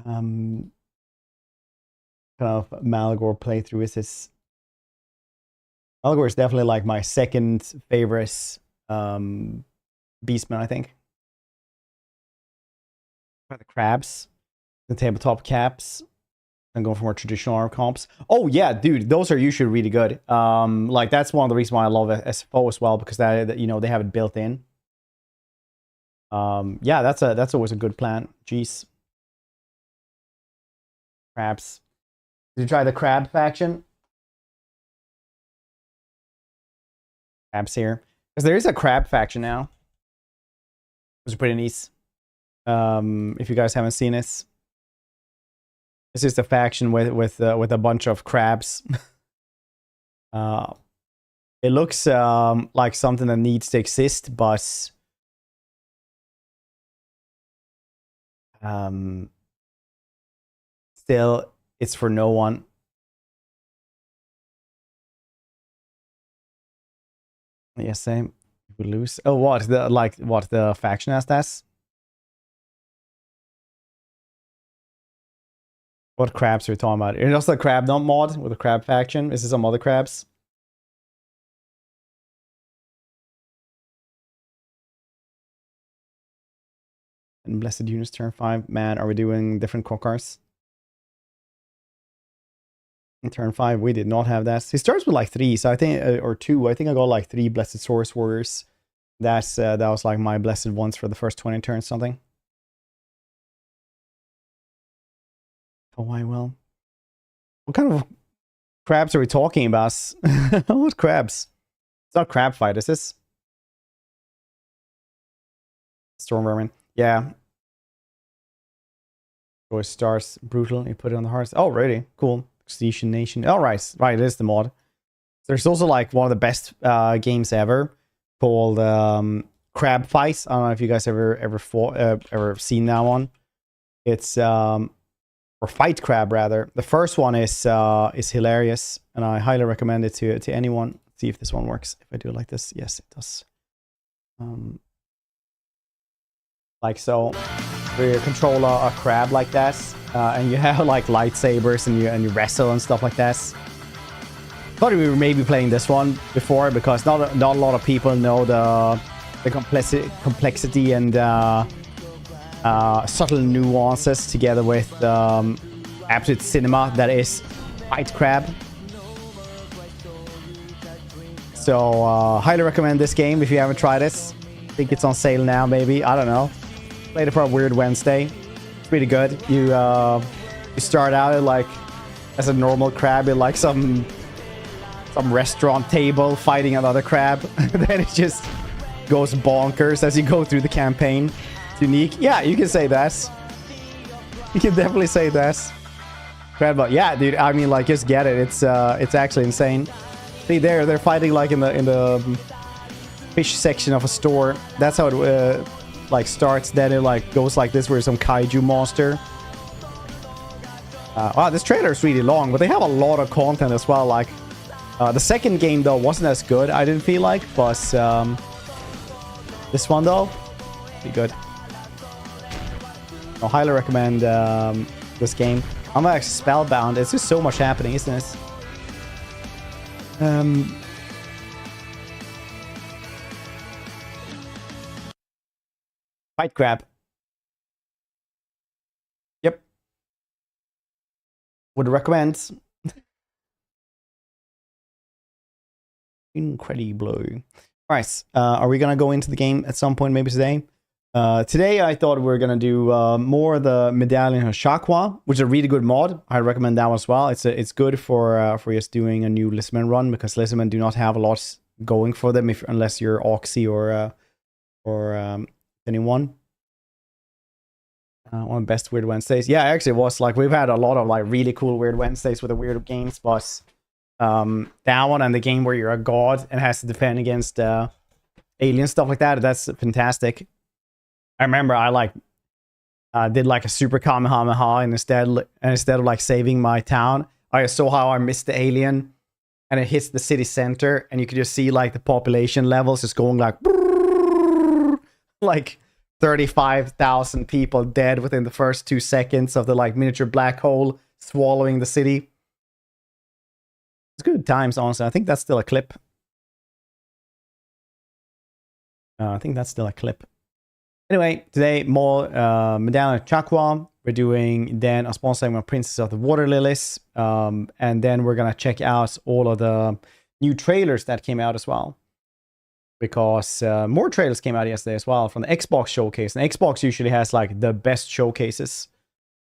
kind of Malgore playthrough is this. Malgore is definitely like my second favorite beastman, I think. The crabs, the tabletop caps, and going for more traditional arm comps. Oh yeah, dude, those are usually really good. Like that's one of the reasons why I love SFO as well, because that you know they have it built in. Yeah, that's always a good plan. Jeez. Crabs. Did you try the crab faction? Crabs here. Because there is a crab faction now. It's pretty nice. If you guys haven't seen this. This is the faction with a bunch of crabs. It looks like something that needs to exist, but still, it's for no one. Yeah, same. We lose. Oh, what the faction has that? What crabs are we talking about? Is it also the crab dump mod with the crab faction? Is it some other crabs? And Blessed Units turn 5. Man, are we doing different Kokars? In turn 5, we did not have that. He starts with like 3, so I think, or 2. I think I got like 3 Blessed Source Warriors. That was like my blessed ones for the first 20 turns, something. Oh, I will. What kind of crabs are we talking about? What crabs? It's not crab fight, is this? Storm vermin. Yeah. Choice stars brutal. You put it on the hearts. Oh, really? Cool. Extinction Nation. Oh, right. Right, it is the mod. There's also like one of the best games ever called Crab Fight. I don't know if you guys ever seen that one. It's or Fight Crab rather. The first one is hilarious, and I highly recommend it to anyone. Let's see if this one works. If I do it like this, yes, it does. Like so, where you control a crab like that, and you have like lightsabers and you wrestle and stuff like that. Thought we were maybe playing this one before because not a lot of people know the complexity and subtle nuances together with absolute cinema that is Fight Crab. So highly recommend this game if you haven't tried it. I think it's on sale now, maybe. I don't know. Played it for a weird Wednesday. It's pretty good. You start out like as a normal crab in like some restaurant table fighting another crab. Then it just goes bonkers as you go through the campaign. It's unique. Yeah, you can say that. You can definitely say that. Crab, but yeah, dude. I mean, like, just get it. It's actually insane. See, they're fighting like in the fish section of a store. That's how it like starts. Then it like goes like this, where some kaiju monster. Wow, this trailer is really long, but they have a lot of content as well. Like the second game though wasn't as good, I didn't feel like, but this one though, pretty good. I highly recommend this game. I'm like spellbound. It's just so much happening, isn't it? Fight Crab. Yep. Would recommend. Incredible. Alright, are we gonna go into the game at some point maybe today? Today I thought we were gonna do more of the Medallion of Chaqua, which is a really good mod. I recommend that one as well. It's good for just doing a new lizardmen run, because lizardmen do not have a lot going for them unless you're Oxy or anyone. One of the best Weird Wednesdays. Yeah, actually it was like we've had a lot of like really cool Weird Wednesdays with the weird games, but that one and the game where you're a god and has to defend against alien stuff like that, that's fantastic. I remember I like did like a super Kamehameha, and instead of like saving my town, I saw how I missed the alien and it hits the city center, and you could just see like the population levels just going like like 35,000 people dead within the first 2 seconds of the like miniature black hole swallowing the city. It's good times, honestly. I think that's still a clip. I think that's still a clip. Anyway, today more Medallion of Chaqua. We're doing then a small segment of Princess of the Water Lilies. And then we're gonna check out all of the new trailers that came out as well. Because more trailers came out yesterday as well from the Xbox showcase. And Xbox usually has like the best showcases.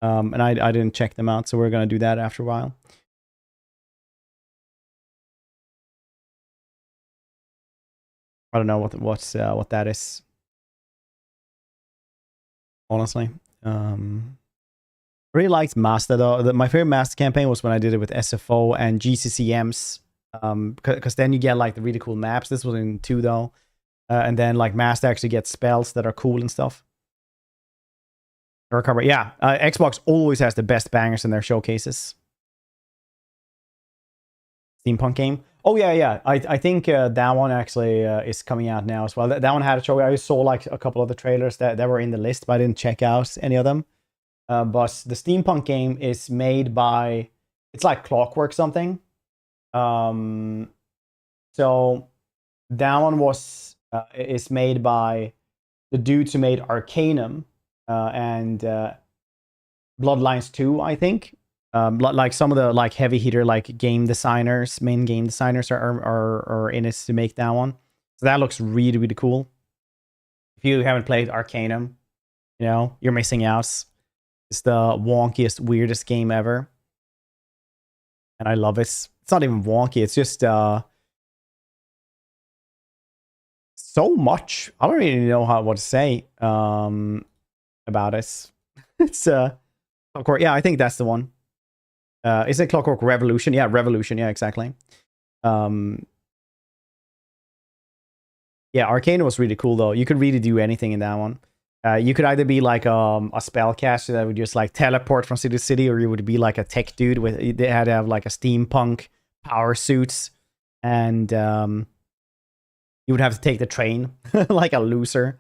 And I didn't check them out, so we're gonna do that after a while. I don't know what that is. Honestly, really liked Master though. My favorite Master campaign was when I did it with SFO and GCCMs. Because then you get like the really cool maps. This was in 2 though, and then like Master actually gets spells that are cool and stuff. Recover, yeah. Xbox always has the best bangers in their showcases. Steampunk game. Oh yeah. I think that one actually is coming out now as well. That one had a show. I saw like a couple of the trailers that were in the list, but I didn't check out any of them. But the steampunk game is made by, it's like Clockwork something. So that one is made by the dudes who made Arcanum and Bloodlines 2, I think. Like some of the like heavy hitter like game designers, main game designers are in it to make that one. So that looks really, really cool. If you haven't played Arcanum, you know, you're missing out. It's the wonkiest, weirdest game ever. And I love it. It's not even wonky, it's just so much. I don't really know what to say about it. It's Clockwork. Yeah, I think that's the one. Is it Clockwork Revolution? Yeah, Revolution. Yeah, exactly. Yeah, Arcane was really cool though. You could really do anything in that one. You could either be like a spellcaster that would just like teleport from city to city, or you would be like a tech dude with, they had to have like a steampunk power suits, and you would have to take the train like a loser.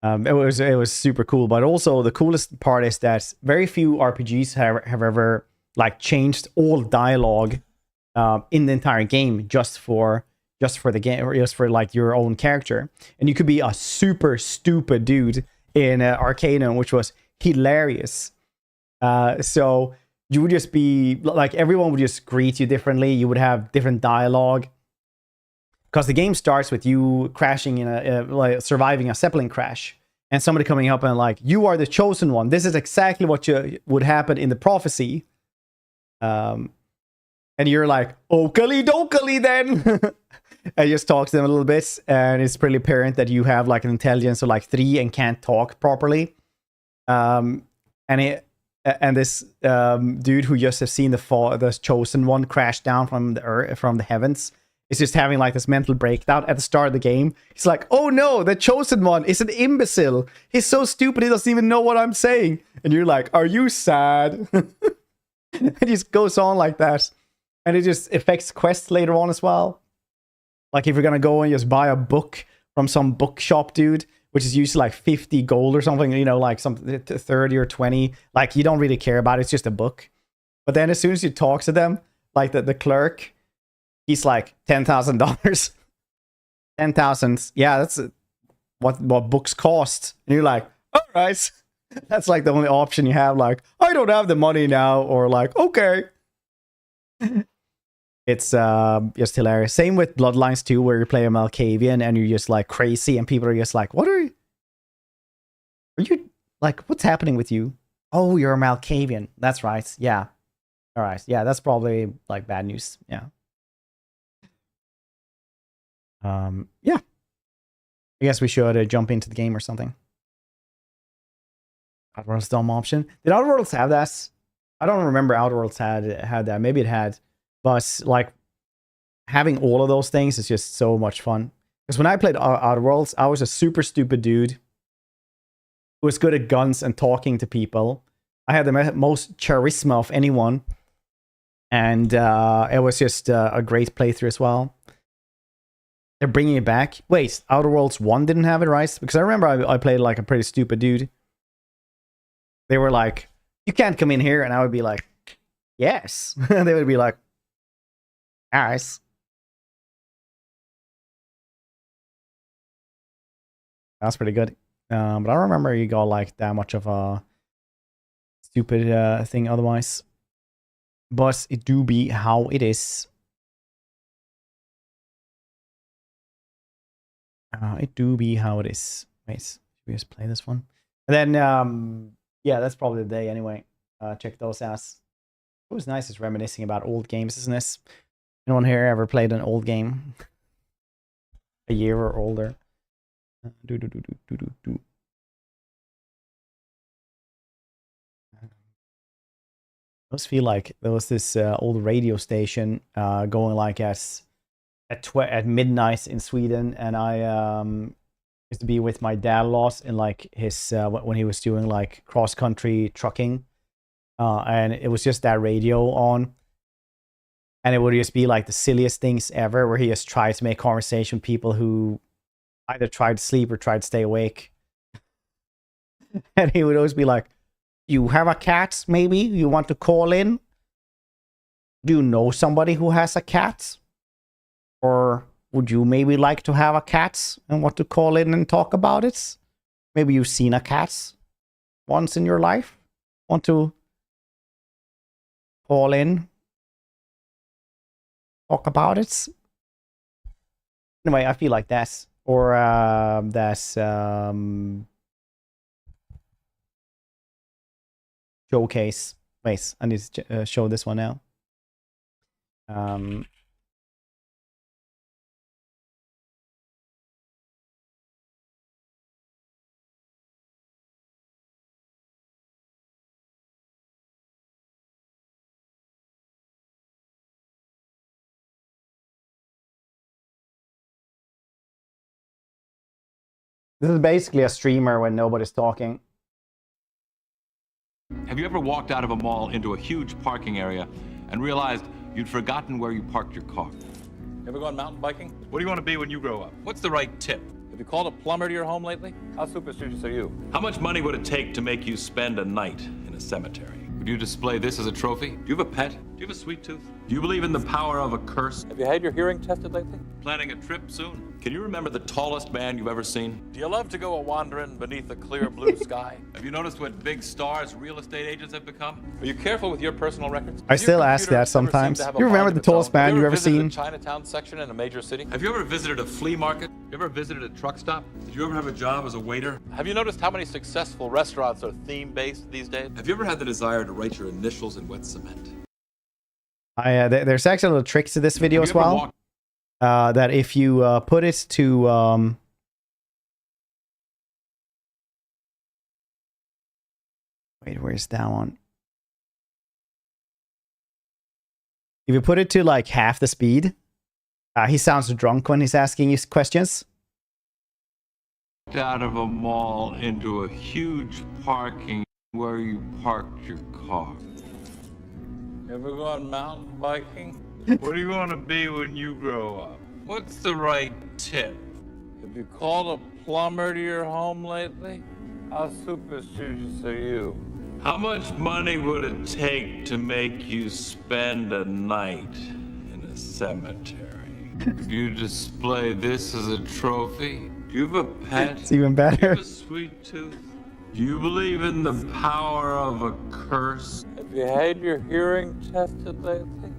It was super cool, but also the coolest part is that very few RPGs have ever like changed all dialogue in the entire game just for the game, or just for like your own character. And you could be a super stupid dude in Arcanum, which was hilarious. So you would just be like, everyone would just greet you differently. You would have different dialogue, because the game starts with you crashing in like surviving a Zeppelin crash, and somebody coming up and like, you are the chosen one. This is exactly what would happen in the prophecy. And you're like, okali dokali then. I just talk to them a little bit, and it's pretty apparent that you have like an intelligence of like 3 and can't talk properly. And this dude who just has seen the chosen one crash down from the earth, from the heavens, is just having like this mental breakdown at the start of the game. He's like, oh no, the chosen one is an imbecile. He's so stupid, he doesn't even know what I'm saying. And you're like, are you sad? It just goes on like that. And it just affects quests later on as well. Like if you're gonna go and just buy a book from some bookshop dude, which is usually like 50 gold or something, you know, like some 30 or 20, like you don't really care about it, it's just a book. But then as soon as you talk to them, like the clerk, he's like $10,000. 10,000. Yeah, that's what books cost. And you're like, all right. That's like the only option you have. Like, I don't have the money now, or like, okay. It's just hilarious. Same with Bloodlines 2, where you play a Malkavian and you're just like crazy, and people are just like, what are you like, what's happening with you? Oh, you're a Malkavian. That's right. Yeah. All right. Yeah, that's probably like bad news. Yeah. Yeah. I guess we should jump into the game or something. Outworld's dumb option. Did Outworlds have that? I don't remember Outworlds had that. Maybe it had. But like having all of those things is just so much fun. Because when I played Outworlds, I was a super stupid dude who was good at guns and talking to people. I had the most charisma of anyone. And it was just a great playthrough as well. They're bringing it back. Wait, Outer Worlds 1 didn't have it, right? Because I remember I played like a pretty stupid dude. They were like, you can't come in here. And I would be like, yes. And they would be like, nice. That's pretty good. But I don't remember you got like that much of a stupid thing otherwise. But it do be how it is. It do be how it is. Wait, should we just play this one? And then, yeah, that's probably the day anyway. Check those out. It was nice just reminiscing about old games, isn't this? Anyone here ever played an old game? A year or older? I always feel like there was this old radio station going like at midnight in Sweden, and I used to be with my dad a lot in like his when he was doing like cross country trucking, and it was just that radio on, and it would just be like the silliest things ever, where he just tried to make conversation with people who either tried to sleep or tried to stay awake, and he would always be like, "You have a cat? Maybe you want to call in? Do you know somebody who has a cat? Or would you maybe like to have a cat and want to call in and talk about it? Maybe you've seen a cat once in your life. Want to call in, talk about it?" Anyway, I feel like that's, or that's showcase. Wait, I need to show this one now. This is basically a streamer when nobody's talking. Have you ever walked out of a mall into a huge parking area and realized you'd forgotten where you parked your car? Ever gone mountain biking? What do you want to be when you grow up? What's the right tip? Have you called a plumber to your home lately? How superstitious are you? How much money would it take to make you spend a night in a cemetery? Would you display this as a trophy? Do you have a pet? Do you have a sweet tooth? Do you believe in the power of a curse? Have you had your hearing tested lately? Planning a trip soon? Can you remember the tallest man you've ever seen? Do you love to go a-wandering beneath a clear blue sky? Have you noticed what big stars real estate agents have become? Are you careful with your personal records? I still ask that sometimes. You remember the tallest man you ever seen? A Chinatown section in a major city? Have you ever visited a flea market? You ever visited a truck stop? Did you ever have a job as a waiter? Have you noticed how many successful restaurants are theme-based these days? Have you ever had the desire to write your initials in wet cement? There's actually a little trick to this video as well. That if you put it to wait, where's that one? If you put it to like half the speed, he sounds drunk when he's asking you questions. Out of a mall into a huge parking where you parked your car. Ever gone mountain biking? What do you want to be when you grow up? What's the right tip? Have you called a plumber to your home lately? How superstitious are you? How much money would it take to make you spend a night in a cemetery? Do you display this as a trophy? Do you have a pet? It's even better. Do you have a sweet tooth? Do you believe in the power of a curse? Have you had your hearing tested lately?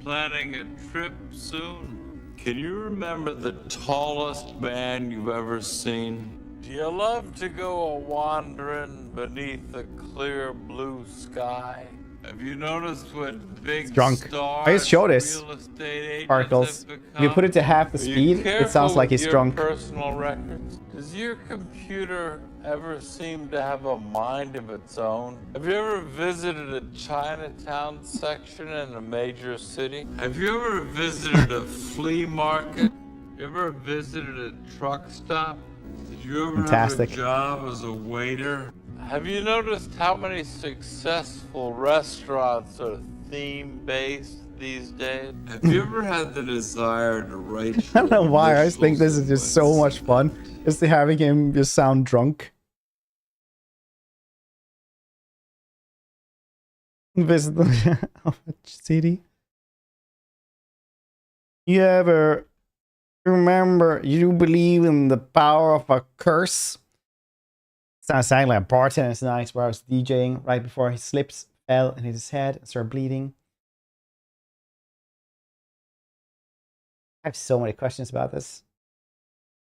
Planning a trip soon? Can you remember the tallest man you've ever seen? Do you love to go a-wandering beneath a clear blue sky? Have you noticed what big stars I just showed this. real estate agents Sparkles. have become? If you put it to half the Are you speed, it careful sounds like with he's your drunk. Personal records? Does your computer ever seem to have a mind of its own? Have you ever visited a Chinatown section in a major city? Have you ever visited a flea market? You ever visited a truck stop? Did you ever Fantastic. have a job as a waiter? Have you noticed how many successful restaurants are theme-based these days? Have you ever had the desire to write? I don't know why. I just think this is just so much fun. Just having him just sound drunk. Visit the city. You ever remember? You believe in the power of a curse? Sounds exactly like a bartender tonight where I was DJing right before he slips, fell, and hit his head and started bleeding. I have so many questions about this.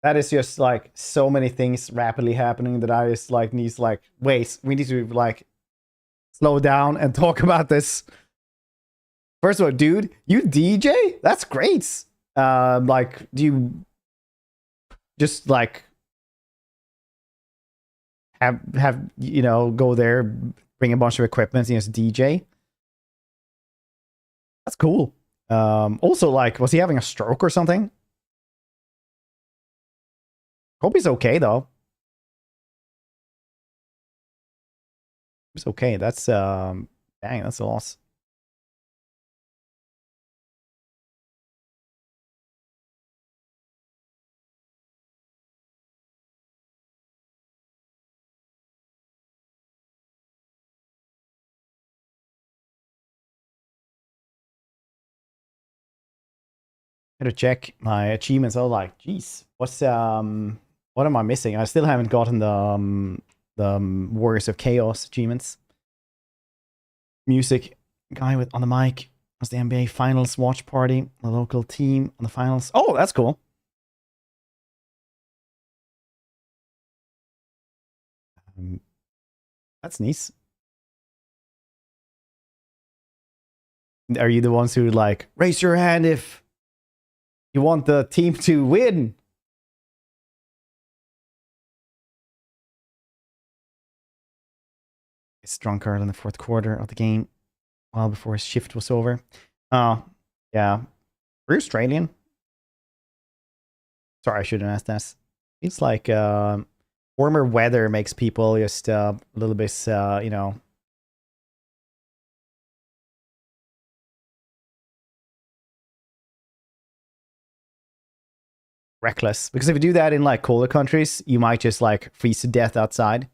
That is just like so many things rapidly happening that I just like needs like, wait, we need to like slow down and talk about this. First of all, dude, you DJ? That's great. Like, do you just like have you know, go there, bring a bunch of equipment and just DJ? That's cool. Also, like, was he having a stroke or something? Hope he's okay though. It's okay. That's dang, that's a loss. I had to check my achievements. I was like, geez, what am I missing? I still haven't gotten the Warriors of Chaos achievements. Music guy with on the mic was the NBA Finals watch party. The local team on the finals. Oh, that's cool. That's nice. Are you the ones who like raise your hand if you want the team to win? It's drunk Carl in the fourth quarter of the game, well before his shift was over. Oh, yeah. We're Australian. Sorry, I shouldn't ask this. It's like warmer weather makes people just a little bit, you know, reckless. Because if you do that in like colder countries, you might just like freeze to death outside.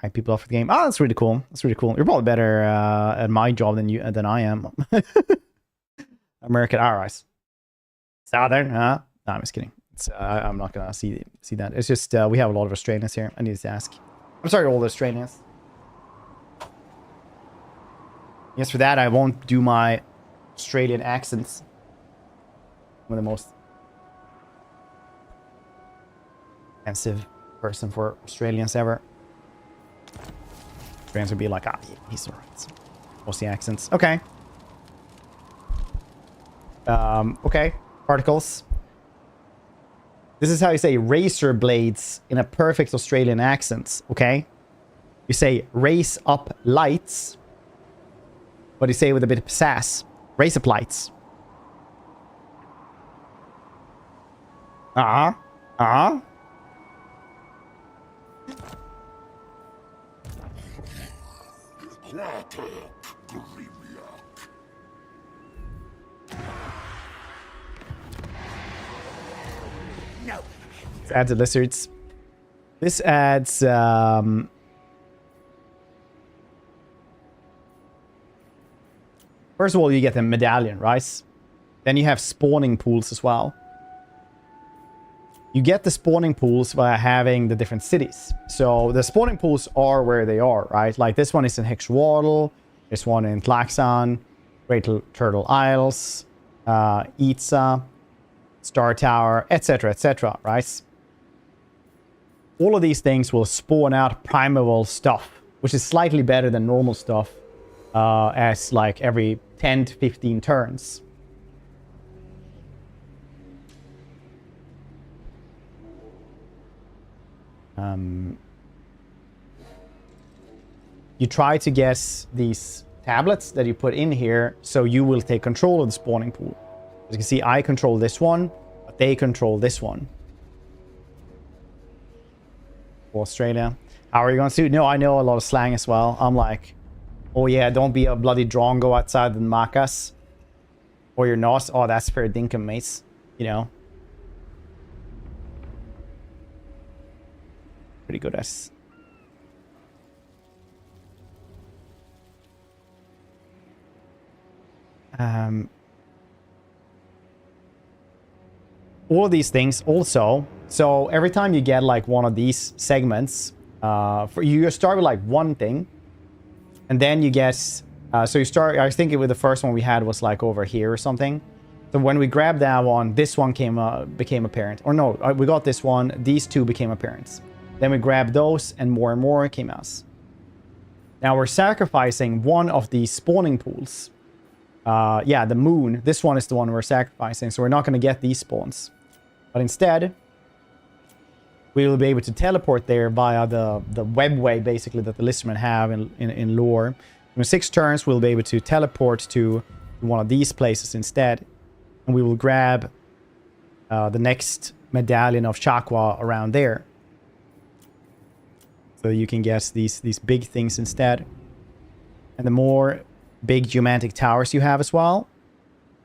Hype people off the game. Oh, that's really cool. That's really cool. You're probably better at my job than I am. American allies. Southern, huh? No, I'm just kidding. It's, I'm not gonna see that. It's just we have a lot of Australians here. I need to ask. I'm sorry to all the Australians. Yes, for that I won't do my Australian accents. I'm the most offensive person for Australians ever. Australians would be like, ah, he's alright. Aussie accents. Okay. Okay. Particles. This is how you say razor blades in a perfect Australian accent, okay? You say raise up lights, but you say it with a bit of sass. Raise up lights. Uh-huh. Uh-huh. Let's add the lizards. This adds first of all, you get the medallion, right? Then you have spawning pools as well. You get the spawning pools by having the different cities. So the spawning pools are where they are, right? Like this one is in Hexwaddle, this one in Tlaxan, Great Turtle Isles, Itza, Star Tower, etc., right? All of these things will spawn out primeval stuff, which is slightly better than normal stuff, as like every 10 to 15 turns. You try to guess these tablets that you put in here, so you will take control of the spawning pool. As you can see, I control this one, but they control this one. Australia. How are you going to? No, I know a lot of slang as well. I'm like, oh yeah, don't be a bloody drongo outside the Makas. Or you're not. Oh, that's fair dinkum, mates. You know. Pretty good as. All of these things also. So every time you get like one of these segments, for you start with like one thing, and then you get. So you start. I think with the first one we had was like over here or something. So when we grabbed that one, this one became apparent. Or no, we got this one. These two became apparent. Then we grabbed those, and more came out. Now we're sacrificing one of these spawning pools. Yeah, the moon. This one is the one we're sacrificing, so we're not going to get these spawns. But instead, we will be able to teleport there via the webway, basically, that the lizardmen have in lore. In 6 turns, we'll be able to teleport to one of these places instead. And we will grab the next Medallion of Chaqua around there. So you can get these big things instead. And the more big geomantic towers you have as well,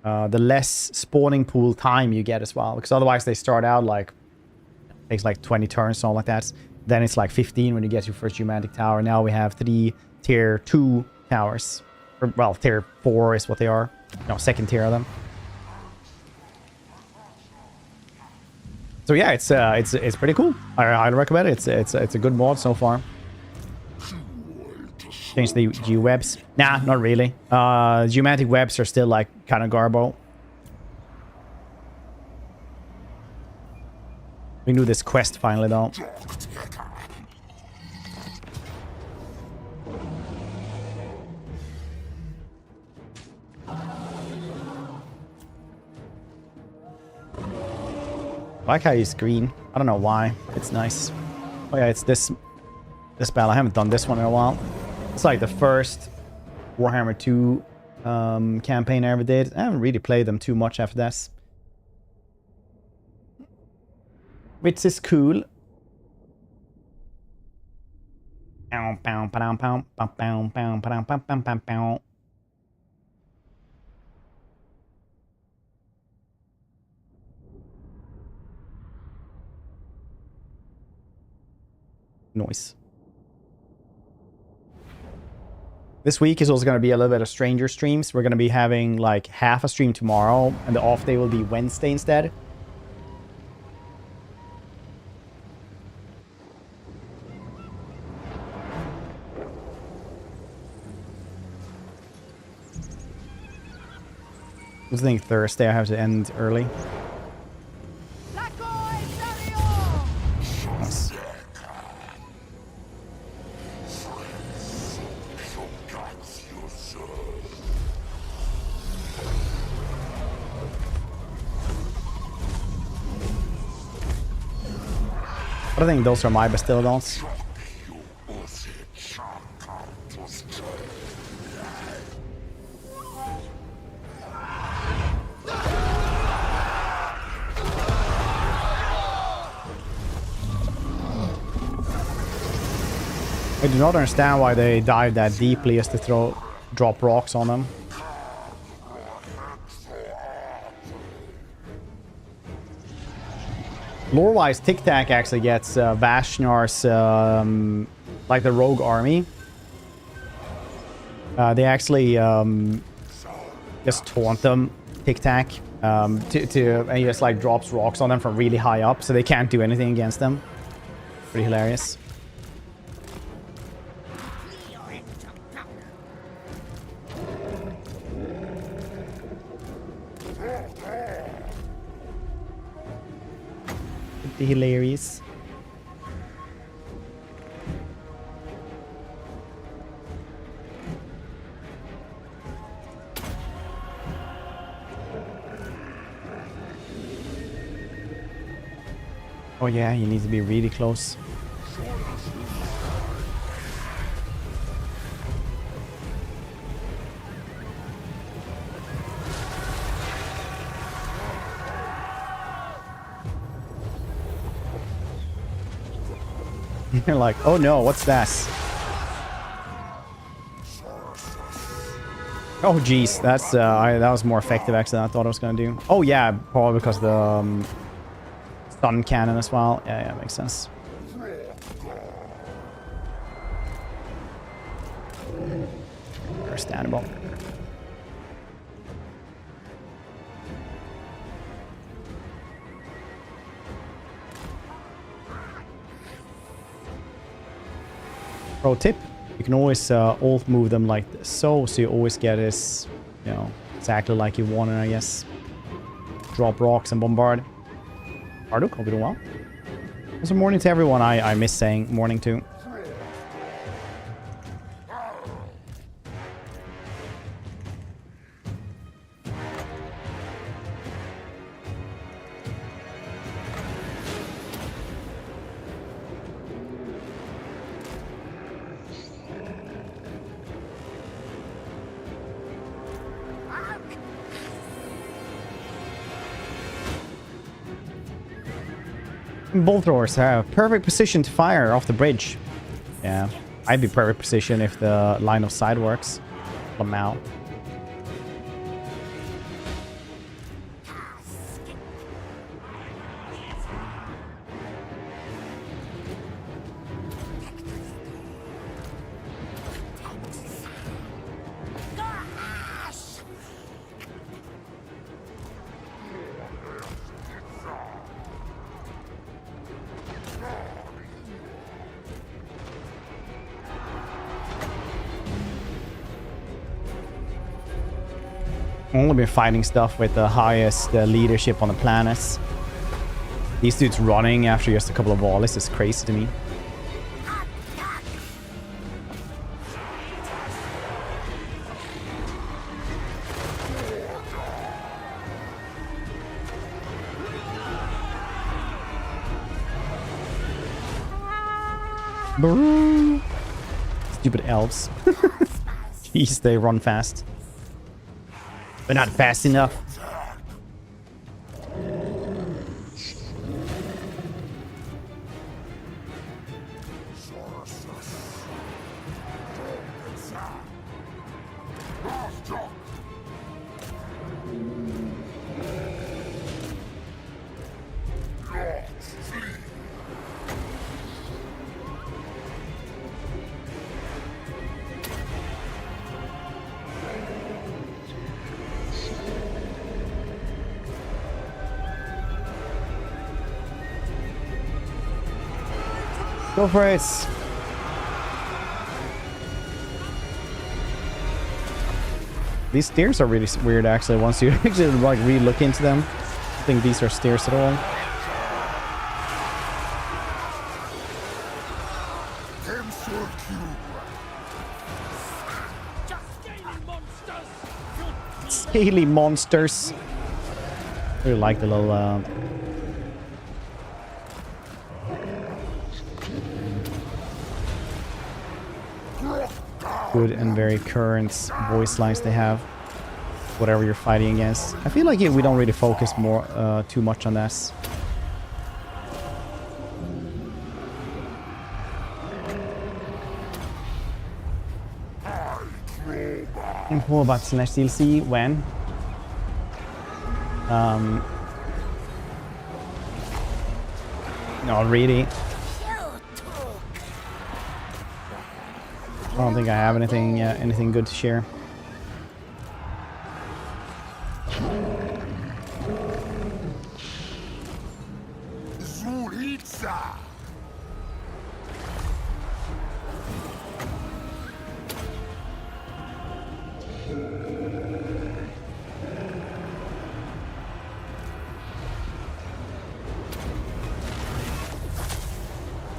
the less spawning pool time you get as well. Because otherwise they start out like, takes like 20 turns, something like that. Then it's like 15 when you get your first geomantic tower. Now we have 3 tier 2 towers. Or, well, tier 4 is what they are. No, second tier of them. So yeah, it's pretty cool. I highly recommend it. It's a good mod so far. Change the G-webs. Nah, not really. Geomantic webs are still like kind of garbo. We can do this quest finally though. I like how he's green. I don't know why. It's nice. Oh yeah, it's this battle. I haven't done this one in a while. It's like the first Warhammer 2 campaign I ever did. I haven't really played them too much after that. Which is cool. Noise. This week is also going to be a little bit of stranger streams. We're going to be having like half a stream tomorrow, and the off day will be Wednesday instead. I think Thursday I have to end early. Nice. I think those are my Bastildons. I do not understand why they dive that deeply as to drop rocks on them. Lore-wise, Tic Tac actually gets Vashnar's, like the rogue army. They actually just taunt them, Tic Tac, and he just like drops rocks on them from really high up, so they can't do anything against them. Pretty hilarious. Pretty hilarious. Oh yeah, you need to be really close. You're like, oh no, what's this? Oh geez, that's that was more effective actually than I thought I was gonna do. Oh yeah, probably because the stun cannon as well. Yeah, makes sense. Understandable. Pro tip: you can always alt move them like this, so you always get this, you know, exactly like you want it, I guess. Drop rocks and bombard. Marduk, hope you're doing well. Also, morning to everyone. I miss saying morning to. Bolt throwers have perfect position to fire off the bridge. Yeah, I'd be perfect position if the line of sight works. Somehow. Only been fighting stuff with the highest leadership on the planets. These dudes running after just a couple of volleys is crazy to me. Brrr. Stupid elves. Jeez, they run fast. But not fast enough. Go for it. These stairs are really weird actually once you actually like really look into them. I think these are stairs at all. Scaly monsters. I really like the little good and very current voice lines they have, whatever you're fighting against. I feel like we don't really focus more too much on this. Info about Slaanesh DLC when? Not really. I don't think I have anything good to share.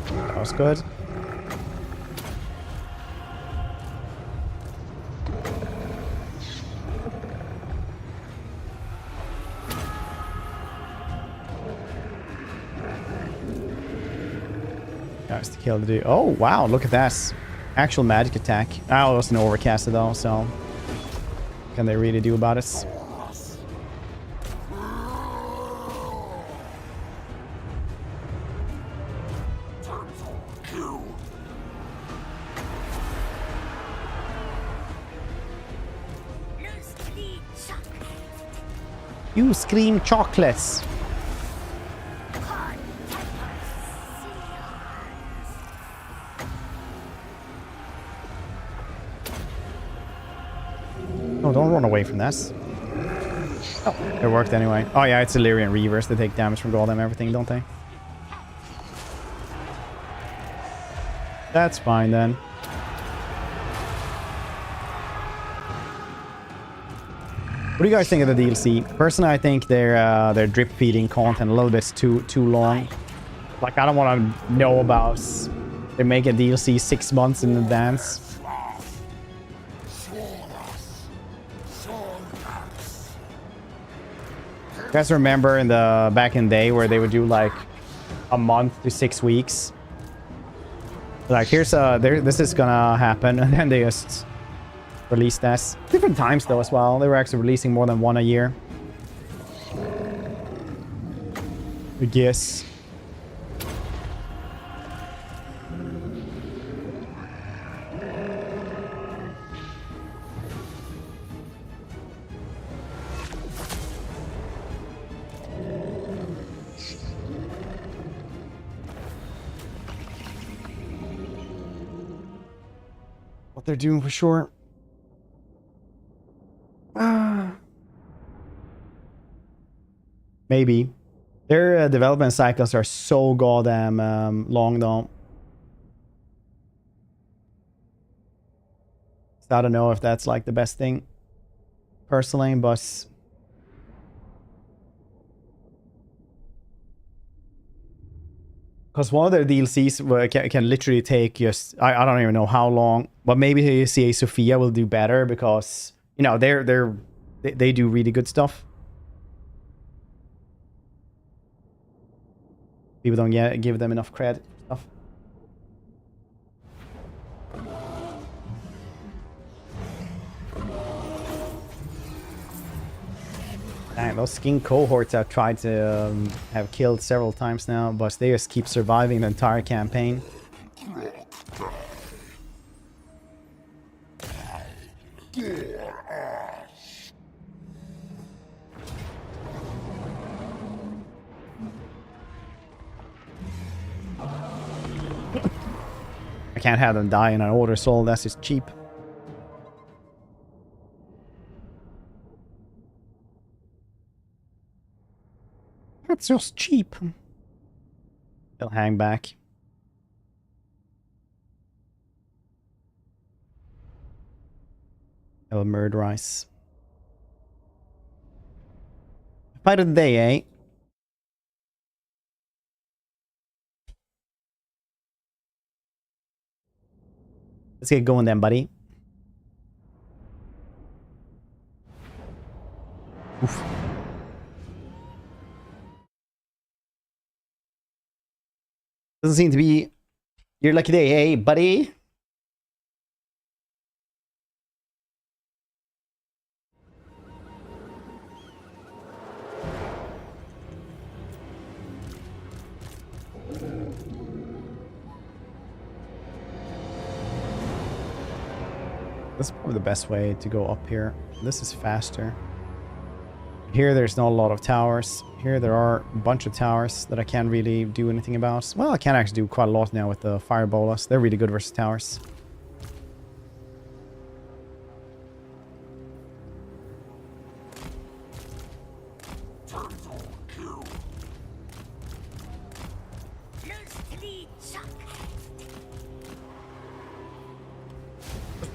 That was good. Nice to kill the dude. Oh wow, look at that. Actual magic attack. Oh, it was an overcast though, so what can they really do about it? You scream chocolates. No, don't run away from this. Oh, it worked anyway. Oh yeah, it's Illyrian Reavers. They take damage from Golem and everything, don't they? That's fine then. What do you guys think of the DLC? Personally, I think they're drip feeding content a little bit too long. Like, I don't want to know about they make a DLC 6 months in advance. You guys remember in the back in the day where they would do like a month to 6 weeks? Like, here's this is gonna happen, and then they just release this. Different times though as well. They were actually releasing more than one a year. I guess. What they're doing for sure. Maybe. Their development cycles are so goddamn long though. So I don't know if that's like the best thing personally, but because one of their DLCs can literally take just I don't even know how long, but maybe CA Sophia will do better because you know they do really good stuff. People don't give them enough credit for stuff. Dang, those skin cohorts I've tried to have killed several times now, but they just keep surviving the entire campaign. I can't have them die in an order soul, that's just cheap. That's just cheap. They'll hang back. They'll murderize. Fight of the day, eh? Let's get going then, buddy. Oof. Doesn't seem to be your lucky day, eh, buddy? This is probably the best way to go up here. This is faster. Here, there's not a lot of towers. Here, there are a bunch of towers that I can't really do anything about. Well, I can actually do quite a lot now with the fire bolas. They're really good versus towers.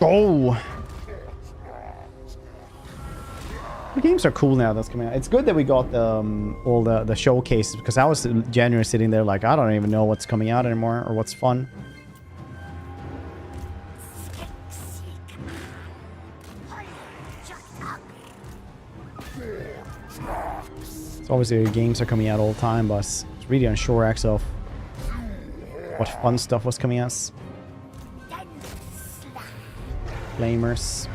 Oh! The games are cool now that's coming out. It's good that we got all the showcases, because I was genuinely sitting there like, I don't even know what's coming out anymore or what's fun. It's obviously games are coming out all the time, but it's really unsure actually of what fun stuff was coming out. Flamers.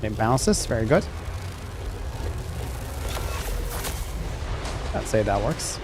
It bounces. Very good. I'd say that works.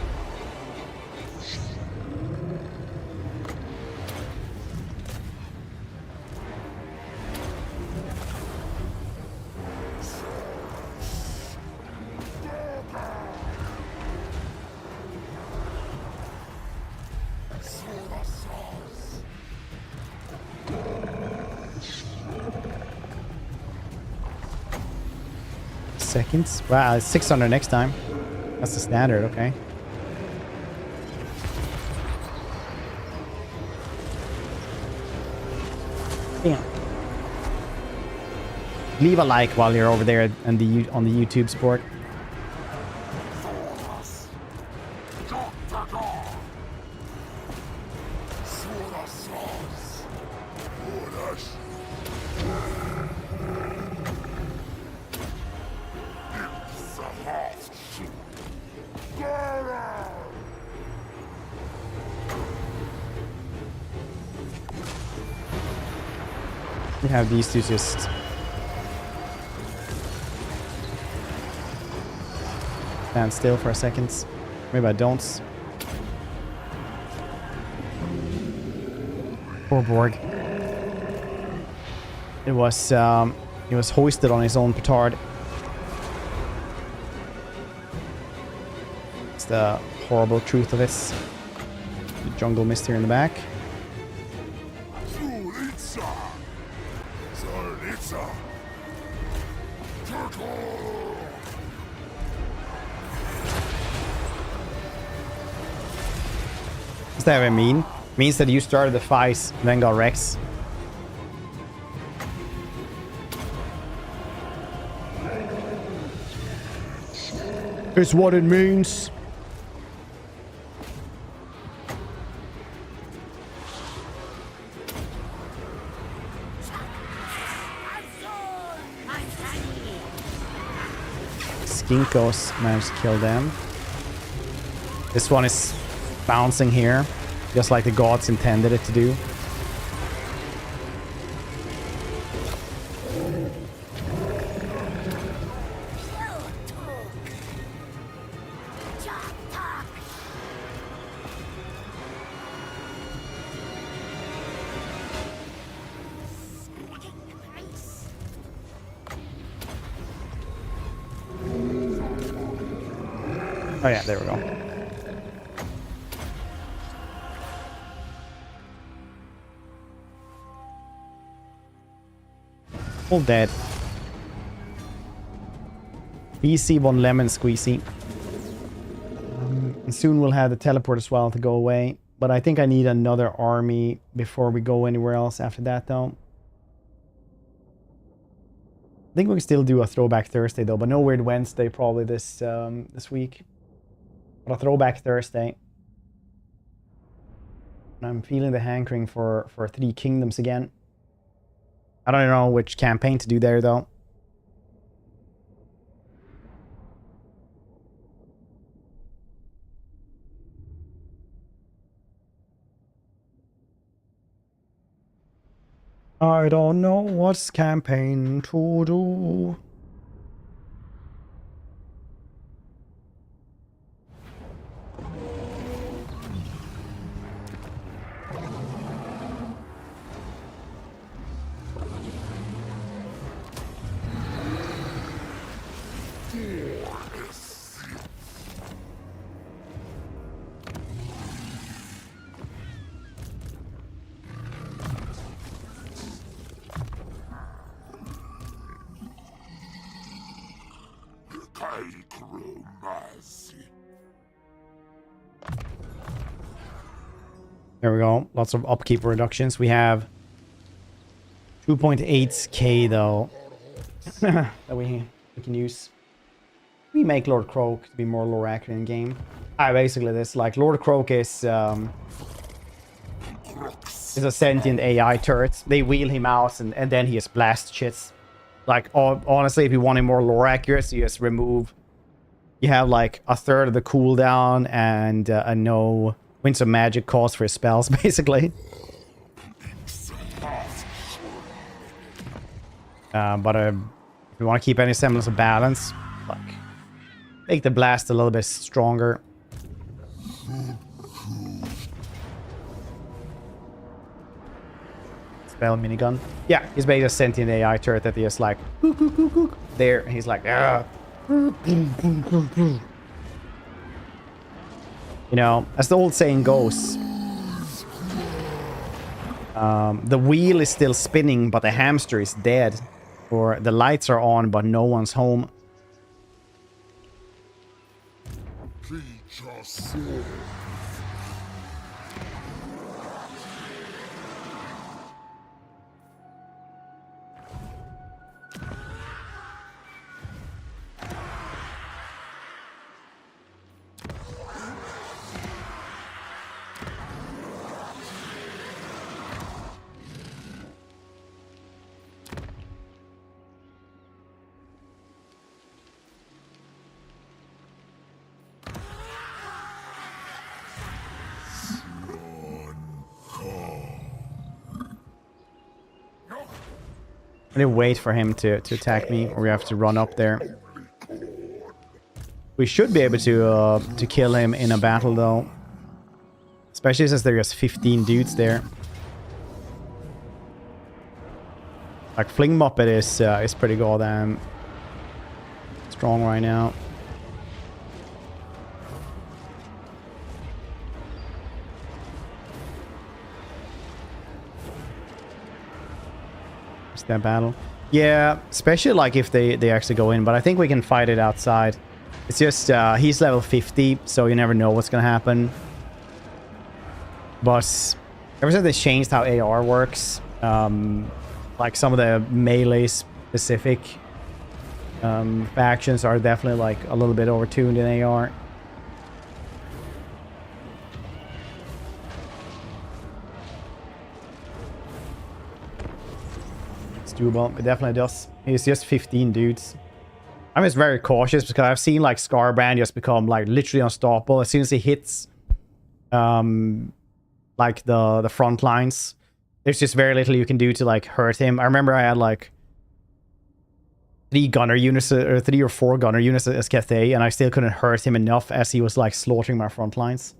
Seconds. Wow, it's 600 next time. That's the standard, okay. Damn. Leave a like while you're over there on the YouTube support. We have these two just stand still for a second. Maybe I don't. Poor Borg. It was he was hoisted on his own petard. It's the horrible truth of this. The jungle mist here in the back. What's that even mean? It means that you started the fight, then got Rex. It's what it means. Skinkos managed to kill them. This one is bouncing here, just like the gods intended it to do. Oh yeah, there we go. All dead. BC one lemon squeezy. And soon we'll have the teleport as well to go away. But I think I need another army before we go anywhere else after that though. I think we can still do a throwback Thursday though, but no weird Wednesday probably this week. But a throwback Thursday. And I'm feeling the hankering for Three Kingdoms again. I don't know which campaign to do there though. I don't know what's campaign to do. There we go. Lots of upkeep reductions. We have 2.8k though that we can use. We make Lord Croak to be more lore accurate in game. Basically this, like Lord Croak is a sentient AI turret. They wheel him out and then he just blasts shits. Like honestly, if you want him more lore accurate, you just remove. You have like a third of the cooldown and a no Winds of Magic cost for his spells, basically. But We want to keep any semblance of balance. Like, make the blast a little bit stronger. Spell minigun. Yeah, he's basically a sentient AI turret that he is like, there. He's like, ah. You know, as the old saying goes, the wheel is still spinning, but the hamster is dead. Or the lights are on, but no one's home. I need to wait for him to attack me, or we have to run up there. We should be able to kill him in a battle, though. Especially since there's 15 dudes there. Like, Fling Muppet is pretty goddamn strong right now. That battle. Yeah, especially like if they actually go in, but I think we can fight it outside. It's just he's level 50, so you never know what's gonna happen. But ever since they changed how AR works, like some of the melee specific factions are definitely like a little bit overtuned in AR. Doable. It definitely does. He's just 15 dudes. I'm just very cautious because I've seen like Scarbrand just become like literally unstoppable as soon as he hits like the front lines. There's just very little you can do to like hurt him. I remember I had like 3 gunner units or 3 or 4 gunner units as Cathay, and I still couldn't hurt him enough as he was like slaughtering my front lines.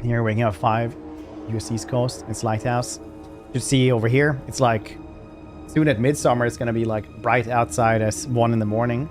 Here we have 5 US East Coast. It's Lighthouse. You see over here, it's like soon at midsummer it's gonna be like bright outside as 1 in the morning.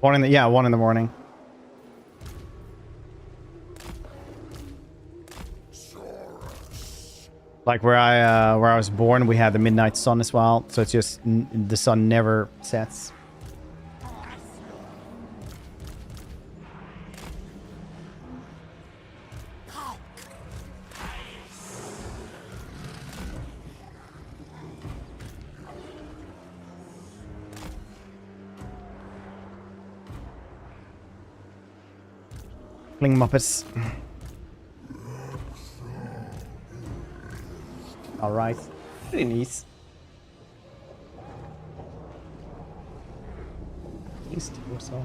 One in the morning. Like where I was born, we had the midnight sun as well, so it's just the sun never sets. Muppets. All right, pretty nice. At least 2 or so.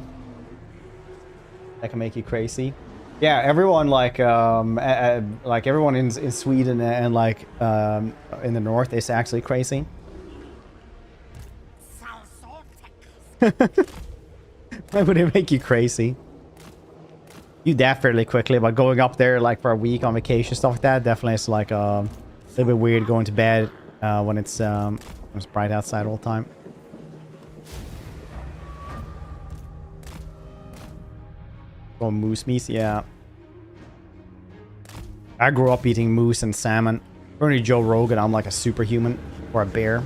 That can make you crazy. Yeah, everyone like everyone in Sweden and like in the north is actually crazy. Why would it make you crazy? You that fairly quickly, but going up there like for a week on vacation, stuff like that, definitely is like a little bit weird going to bed when it's bright outside all the time. Oh, moose meat, yeah. I grew up eating moose and salmon. According to Joe Rogan, I'm like a superhuman or a bear.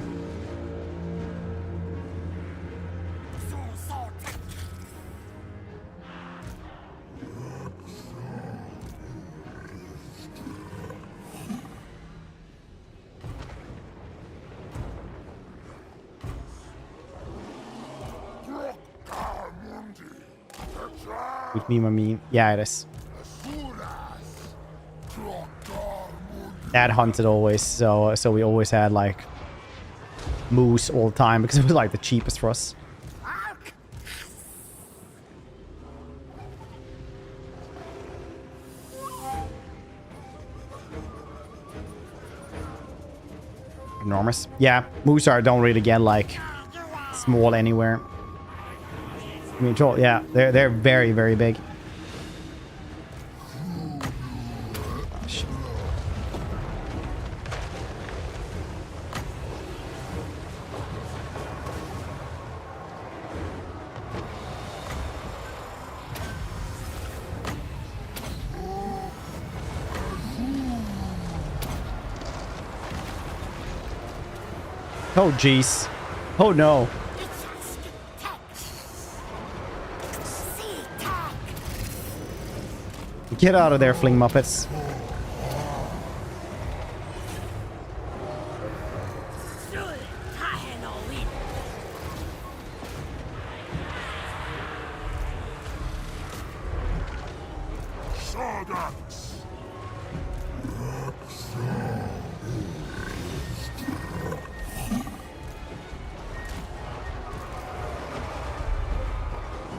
With me, my meme. Yeah, it is. Dad hunted always, so we always had like moose all the time because it was like the cheapest for us. Enormous. Yeah, moose don't really get like small anywhere. I mean, yeah, they're very, very big. Shit. Oh, jeez. Oh, no. Get out of there, fling muppets.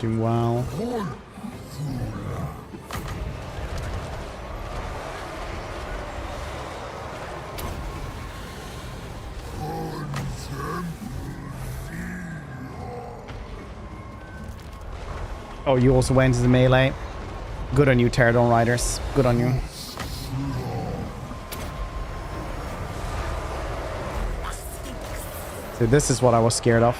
Doing well. Oh, you also went to the melee. Good on you, Pterodon Riders. Good on you. So this is what I was scared of.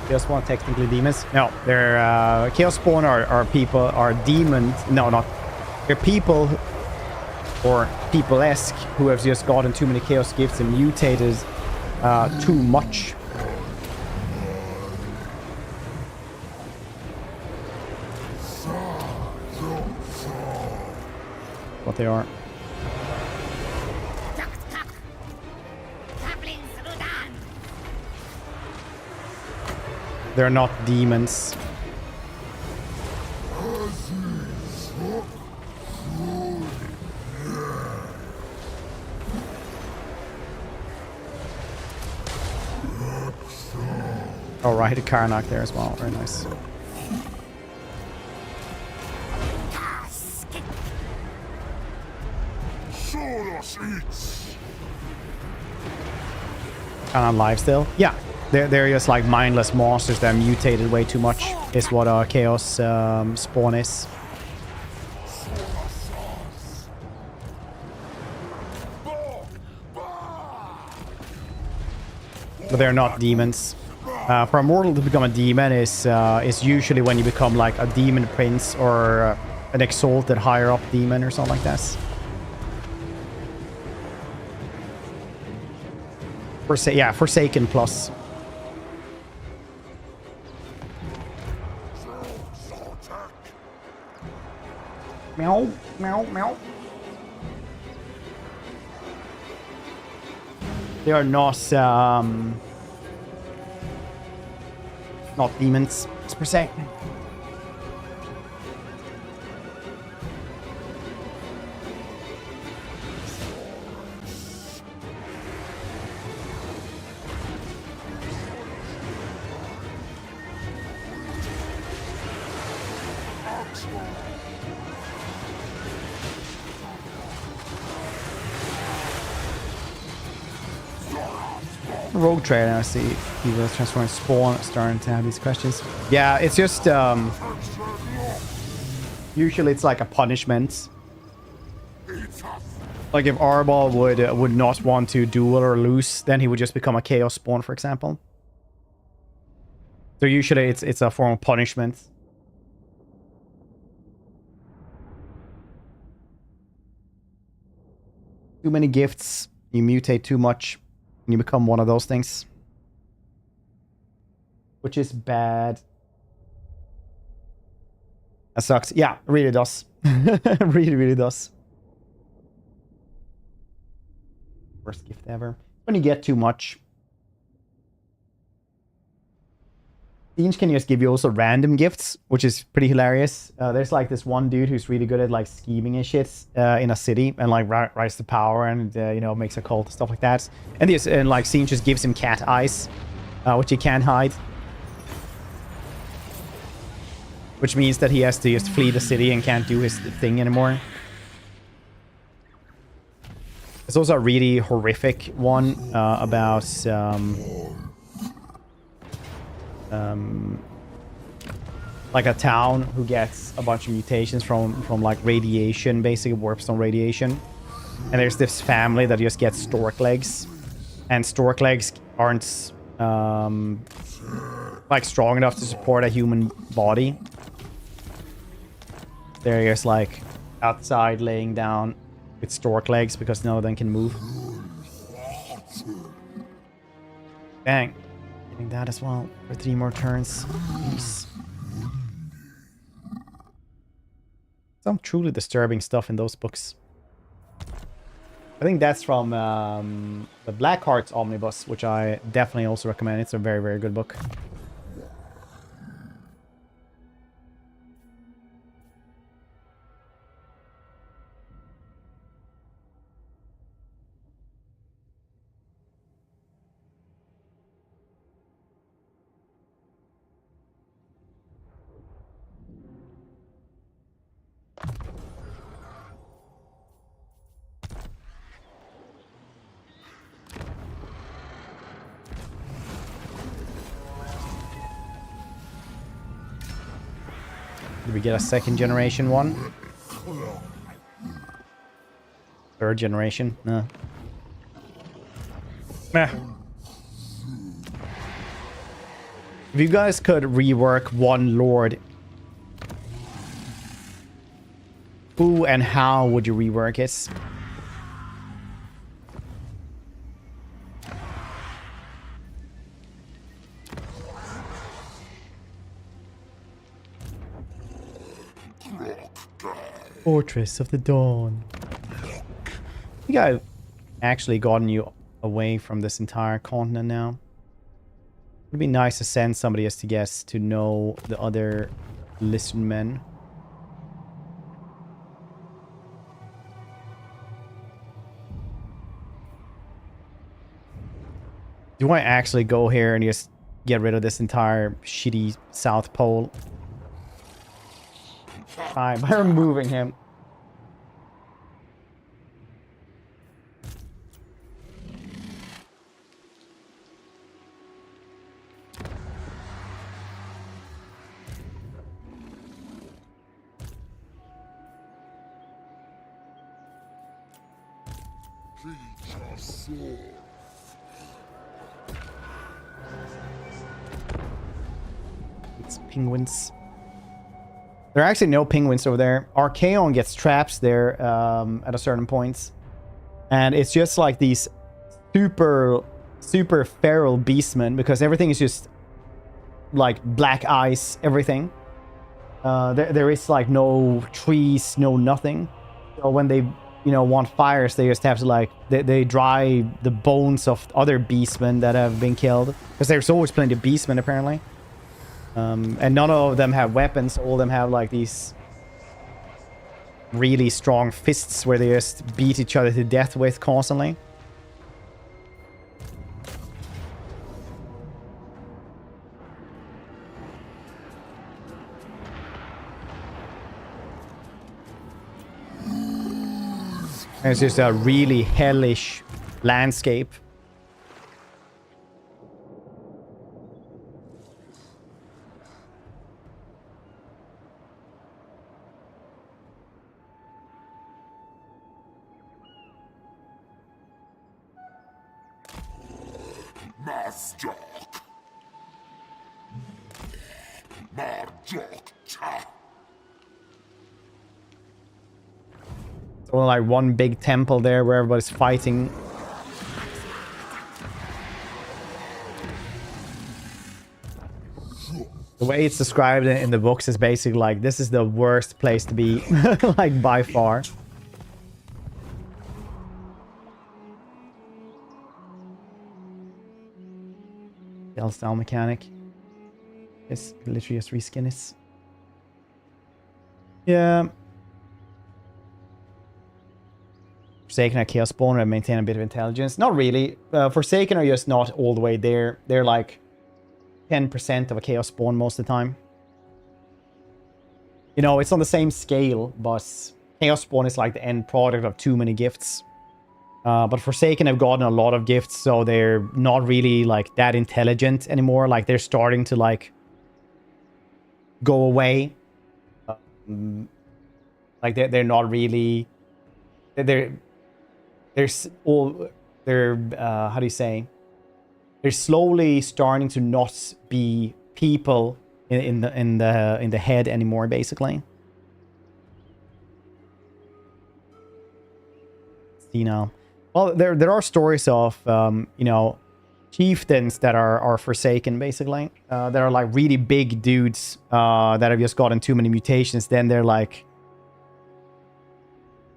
Chaos Spawn technically demons? No, they're Chaos Spawn are people, are demons. No, not. They're people or people-esque who have just gotten too many Chaos gifts and mutated too much. What they are. They're not demons. Oh, right, a Karnak there as well. Very nice. Karnak live still? Yeah. They're just like mindless monsters that are mutated way too much, is what our Chaos Spawn is. But they're not demons. For a mortal to become a demon is usually when you become like a Daemon Prince or an exalted higher up demon or something like that. Yeah, Forsaken plus. Meow, meow, meow. They are not demons per se. Rogue Trader, I see he was transforming Spawn, starting to have these questions. Yeah, it's just Usually it's like a punishment. Like if Arbol would not want to duel or lose, then he would just become a chaos spawn, for example. So usually it's a form of punishment. Too many gifts, you mutate too much, and you become one of those things. Which is bad. That sucks. Yeah, really does. Really, really does. Worst gift ever. When you get too much. Tzeentch can just give you also random gifts, which is pretty hilarious. There's like this one dude who's really good at like scheming and shit in a city and like rise to power and you know, makes a cult and stuff like that. And like Tzeentch just gives him cat eyes, which he can't hide. Which means that he has to just flee the city and can't do his thing anymore. There's also a really horrific one about like a town who gets a bunch of mutations from like radiation, basically warpstone radiation. And there's this family that just gets stork legs, and stork legs aren't like strong enough to support a human body. They're just like outside laying down with stork legs because none of them can move. Dang. Getting that as well for 3 more turns. Jeez. Some truly disturbing stuff in those books. I think that's from the Black Hearts Omnibus, which I definitely also recommend. It's a very, very good book. Did we get a 2nd generation one? 3rd generation? No. Meh. If you guys could rework one lord, who and how would you rework it? Fortress of the Dawn. I think I've actually gotten you away from this entire continent now. It'd be nice to send somebody as to guess to know the other lizardmen. Do I actually go here and just get rid of this entire shitty South Pole? By removing him. It's penguins. There are actually no penguins over there. Archaon gets traps there at a certain point. And it's just like these super feral beastmen because everything is just like black ice, everything. There is like no trees, no nothing. So when they, you know, want fires, they just have to like, they dry the bones of other beastmen that have been killed. Because there's always plenty of beastmen apparently. And none of them have weapons. All of them have like these really strong fists where they just beat each other to death with constantly. And it's just a really hellish landscape. So like one big temple there where everybody's fighting. The way it's described in the books is basically like, this is the worst place to be, like by far. Style mechanic. It's literally just reskin it. Yeah. Forsaken are Chaos Spawn and maintain a bit of intelligence. Not really. Forsaken are just not all the way there. They're like 10% of a Chaos Spawn most of the time. You know, it's on the same scale, but Chaos Spawn is like the end product of too many gifts. But Forsaken have gotten a lot of gifts, so they're not really like that intelligent anymore. Like they're starting to like go away. Like they're not really. They're how do you say? They're slowly starting to not be people in the head anymore, basically. You know, well, there are stories of you know, chieftains that are Forsaken, basically. That are like really big dudes that have just gotten too many mutations. Then they're like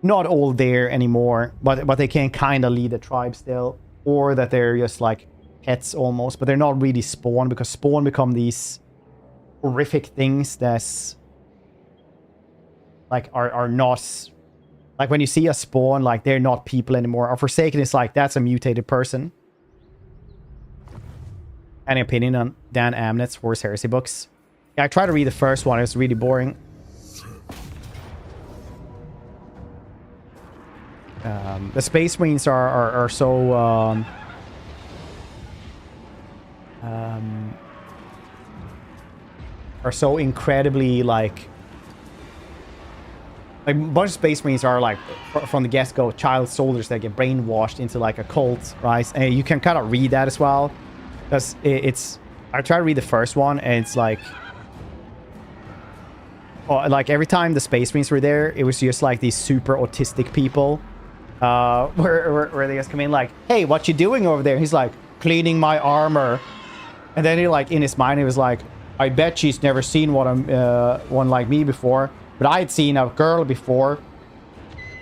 not all there anymore, but they can kind of lead a tribe still, or that they're just like pets almost, but they're not really spawn, because spawn become these horrific things that's like are not like, when you see a spawn, like they're not people anymore. Or Forsaken is like, that's a mutated person. Any opinion on Dan Amnett's Horus Heresy books? Yeah, I tried to read the first one. It was really boring. The Space Marines are so incredibly like a bunch of Space Marines are like from the get-go child soldiers that get brainwashed into like a cult, right? And you can kind of read that as well, because it's I tried to read the first one and it's like, oh, like every time the Space Marines were there, it was just like these super autistic people where they just come in like, hey, what you doing over there? He's like, cleaning my armor. And then he like, in his mind, he was like, I bet she's never seen one like me before, but I'd seen a girl before.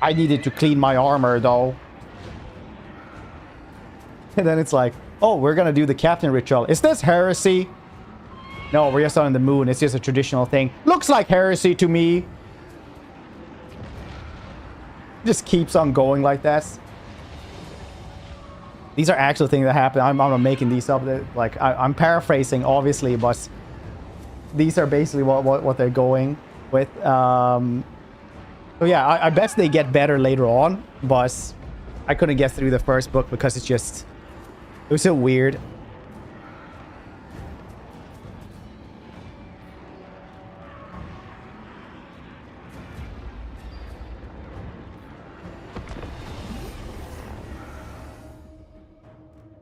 I needed to clean my armor though. And then it's like, oh, we're gonna do the captain ritual. Is this heresy? No, we're just on the moon. It's just a traditional thing. Looks like heresy to me. Just keeps on going like that. These are actual things that happen. I'm not making these up. Like I'm paraphrasing, obviously, but these are basically what they're going with. So yeah, I bet they get better later on, but I couldn't get through the first book because it was so weird.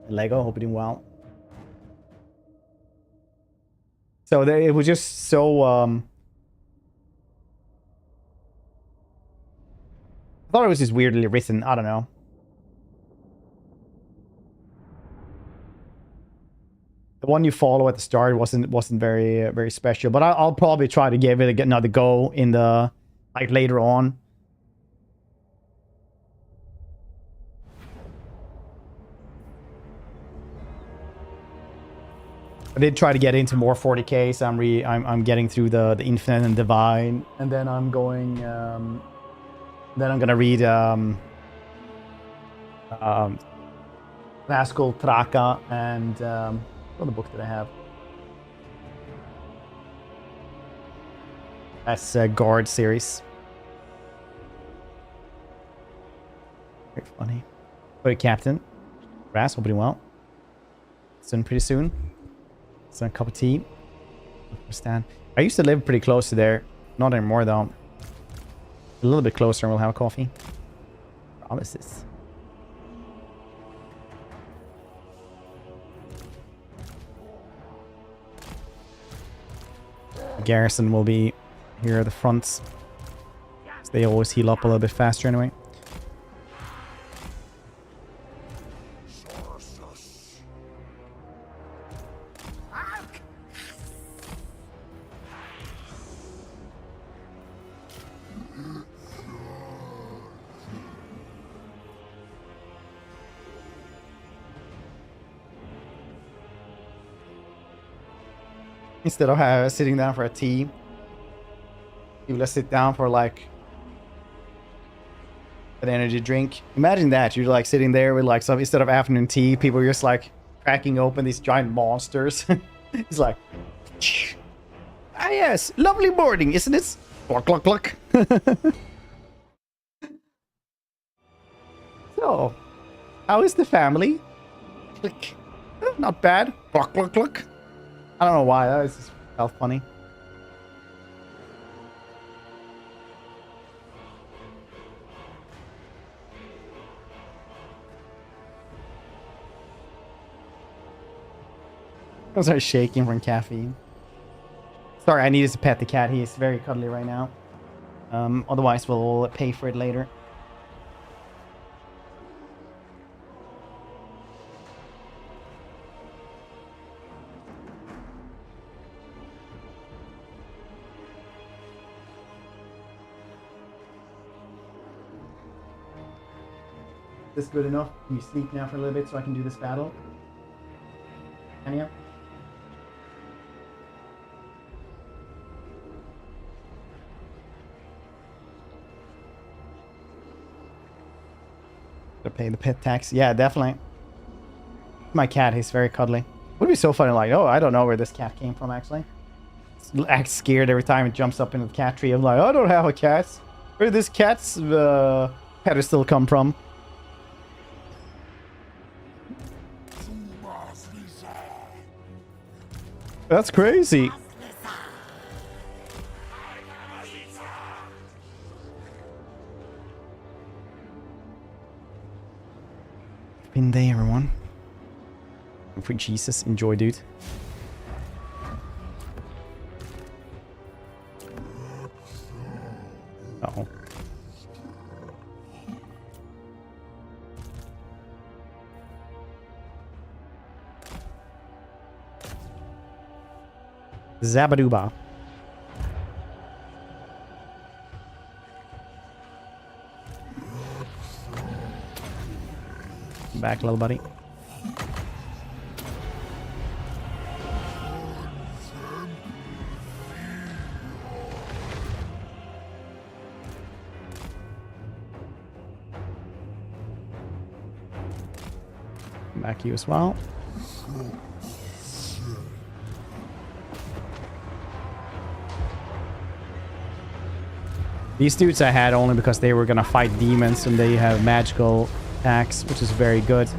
Lego, hope you're doing well. So it was just so I thought it was just weirdly written. I don't know. The one you follow at the start wasn't very special, but I'll probably try to give it another go in the like later on. I did try to get into more 40k, so I'm getting through the Infinite and Divine, and then I'm going then I'm gonna read Classical Traka and what other book did I have? That's Guard series. Very funny. Sorry, Captain. Brass, hope you're doing well. Soon, pretty soon. Some cup of tea. Understand. I used to live pretty close to there. Not anymore though. A little bit closer and we'll have a coffee. Promises. Garrison will be here at the front. They always heal up a little bit faster anyway. Instead of sitting down for a tea, you let's sit down for like an energy drink. Imagine that you're like sitting there with like some, instead of afternoon tea, people are just like cracking open these giant monsters. It's like, ah yes, lovely morning, isn't it? Cluck cluck cluck. So, how is the family? Click. Not bad. Cluck cluck cluck. I don't know why, that just felt funny. I start shaking from caffeine. Sorry, I needed to pet the cat. He is very cuddly right now. Otherwise, we'll pay for it later. Is this good enough? Can you sleep now for a little bit so I can do this battle? Can you? To pay the pet tax. Yeah, definitely. My cat, he's very cuddly. Would be so funny, like, oh, I don't know where this cat came from, actually. Acts scared every time it jumps up into the cat tree. I'm like, I don't have a cat. Where did this cat's pedestal come from? That's crazy. Been day, everyone. For Jesus, enjoy, dude. Uh-oh. Zabadooba. Back, little buddy. Back you as well. These dudes I had only because they were gonna fight demons and they have magical attacks, which is very good.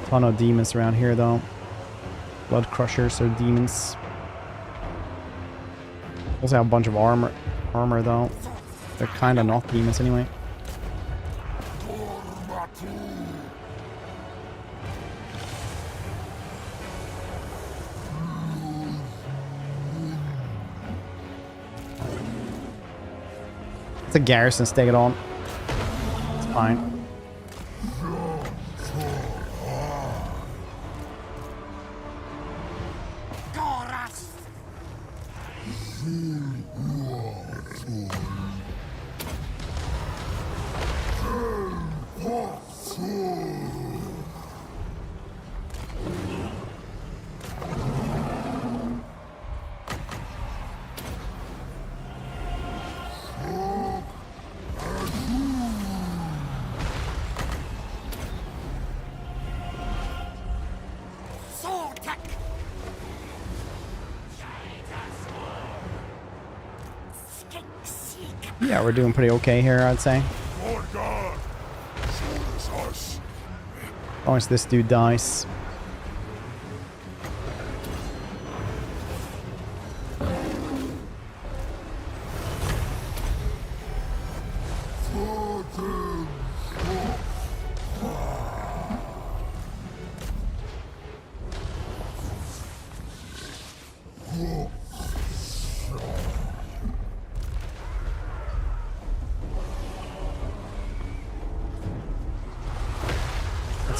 Ton of demons around here though. Blood crushers are demons. Also have a bunch of armor though. They're kind of not demons anyway. It's a garrison, stake it on. It's fine. Yeah, we're doing pretty okay here, I'd say. As long as this dude dies.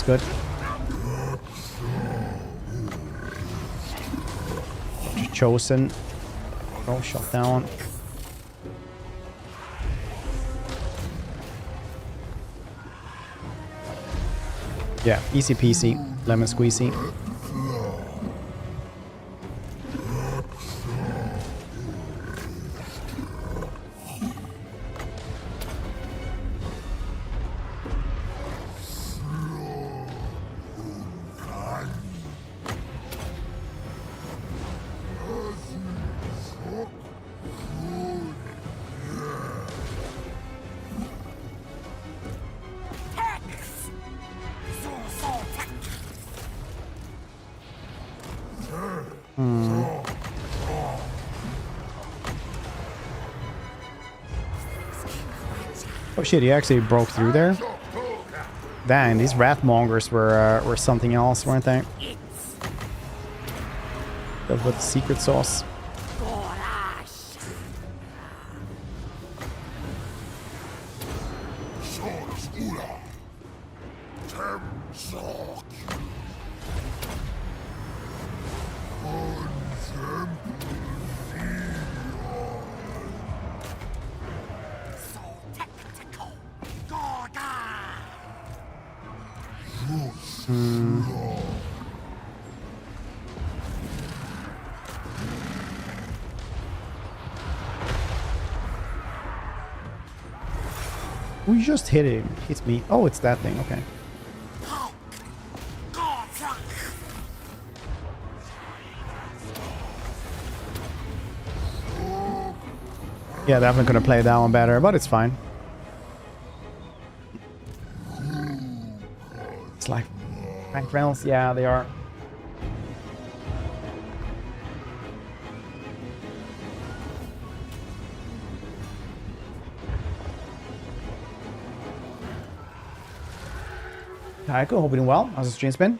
That's good. Chosen. Oh, shot down. Yeah, easy peasy. Lemon squeezy. Oh shit, he actually broke through there. Dang, these Wrathmongers were something else, weren't they? With the secret sauce. We just hit him. It's me. Oh, it's that thing. Okay. Yeah, definitely gonna play that one better, but it's fine. It's like Frank Reynolds. Yeah, they are. Hi, cool. Hope you're doing well. How's the stream been?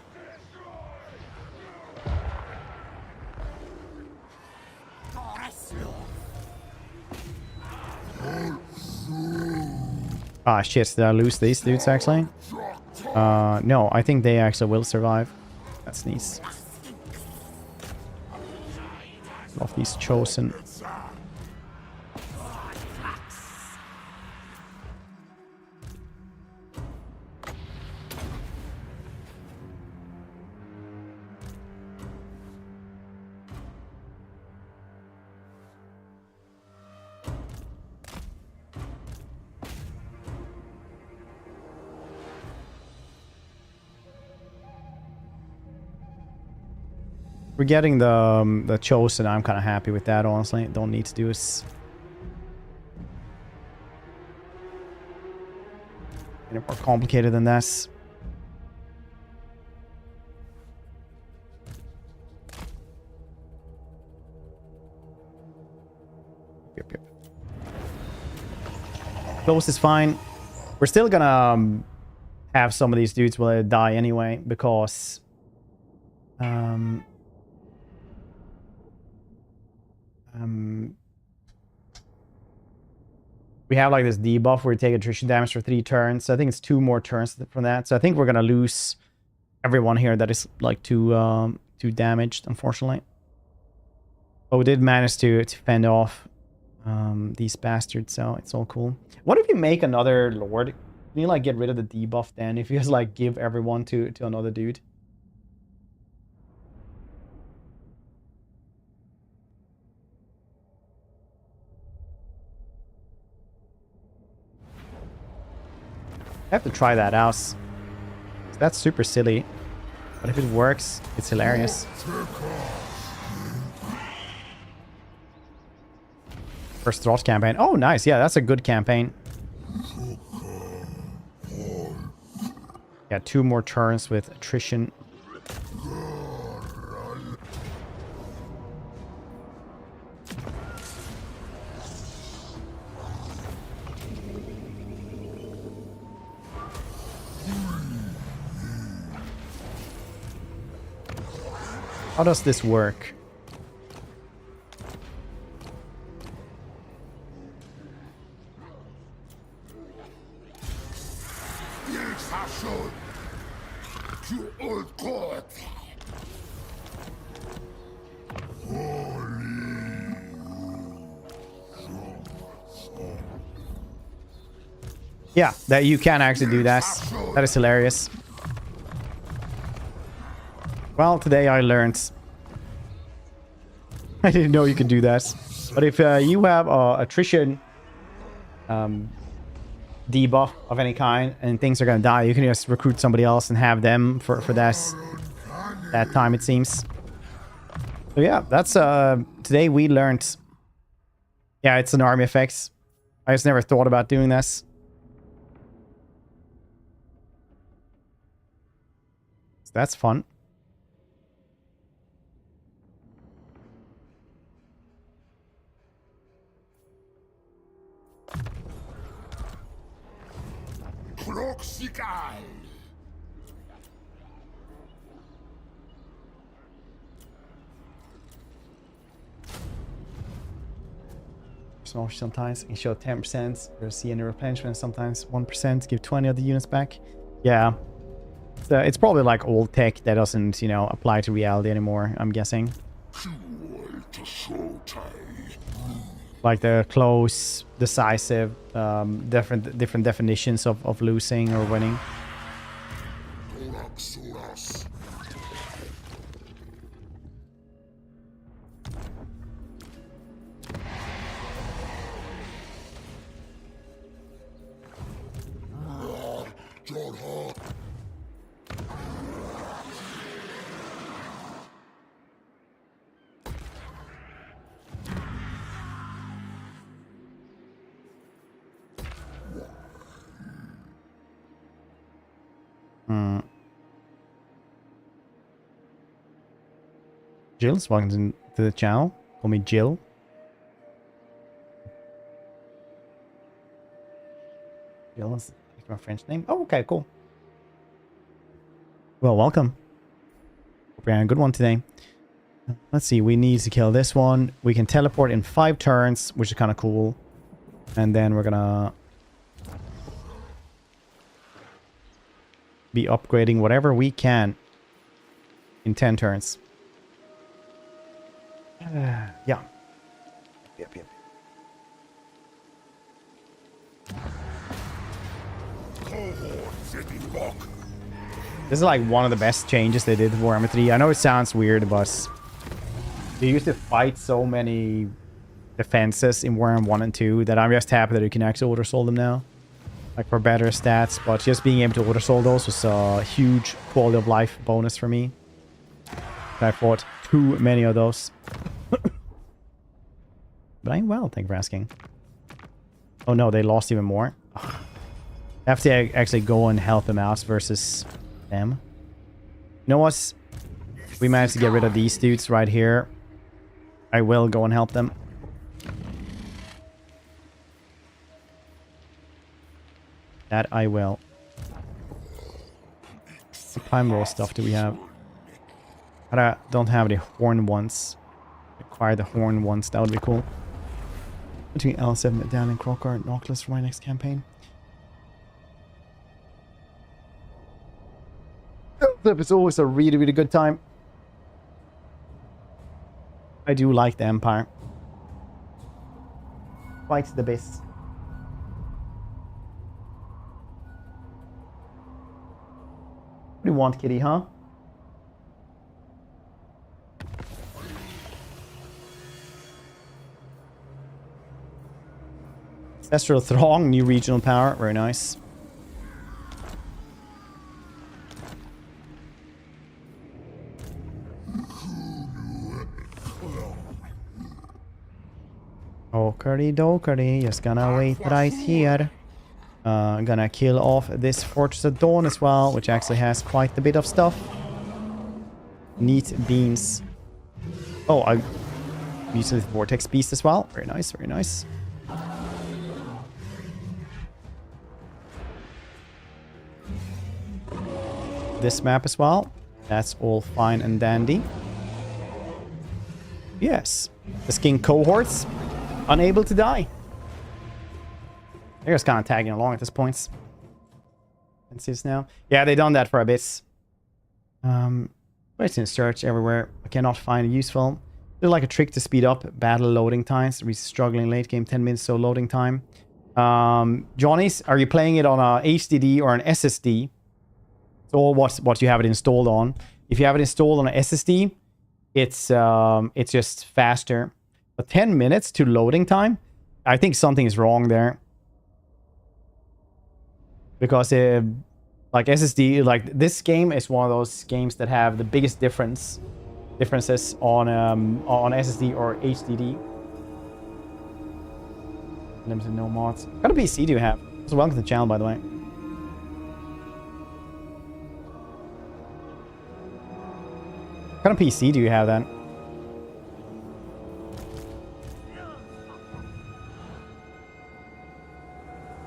Ah, shit. Did I lose these dudes, actually? No. I think they actually will survive. That's nice. Love these chosen. We're getting the chosen. I'm kind of happy with that, honestly. Don't need to do this. Any more complicated than this. Yep. Close is fine. We're still gonna have some of these dudes will die anyway because we have like this debuff where we take attrition damage for 3 turns. So I think it's 2 more turns from that. So I think we're gonna lose everyone here that is like too damaged, unfortunately. But we did manage to fend off these bastards, so it's all cool. What if you make another lord? Can you like get rid of the debuff then? If you just like give everyone to another dude? I have to try that out. That's super silly. But if it works, it's hilarious. First Throt campaign. Oh, nice. Yeah, that's a good campaign. Yeah, 2 more turns with attrition. How does this work? Yeah, that you can actually do that. That is hilarious. Well, today I learned. I didn't know you could do that. But if you have attrition debuff of any kind and things are gonna die, you can just recruit somebody else and have them for that time, it seems. So yeah, that's today we learned. Yeah, it's an army effect. I just never thought about doing this. So that's fun. Smash sometimes can show 10%. There's see any replenishment, sometimes 1%, give 20 of the units back. Yeah. So it's probably like old tech that doesn't, you know, apply to reality anymore, I'm guessing. Like the close, decisive, different definitions of losing or winning. Jill's welcome to the channel. Call me Jill. Jill is my French name. Oh, okay, cool. Well, welcome. Hope you're having a good one today. Let's see, we need to kill this one. We can teleport in 5 turns, which is kind of cool. And then we're gonna be upgrading whatever we can in 10 turns. Yeah. Yep. This is like one of the best changes they did to Warhammer 3. I know it sounds weird, but they used to fight so many defenses in Warhammer 1 and 2 that I'm just happy that you can actually auto-soul them now. Like for better stats, but just being able to auto-soul those was a huge quality of life bonus for me. I fought too many of those. But I'm well, thank you for asking. Oh no, they lost even more. Ugh. I have to actually go and help them out versus them. You know what? We managed to get rid of these dudes right here. I will go and help them. That I will. What time roll stuff do we have? But I don't have the horn ones. Acquire the horn ones, that would be cool. Between L7, Medallion, Crocker, and Nautilus for my next campaign. It's always a really, really good time. I do like the Empire. Quite the best. What do you want, kitty, huh? Ancestral Throng, new regional power. Very nice. Okardy dokardy, just gonna wait right here. Gonna kill off this Fortress of Dawn as well, which actually has quite a bit of stuff. Neat beans. Oh, I'm using the Vortex Beast as well. Very nice, very nice. This map as well. That's all fine and dandy. Yes. The skin cohorts. Unable to die. They're just kind of tagging along at this point. Can see this now. Yeah, they done that for a bit. But it's in search everywhere. I cannot find it useful. There's like a trick to speed up battle loading times. We're struggling late game, 10 minutes so loading time. Johnny's, are you playing it on a HDD or an SSD? It's all what you have it installed on. If you have it installed on an SSD, it's just faster. But 10 minutes to loading time, I think something is wrong there. Because like SSD, like this game is one of those games that have the biggest differences on SSD or HDD. Limited no mods. What kind of PC do you have? So welcome to the channel, by the way. What kind of PC do you have then?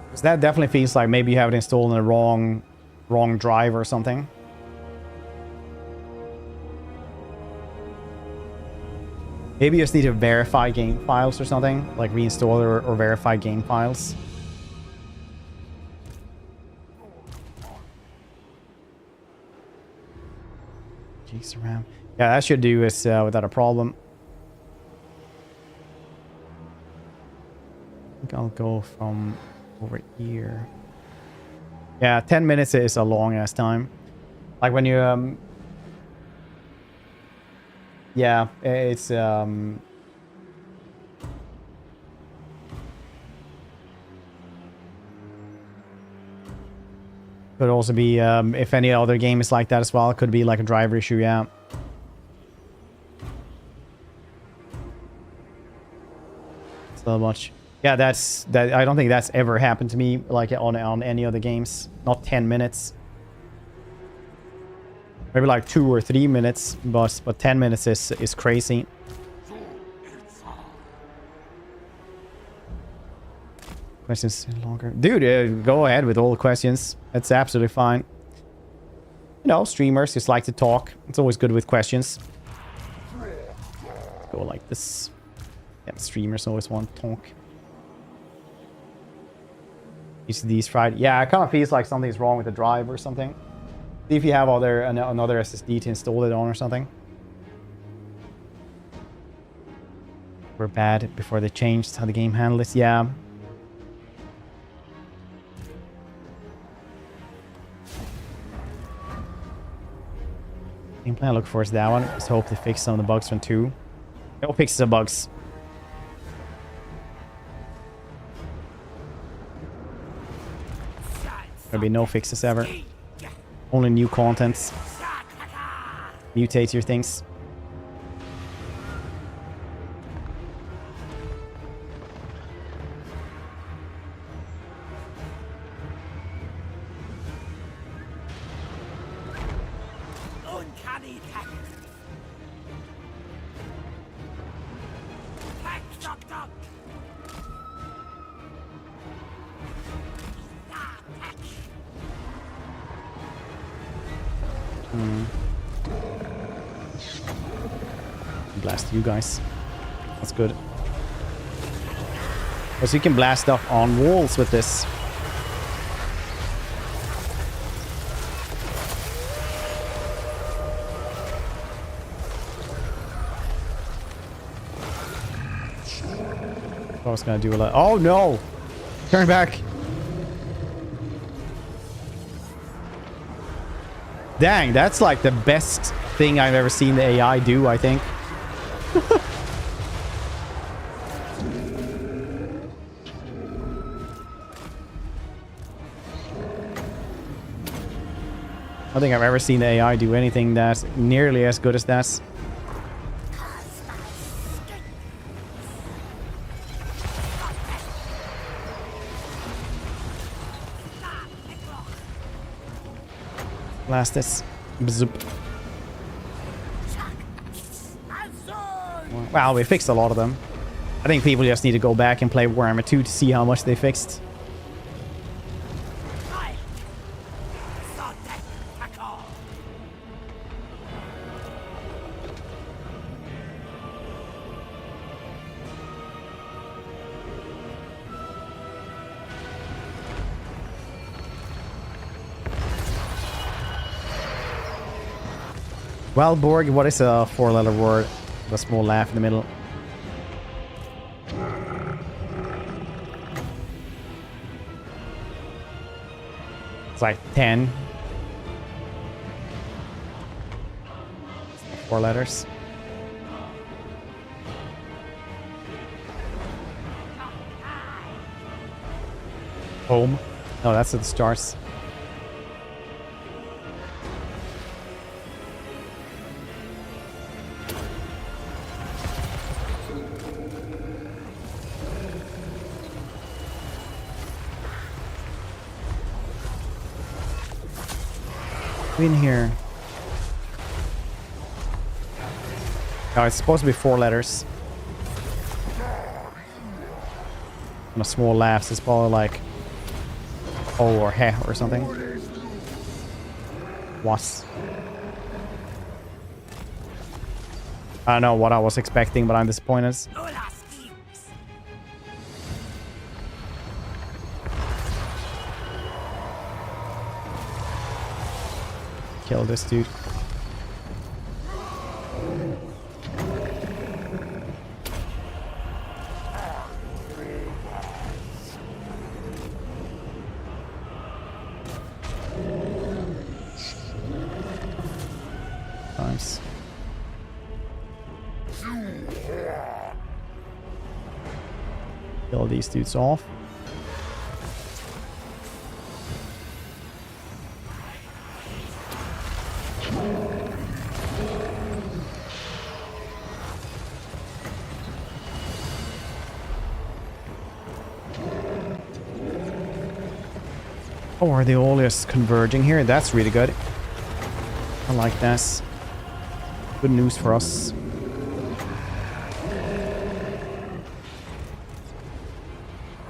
Because that definitely feels like maybe you have it installed on the wrong drive or something. Maybe you just need to verify game files or something, like reinstall or verify game files. Jeez, RAM. Yeah, that should do is without a problem. I think I'll go from over here. Yeah, 10 minutes is a long ass time. Like when you yeah, it's could also be if any other game is like that as well. It could be like a driver issue, yeah. So much. Yeah, that I don't think that's ever happened to me like on any other games. Not 10 minutes. Maybe like 2 or 3 minutes, but 10 minutes is crazy. Questions longer. Dude, go ahead with all the questions. That's absolutely fine. You know, streamers just like to talk. It's always good with questions. Go like this. Yeah, streamers always want to talk. SSD's fried. Yeah, it kind of feels like something's wrong with the drive or something. See if you have another SSD to install it on or something. We're bad before they changed how the game handled it. Yeah. Game plan I look for is that one. Just hope they fix some of the bugs from 2. No fixes the bugs. There'll be no fixes ever. Only new contents. Mutate your things. Blast you guys. That's good. Also, you can blast stuff on walls with this. I was gonna do a lot. Oh no! Turn back. Dang, that's like the best thing I've ever seen the AI do, I think. I don't think I've ever seen the AI do anything that's nearly as good as that. Blast this. Bzoop. Wow, we fixed a lot of them. I think people just need to go back and play Warhammer 2 to see how much they fixed. Well, Borg, what is a 4-letter word? A small laugh in the middle. It's like 10. 4 letters. Home. No, that's at the stars. In here. Oh, it's supposed to be 4 letters. And a small laugh, it's probably like O or he or something. Was. I don't know what I was expecting, but I'm disappointed. Kill this dude. Nice. Kill these dudes off. Oh, are they all just converging here? That's really good. I like this. Good news for us.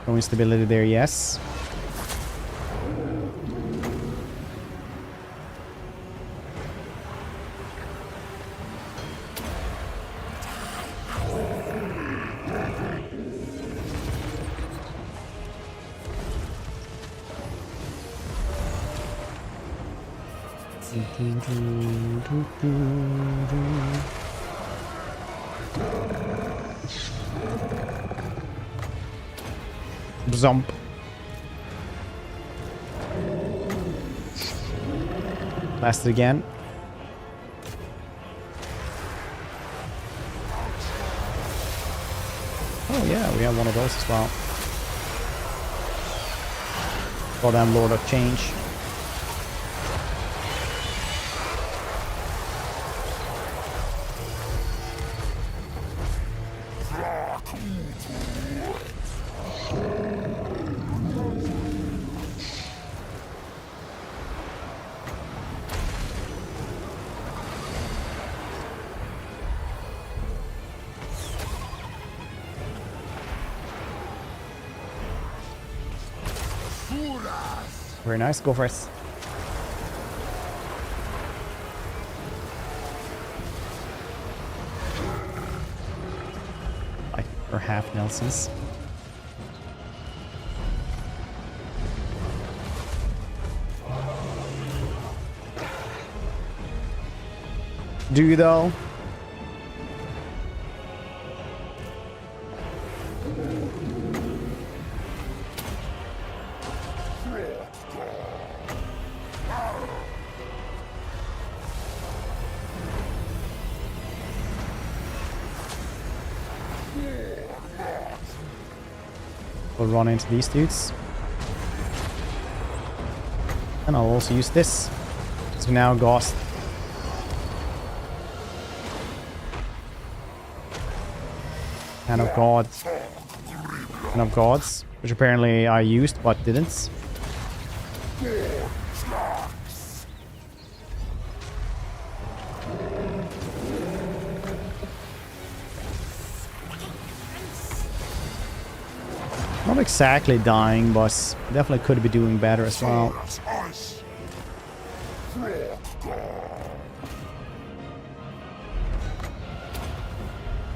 No instability there, yes. Zomp. Blast it again. Oh yeah, we have one of those as well. Goddamn Lord of Change. Very nice, go for it. Like, or half Nelsons. Do you though? We'll run into these dudes. And I'll also use this. So now Ghost. Hand of Gods. Hand of Gods. Which apparently I used but didn't. Not exactly dying, but definitely could be doing better as well.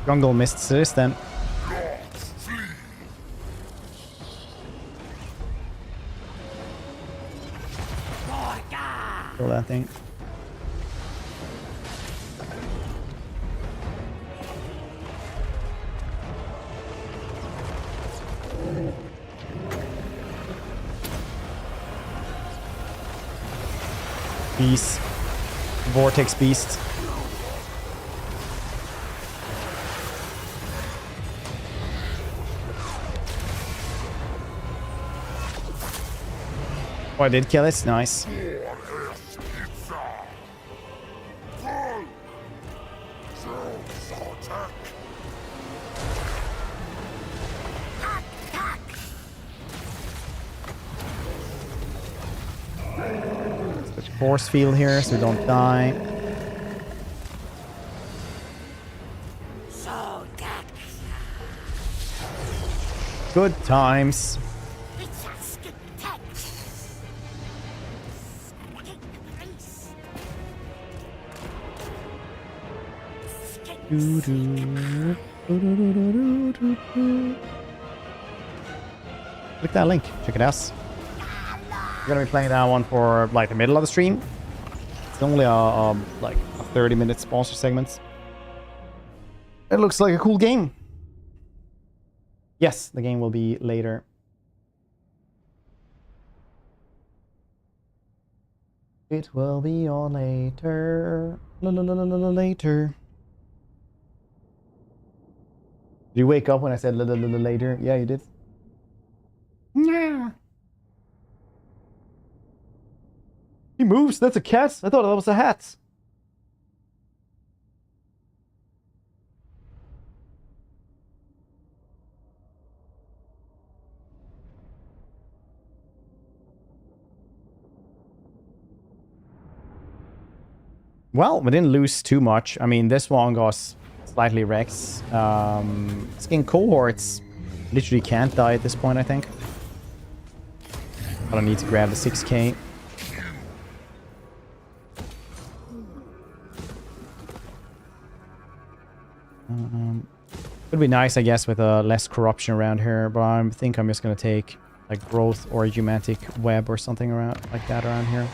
Jungle missed this then. Kill that thing. Beast. Vortex Beast. Oh, I did kill it. Nice. Switch force field here so we don't die. Good times. Click that link. Check it out. We're gonna be playing that one for like the middle of the stream. It's only like a 30-minute sponsor segment. It looks like a cool game. Yes, the game will be later. It will be on later. Later. Did you wake up when I said later? Yeah, you did. Yeah. He moves. That's a cat. I thought that was a hat. Well, we didn't lose too much. I mean, this one got slightly wrecked. Skin cohorts literally can't die at this point, I think. But I need to grab the 6k. Would be nice, I guess, with less corruption around here, but I think I'm just gonna take like growth or geomantic web or something around like that around here.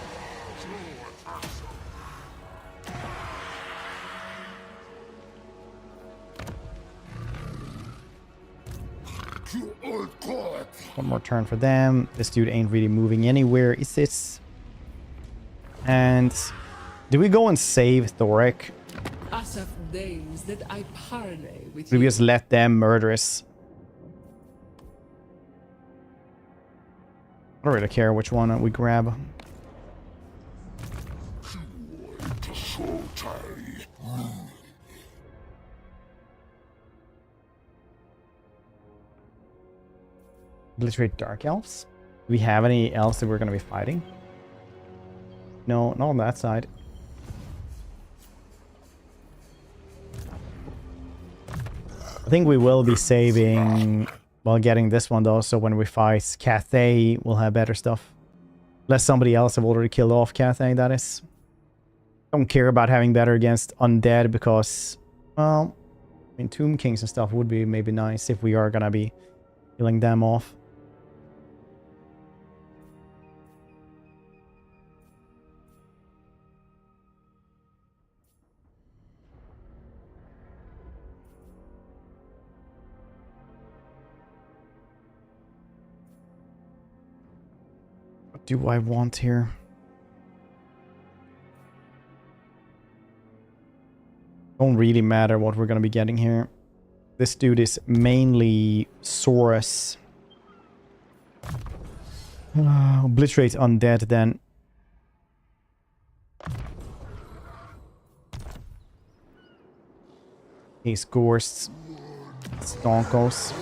One more turn for them. This dude ain't really moving anywhere, is it? And do we go and save Thoric? As of days that I parley with We you. just let them murder us. I don't really care which one we grab. Obliterate Dark Elves? Do we have any else that we're going to be fighting? No, not on that side. I think we will be saving while getting this one though, so when we fight Cathay, we'll have better stuff. Unless somebody else have already killed off Cathay, that is. Don't care about having better against undead because, well, I mean, Tomb Kings and stuff would be maybe nice if we are gonna be killing them off. What do I want here? Don't really matter what we're gonna be getting here. This dude is mainly Saurus. Obliterate undead then. Ace Ghosts. Stonkos.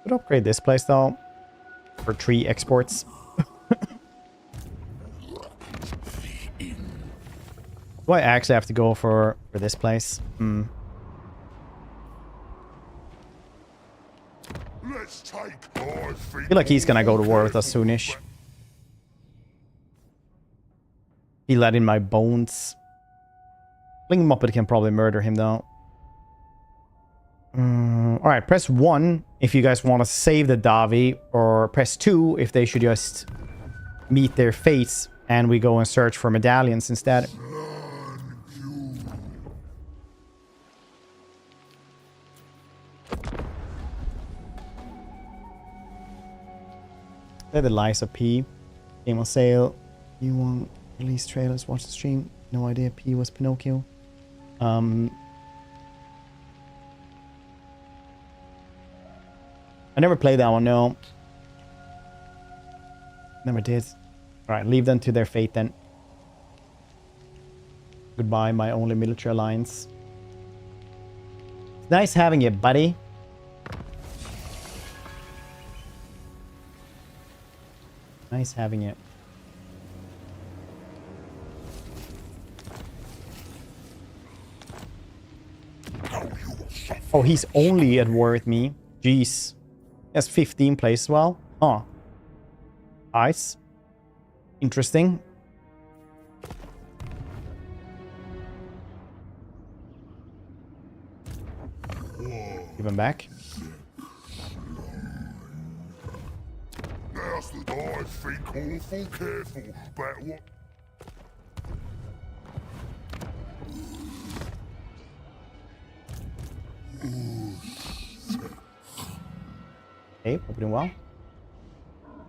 Could upgrade this place though for 3 exports. Do I actually have to go for this place? I feel like he's gonna go to war with us soonish. He let in my bones. Fling Muppet can probably murder him though. All right, press 1 if you guys want to save the Davi, or press 2 if they should just meet their fates and we go and search for medallions instead. They're the lies of P. Game on sale. You want release trailers, watch the stream. No idea P was Pinocchio. I never played that one, no. Never did. Alright, leave them to their fate then. Goodbye, my only military alliance. It's nice having you, buddy. Nice having you. Oh, he's only at war with me. Jeez. He has 15 plays as well. Huh. Nice. Interesting. Give him back. Now's the time, think awful careful about what... Okay, we're doing well.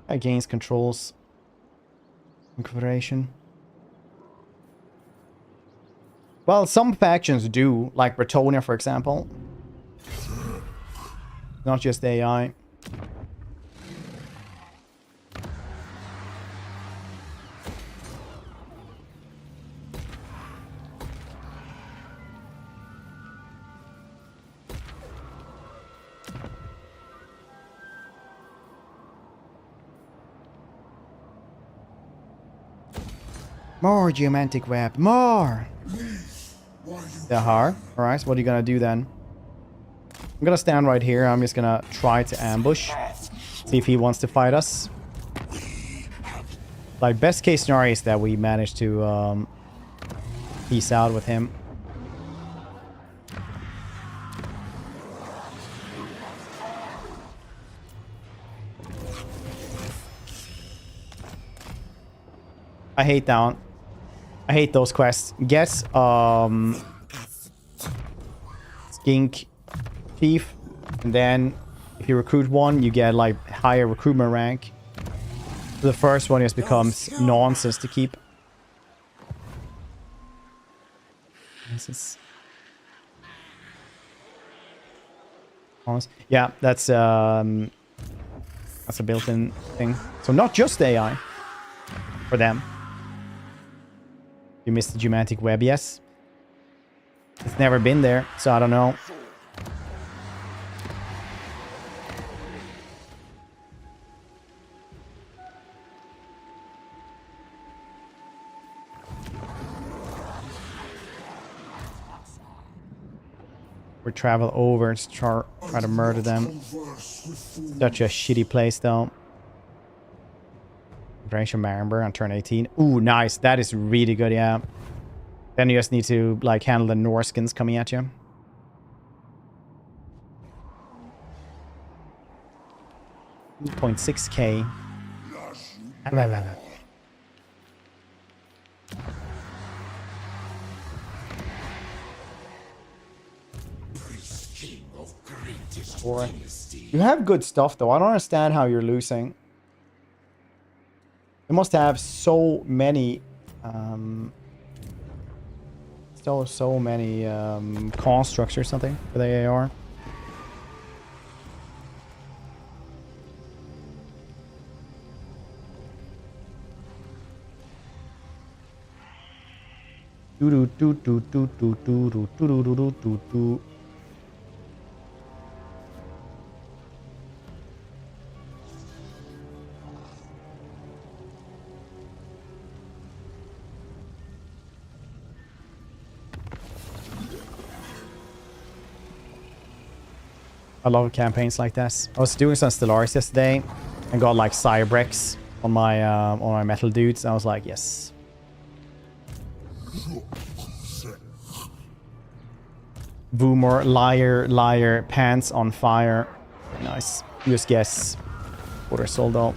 Against controls. Confederation. Well, some factions do, like Bretonia, for example. Not just AI. More geomantic web. More! Dahar. Alright, so what are you gonna do then? I'm gonna stand right here. I'm just gonna try to ambush. See if he wants to fight us. Like, best case scenario is that we manage to peace out with him. I hate that one. I hate those quests. Get Skink Chief, and then if you recruit one, you get like higher recruitment rank. The first one just becomes nonsense to keep. This is yeah, that's a built-in thing. So not just AI for them. You missed the geomantic web, yes. It's never been there, so I don't know. We travel over to try to murder them. Such a shitty place, though. Operation Marimber on turn 18. Ooh, nice. That is really good, yeah. Then you just need to, like, handle the Norskins coming at you. .6k. You have good stuff, though. I don't understand how you're losing. They must have so many so many constructs or something for the AR. I love campaigns like this. I was doing some Stellaris yesterday and got like Cyberx on my metal dudes. And I was like, yes. Boomer, liar, liar, pants on fire. Very nice. Just guess. Water soldo.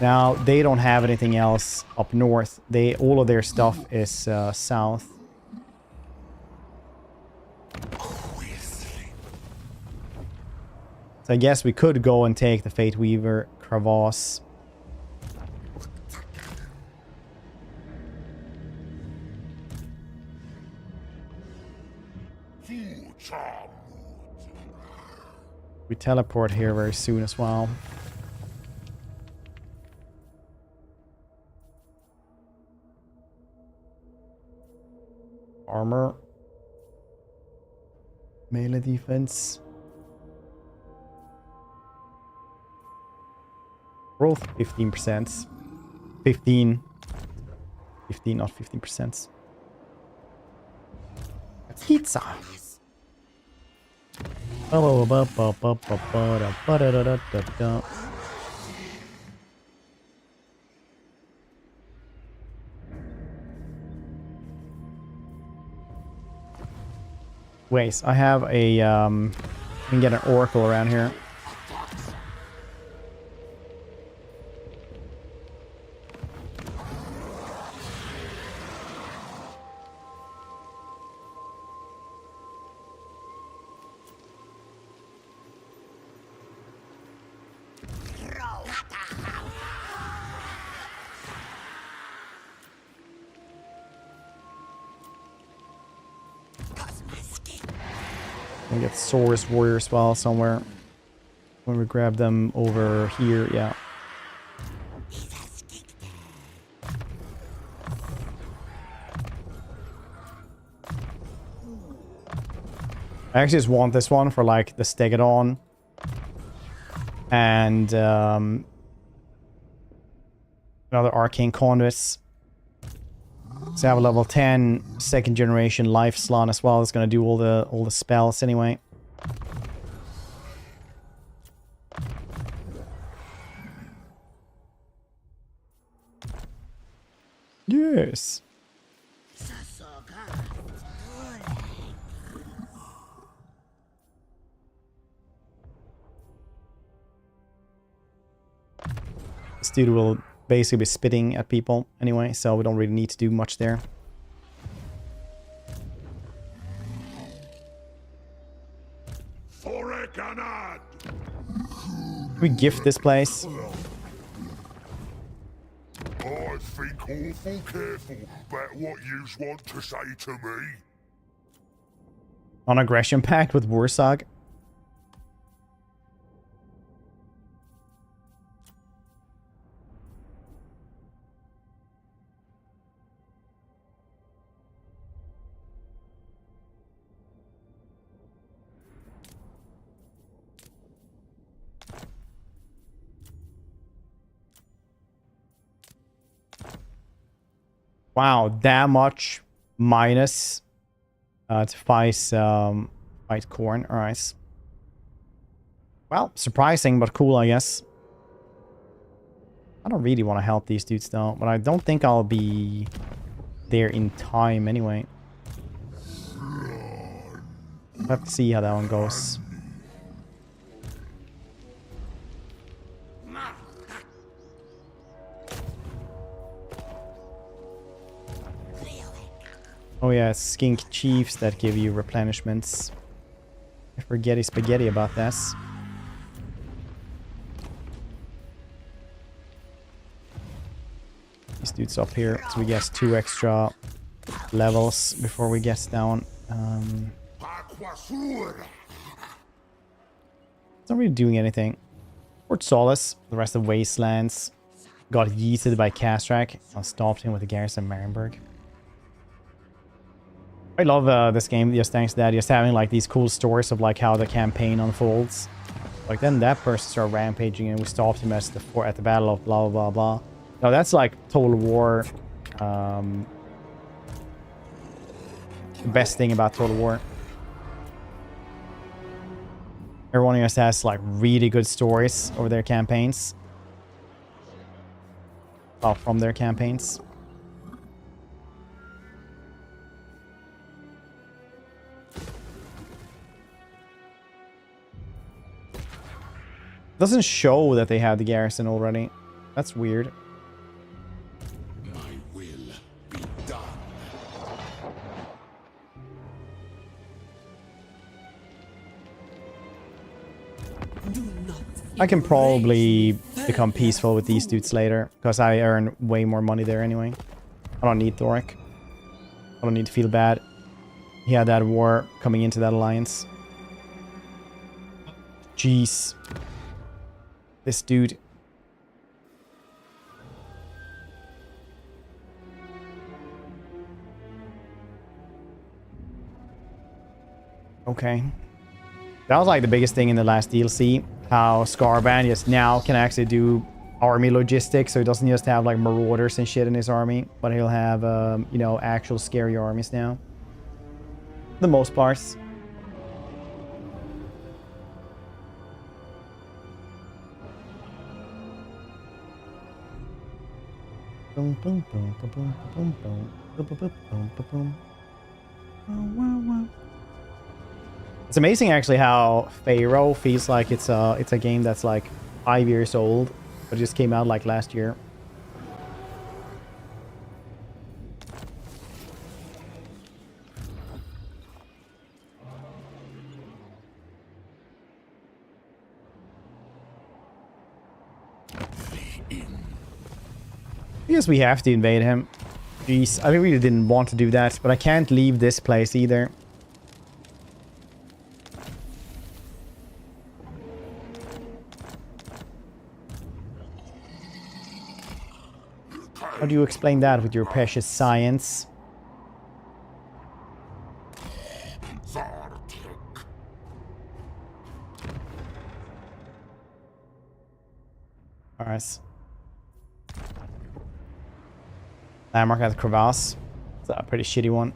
Now, they don't have anything else up north. All of their stuff is south. So I guess we could go and take the Fate Weaver crevasse. We teleport here very soon as well. Armor. Melee defense. Growth 15%. 15, not 15%. Pizza. Wait, I have a I can get an oracle around here. We get Saurus Warrior as well somewhere. When we grab them over here, yeah. I actually just want this one for like the Stegodon. And another Arcane Conduits. So I have a level 10 second generation life slot as well. It's gonna do all the spells anyway. Yes. This dude will basically be spitting at people anyway, so we don't really need to do much there. We gift this place. I think awful careful about what you want to say to me. On aggression pact with Wursag. Wow, that much minus to fight Khorne. Alright. Well, surprising, but cool, I guess. I don't really want to help these dudes, though. But I don't think I'll be there in time, anyway. We'll have to see how that one goes. Oh yeah, skink chiefs that give you replenishments. I forget spaghetti about this. These dudes up here, so we get 2 extra levels before we get down. It's not really doing anything. Fort Solace, the rest of Wastelands, got yeeted by Castrak. I stopped him with the Garrison Marienburg. I love this game just thanks to that, just having like these cool stories of like how the campaign unfolds. Like then that person started rampaging and we stopped him at the battle of blah blah blah. No, that's like Total War. The best thing about Total War. Everyone just has like really good stories over their campaigns. Well, from their campaigns. Doesn't show that they have the garrison already. That's weird. My will be done. Do not I can probably erase become peaceful with these dudes later, because I earn way more money there anyway. I don't need Thoric. I don't need to feel bad. He had that war coming into that alliance. Jeez. This dude. Okay. That was like the biggest thing in the last DLC. How Scarband just now can actually do army logistics. So he doesn't just have like marauders and shit in his army. But he'll have, you know, actual scary armies now. For the most parts. Boom, boom, boom, boom, boom, boom, boom, boom, boom, boom, boom, boom. It's amazing actually how Pharaoh feels like it's a game that's like 5 years old, but it just came out like last year. I guess we have to invade him. Jeez, I really didn't want to do that, but I can't leave this place either. How do you explain that with your precious science? Alright. Landmark at the crevasse. It's a pretty shitty one.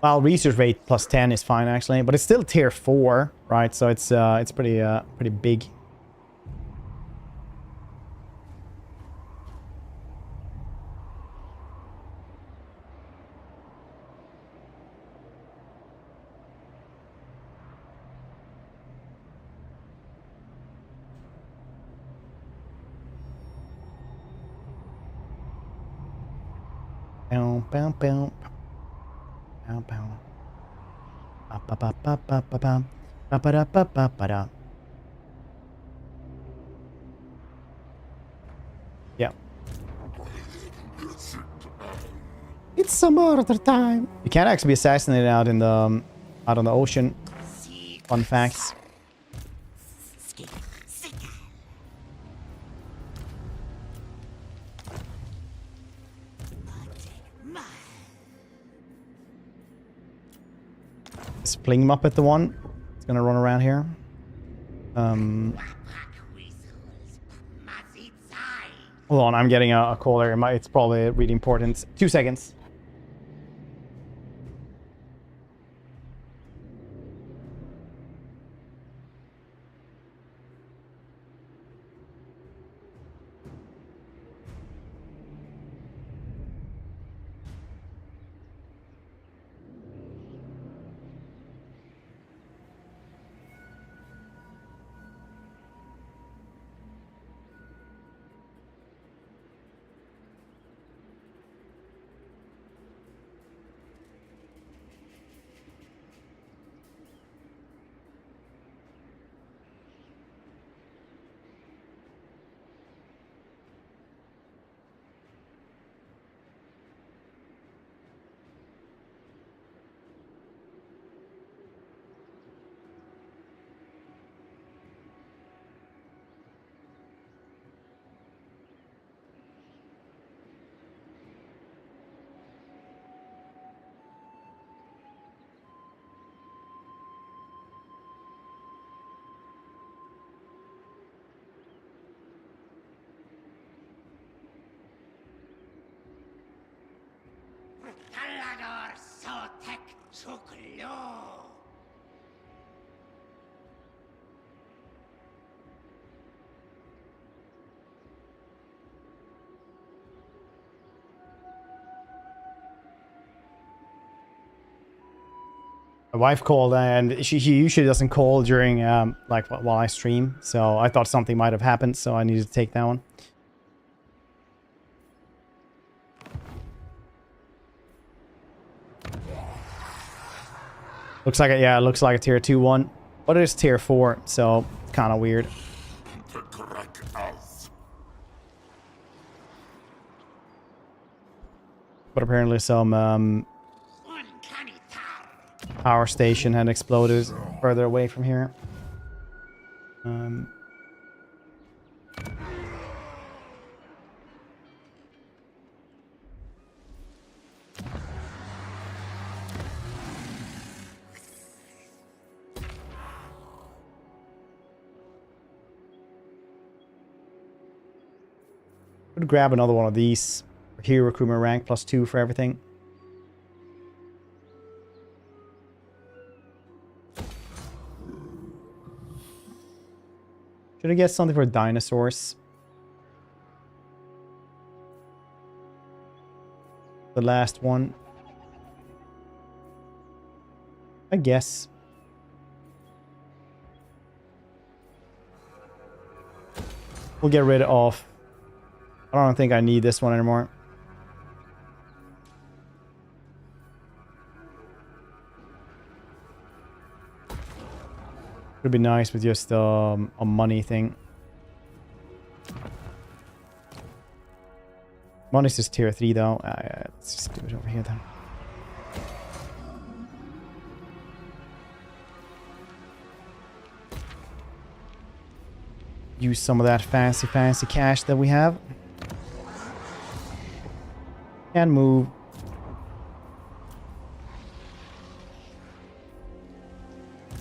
Well, research rate plus 10 is fine actually, but it's still tier 4, right? So it's pretty big. Bow, bow, bow. Bow, bow. Ba, ba, ba, ba, ba, ba, ba. Ba, ba, da, ba, ba, ba, da. Yeah. It's some murder time. You can't actually be assassinated out in the out on the ocean. Fun facts. Spling Muppet, the one. It's gonna run around here. Hold on, I'm getting a call there. It's probably really important. 2 seconds. My wife called, and she usually doesn't call during like while I stream, so I thought something might have happened, so I needed to take that one. Looks like it looks like a tier 2 one, but it is tier 4, so kind of weird. But apparently some power station had exploded further away from here. Could grab another one of these. Hero recruitment rank +2 for everything. Should I get something for dinosaurs? The last one. I guess. We'll get rid of... I don't think I need this one anymore. Would be nice with just a money thing. Money's just tier 3 though. Let's just do it over here then. Use some of that fancy cash that we have. And move.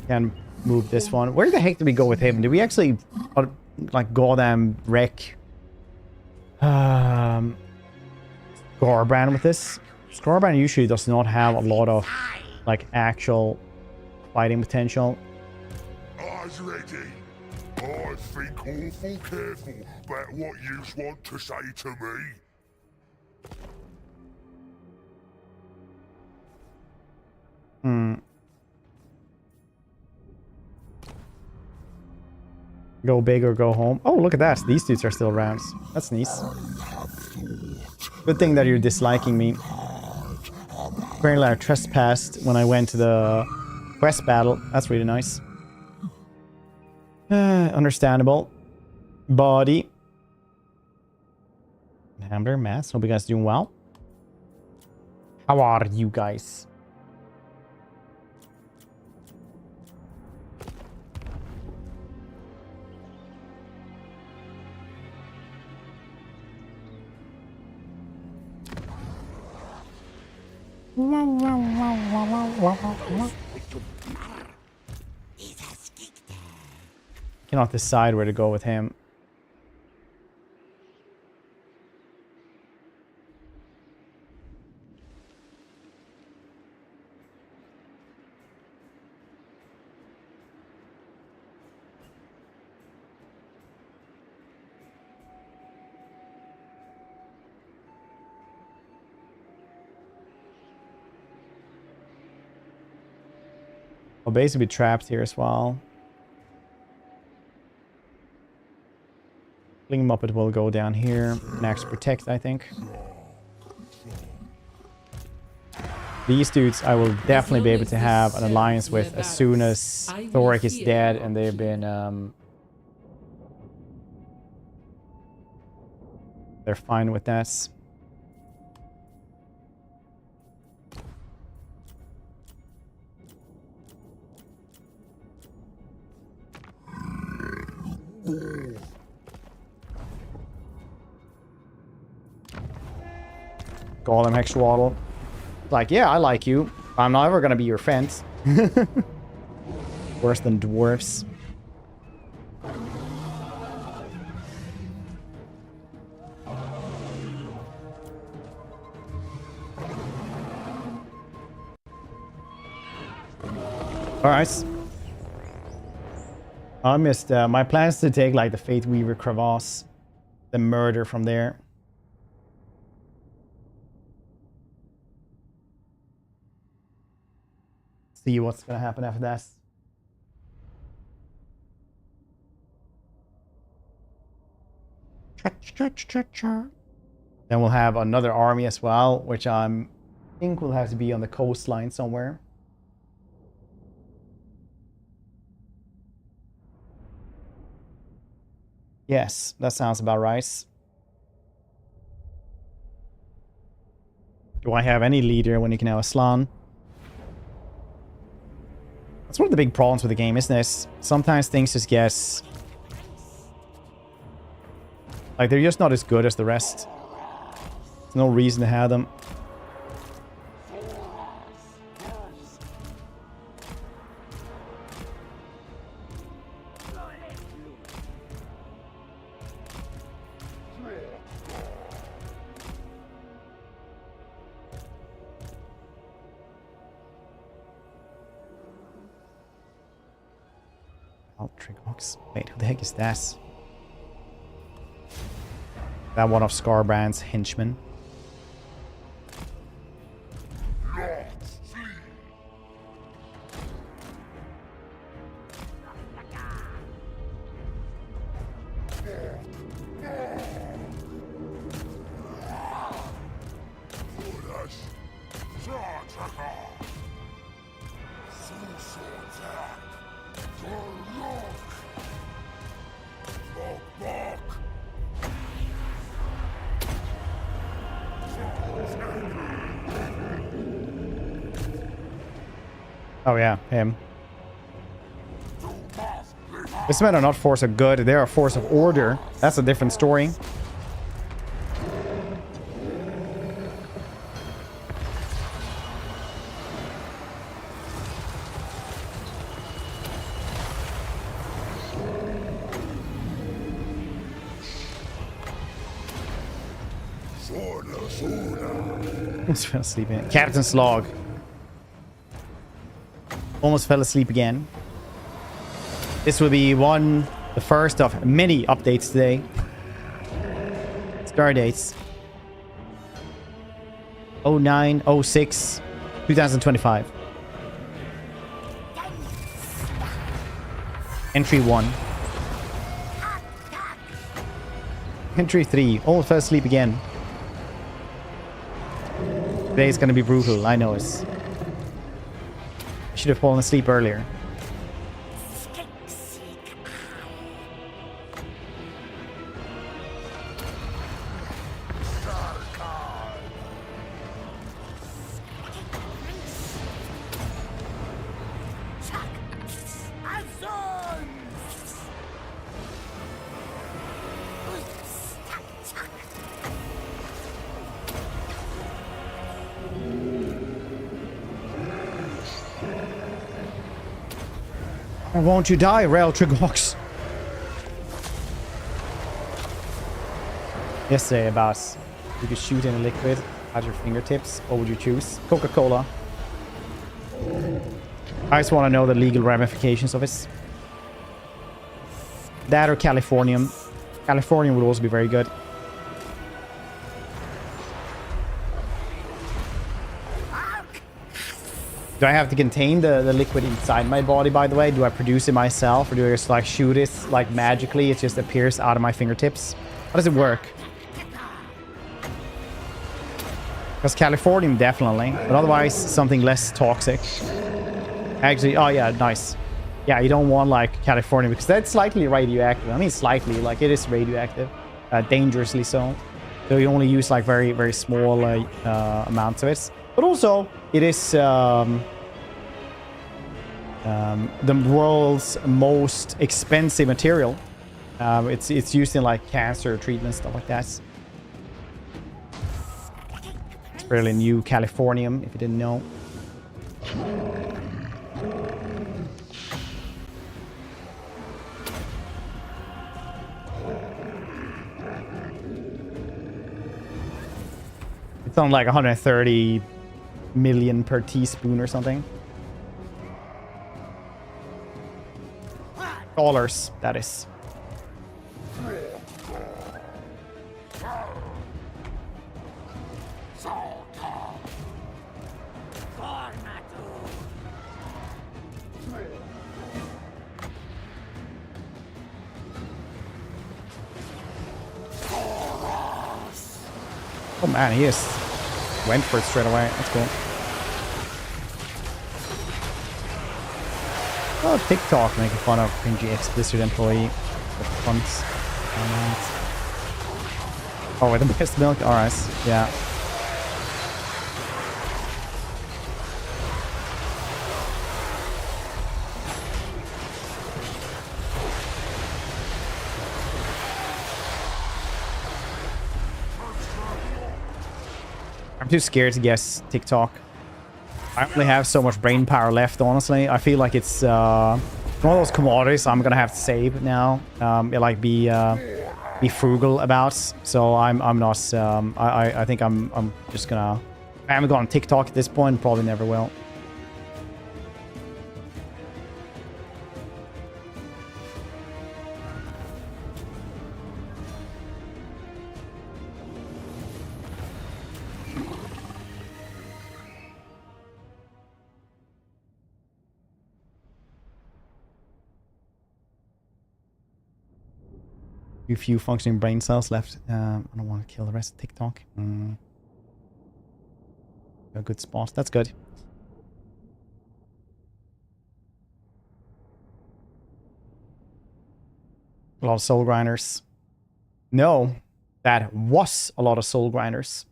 Can move this one. Where the heck did we go with him? Did we actually like goddamn wreck Scorbrand with this? Scorbrand usually does not have a lot of like actual fighting potential. Eyes ready. I think awful careful about what you want to say to me. Go big or go home. Oh, look at that. These dudes are still around. That's nice. Good thing that you're disliking me. Apparently I trespassed when I went to the quest battle. That's really nice. Understandable. Body. Hamburger Mass. Hope you guys are doing well. How are you guys? Cannot decide where to go with him. I'll basically be trapped here as well. Fling Muppet will go down here. Next protect, I think. These dudes I will definitely be able to have an alliance with as soon as Thoric is dead and they've been they're fine with that. Call him Hexwaddle. Like, yeah, I like you. I'm never gonna be your friend. Worse than dwarfs. Alright. I missed my plans to take like the Fate Weaver crevasse, the murder from there. see what's gonna happen after that. Then we'll have another army as well, which I think will have to be on the coastline somewhere. Yes, that sounds about right. Do I have any leader when you can have a Slann? That's one of the big problems with the game, isn't it? Sometimes things just get... like, they're just not as good as the rest. There's no reason to have them. Wait, who the heck is that? That one of Scarbrand's henchmen. Oh yeah, him. This men are not force of good, they're a force of order. That's a different story. Fell asleep again. Captain's log. Almost fell asleep again. This will be the first of many updates today. Start dates 09/06 2025. Entry 1. Entry 3. All fell asleep again. Today's gonna be brutal, I know it. I should have fallen asleep earlier. Won't you die, Rail Triggerbox? Yesterday, about you could shoot in a liquid at your fingertips. What would you choose? Coca-Cola. I just want to know the legal ramifications of it. That or Californium. Californium would also be very good. Do I have to contain the liquid inside my body, by the way? Do I produce it myself? Or do I just like shoot it like magically? It just appears out of my fingertips? How does it work? Because Californium, definitely. But otherwise, something less toxic. Actually, oh yeah, nice. Yeah, you don't want like Californium because that's slightly radioactive. I mean, slightly, like it is radioactive. Dangerously so. So you only use like very, very small amounts of it. But also, it is the world's most expensive material. It's used in like cancer treatment, stuff like that. It's fairly new Californium, if you didn't know. It's on like 130 million per teaspoon or something. Dollars, that is. Oh man, he just went for it straight away. That's cool. Oh, TikTok making fun of cringy ex-Blizzard employee with the funds. Oh, with the breast milk? Alright, yeah. I'm too scared to guess TikTok. I only have so much brain power left, honestly. I feel like it's one of those commodities I'm gonna have to save now. Like be frugal about. So I'm not. I think I'm just gonna. I haven't gone on TikTok at this point. Probably never will. Few functioning brain cells left. I don't want to kill the rest of TikTok. A good spot. That's good. A lot of soul grinders. No, that was a lot of soul grinders.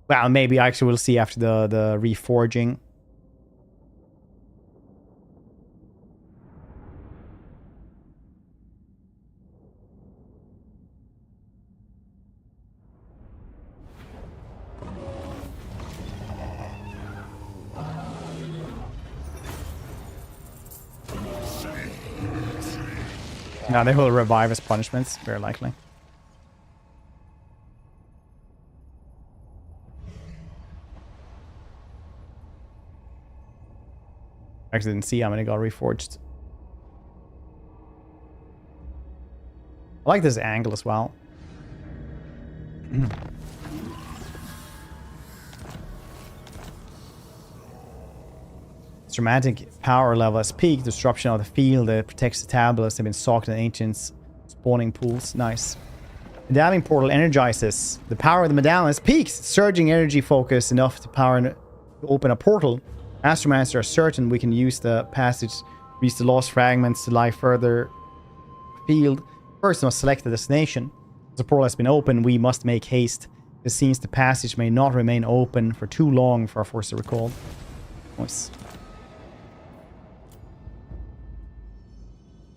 Well, maybe actually we'll see after the reforging. No, they will revive as punishments, very likely. Actually didn't see how many got reforged. I like this angle as well. Dramatic power level has peaked. Disruption of the field that protects the tablets have been socked in ancients spawning pools. Nice. Medallion portal energizes. The power of the medallion has peaked. Surging energy focus enough to open a portal. Astromancer are certain we can use the passage, reach the lost fragments to lie further afield. First, we must select the destination. As the portal has been opened, we must make haste. It seems the passage may not remain open for too long for our force to recall. Nice.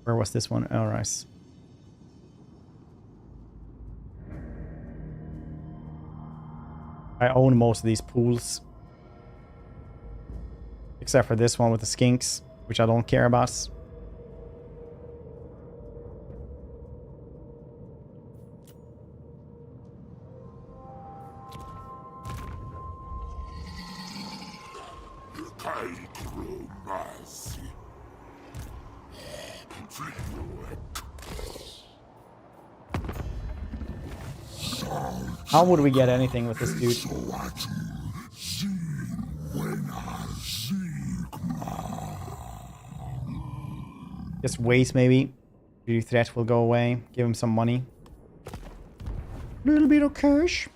Where was this one? Oh, right. I own most of these pools. Except for this one with the skinks, which I don't care about. How would we get anything with this dude? Just wait, maybe. Your threat will go away. Give him some money. Little bit of cash.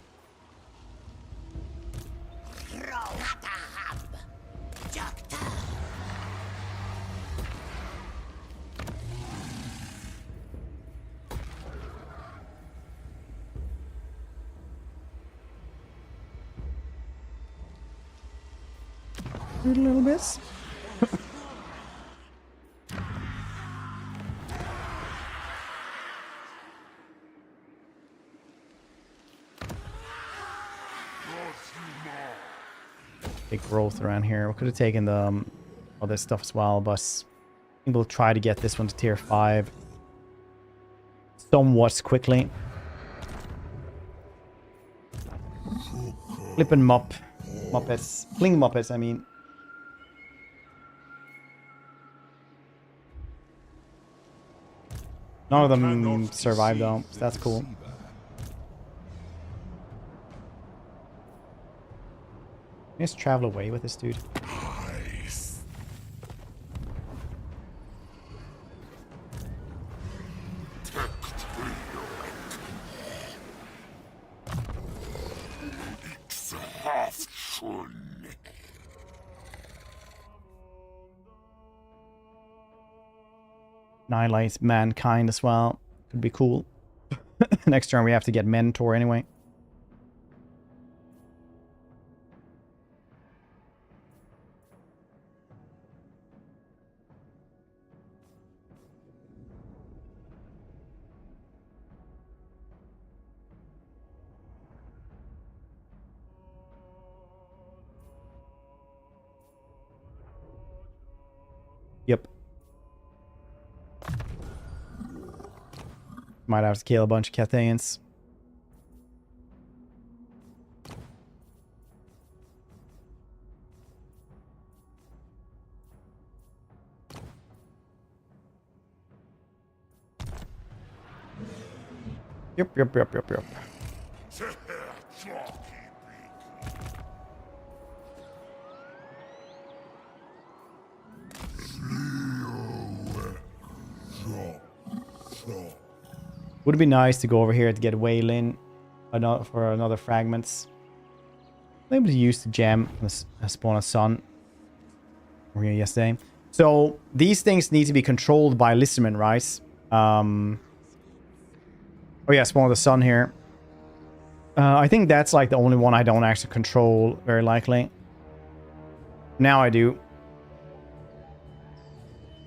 A little bit. Big growth around here. We could have taken the all this stuff as well, but I think we'll try to get this one to tier 5 somewhat quickly. Flippin' Muppets. Fling Muppets, I mean. None of them survived though, so that's cool. Let's travel away with this dude. Annihilate mankind as well. Could be cool. Next turn we have to get Mentor anyway. Yep. Might have to kill a bunch of Cathayans. Yep. Would it be nice to go over here to get Waylin for another fragments? Maybe to use the gem and spawn a sun. We were here yesterday. So these things need to be controlled by lizardmen, right? Oh yeah, spawn the sun here. I think that's like the only one I don't actually control, very likely. Now I do.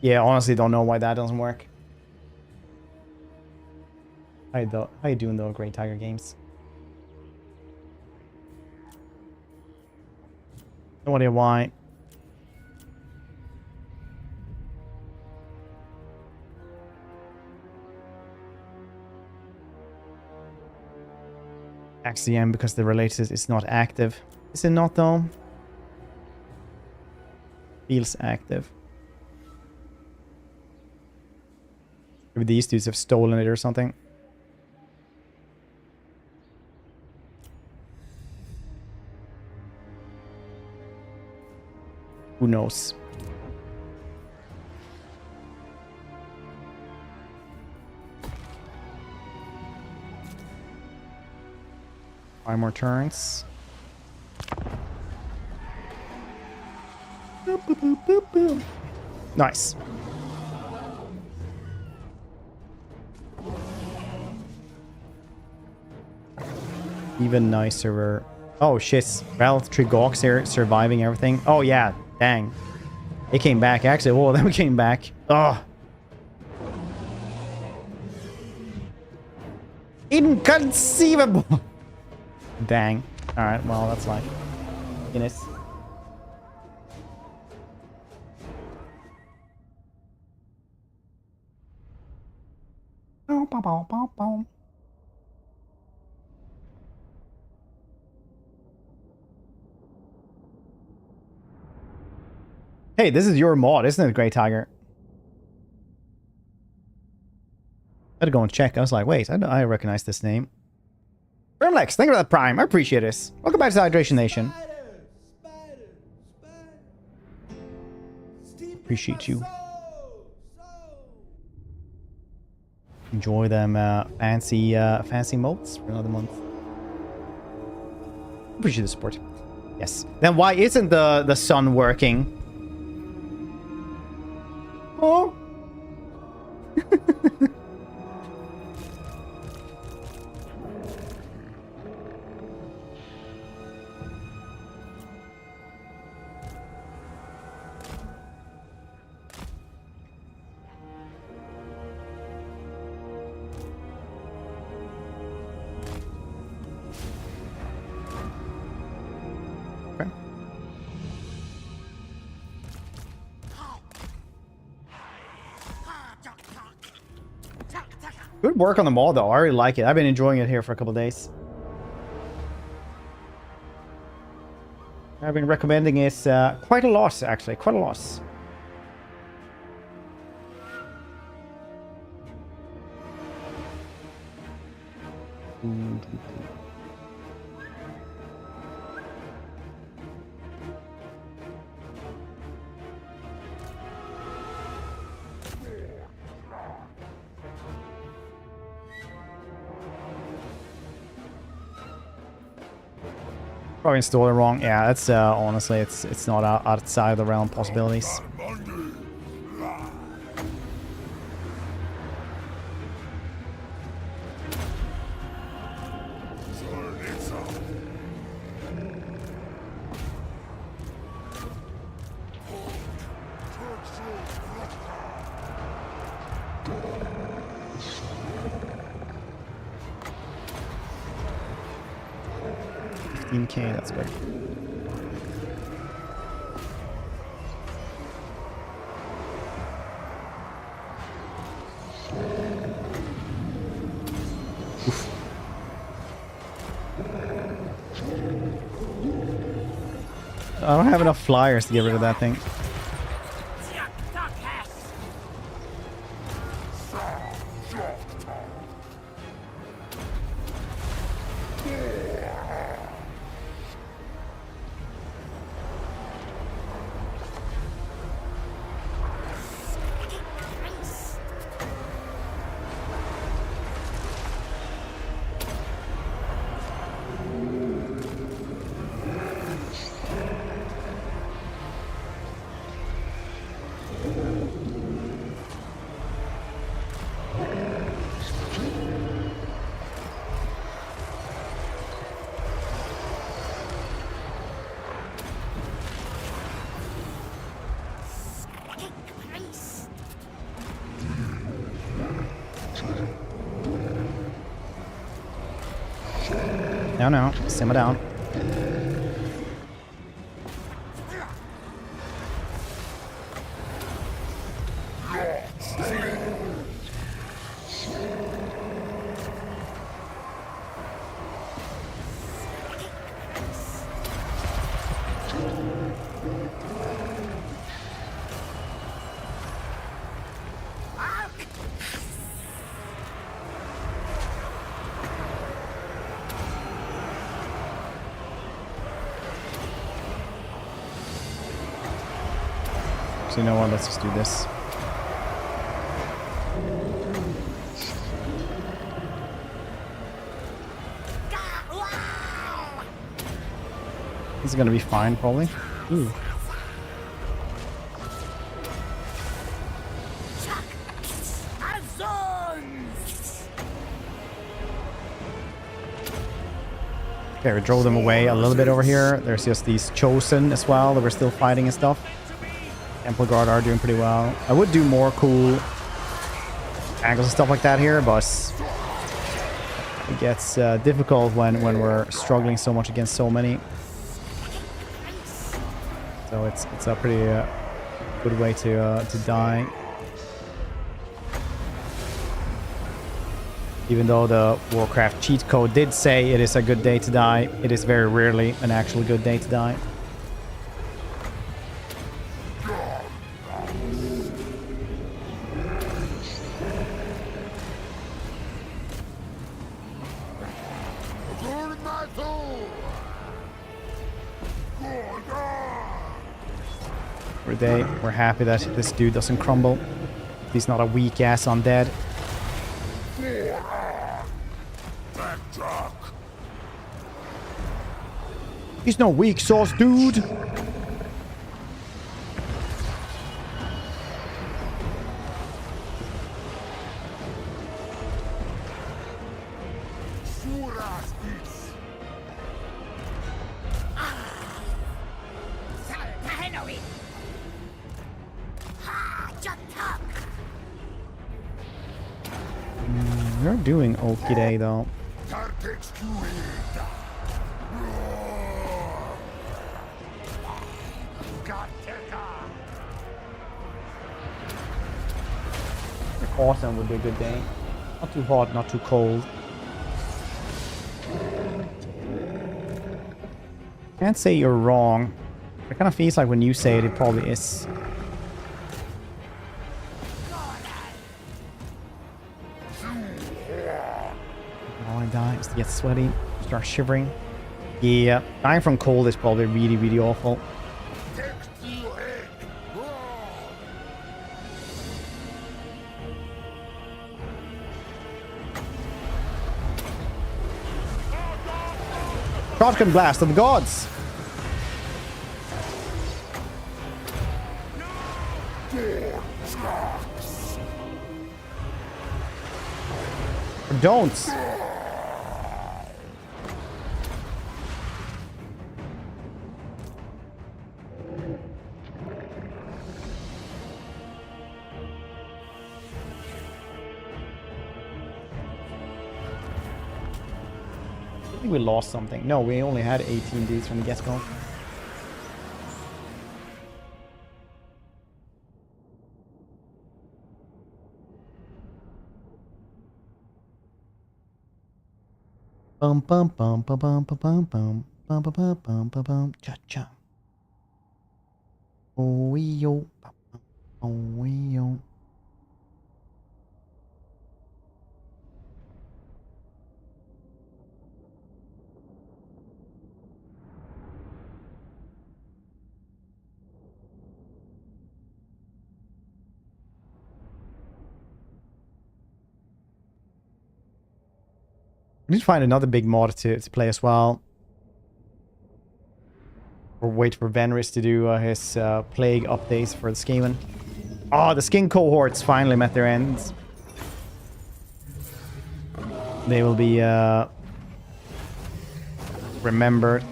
Yeah, honestly don't know why that doesn't work. How you doing though, Great Tiger Games? No idea why. Axiom because the related is not active. Is it not though? Feels active. Maybe these dudes have stolen it or something. Who knows? Five more turns. Boop, boop, boop, boop, boop. Nice. Even nicer. Oh shit. Well, 3 Gawks here surviving everything. Oh yeah. Dang. They came back. Actually, all of them came back. Oh. Inconceivable. Dang. Alright, well, that's like Guinness. Hey, this is your mod, isn't it, Grey Tiger? I had to go and check. I was like, wait, I recognize this name. Grimlex, thank you for that prime. I appreciate this. Welcome back to Hydration Nation. Appreciate you. Enjoy them fancy modes for another month. Appreciate the support. Yes. Then why isn't the sun working? Oh. Good work on the mall, though. I really like it. I've been enjoying it here for a couple of days. I've been recommending it quite a lot, actually. Quite a lot. Probably installed it wrong. Yeah, that's honestly, it's not outside of the realm of possibilities. 15k, that's good. Oof. I don't have enough flyers to get rid of that thing. No, simmer down. So you know what, let's just do this. This is gonna be fine, probably. Ooh. Okay, we drove them away a little bit over here. There's just these chosen as well that we're still fighting and stuff. Temple Guard are doing pretty well. I would do more cool angles and stuff like that here, but it gets difficult when we're struggling so much against so many. So it's a pretty good way to die. Even though the Warcraft cheat code did say it is a good day to die, it is very rarely an actual good day to die. We're happy that this dude doesn't crumble. He's not a weak ass undead. He's no weak sauce, dude. You're doing okie day though. Awesome would be a good day. Not too hot, not too cold. Can't say you're wrong. It kind of feels like when you say it, it probably is. I want to die, just get sweaty, start shivering. Yeah, dying from cold is probably really, really awful. Shotgun blast of the gods! Or don't! think we lost something. No, we only had 18 dudes from the get-go. Bum bum bum bum bum bum bum bum bum bum bum bum bum cha cha. Oh yo, oh yo. We need to find another big mod to play as well. Or wait for Venris to do his plague updates for the Skaven. Oh, the skin cohorts finally met their ends. They will be remembered.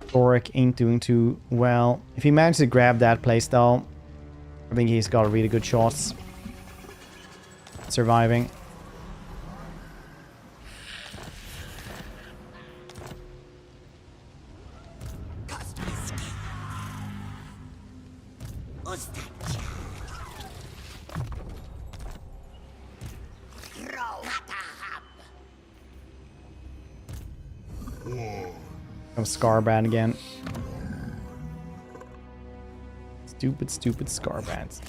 Thoric ain't doing too well. If he manages to grab that place though, I think he's got really good shots surviving. Scarbrand again. Stupid, stupid Scarbrands.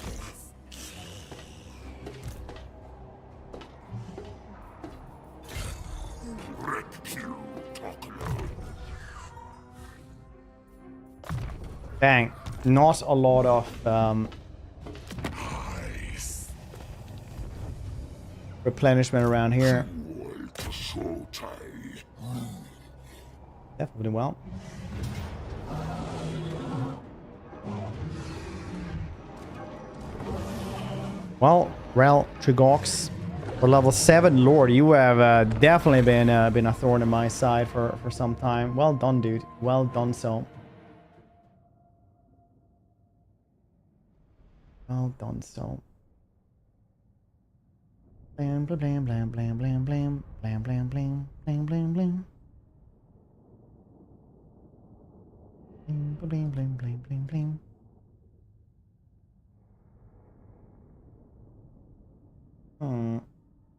Dang, not a lot of replenishment around here. Definitely well. Well, Rel Trigox, for level 7 Lord, you have definitely been a thorn in my side for some time. Well done, dude. Well done, so. Well done, so. Blam blam blam blam blam blam blam blam blam blam blam blam blam. Bling, bling, bling, bling, bling, bling.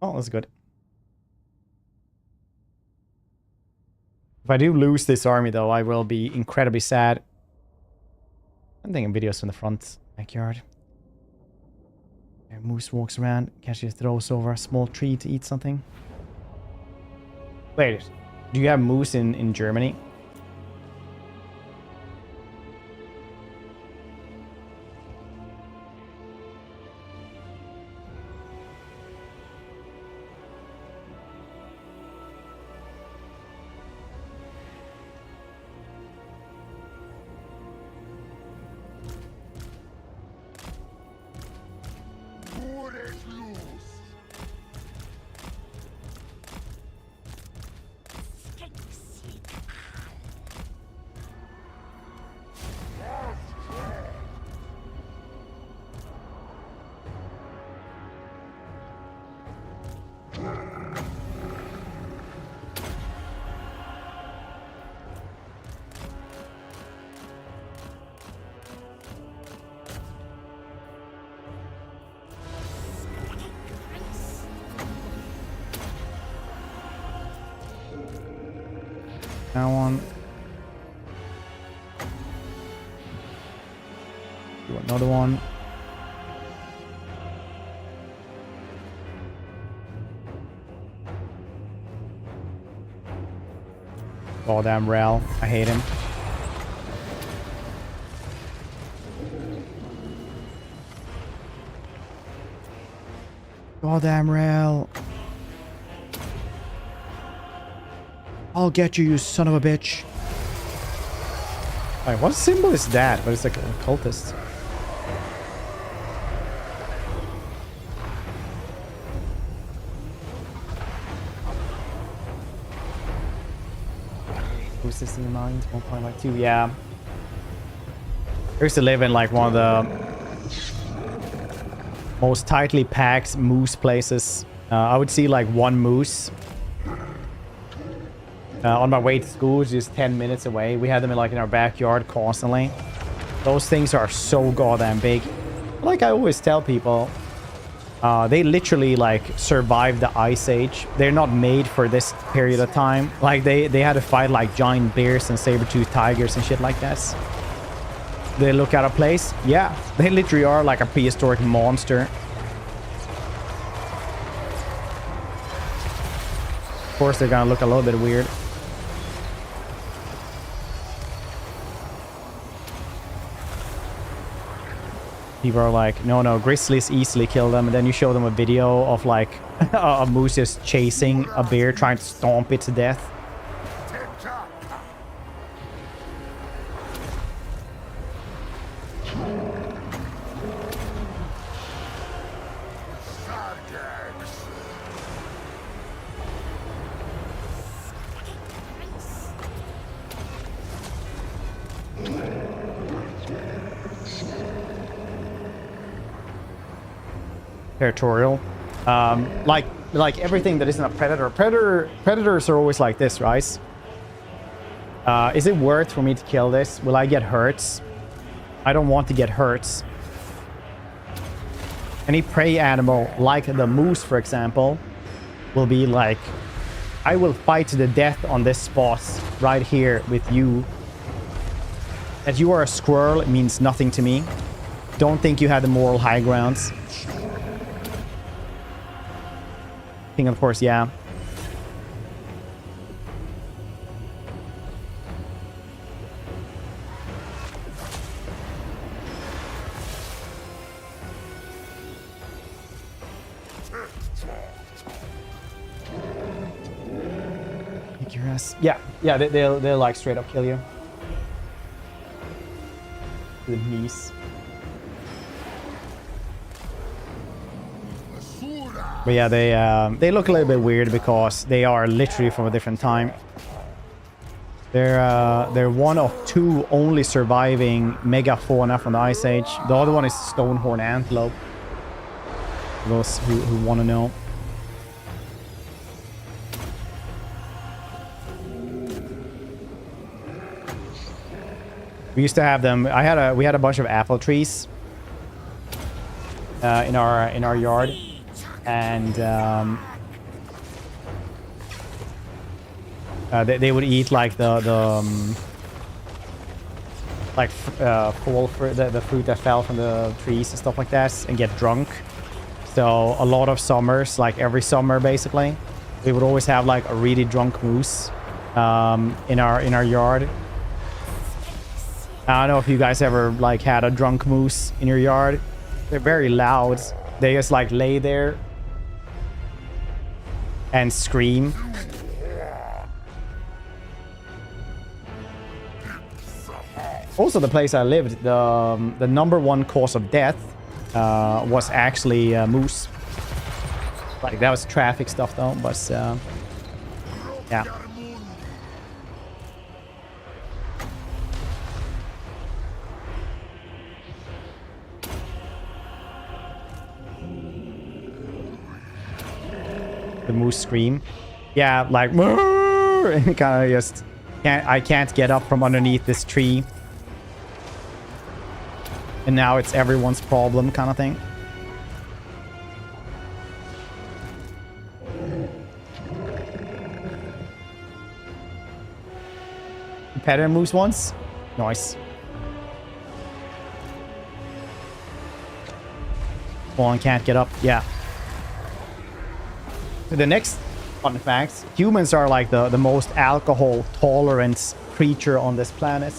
Oh, that's good. If I do lose this army, though, I will be incredibly sad. I'm thinking videos from the front backyard. Moose walks around, casually throws over a small tree to eat something. Wait, do you have moose in Germany? Now on. Do another one. Oh damn Rel. I hate him. Goddamn Rel. I'll get you, you son of a bitch. Alright, what symbol is that? But it's like a cultist. Who's this in your mind? 1.2, yeah. I used to live in like one of the most tightly packed moose places. I would see like one moose on my way to school, just 10 minutes away. We had them in our backyard constantly. Those things are so goddamn big. Like I always tell people, they literally like survived the Ice Age. They're not made for this period of time. Like they had to fight like giant bears and saber-toothed tigers and shit like that. They look out of place? Yeah, they literally are like a prehistoric monster. Of course, they're gonna look a little bit weird. People are like, no, grizzlies easily kill them. And then you show them a video of like a moose just chasing a bear, trying to stomp it to death. Territorial. Like everything that isn't a predator. Predators are always like this, right? Is it worth for me to kill this? Will I get hurt? I don't want to get hurt. Any prey animal, like the moose, for example, will be like, I will fight to the death on this spot right here with you. That you are a squirrel, it means nothing to me. Don't think you have the moral high grounds. King, of course, yeah. Kick your ass. Yeah, they'll like straight up kill you. The knees. But yeah, they look a little bit weird because they are literally from a different time. They're one of two only surviving mega fauna from the Ice Age. The other one is Stonehorn Antelope. For those who want to know. We used to have them. We had a bunch of apple trees in our yard. And they would eat like the fall fruit, the fruit that fell from the trees and stuff like that, and get drunk. So a lot of summers, like every summer basically, we would always have like a really drunk moose in our yard. I don't know if you guys ever like had a drunk moose in your yard. They're very loud. They just like lay there and scream. Also, the place I lived, the number one cause of death was actually moose. Like that was traffic stuff though, but yeah. The moose scream. Yeah, like and kind of just I can't get up from underneath this tree. And now it's everyone's problem kind of thing. You petted a moose once? Nice. One can't get up. Yeah. The next fun fact, humans are like the most alcohol tolerant creature on this planet.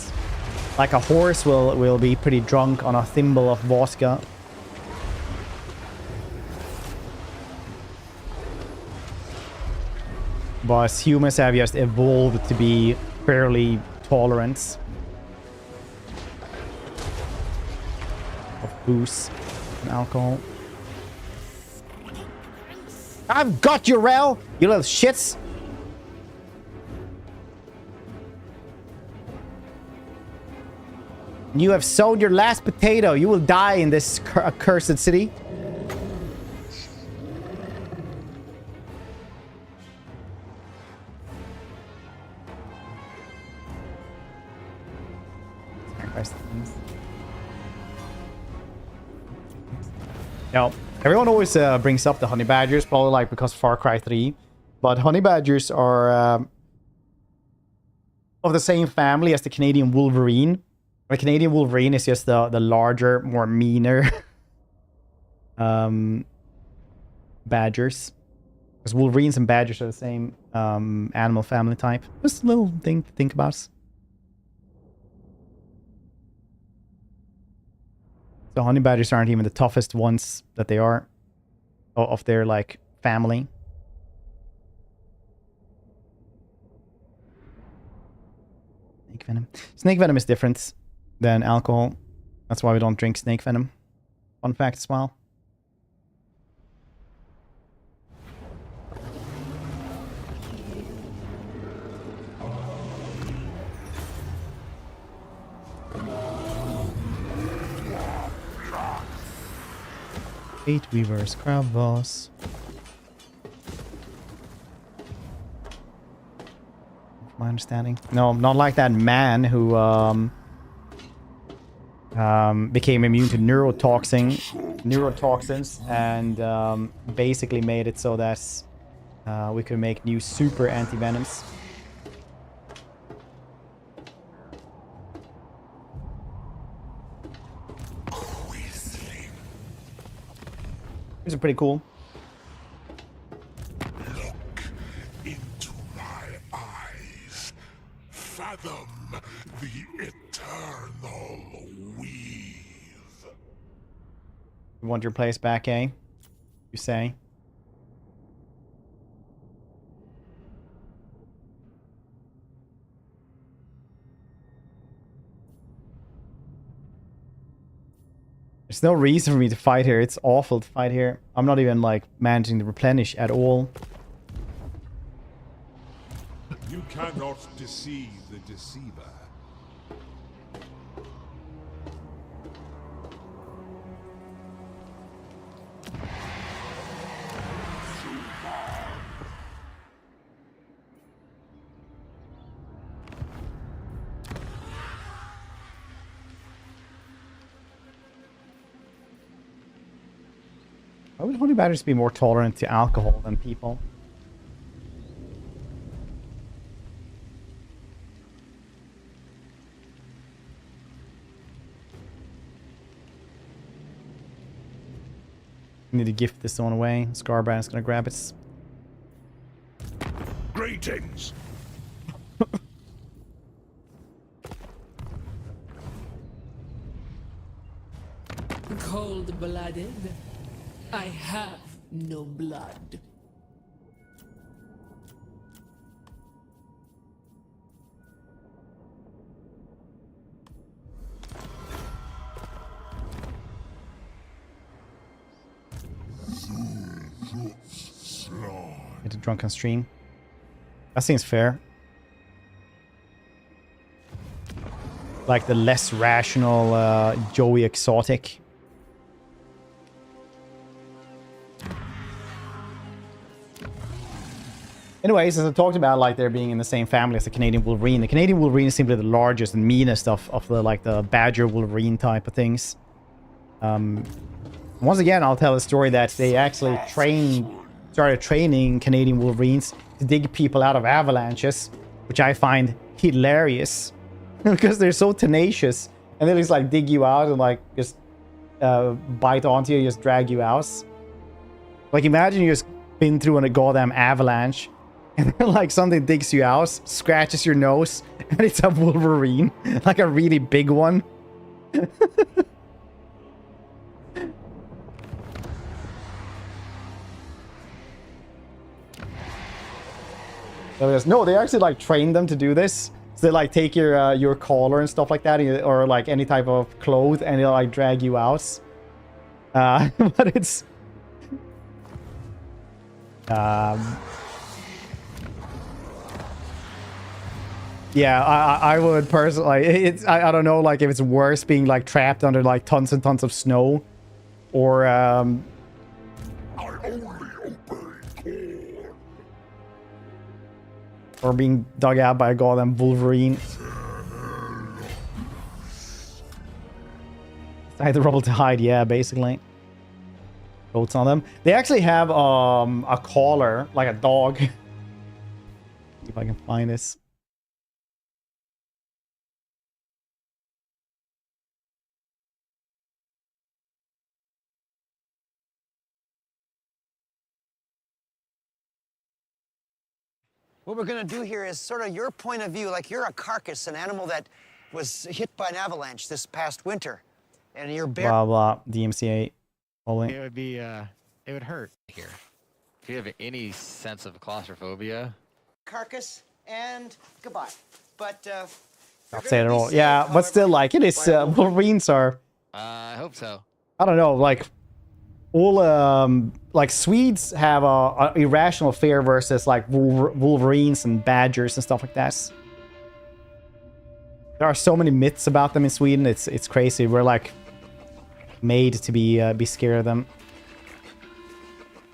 Like a horse will be pretty drunk on a thimble of vodka. But humans have just evolved to be fairly tolerant. booze and alcohol. I've got you, Rel! You little shits! You have sowed your last potato. You will die in this accursed city. Now, everyone always brings up the honey badgers, probably like because of Far Cry 3. But honey badgers are of the same family as the Canadian wolverine. The Canadian wolverine is just the larger, more meaner badgers. Because wolverines and badgers are the same animal family type. Just a little thing to think about. So honey badgers aren't even the toughest ones that they are of their like family. Snake venom. Snake venom is different than alcohol. That's why we don't drink snake venom. Fun fact as well. Eight weavers, crab boss. My understanding. No, not like that man who became immune to neurotoxins and basically made it so that we could make new super anti-venoms. These are pretty cool. Look into my eyes. Fathom the eternal weave. You want your place back, eh? You say? There's no reason for me to fight here. It's awful to fight here. I'm not even like managing to replenish at all. You cannot deceive the deceiver. Why would honey badgers be more tolerant to alcohol than people? I need to gift this one away. Scarbrand's gonna grab it. Greetings. Cold-blooded? I have no blood. Get a drunken stream. That seems fair. Like the less rational Joey Exotic. Anyways, as I talked about, like they're being in the same family as the Canadian Wolverine. The Canadian Wolverine is simply the largest and meanest of the like the Badger Wolverine type of things. Once again, I'll tell a story that they actually started training Canadian Wolverines to dig people out of avalanches, which I find hilarious because they're so tenacious and they just like dig you out and like just bite onto you, just drag you out. Like imagine you just been through a goddamn avalanche. And then, like, something digs you out, scratches your nose, and it's a Wolverine. Like a really big one. No, they actually, like, train them to do this. So they, like, take your collar and stuff like that, or, like, any type of clothes, and they'll, like, drag you out. But it's yeah, I would personally, it's I don't know, like if it's worse being like trapped under like tons and tons of snow, or I only obey Khorne. or being dug out by a goddamn Wolverine. I had to roll to hide, yeah, basically. Coats on them. They actually have a collar, like a dog. See if I can find this. What we're gonna do here is sort of your point of view, like you're a carcass, an animal that was hit by an avalanche this past winter, and you're bare. Blah blah. DMCA. Holding. It would be, it would hurt here. If you have any sense of claustrophobia. Carcass and goodbye. But Not say it at all. Yeah, but still, like it is. Wolverines are. I hope so. I don't know, like all like Swedes have a irrational fear versus like Wolverines and badgers and stuff like that. There are so many myths about them in Sweden. It's crazy. We're like made to be scared of them.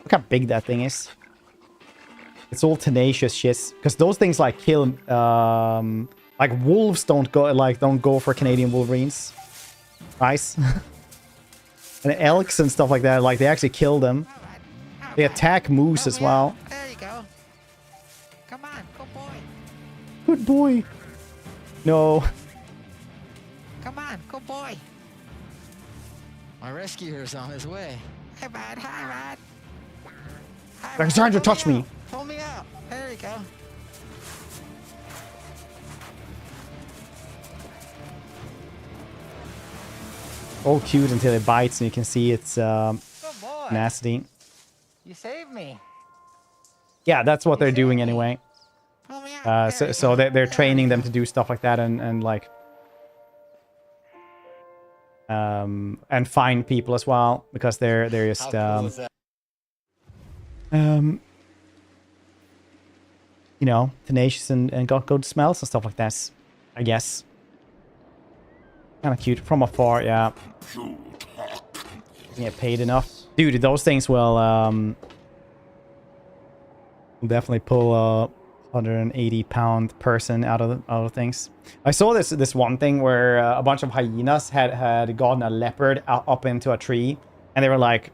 Look how big that thing is. It's all tenacious shit. Because those things like kill like wolves don't go for Canadian Wolverines. Nice. And elks and stuff like that, like they actually kill them. They attack moose as well. There you go. Come on, good boy. Good boy. No. Come on, good boy. My rescuer's on his way. Hey, bud. Hi, bud. Hi, They're bud. trying to Pull touch me. out. Pull me out. There you go. All cute until it bites and you can see its Good boy. nasty. You saved me. Yeah, that's what they're doing anyway. Pull me out. There you So go. they're There training you them go. to do stuff like that and like and find people as well, because they're just How cool is that? you know, tenacious and got good smells and stuff like that, I guess. Kind of cute from afar, yeah. Get paid enough, dude. Those things will definitely pull a 180-pound person out of things. I saw this one thing where a bunch of hyenas had gotten a leopard up into a tree, and they were like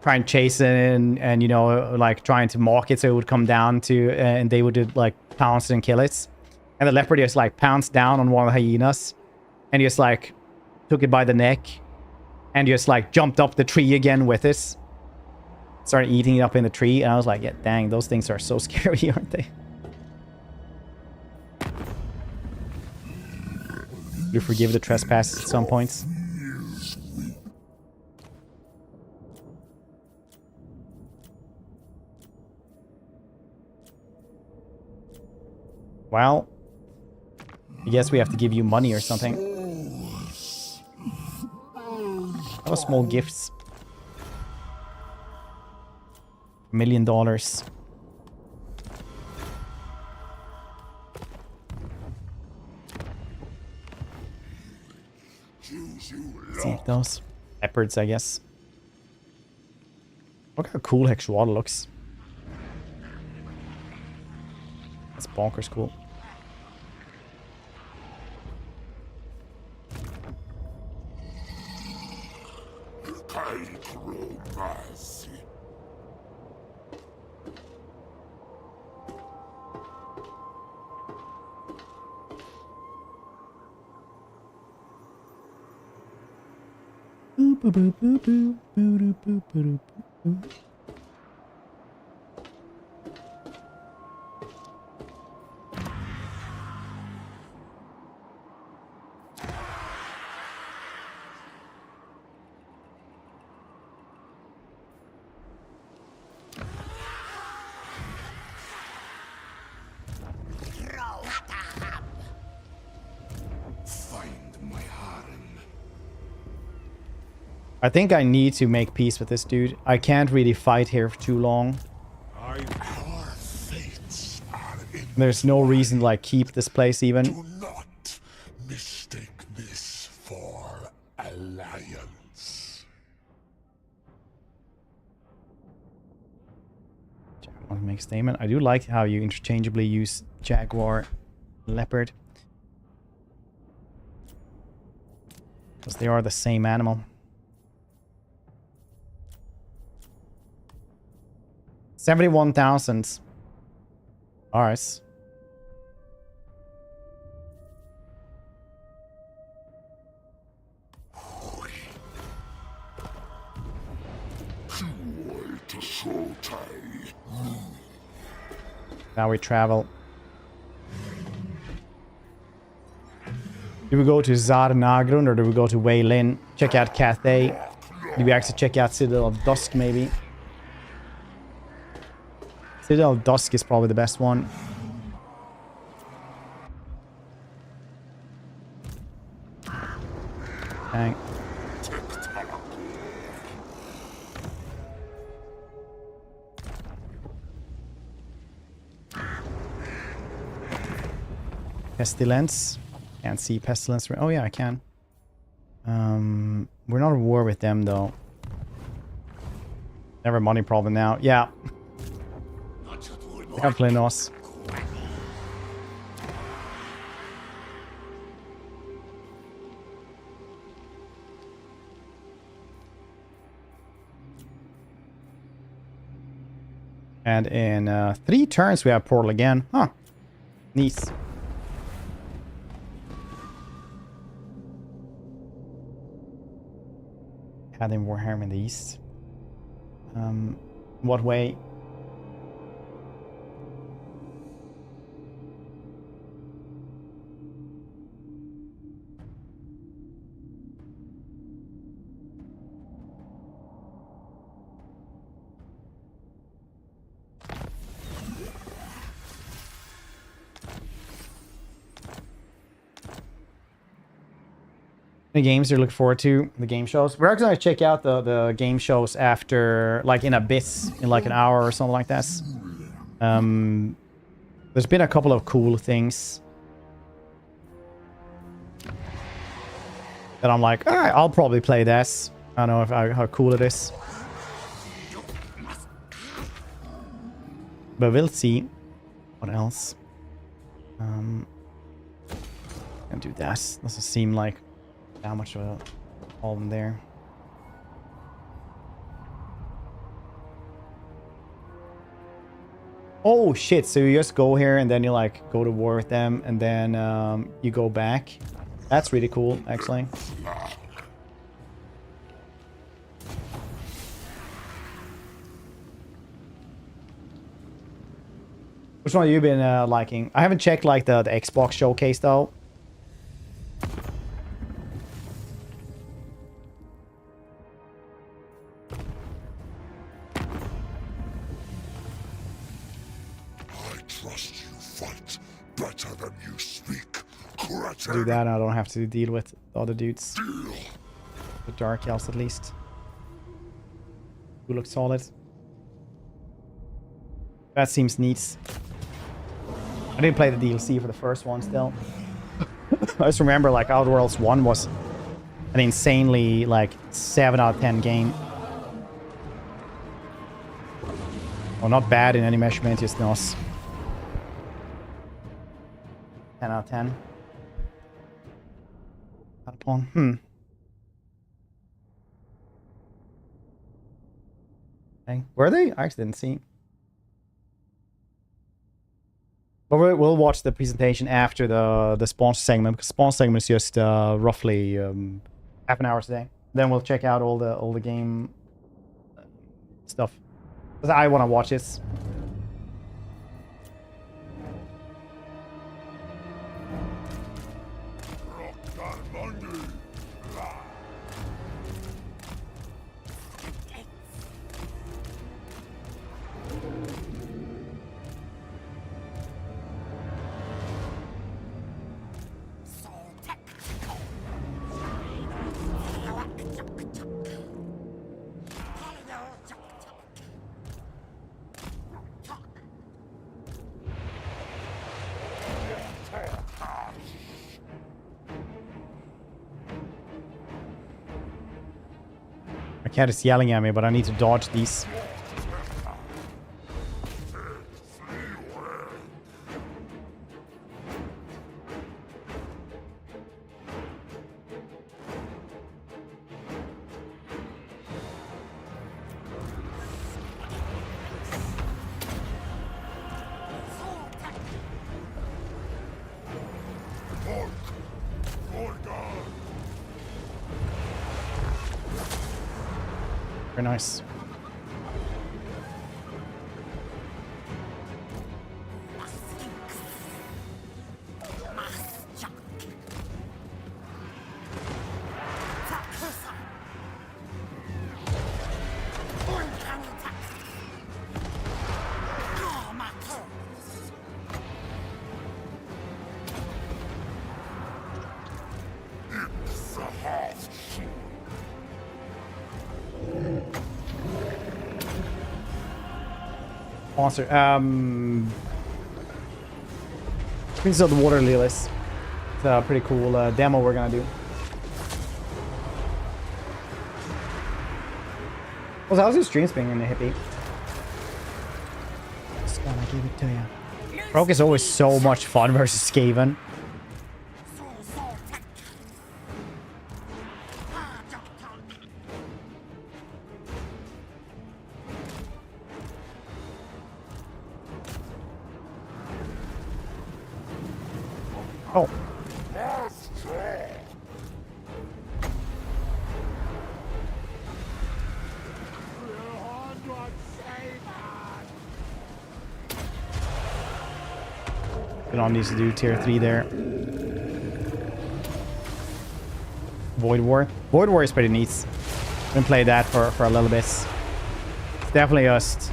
trying to chase it and you know, like trying to mock it so it would come down to, and they would like pounce and kill it. And the leopard just like pounced down on one of the hyenas and just like took it by the neck and just like jumped up the tree again with it. Started eating it up in the tree, and I was like, yeah, dang, those things are so scary, aren't they? You forgive the trespasses at some points. Well, I guess we have to give you money or something. That was small gifts. $1 million. See those leopards, I guess. Look how cool Hexuada looks. That's bonkers cool. Boo, boo, boo, boo, boo, boo, boo, boo, boo. I think I need to make peace with this dude. I can't really fight here for too long. Our fates are in. There's no reason to like keep this place even. Do not mistake this for alliance. Jaguar makes statement. I do like how you interchangeably use jaguar, leopard. Because they are the same animal. 71,000. Alright. Now we travel. Do we go to Zarnagrun or do we go to Wei Lin? Check out Cathay. Do we actually check out Citadel of Dusk maybe? Citadel of Dusk is probably the best one. Dang. Pestilence. Can't see Pestilence. Oh yeah, I can. We're not at war with them though. Never a money problem now. Yeah. They have Glenos. And in 3 turns we have Portal again. Huh. Nice. Had in Warhammer in the East. What way? The games you're looking forward to, the game shows. We're actually going to check out the game shows after, like in a bit, in like an hour or something like that. There's been a couple of cool things that I'm like, all right, I'll probably play this. I don't know how cool it is. But we'll see. What else? Gonna do that. Doesn't seem like that much of a problem there. Oh shit, so you just go here and then you like go to war with them and then you go back. That's really cool, actually. Which one have you been liking? I haven't checked like the Xbox showcase though. Do that, I don't have to deal with the other dudes. The Dark Elves at least. Who looks solid. That seems neat. I didn't play the DLC for the first one still. I just remember like Outworlds 1 was an insanely like 7 out of 10 game. Well, not bad in any measurement, just nice. 10 out of 10. Upon Okay. Were they? I actually didn't see. But we'll watch the presentation after the sponsor segment, because sponsor segment is just roughly half an hour today. Then we'll check out all the game stuff, because I want to watch this. Cat is yelling at me, but I need to dodge these. Very nice. Monster. Prince of the Water Lilies. It's a pretty cool demo we're gonna do. Also, how's your stream being in the hippie? Just gonna give it to you. Rogue is always so much fun versus Skaven. Oh. Gonna need to do tier 3 there. Void War. Void War is pretty neat. Been played that for a little bit. It's definitely just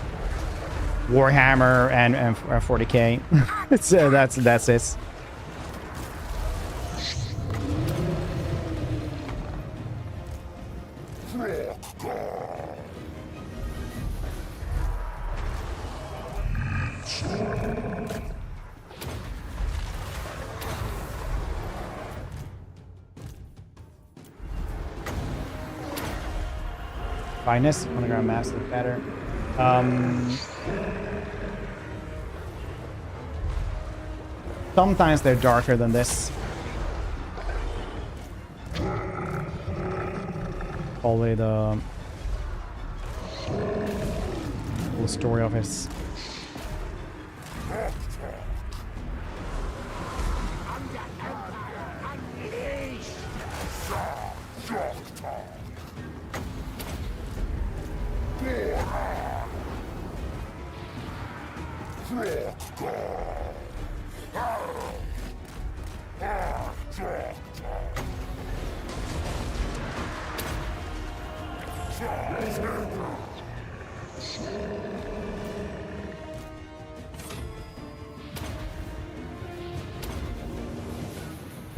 Warhammer and 40k. It's that's it. Finest, underground maps look better. Sometimes they're darker than this. Probably the whole story of his.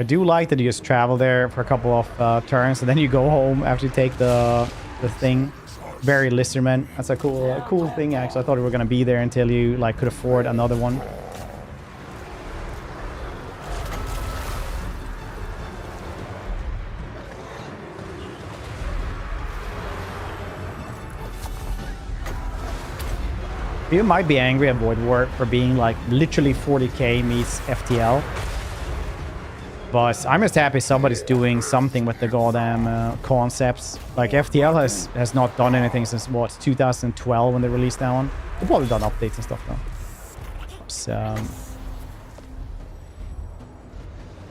I do like that you just travel there for a couple of turns and then you go home after you take the thing. Very lizardmen. That's a cool thing actually. I thought we were gonna be there until you like could afford another one. You might be angry at Void War for being like literally 40k meets FTL. But I'm just happy somebody's doing something with the goddamn concepts. Like FTL has not done anything since what, 2012 when they released that one. They've probably done updates and stuff though. So,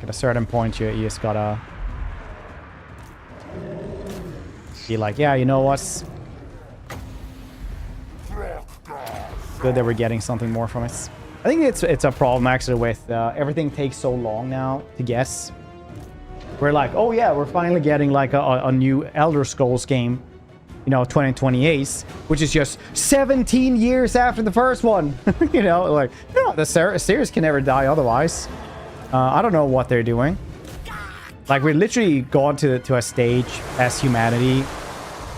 at a certain point you just gotta be like, yeah, you know what? Good that we're getting something more from it. I think it's a problem actually with everything takes so long now to guess. We're like, oh yeah, we're finally getting like a new Elder Scrolls game, you know, 2028, which is just 17 years after the first one. You know, like, no, the series can never die otherwise. I don't know what they're doing. Like, we're literally gone to a stage as humanity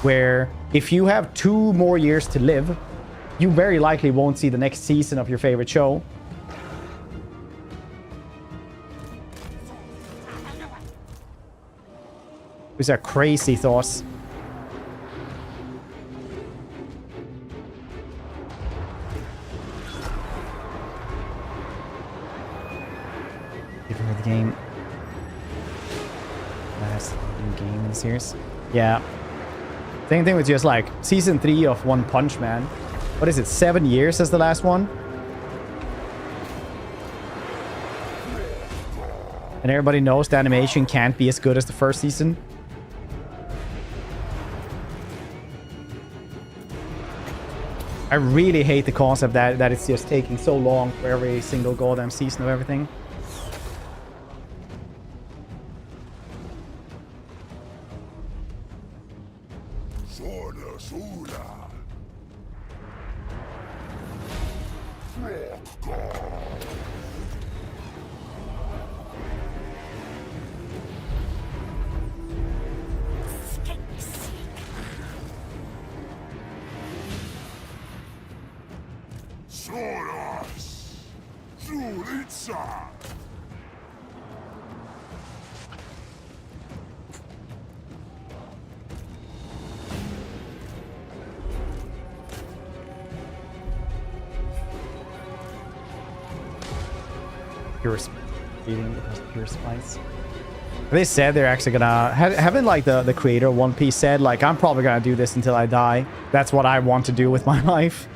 where if you have 2 more years to live, you very likely won't see the next season of your favorite show. These are crazy thoughts. Favorite game. Last new game in the series. Yeah. Same thing with just like season 3 of One Punch Man. What is it? 7 years as the last one? And everybody knows the animation can't be as good as the first season. I really hate the concept that it's just taking so long for every single goddamn season of everything. Pure spice. They said they're actually gonna haven't like the creator of One Piece said like I'm probably gonna do this until I die. That's what I want to do with my life.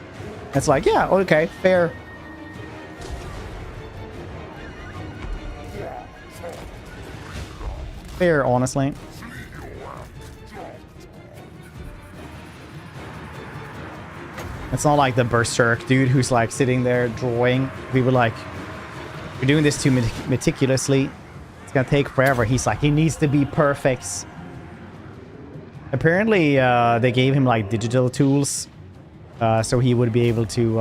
It's like, yeah, okay, fair. Fair, honestly. It's not like the Berserk dude who's like sitting there drawing. We were like, we're doing this too meticulously. It's gonna take forever. He's like, he needs to be perfect. Apparently, they gave him like digital tools, so he would be able to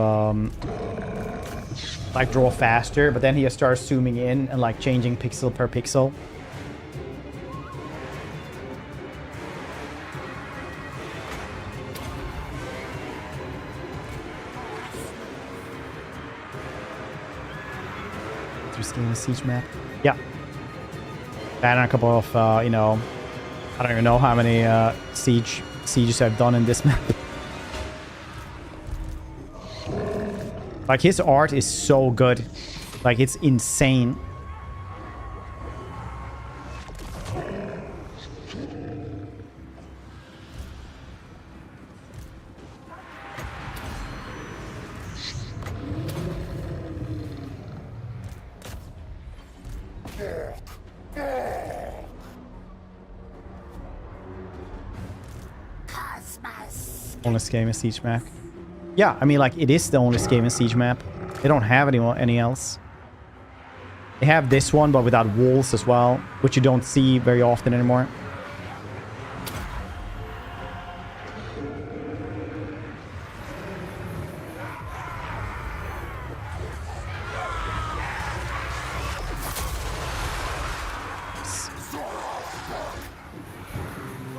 like draw faster. But then he just starts zooming in and like changing pixel per pixel. Game Siege map. Yeah. And a couple of, you know, I don't even know how many sieges I've done in this map. Like, his art is so good. Like, it's insane. Only game in Siege map. Yeah, I mean, like, it is the only game in Siege map. They don't have any else. They have this one, but without walls as well, which you don't see very often anymore.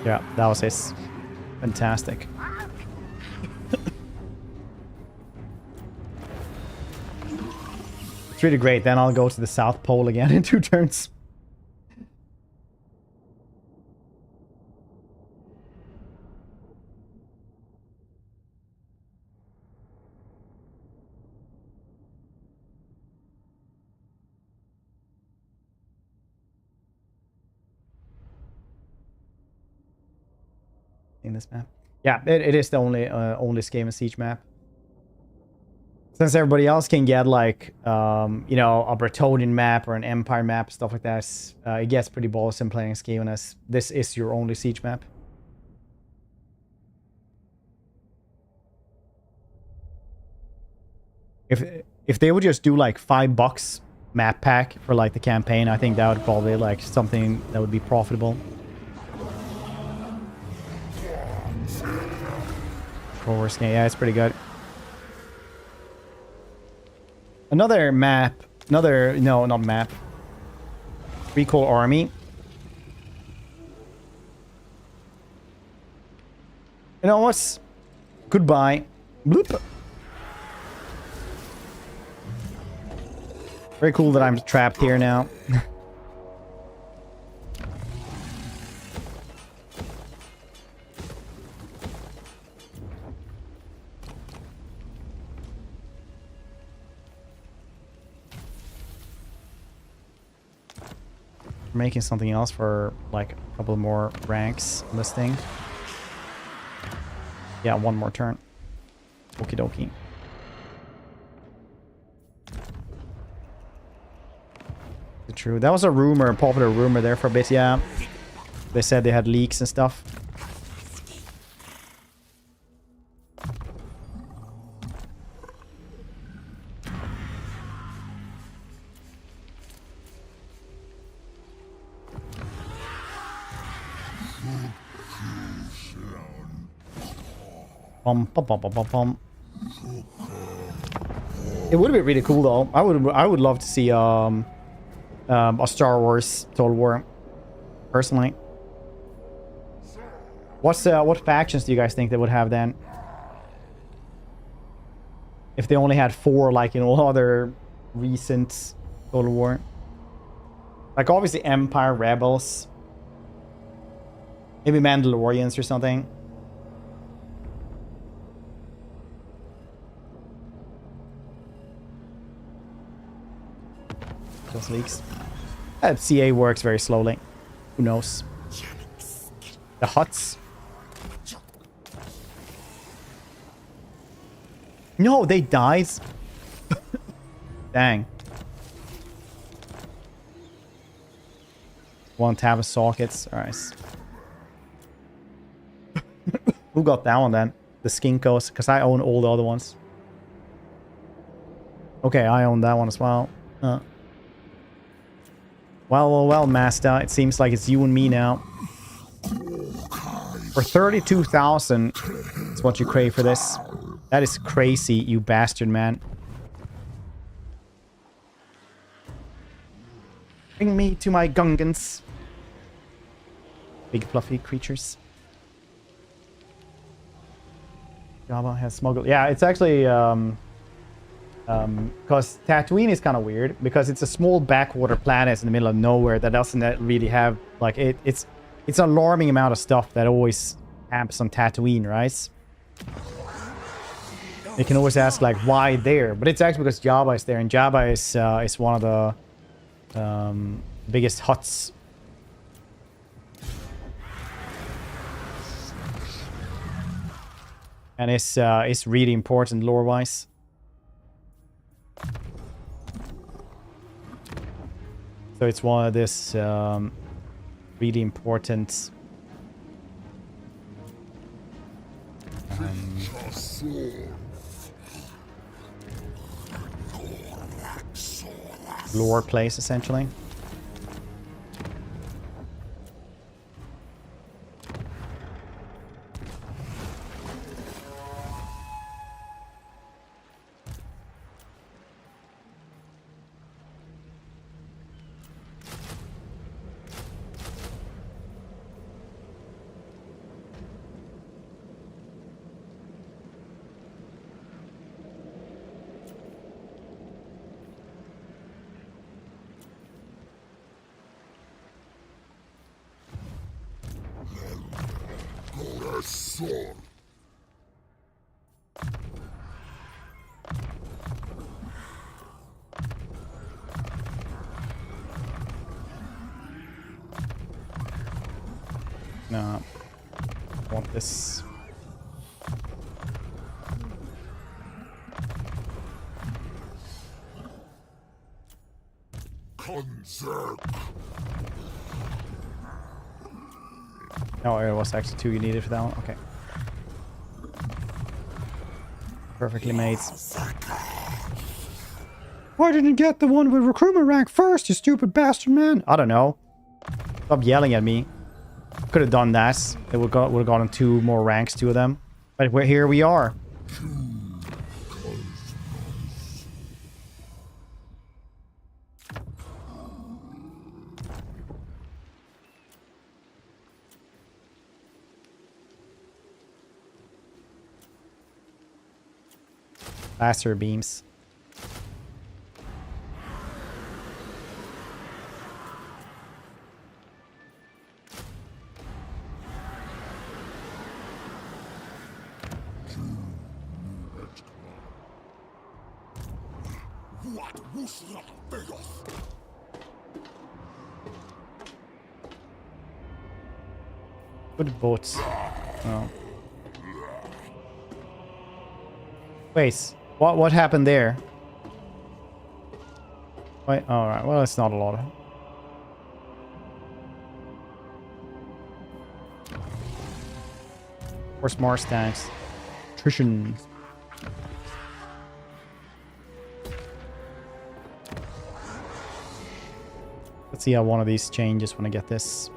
Yeah, that was his. Fantastic. It's really great. Then I'll go to the South Pole again in 2 turns. In this map. Yeah, it is the only game and Siege map. Since everybody else can get like, you know, a Bretonnian map or an Empire map, stuff like that, it gets pretty bothersome playing Skaven as this is your only Siege map. If they would just do like $5 map pack for like the campaign, I think that would probably like something that would be profitable. Yeah, it's pretty good. Another map, no, not map. Recall army. You know what? Goodbye. Bloop. Very cool that I'm trapped here now. Making something else for like a couple more ranks on this thing. Yeah, one more turn. Okie dokie. True. That was a rumor, a popular rumor there for a bit, yeah. They said they had leaks and stuff. It would be really cool though. I would love to see a Star Wars Total War, personally. What factions do you guys think they would have then? If they only had 4 like in all other recent Total War. Like obviously Empire, Rebels. Maybe Mandalorians or something. Those leaks. CA works very slowly. Who knows? The huts. No, they died. Dang. One tab of sockets. Alright. Who got that one then? The Skinkos, because I own all the other ones. Okay, I own that one as well. Well, Master. It seems like it's you and me now. For 32,000 is what you crave for this. That is crazy, you bastard, man. Bring me to my Gungans. Big fluffy creatures. Jabba has smuggled. Yeah, it's actually because Tatooine is kind of weird because it's a small backwater planet in the middle of nowhere that doesn't really have like it's an alarming amount of stuff that always happens on Tatooine, right? You can always ask like why there, but it's actually because Jabba is there, and Jabba is one of the biggest huts. And it's really important lore-wise. So it's one of this really important lore place, essentially. No, I want this. No, it was actually 2 you needed for that one. Okay. Perfectly made. Why didn't you get the one with recruitment rank first, you stupid bastard, man? I don't know. Stop yelling at me. Could have done that. It would have gotten 2 more ranks, 2 of them. But here we are. Faster beams. Good boats. Oh. Wait, what happened there? Wait, alright, well, it's not a lot. Where's Mars tanks? Attrition. Let's see how one of these changes when I get this.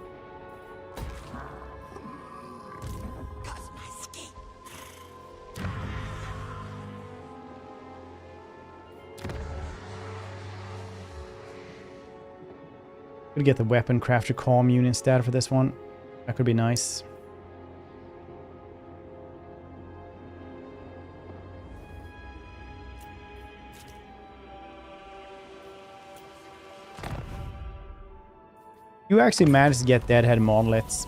Could get the weapon crafter commune instead for this one. That could be nice. You actually managed to get deadhead monoliths.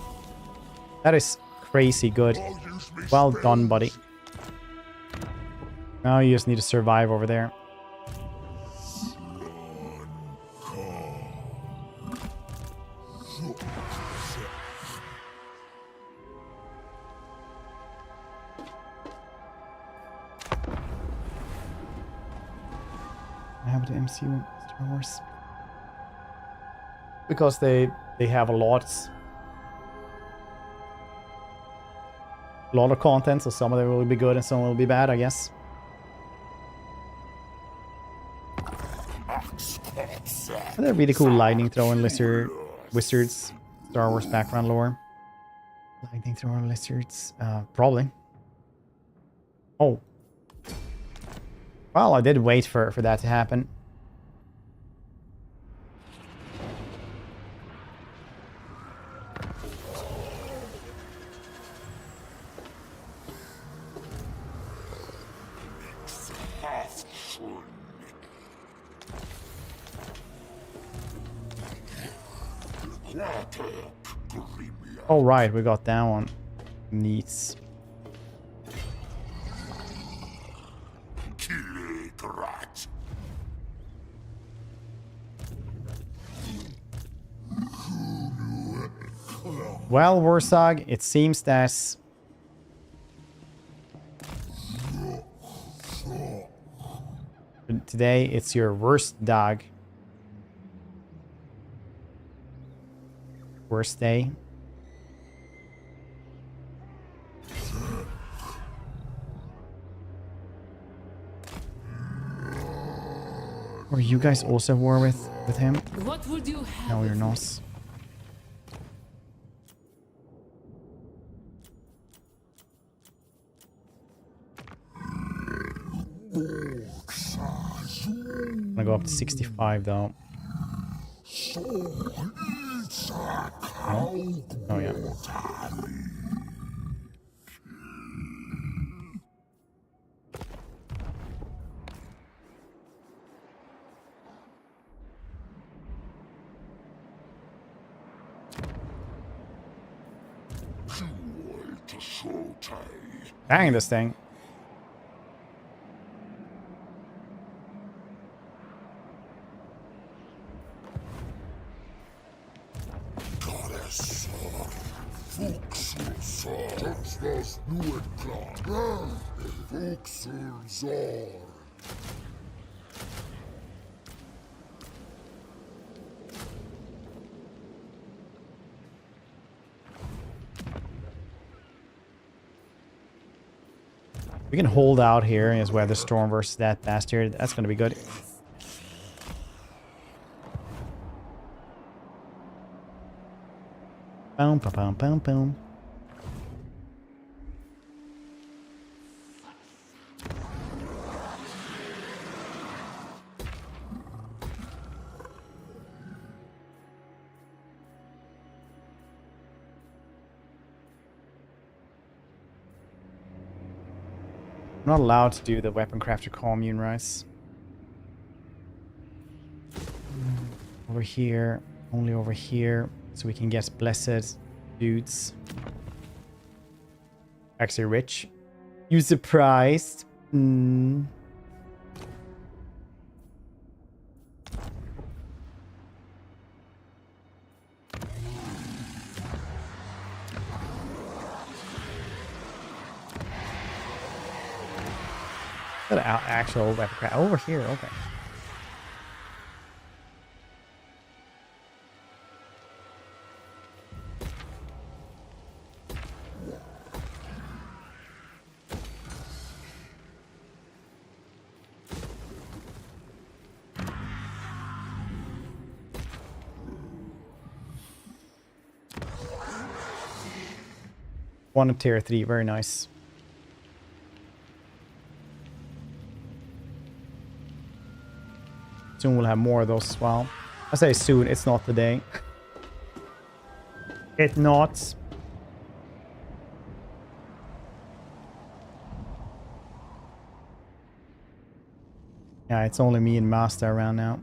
That is crazy good. Well done, buddy. Now you just need to survive over there. I have the MCU Star Wars. Because they have a lot of content, so some of them will be good and some will be bad, I guess. And they're really cool lightning throwing wizards, Star Wars background lore. Lightning throwing lizards, probably. Oh. Well, I did wait for that to happen. Oh right, we got that one. Neat. Well, Warsog, it seems that today it's your worst dog. Worst day. Were you guys also at war with him? What would you have? No, you're not. I'm gonna go up to 65 though. Oh, oh yeah. Dang this thing. We can hold out here as Weather Storm versus that bastard. That's gonna be good. Boom, boom, boom, boom, boom. I'm not allowed to do the weapon crafter commune, right? Over here, only over here, so we can get blessed dudes. Actually rich. You surprised? Hmm. That actual weapon craft over here. Okay. One of tier 3, very nice. Soon we'll have more of those as well. I say soon, it's not today. It's not. Yeah, it's only me and Master around now.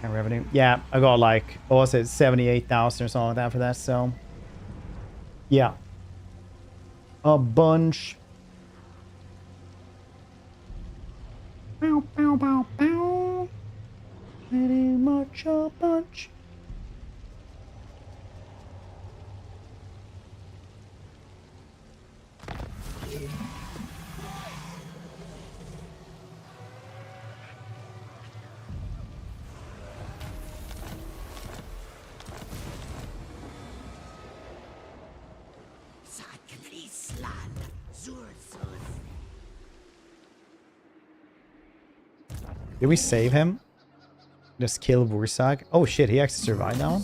Revenue. Yeah, I got like, what was it, 78,000 or something like that for that, so. Yeah. A bunch. Bow, bow, bow, bow. Pretty much a bunch. Did we save him? Just kill Wursag? Oh shit, he actually survived that one?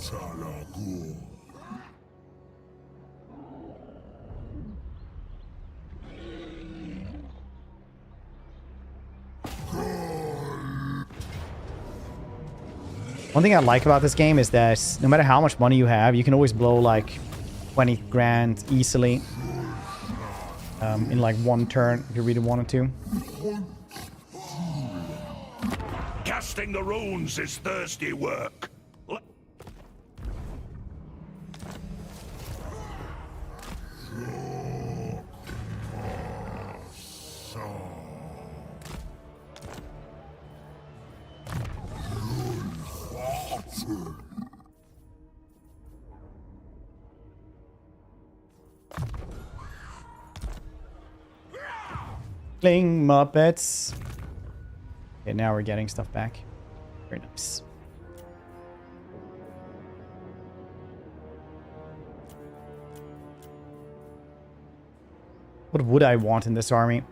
One thing I like about this game is that no matter how much money you have, you can always blow like 20 grand easily in like one turn if you really wanted to. Casting the runes is thirsty work. Cling Muppets. Okay, now we're getting stuff back. Very nice. What would I want in this army?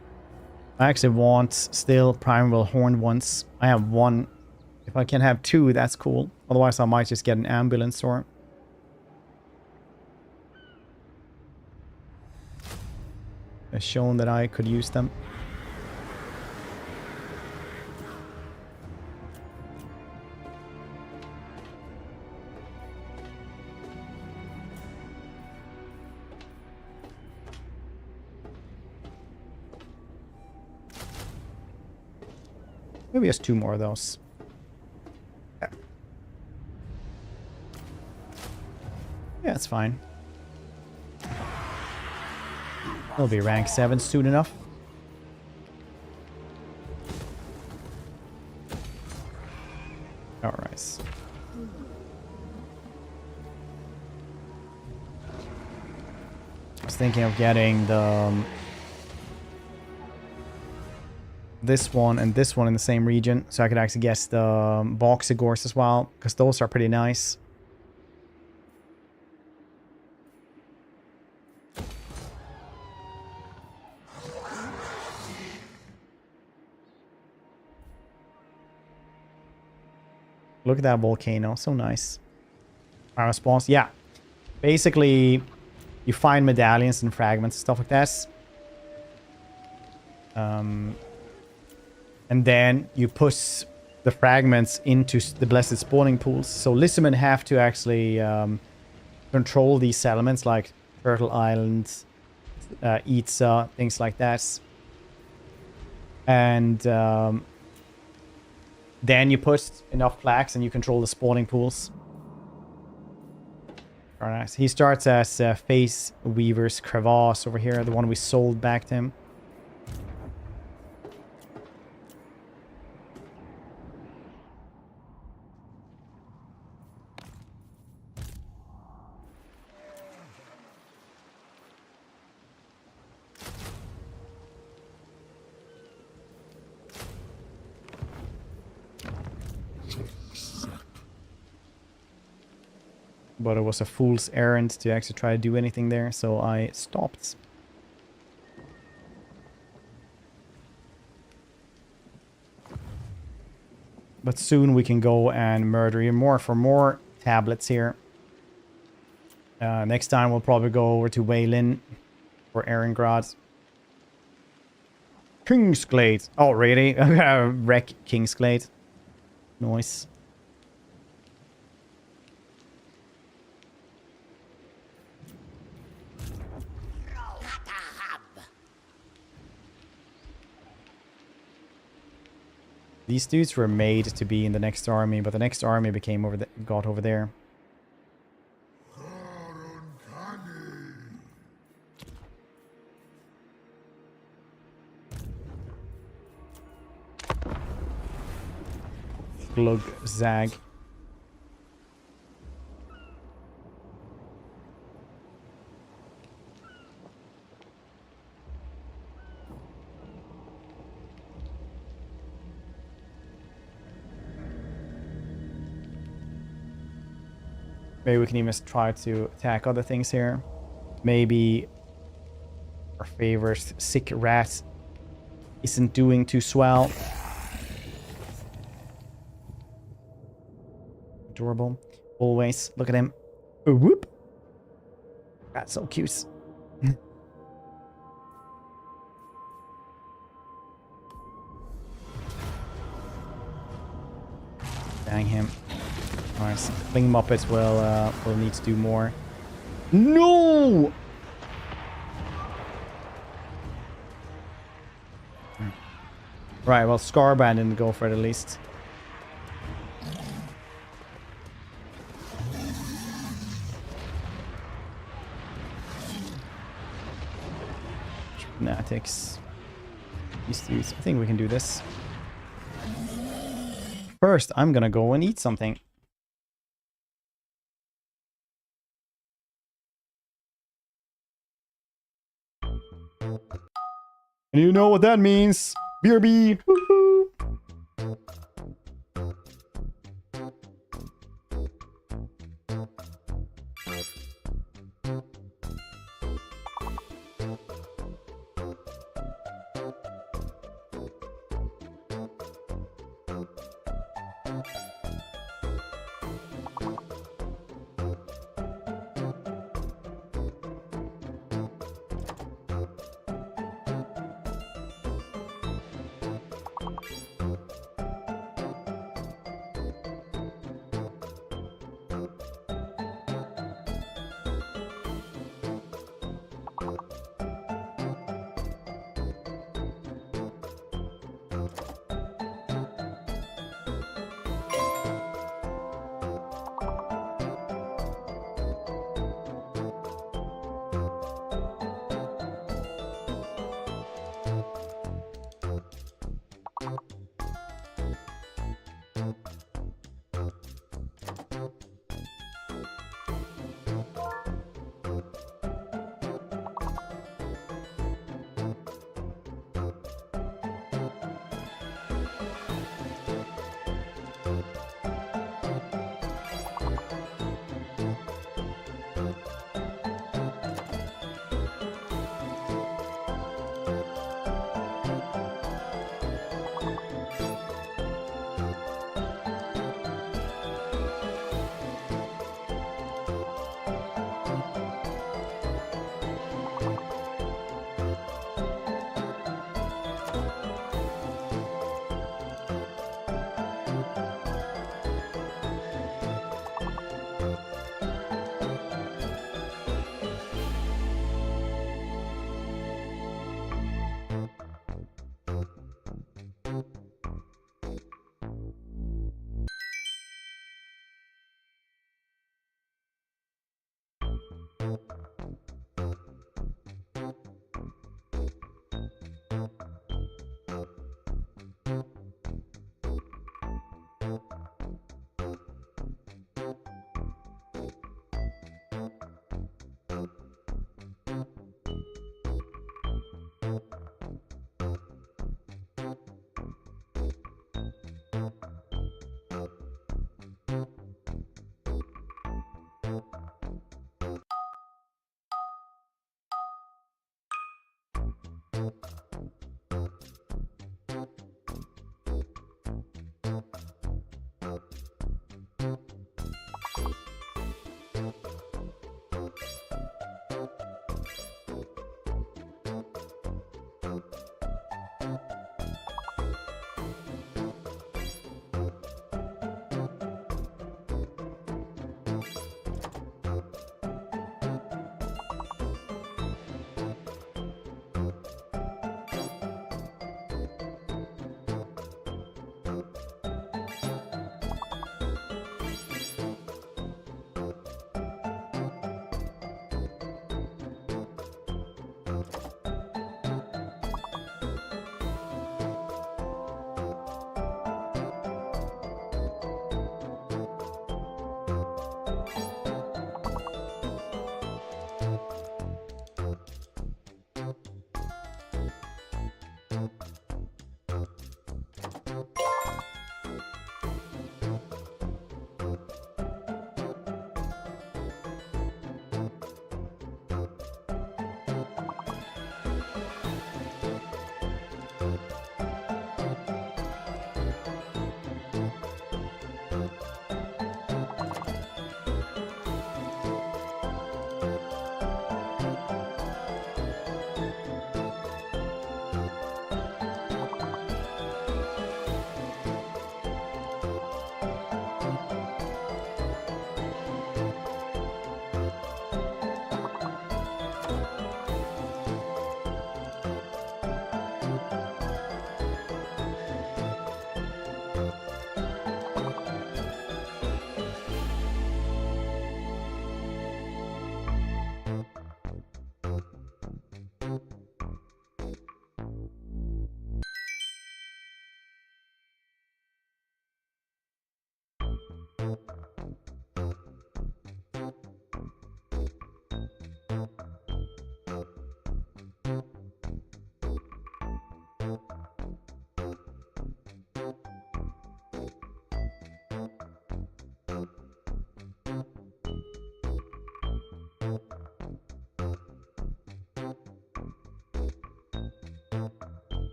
I actually want still primeval horned ones. I have one. If I can have two, that's cool. Otherwise, I might just get an ambulance or... I've shown that I could use them. Maybe just two more of those. Yeah, it's fine. It'll be rank 7 soon enough. Alright. I was thinking of getting the... this one and this one in the same region, so I could actually guess the Boxigors as well, because those are pretty nice. Look at that volcano, so nice. Our response, yeah. Basically, you find medallions and fragments and stuff like that. And then you push the fragments into the blessed spawning pools. So lizardmen have to actually control these settlements like Turtle Island, Itza, things like that. And then you put enough flags and you control the spawning pools. Very nice. He starts as Face Weaver's Crevasse over here, the one we sold back to him. but it was a fool's errand to actually try to do anything there, so I stopped. But soon we can go and murder even more for more tablets here. Next time we'll probably go over to Waylin or Erengrad. Kingsglade. Oh, really? Wreck Kingsglade. Nice. These dudes were made to be in the next army, but the next army became got over there. Glug Zag. Maybe we can even try to attack other things here. Maybe our favorite sick rat isn't doing too swell. Adorable. Always. Look at him. Oh, whoop. That's so cute. Dang him. Nice. Fling Muppet will need to do more. No! Right, well, Scarband didn't go for it at least. Fanatics. These dudes. I think we can do this. First, I'm gonna go and eat something. And you know what that means. BRB. Woohoo.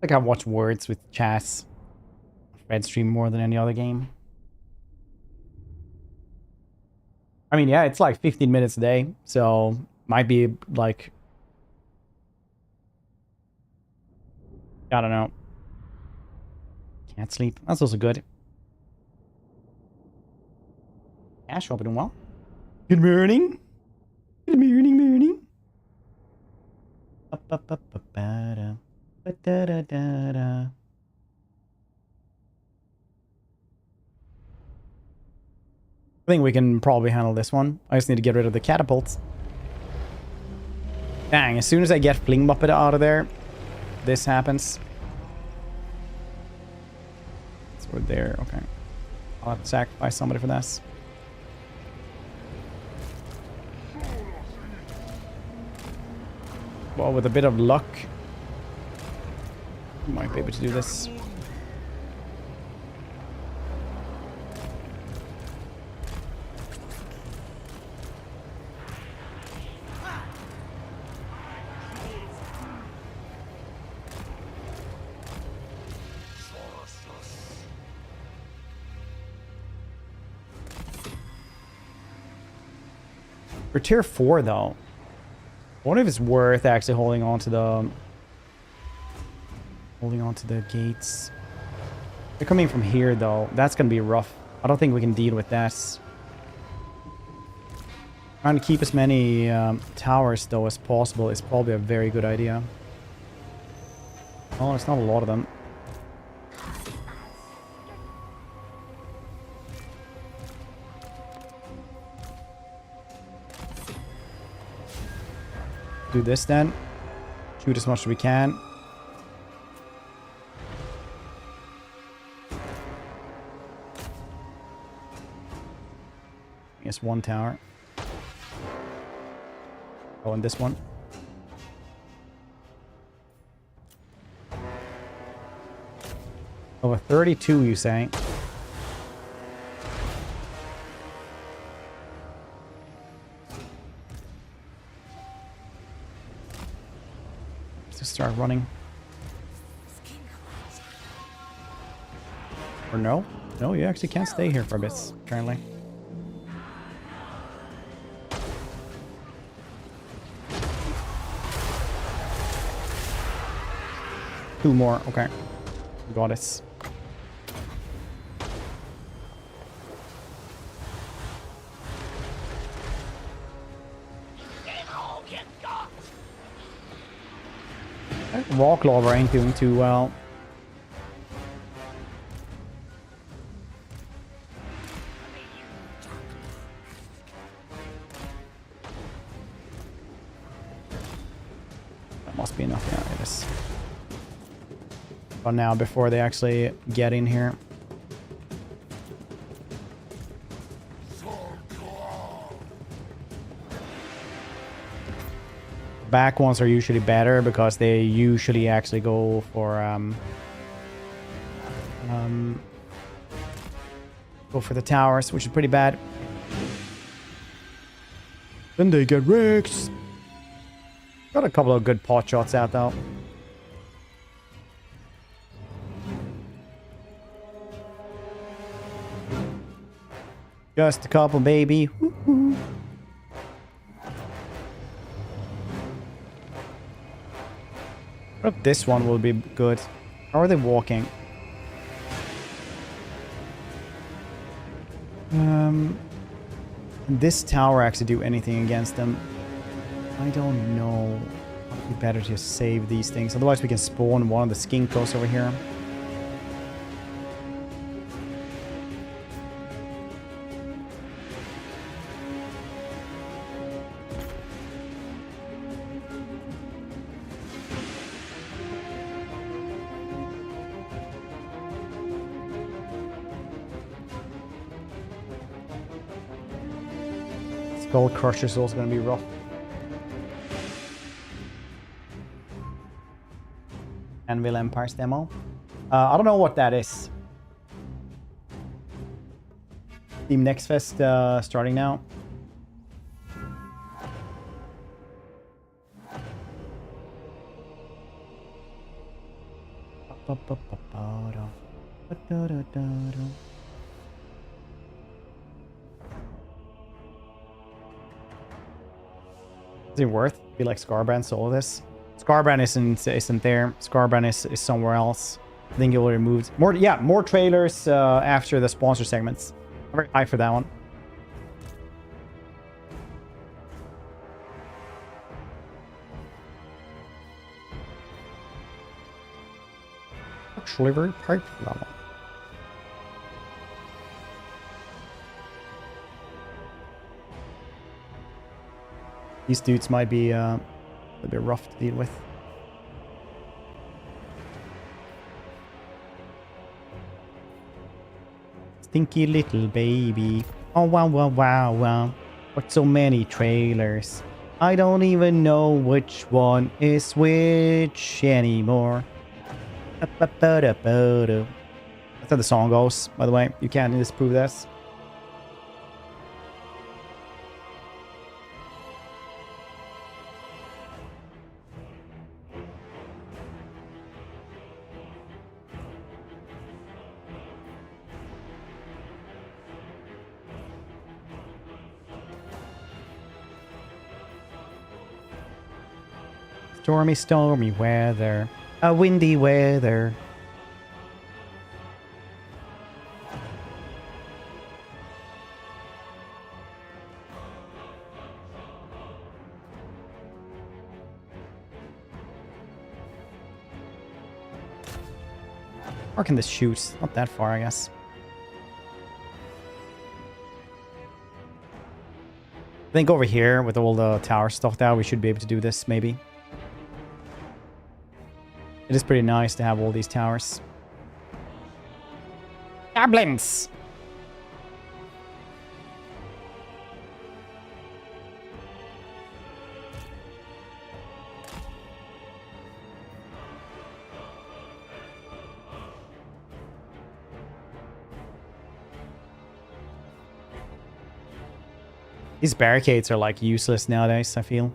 Like I watch Words with Chas. Red stream more than any other game. I mean, yeah, it's like 15 minutes a day, so might be like, I don't know. Can't sleep. That's also good. Ash, hope you're doing well. Good morning. Good morning, morning. Ba-da-da-da-da. I think we can probably handle this one. I just need to get rid of the catapults. Dang, as soon as I get Fling Muppet out of there, this happens. So we're there, okay. I'll have to sacrifice somebody for this. Well, with a bit of luck, we might be able to do this. For tier 4 though, I wonder if it's worth actually holding on to the gates. They're coming from here though. That's gonna be rough. I don't think we can deal with that. Trying to keep as many towers though as possible is probably a very good idea. Oh, it's not a lot of them. Do this then. Shoot as much as we can. Yes, one tower. Oh, and this one. Over 32, you say? Let's start running. Or no? No, you actually can't stay here for a bit, apparently. Two more, okay. Got it. Raw Clover ain't doing too well. That must be enough. Yeah, it is. But now, before they actually get in here. Back ones are usually better because they usually actually go for the towers, which is pretty bad. Then they get wrecked. Got a couple of good pot shots out though. Just a couple, baby. Woo-hoo. I hope this one will be good. How are they walking? Can this tower actually do anything against them? I don't know. It'd be better to save these things. Otherwise we can spawn one of the skinkos over here. Skull Crusher is also going to be rough. Anvil Empire's demo. I don't know what that is. Team Next Fest starting now. Is it worth? Be like Scarbrand solo this? Scarbrand isn't there. Scarbrand is somewhere else. I think it will remove more. Yeah, more trailers after the sponsor segments. I'm very high for that one. Actually, very hyped for that one. These dudes might be a bit rough to deal with. Stinky little baby. Oh wow wow wow wow. What so many trailers. I don't even know which one is which anymore. That's how the song goes, by the way. You can't disprove this. Stormy, stormy weather. A windy weather. Where can this shoot? Not that far, I guess. I think over here, with all the tower stuff down, we should be able to do this, maybe. It is pretty nice to have all these towers. Goblins! These barricades are like useless nowadays, I feel.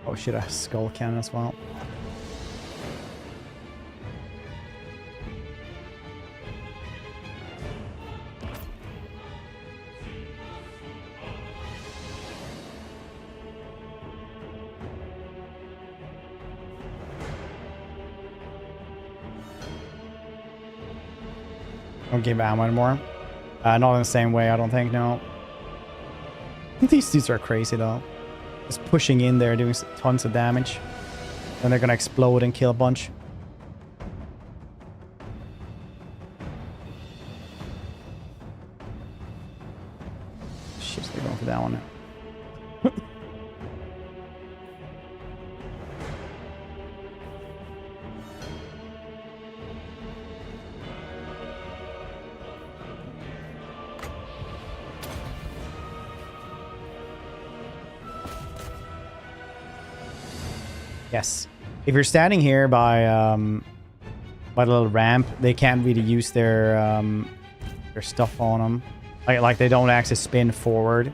Oh shit, a skull cannon as well. Don't give ammo anymore. Not in the same way, I don't think, no. These dudes are crazy though. Just pushing in there, doing tons of damage. Then they're gonna explode and kill a bunch. Shit, they're going for that one. Yes. If you're standing here by the little ramp, they can't really use their stuff on them. Like they don't actually spin forward.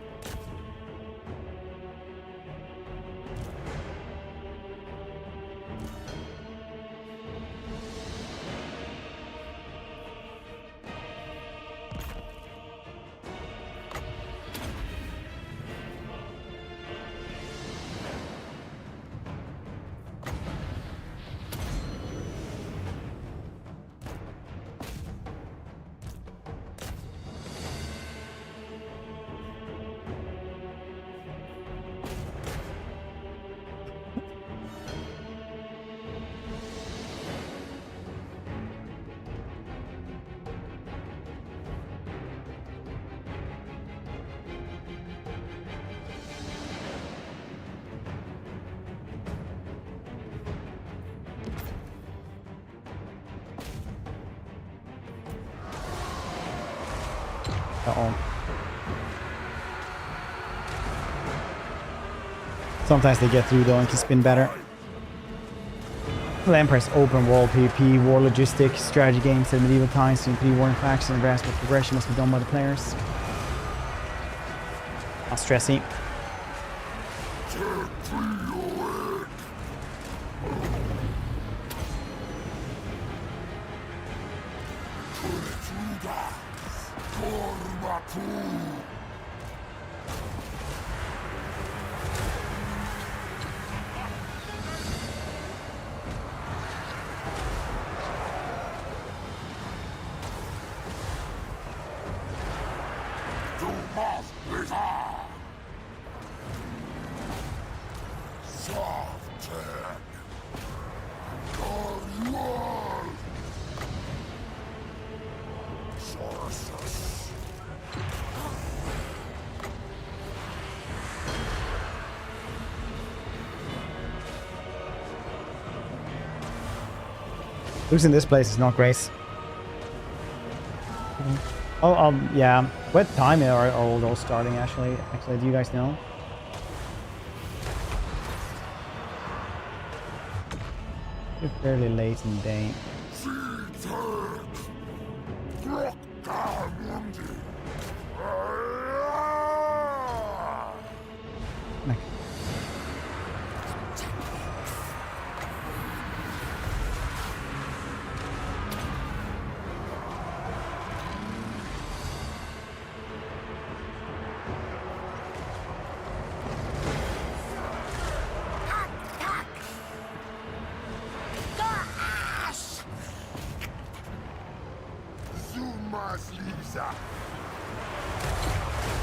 Uh-oh. Sometimes they get through though and can spin better. Empress open world PvP, war logistics, strategy games in medieval times, PvP warring factions and grasp of progression must be done by the players. Not stressy. Losing this place is not great. Oh, yeah. What time are all those starting, actually? Do you guys know? It's fairly late in the day.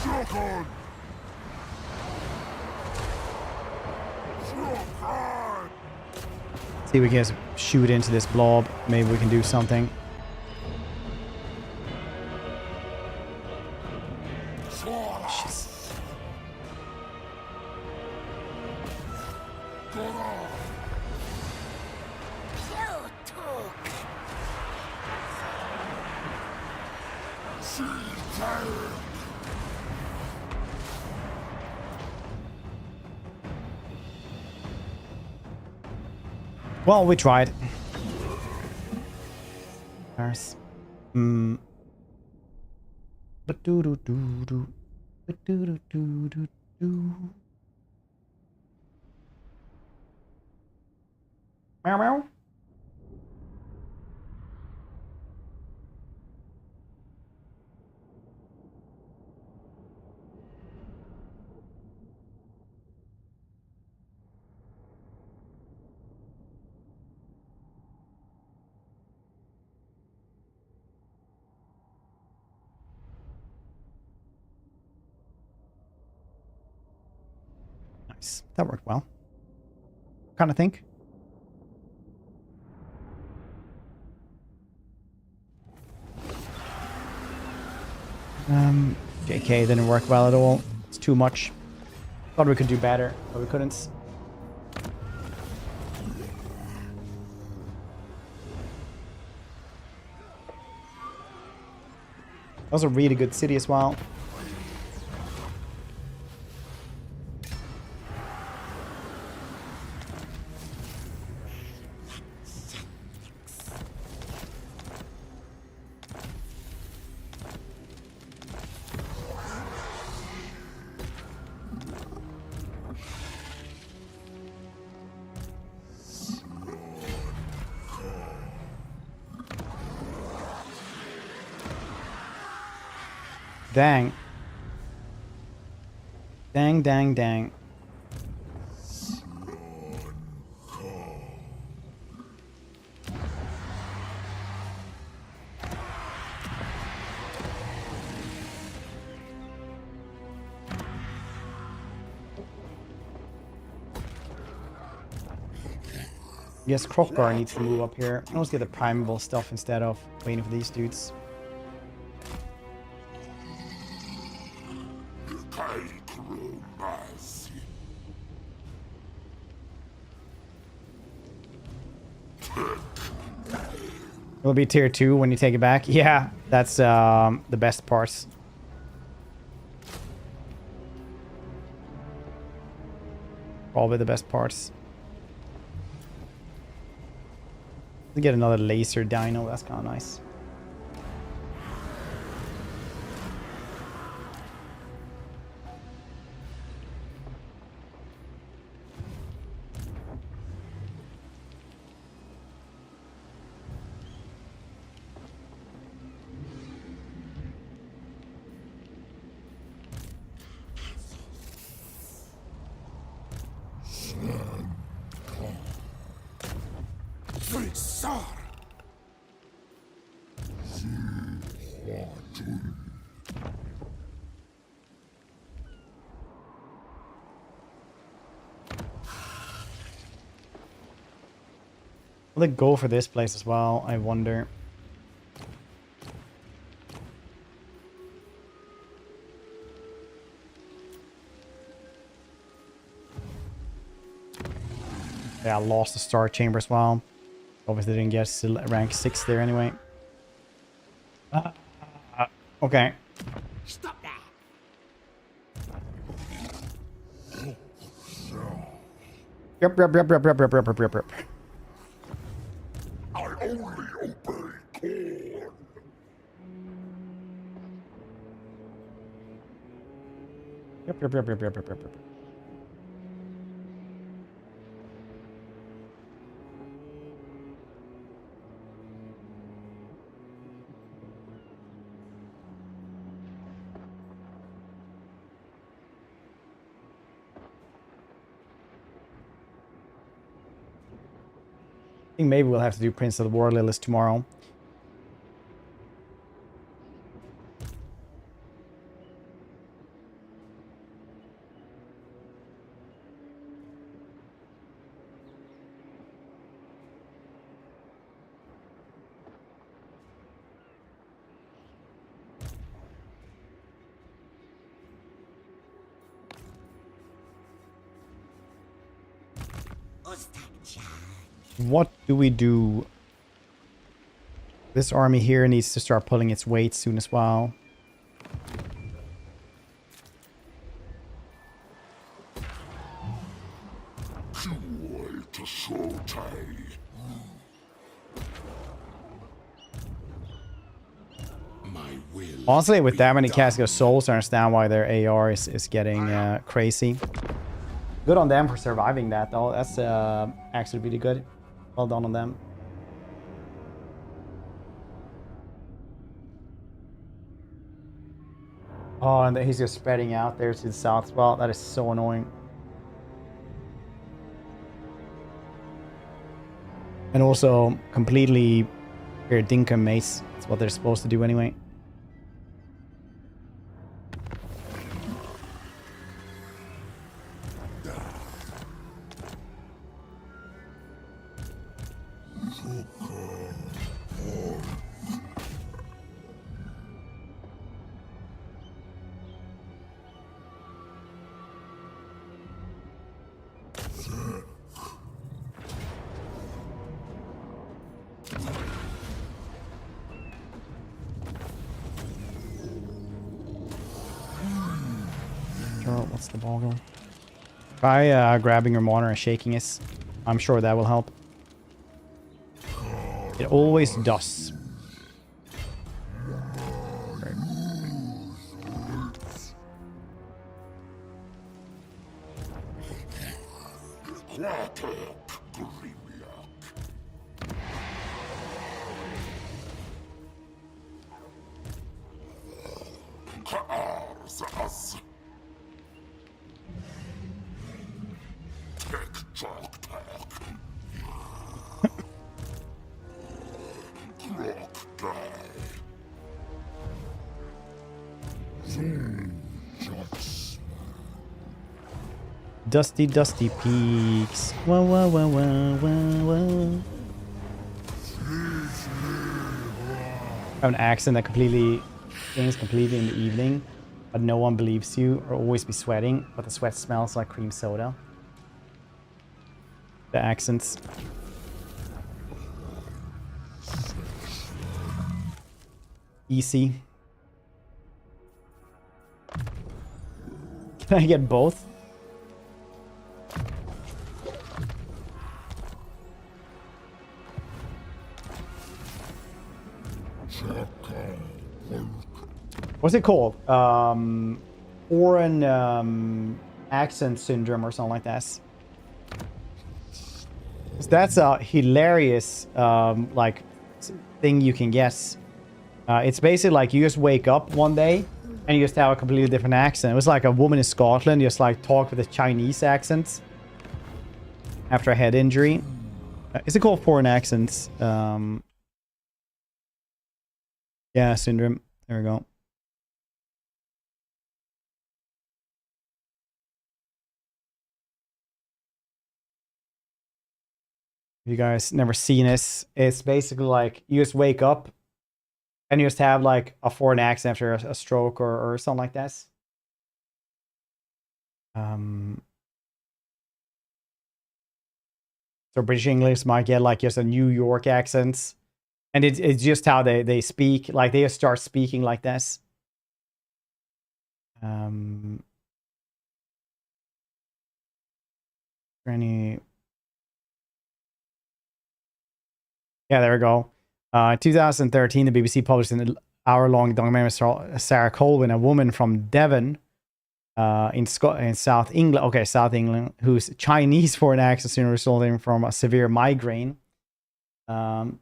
Dragon! Dragon! See if we can just shoot into this blob. Maybe we can do something. Jeez. Well, we tried. There's Meow meow. Nice. That worked well. Kind of think. JK didn't work well at all. It's too much. Thought we could do better, but we couldn't. That was a really good city as well. Dang. Dang, dang, dang. Yes, Crockgar needs to move up here. Let's get the primeval stuff instead of waiting for these dudes. It'll be tier 2 when you take it back. Yeah, that's the best parts. Probably the best parts. We get another laser dino. That's kind of nice. Will they go for this place as well? I wonder. Yeah, I lost the Star Chamber as well. Obviously didn't get rank 6 there anyway. Okay. Stop that. Yep. I only obey Khorne. Yep. I think maybe we'll have to do Prince of the War Lilies tomorrow. What do we do? This army here needs to start pulling its weight soon as well. Honestly, with that many Casco Souls, I understand why their AR is getting crazy. Good on them for surviving that, though. That's actually really good. Well done on them. Oh, and he's just spreading out there to the south as well. That is so annoying. And also, completely your Dinkum mace. That's what they're supposed to do anyway. What's the boggle? Try grabbing your monitor and shaking it. I'm sure that will help. It always does. Dusty, dusty peaks. Wah, wah, wah, wah, wah, wah. I have an accent that completely changes completely in the evening, but no one believes you, or always be sweating, but the sweat smells like cream soda. The accents. Easy. Can I get both? What's it called? Foreign accent syndrome or something like that. That's a hilarious like thing you can guess. It's basically like you just wake up one day and you just have a completely different accent. It was like a woman in Scotland just like talked with a Chinese accent after a head injury. Is it called foreign accents? Yeah, syndrome. There we go. If you guys never seen this, it's basically like you just wake up and you just have like a foreign accent after a stroke or something like that. So British English might get like just a New York accent. And it's just how they speak. Like they just start speaking like this. Any... Yeah, there we go. 2013, the BBC published an hour-long documentary with Sarah Colvin, a woman from Devon in South England. Okay, South England, whose Chinese foreign accent soon resulting from a severe migraine. And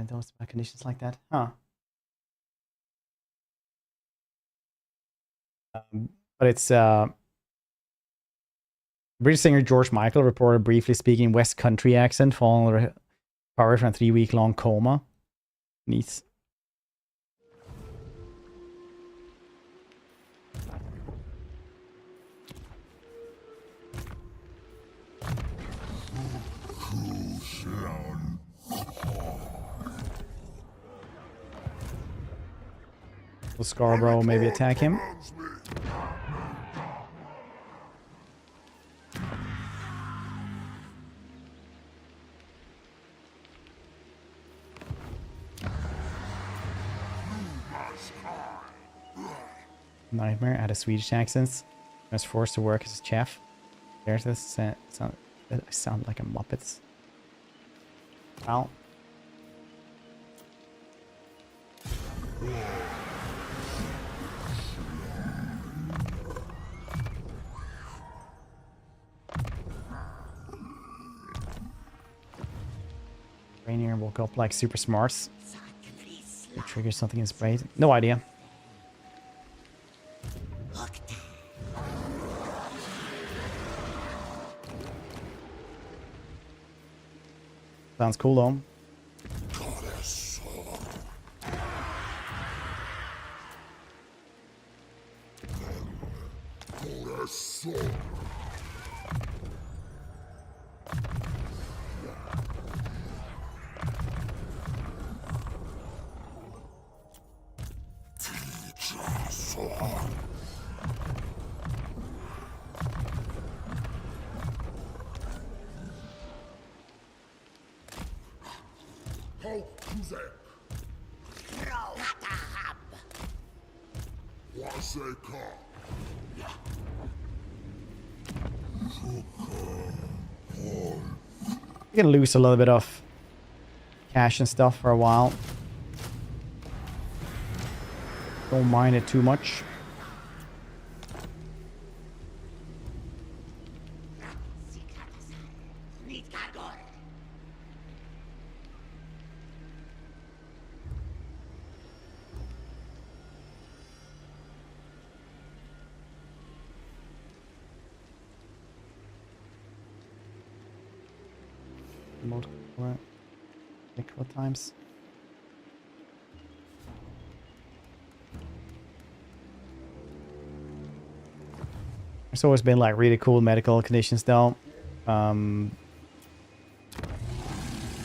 those conditions like that, huh? But it's British singer George Michael reported briefly speaking West Country accent following recovery from a 3-week-long coma. Neat. Will Scarborough maybe attack him? Nightmare out of Swedish accents. I was forced to work as a chef. There's this sound like a Muppets. Well. Rainier woke up like super smarts. It triggers something in his brain. No idea. Sounds cool though. You're gonna lose a little bit of cash and stuff for a while. Don't mind it too much. Multiple times. There's always been like really cool medical conditions though. Hadn't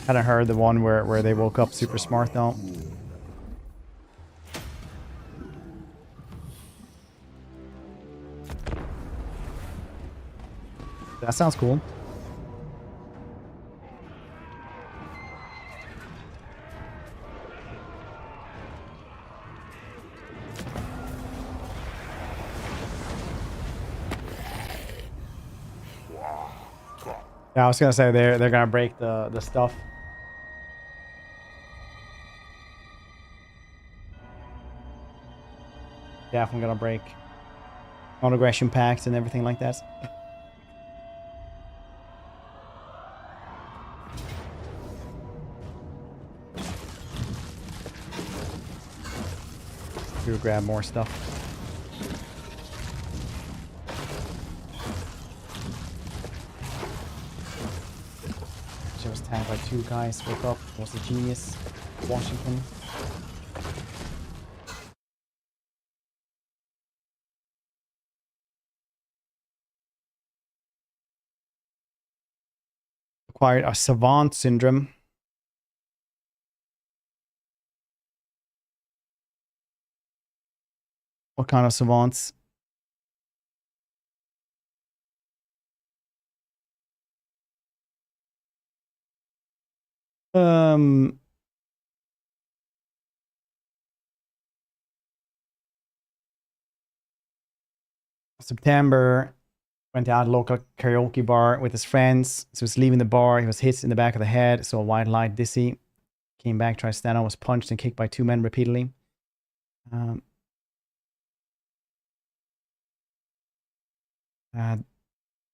heard the one where they woke up super smart though. That sounds cool. Yeah, I was gonna say they're gonna break the stuff. Definitely gonna break non-aggression pacts and everything like that. We'll grab more stuff. Was tagged by two guys. Woke up. Was a genius. Washington. Acquired a savant syndrome. What kind of savants? September, went out to a local karaoke bar with his friends. So he was leaving the bar. He was hit in the back of the head. Saw a white light, dizzy. Came back, tried to stand up, was punched and kicked by two men repeatedly.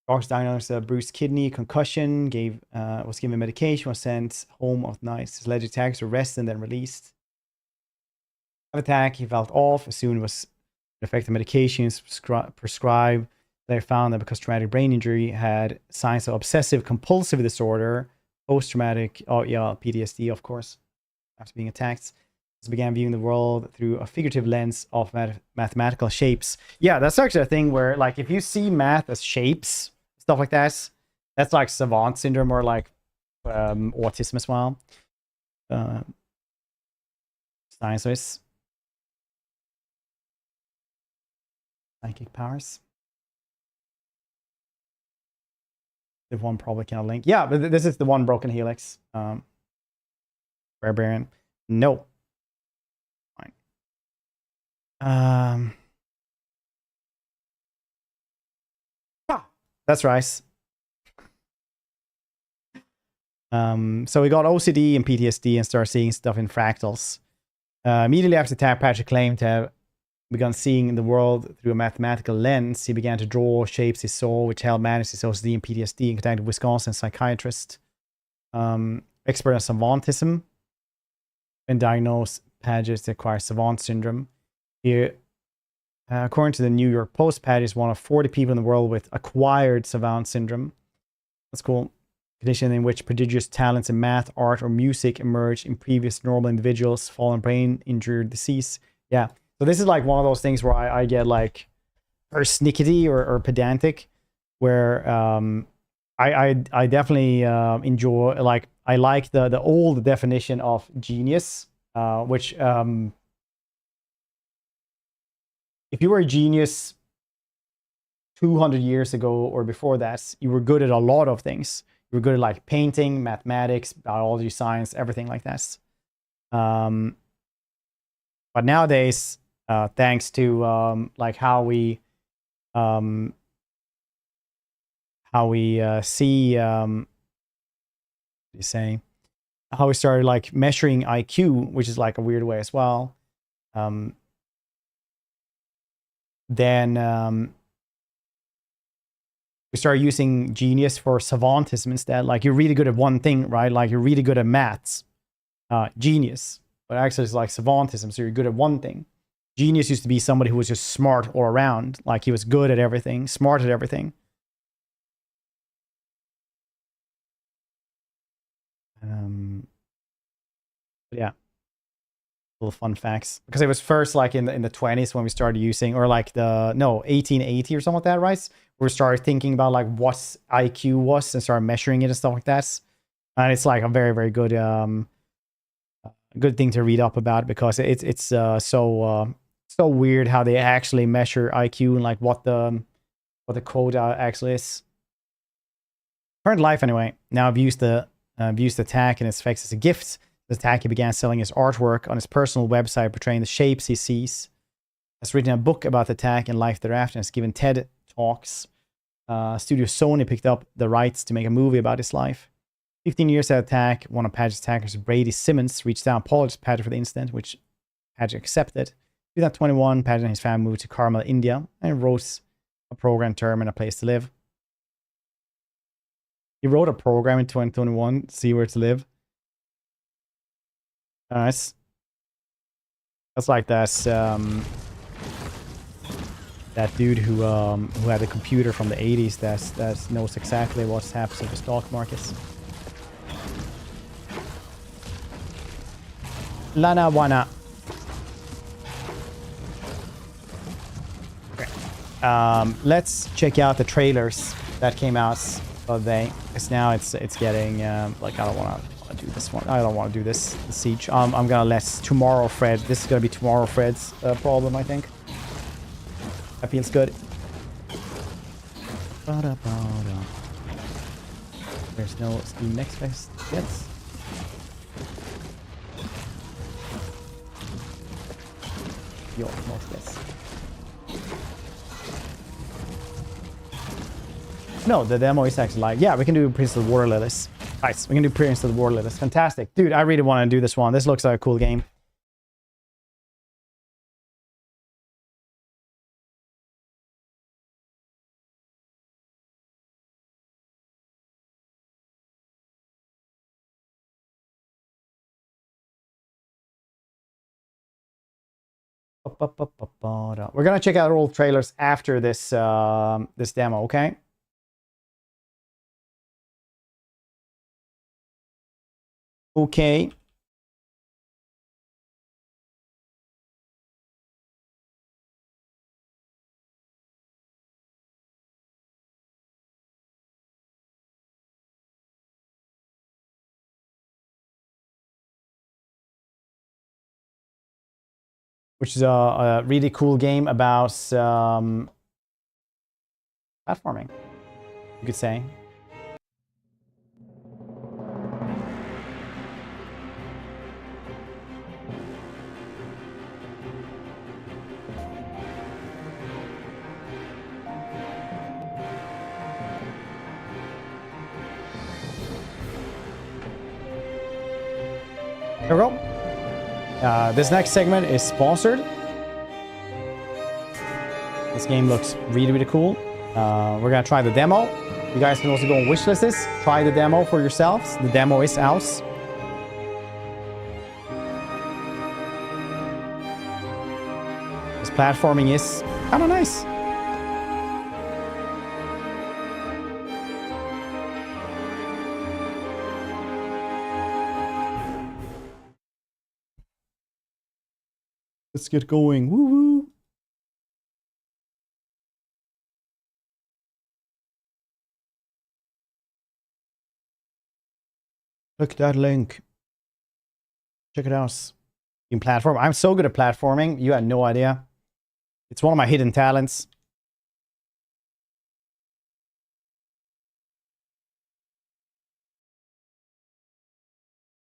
Doctors diagnosed a bruised kidney, concussion, was given medication, was sent home of nights. His alleged attacks were arrested and then released. Attack, he felt off, as soon was effective medications prescribed. They found that because traumatic brain injury had signs of obsessive compulsive disorder, post-traumatic, PTSD, of course, after being attacked. He began viewing the world through a figurative lens of mathematical shapes. Yeah, that's actually a thing where, like, if you see math as shapes, stuff like that, that's like savant syndrome or like autism as well. Sciences. Psychic powers. The one probably cannot link. Yeah, but this is the one broken helix. Barbarian. No. Fine. That's right. So we got OCD and PTSD and start seeing stuff in fractals. Immediately after Tap Patcher claimed to have begun seeing the world through a mathematical lens, he began to draw shapes he saw, which helped manage his OCD and PTSD, and contacted Wisconsin psychiatrist, expert on savantism, and diagnosed Padgett to acquire savant syndrome. Here, according to the New York Post, Padgett is one of 40 people in the world with acquired savant syndrome. That's cool. Condition in which prodigious talents in math, art, or music emerge in previous normal individuals, fallen brain injury, or disease. Yeah. So this is like one of those things where I get like persnickety or pedantic, where I definitely enjoy, like, I like the old definition of genius, which if you were a genius 200 years ago or before that, you were good at a lot of things. You were good at like painting, mathematics, biology, science, everything like that. But nowadays, thanks to like how we see how we started like measuring IQ, which is like a weird way as well. Then we started using genius for savantism instead. Like, you're really good at one thing, right? Like, you're really good at maths. Genius. But actually, it's like savantism, so you're good at one thing. Genius used to be somebody who was just smart all around. Like, he was good at everything, smart at everything. But yeah. Little fun facts. Because it was first like in the 20s when we started using, or like 1880 or something like that, right? We started thinking about like what IQ was and started measuring it and stuff like that. And it's like a very, very good good thing to read up about, because it's so weird how they actually measure IQ and like what the quota actually is. Current life anyway. Now I've used the attack and its effects as a gift. The attack, he began selling his artwork on his personal website portraying the shapes he sees. Has written a book about the attack and life thereafter, and has given TED Talks. Studio Sony picked up the rights to make a movie about his life. 15 years after attack, one of Padgett's attackers, Brady Simmons, reached out and apologized to Padgett for the incident, which Padgett accepted. In 2021, Padgett and his family moved to Carmel, India, and wrote a program term and a place to live. He wrote a program in 2021, see where to live. Nice. That's like that dude who had a computer from the 80s that knows exactly what's happening to the stock markets. Lana Wana. Okay. Let's check out the trailers that came out today. Because now it's getting like, I don't want to do this one. I don't want to do this siege. I'm gonna let tomorrow Fred. This is gonna be tomorrow Fred's problem, I think. That feels good. There's no Steam Next Fest yet. Yo, most this. No, the demo is actually live. Yeah, we can do Prince of the Water Lilies. Nice. We can do Prince of the Water Lilies. Fantastic. Dude, I really want to do this one. This looks like a cool game. We're gonna check out all trailers after this this demo, okay? Okay. Which is a really cool game about platforming, you could say. There we go. This next segment is sponsored. This game looks really, really cool. We're gonna try the demo. You guys can also go on wishlists. Try the demo for yourselves. The demo is out. This platforming is kind of nice. Let's get going. Woo woo. Look at that link. Check it out. In platform. I'm so good at platforming. You had no idea. It's one of my hidden talents.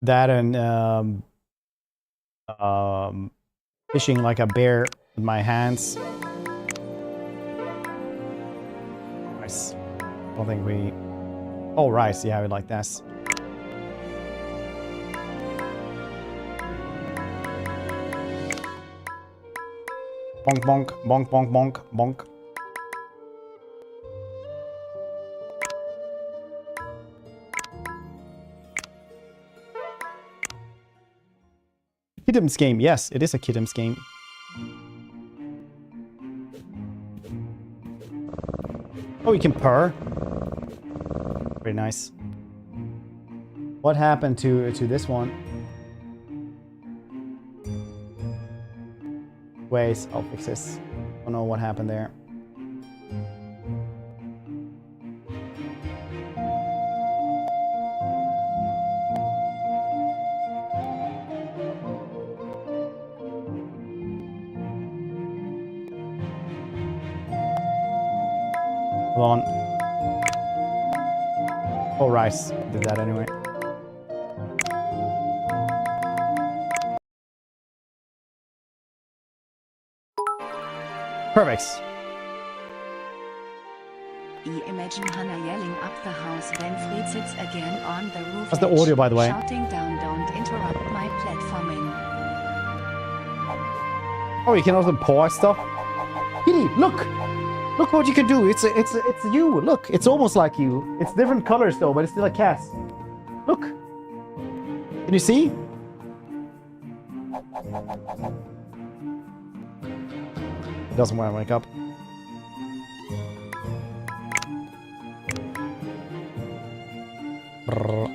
That and fishing like a bear with my hands. Nice. I don't think we... Oh, rice. Yeah, we like this. Bonk, bonk, bonk, bonk, bonk, bonk. Kiddims game. Yes, it is a Kiddims game. Oh, you can purr. Very nice. What happened to this one? Ways. I'll fix this. Don't know what happened there. Hold on. Oh, rice. Did that anyway. Perfect. Imagine Hannah yelling up the house when Fred sits again on the roof. That's the audio, by the way. Shouting down, don't interrupt my platforming. Oh, you can also pause stuff. Kitty, look! Look what you can do. It's you. Look, it's almost like you. It's different colors though, but it's still a cat. Look. Can you see? It doesn't want to wake up. Brrr.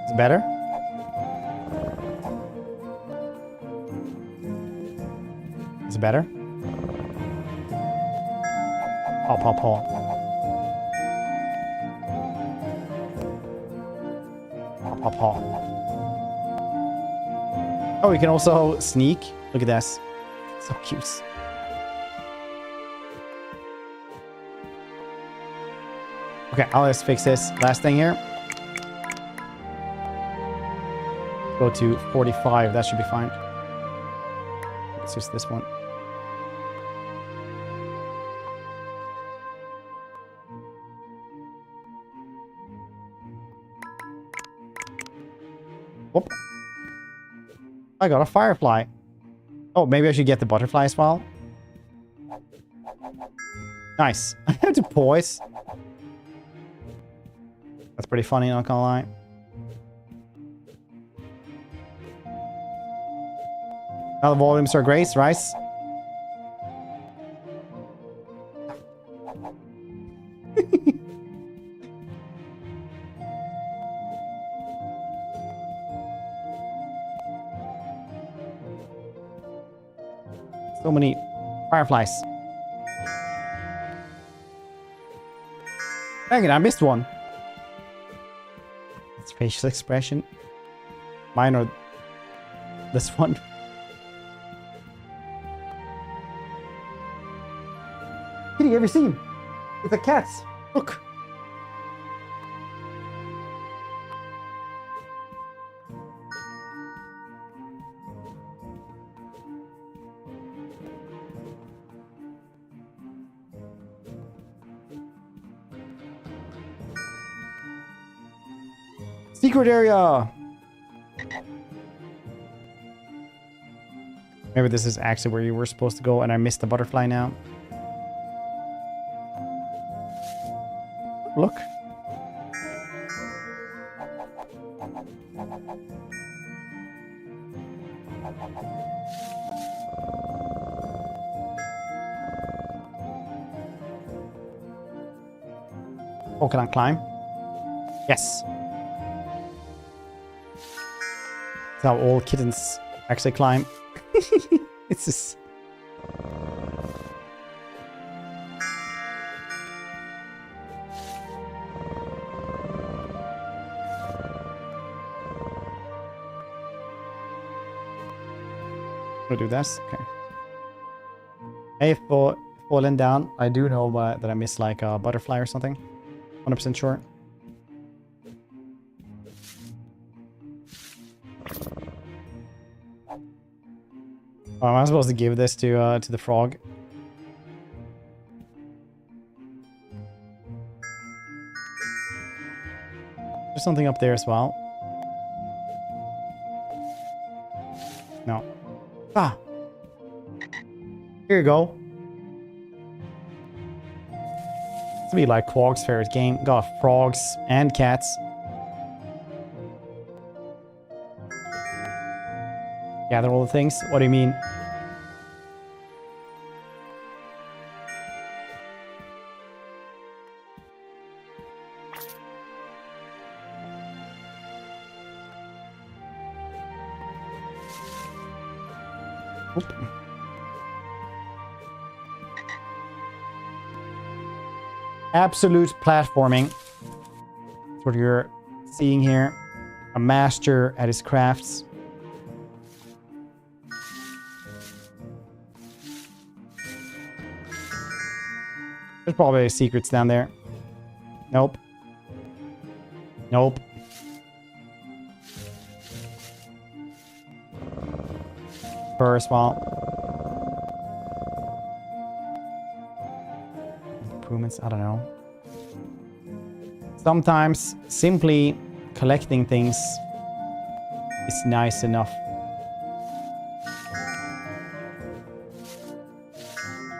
Is it better? Is it better? Paw, paw, paw. Paw, paw, paw. Oh, you can also sneak. Look at this. So cute. Okay, I'll just fix this last thing here. Go to 45. That should be fine. It's just this one. Whoop. I got a firefly. Oh, maybe I should get the butterfly as well. Nice. I have to poise. That's pretty funny, not gonna lie. Now the volumes are great, right? So many fireflies. Dang it, I missed one. It's facial expression. Mine or this one. Kitty, have you seen? It's a cat. Look. Secret area! Maybe this is actually where you were supposed to go and I missed the butterfly now. Look. Oh, can I climb? Yes. That's how all kittens actually climb. It's just... I'll do this. Okay. Hey, falling down. I do know that I missed like a butterfly or something. 100% sure. Oh, am I supposed to give this to the frog? There's something up there as well. No. Ah! Here you go. It's gonna be like Quog's favorite game. Got frogs and cats. Gather all the things? What do you mean? Oop. Absolute platforming. That's what you're seeing here. A master at his crafts. There's probably secrets down there. Nope. Nope. Fur as well. Improvements, I don't know. Sometimes simply collecting things is nice enough.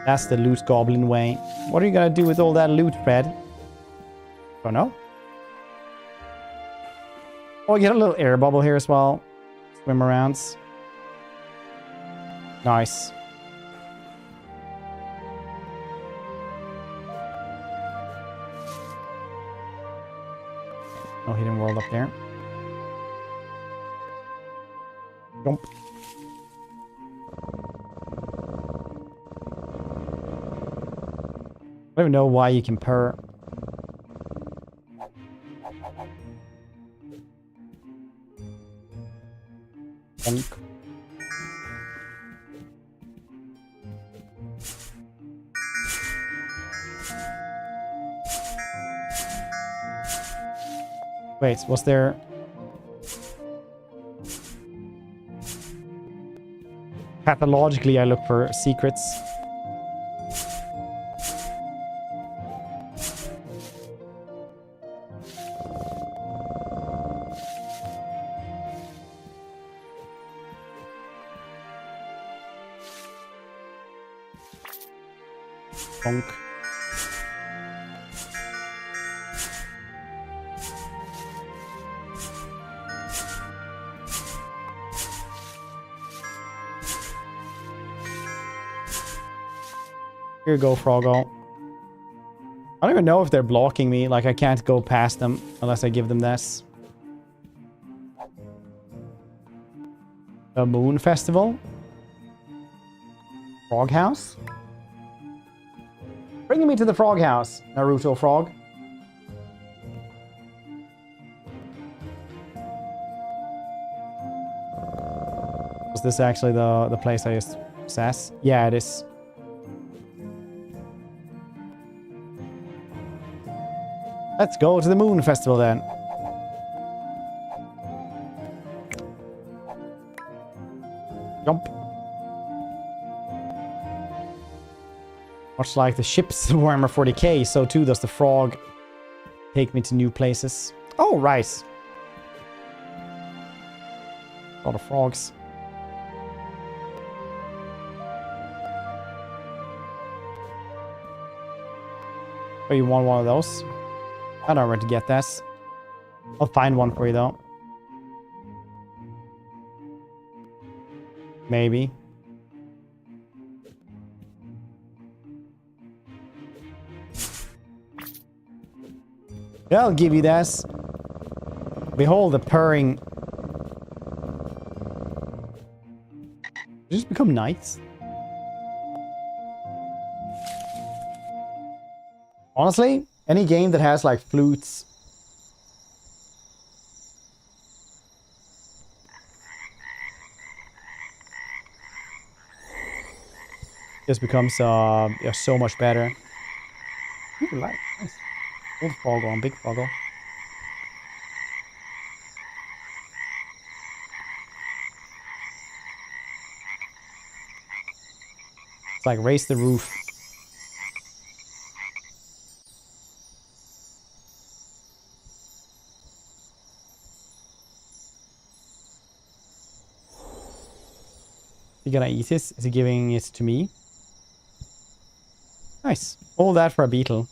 That's the loot goblin way. What are you gonna do with all that loot, Fred? Don't know. Oh, I get a little air bubble here as well. Swim around. Nice. No hidden world up there. Jump. I don't even know why you can purr. Bonk. Wait, was there... Pathologically, I look for secrets. Bonk. Here you go, Froggo. I don't even know if they're blocking me. Like, I can't go past them unless I give them this. The Moon Festival. Frog House. Bringing me to the Frog House, Naruto Frog. Was this actually the place I used to possess? Yeah, it is. Let's go to the Moon Festival then. Jump. Much like the ship's Warhammer 40k, so too does the frog take me to new places. Oh, right. A lot of frogs. Oh, you want one of those? I don't know where to get this. I'll find one for you though. Maybe. Yeah, I'll give you this. Behold the purring. Just become knights. Honestly, any game that has like flutes. Just becomes yeah, so much better. Ooh, nice. Little froggle and big froggle. It's like raise the roof. You gonna eat this? Is he giving it to me? Nice. All that for a beetle.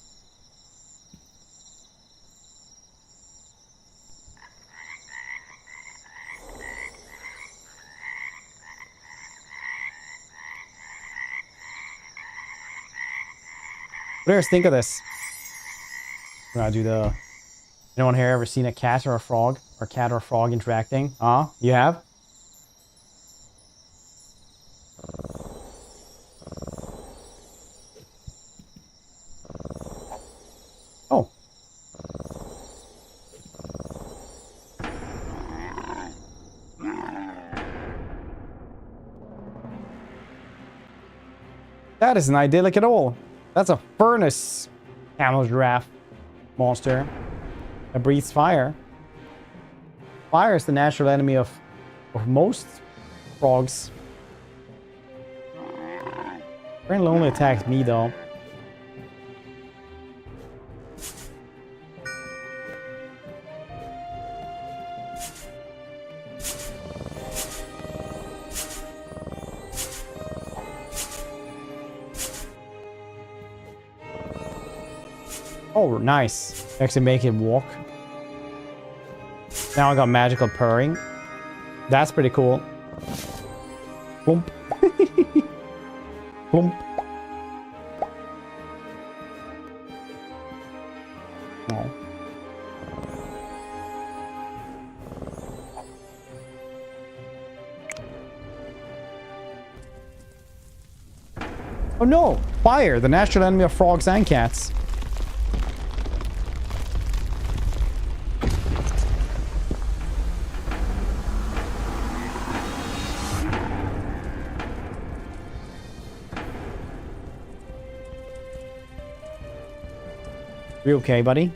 What do you guys think of this? I'm gonna do the... Anyone here ever seen a cat or a frog? Or cat or frog interacting? You have? Oh. That isn't idyllic at all. That's a furnace camel giraffe monster that breathes fire. Fire is the natural enemy of most frogs. Apparently only attacks me though. Oh, nice. Actually make it walk. Now I got magical purring. That's pretty cool. Plump. Plump. Oh. Oh no! Fire, the natural enemy of frogs and cats. You okay, buddy?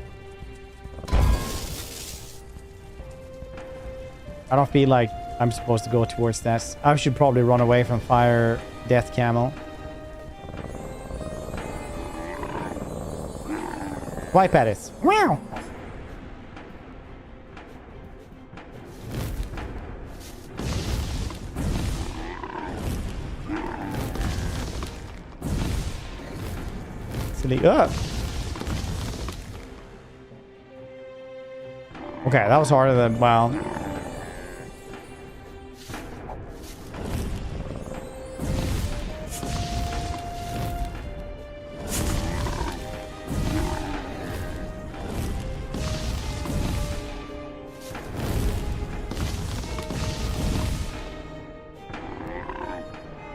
I don't feel like I'm supposed to go towards that. I should probably run away from fire death camel. Wipe at it. Wow. Silly up. Okay, that was harder than, well.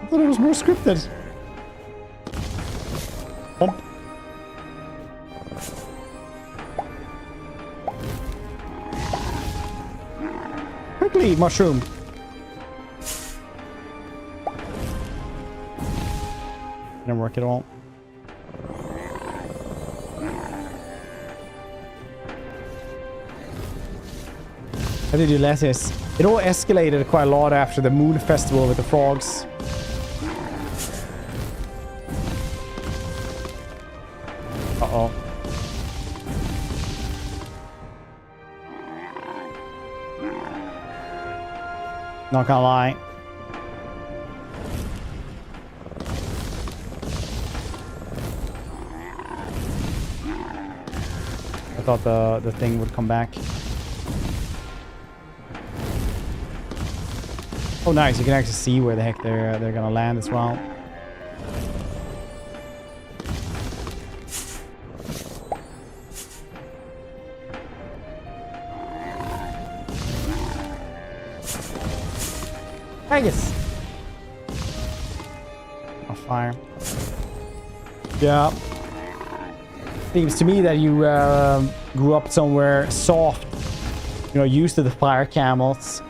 I thought it was more scripted. Bump. Quickly, mushroom. Didn't work at all. How did you lettuce? It all escalated quite a lot after the moon festival with the frogs. Uh-oh. Not gonna lie. I thought the thing would come back. Oh, nice! You can actually see where the heck they're gonna land as well. Vegas. On fire. Yeah. Seems to me that you grew up somewhere soft. You know, used to the fire camels.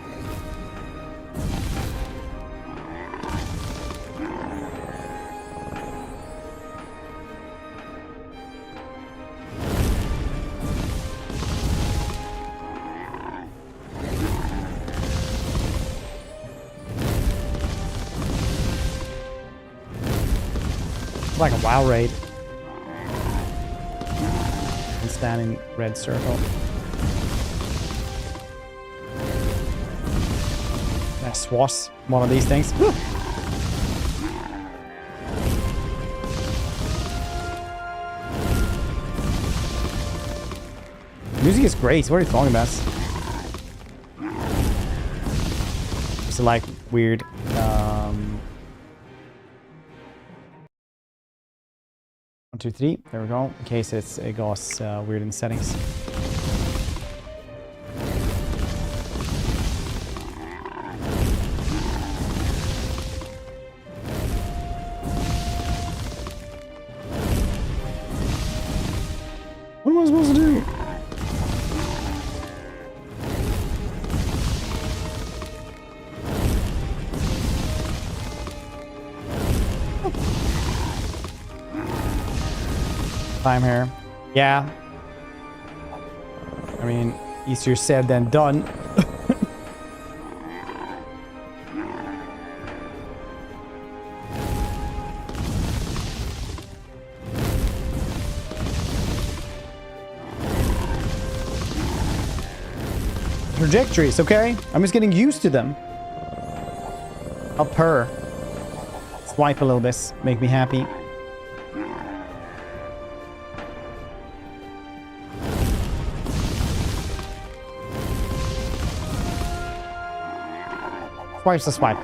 Like a WoW raid. And standing red circle. I swash one of these things. Music is great. What are you talking about? It's like weird. 1, 2, 3. There we go. In case it goes weird in settings. What am I supposed to do? Time here. Yeah. I mean, easier said than done. Trajectories, okay? I'm just getting used to them. I'll purr. Swipe a little bit. Make me happy. Swipe's a swipe.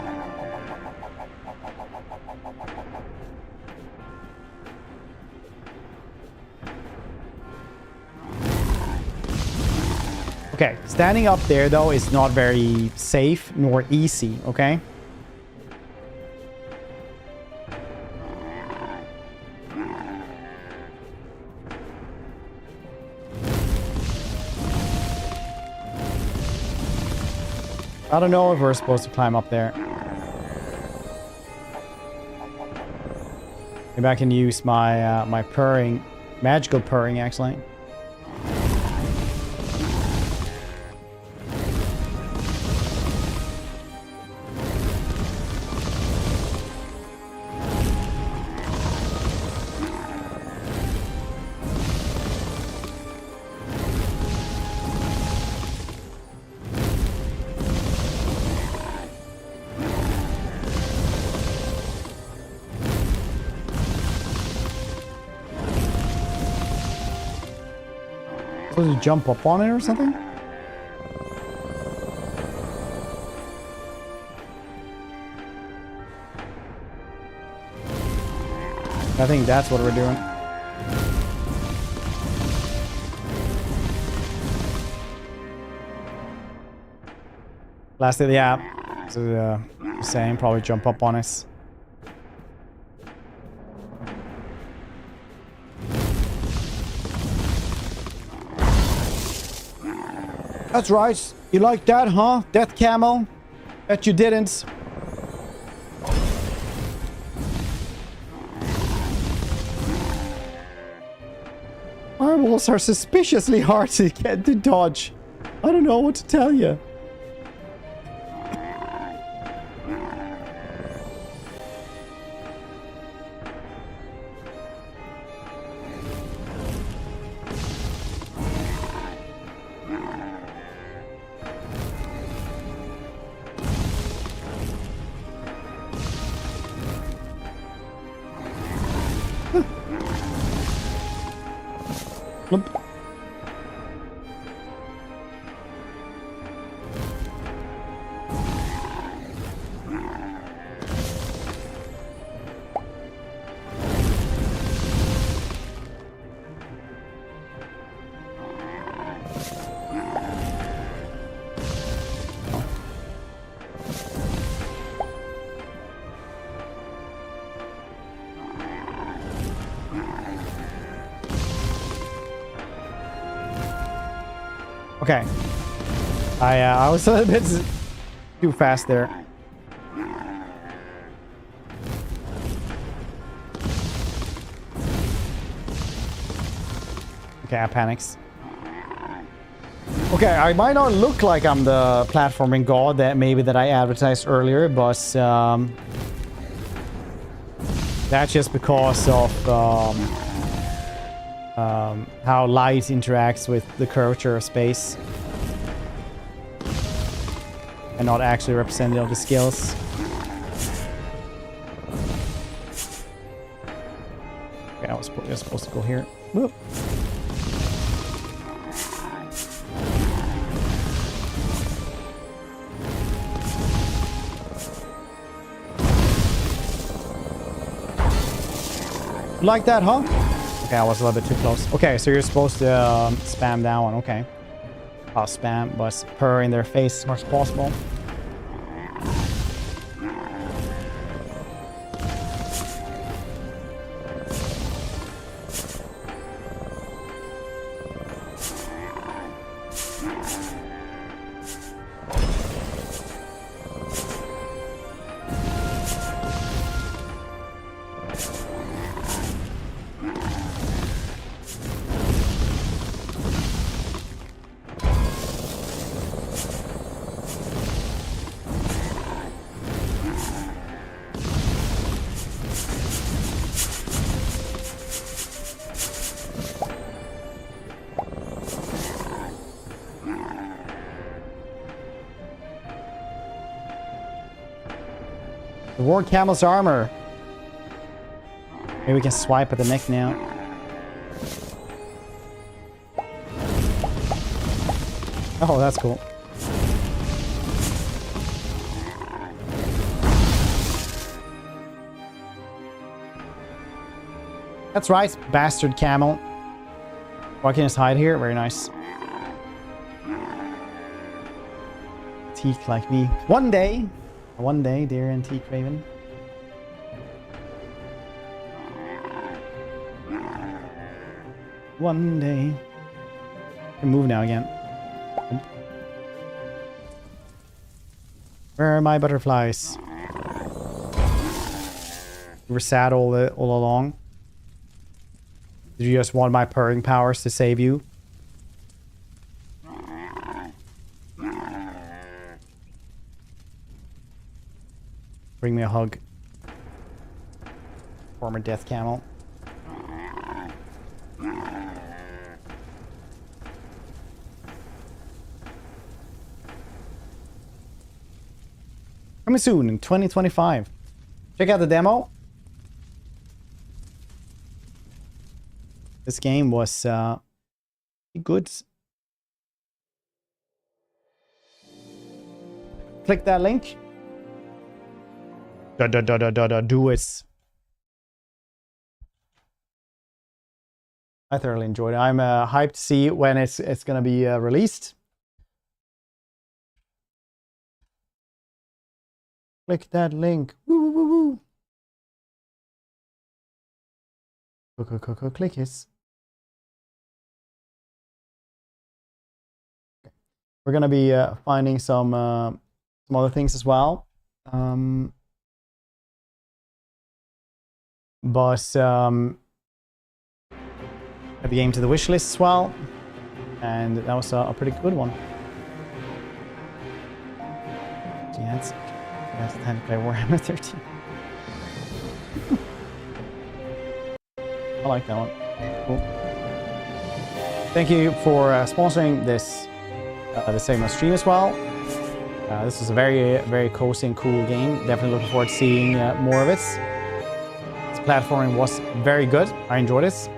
Okay, standing up there though is not very safe nor easy, okay? I don't know if we're supposed to climb up there. Maybe I can use my my purring, magical purring actually. Supposed to jump up on it or something? I think that's what we're doing. Lastly, yeah. So same, probably jump up on us. That's right. You like that, huh? Death camel? Bet you didn't. Fireballs are suspiciously hard to get to dodge. I don't know what to tell you. Okay. I was a little bit too fast there. Okay, I panics. Okay, I might not look like I'm the platforming god that I advertised earlier, but that's just because of how light interacts with the curvature of space. And not actually representative of the skills. Okay, I was supposed to go here. Whoop. Like that, huh? Okay, I was a little bit too close. Okay, so you're supposed to spam that one. Okay. I'll spam, but purr in their face as much as possible. The War Camel's armor. Maybe we can swipe at the neck now. Oh, that's cool. That's right, bastard camel. Why can't just hide here? Very nice. Teak like me. One day, dear antique raven. One day. I can move now again. Where are my butterflies? You were sad all along. Did you just want my purring powers to save you? Bring me a hug. Former death camel. Coming soon in 2025. Check out the demo. This game was good. Click that link. Do it. I thoroughly enjoyed it. I'm hyped to see when it's gonna be released. Click that link. Woo woo woo woo. Click it. We're gonna be finding some other things as well. But add the game to the wish list as well, and that was a pretty good one. Yeah, that's time to play Warhammer 13. I like that one. Cool. Thank you for sponsoring this the same stream as well. This is a very cozy and cool game. Definitely looking forward to seeing more of it. This platforming was very good. I enjoyed it.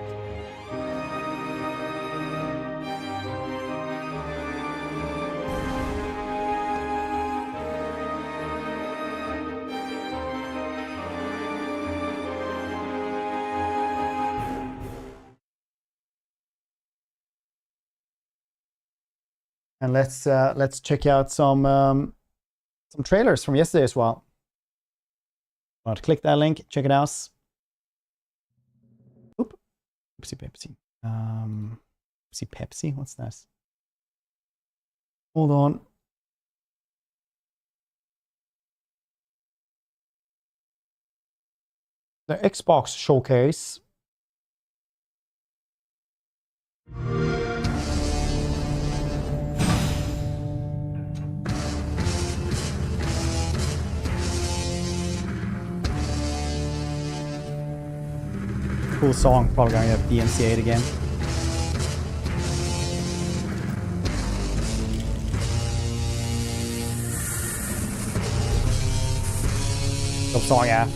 And let's check out some trailers from yesterday as well. But click that link, check it out. Oop. Oopsie Pepsi. Oopsie Pepsi, what's that? Hold on. The Xbox showcase. Cool song. Probably gonna have DMCA'd again. Dope song, yeah.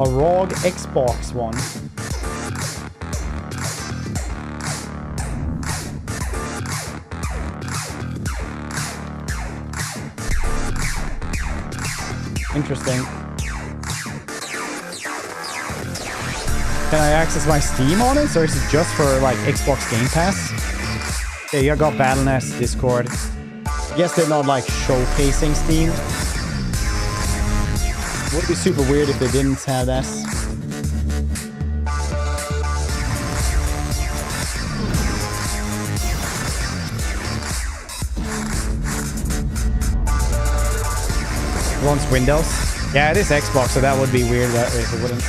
A ROG Xbox One. Interesting. Can I access my Steam on it, or is it just for like Xbox Game Pass? Okay, you got Battle.net, Discord. I guess they're not like showcasing Steam. Would be super weird if they didn't have that. Runs Windows. Yeah, it is Xbox, so that would be weird if it wouldn't.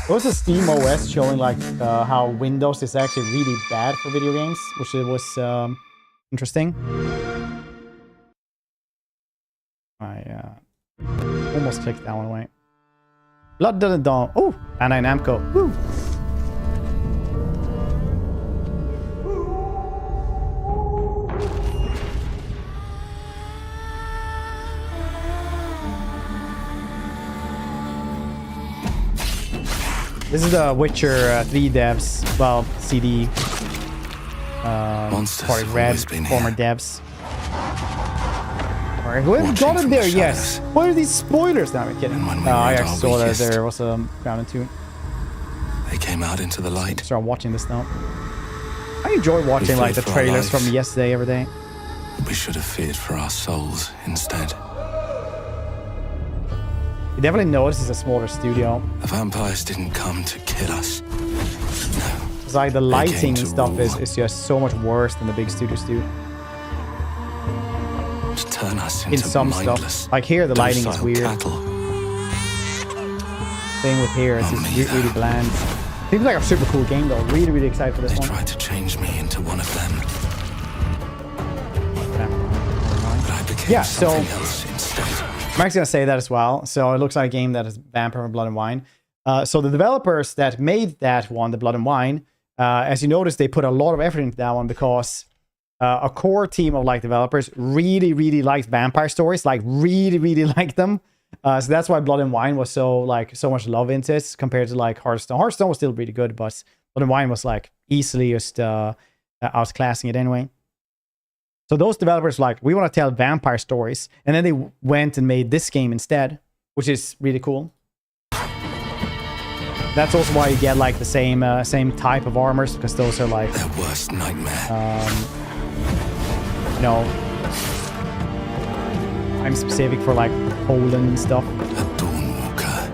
There was a Steam OS showing like how Windows is actually really bad for video games, which it was interesting. I almost clicked that one away. Blood doesn't dawn. Oh, and I Namco. Woo. This is the Witcher 3 devs. Well, CD. Part Red, former devs. Alright, who have got it there? Yes. What are these spoilers? No, I'm kidding. I actually saw that there was a Ground and 2. They came out into the light. Start watching this now. I enjoy watching like the trailers from yesterday every day. We should have feared for our souls instead. You definitely notice it's a smaller studio. The vampires didn't come to kill us. No. It's like the lighting and stuff is just so much worse than the big studios do. To turn us in some stuff. Like here, the lighting is weird. Cattle. Same with here, it's just really bland. Seems like a super cool game though. Really, really excited for this one. They tried to change me into one of them. But I became something else instead. I'm actually gonna say that as well. So it looks like a game that is Vampire Blood and Wine. So the developers that made that one, the Blood and Wine, as you notice, they put a lot of effort into that one because a core team of like developers really, really liked vampire stories, like really, really liked them. So that's why Blood and Wine was so much love into it compared to like Hearthstone. Hearthstone was still really good, but Blood and Wine was like easily just outclassing it anyway. So those developers like, we want to tell vampire stories, and then they went and made this game instead, which is really cool. That's also why you get like the same type of armors, because those are like their worst nightmare. You know, I'm specific for like Poland and stuff. A Dawnwalker.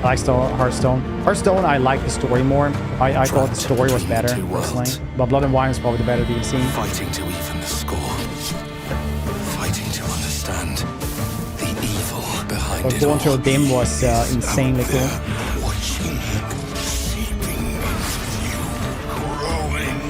I like Hearthstone. Hearthstone, I like the story more. I thought the story was better, personally. But Blood and Wine is probably the better DLC. Fighting to even the score. Fighting to understand the evil behind it all. Going through Dim was insanely cool. Watching, seeping, you growing.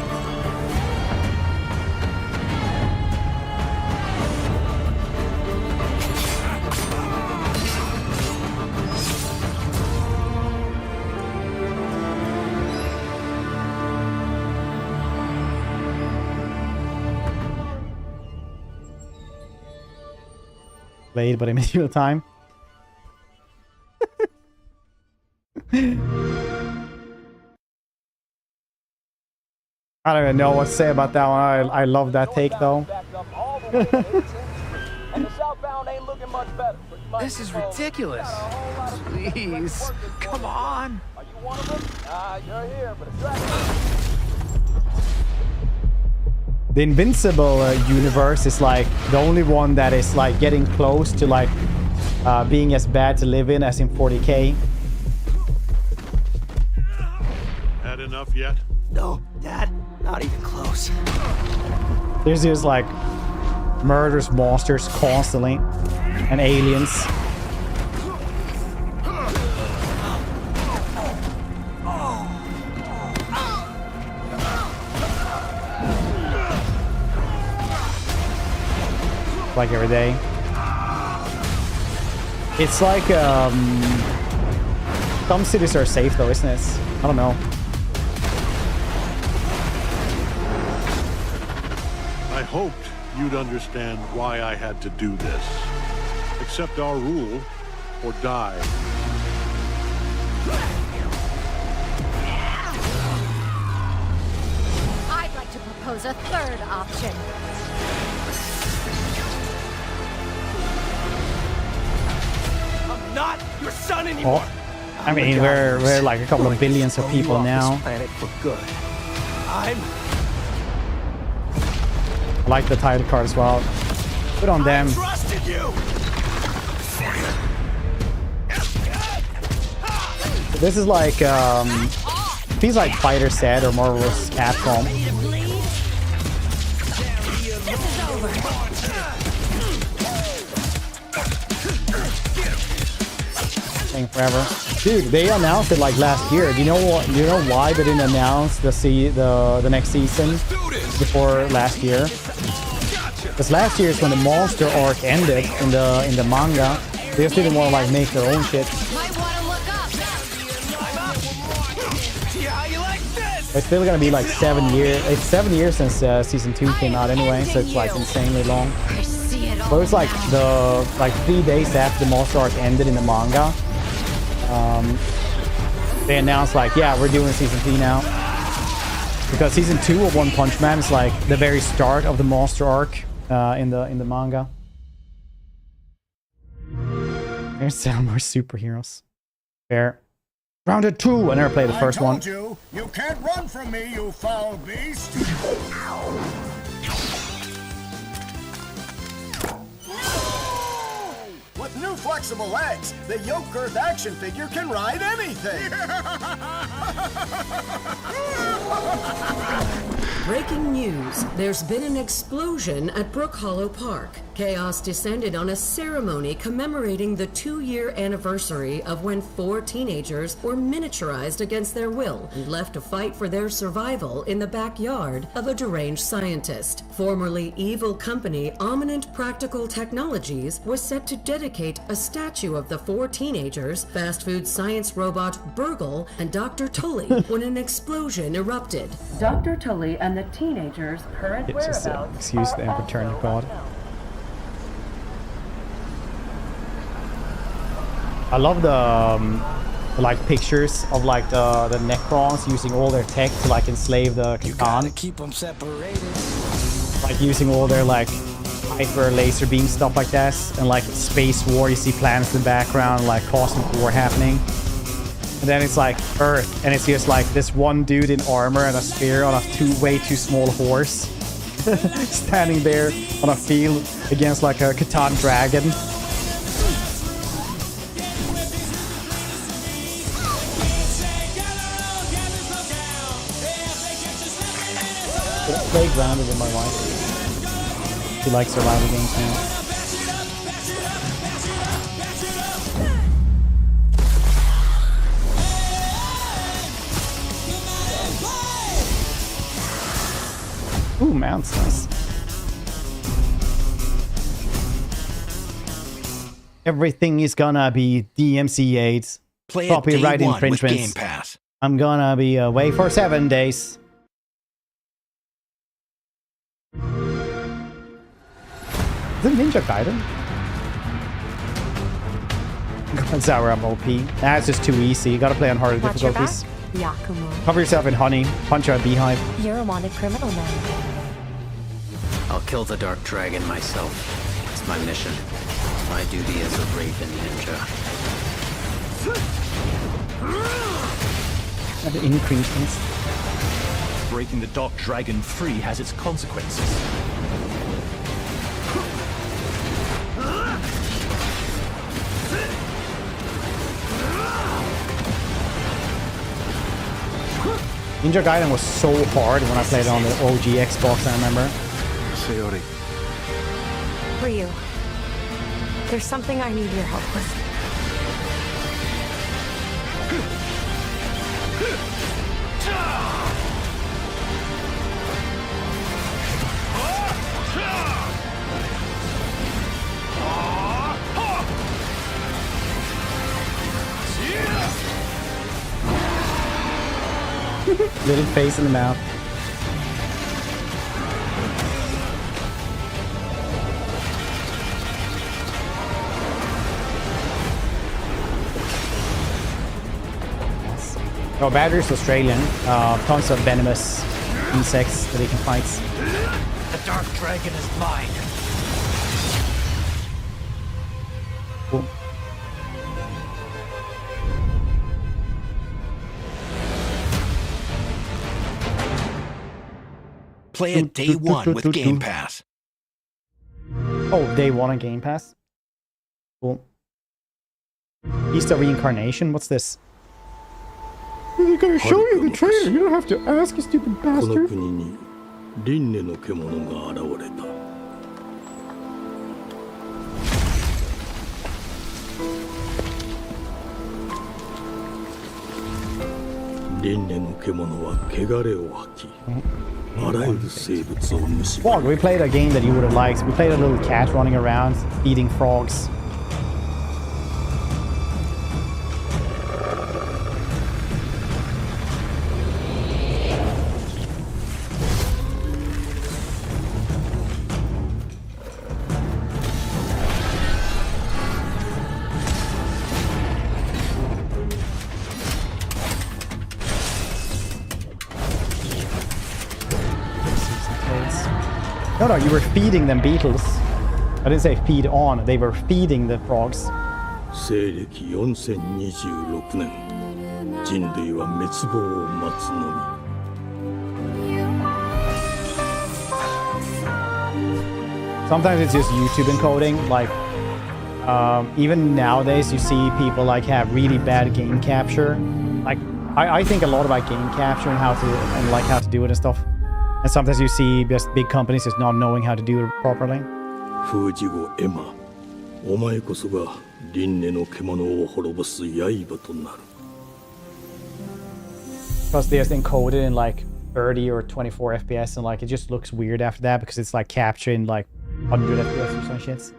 Played, but in medieval time. I don't even know what to say about that one. I love that take though. This is ridiculous. Please, come on. one of them? You're here, but it's right. The Invincible universe is like the only one that is like getting close to like being as bad to live in as in 40K. Had enough yet? No, Dad, not even close. There's just like murderous monsters constantly and aliens. Like every day. It's like some cities are safe though, isn't it? I don't know. I hoped you'd understand why I had to do this. Accept our rule or die. I'd like to propose a third option. I'm not your son anymore. Oh, I mean, we're like a couple of billions of people now. Planet for good. I like the title card as well. Good on them. Trusted you. This is like feels like Fighter Set or Marvel's Capcom. Thing forever, dude. They announced it like last year. Do you know what? You know why they didn't announce the next season before last year? Because last year is when the monster arc ended in the manga. They just didn't want to like make their own shit. It's still gonna be like 7 years. It's 7 years since season 2 came out anyway, so it's like insanely long. But it was like 3 days after the monster arc ended in the manga. They announced like, yeah, we're doing season 3 now. Because season 2 of One Punch Man is like the very start of the monster arc in the manga. There's some more superheroes. Fair. Rounded 2. I never played the first one. You can't run from me, you foul beast. With new flexible legs, the Yoke Girth action figure can ride anything. Breaking news. There's been an explosion at Brook Hollow Park. Chaos descended on a ceremony commemorating the 2-year anniversary of when 4 teenagers were miniaturized against their will and left to fight for their survival in the backyard of a deranged scientist. Formerly evil company Ominent Practical Technologies was set to dedicate a statue of the 4 teenagers, fast food science robot Burgle, and Dr. Tully when an explosion erupted. Dr. Tully and the teenagers' current It's just excuse the Emperor Turner God. I love the like pictures of like the Necrons using all their tech to like enslave the Khorne. Keep them separated. Like using all their like hyper laser beam stuff like that, and like space war. You see planets in the background, like cosmic war happening. And then it's like Earth, and it's just like this one dude in armor and a spear on a way too small horse, standing there on a field against like a Catan dragon. Play Grounded with my wife. She likes survival games now. Ooh, mounts nice. Everything is gonna be DMCA'd. Copyright infringements. Game Pass. I'm gonna be away for 7 days. Is it Ninja Gaiden? Sour up OP. That's just too easy. You gotta play on harder difficulties. Cover yourself in honey. Punch a beehive. You're a wanted criminal now. I'll kill the Dark Dragon myself. It's my mission. My duty as a Raven Ninja. And the increases. Breaking the Dark Dragon free has its consequences. Ninja Gaiden was so hard when I played it on the OG Xbox, I remember. For you. There's something I need your help with. Little face in the mouth. Oh, Badger's Australian. Tons of venomous insects that he can fight. The Dark Dragon is mine. Cool. Play it day one with Game Pass. Oh, day one on Game Pass? Cool. Beast of Reincarnation? What's this? I'm gonna show you the trailer. You don't have to ask, you stupid bastard. Frog, we played a game that you would have liked. We played a little cat running around eating frogs. No, you were feeding them beetles. I didn't say feed on, they were feeding the frogs. Sometimes it's just YouTube encoding, like even nowadays you see people like have really bad game capture. Like I think a lot about game capture and how to do it and stuff. And sometimes you see just big companies just not knowing how to do it properly. Because they're just encoded in like 30 or 24 FPS and like it just looks weird after that because it's like capturing like 100 FPS or some shit.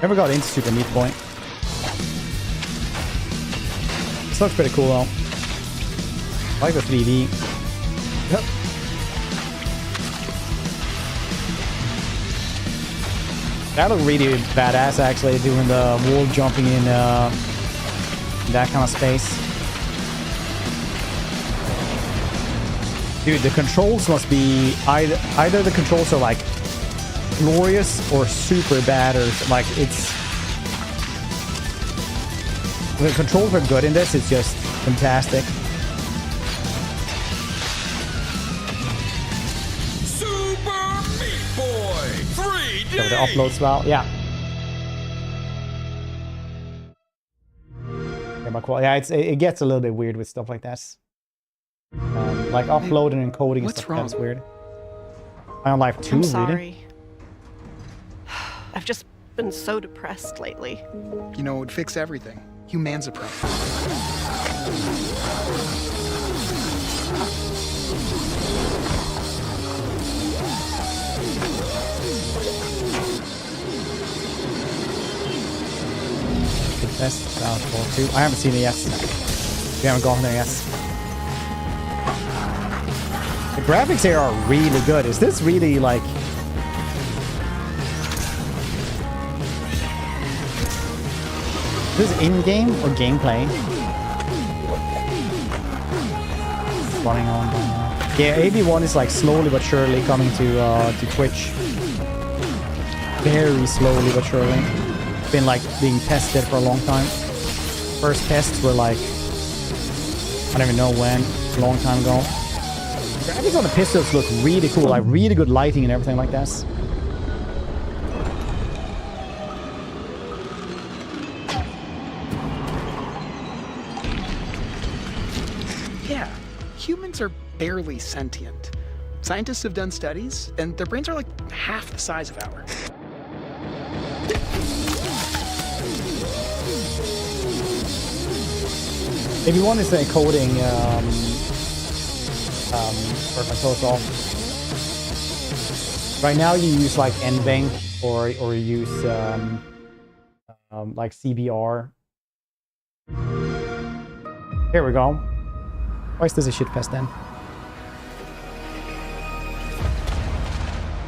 Never got into Super Meat Boy. This looks pretty cool though. I like the 3D. Yep. That looked really badass actually, doing the wall jumping in that kind of space. Dude, the controls must be either the controls are like glorious or super bad, or like it's the controls are good in this. It's just fantastic. Super Meat Boy 3D. So the uploads well, yeah. Yeah, it gets a little bit weird with stuff like that. Like uploading and encoding and stuff. That's weird. I don't like 2 I'm sorry. Really. I've just been so depressed lately. You know, it would fix everything. Humanzapro. Good test. Round 4-2. I haven't seen it yet. We haven't gone there yet. The graphics here are really good. Is this really like... This is in-game or gameplay? Running on by now. Yeah, AB1 is like slowly but surely coming to Twitch. Very slowly but surely. It's been like being tested for a long time. First tests were like, I don't even know when, a long time ago. Graphics on the pistols look really cool, like really good lighting and everything like this. Yeah, humans are barely sentient. Scientists have done studies, and their brains are like half the size of ours. If you want to say coding, for my close off. Right now you use like nvenc or you use like CBR. Here we go. Why is this a shit fest then?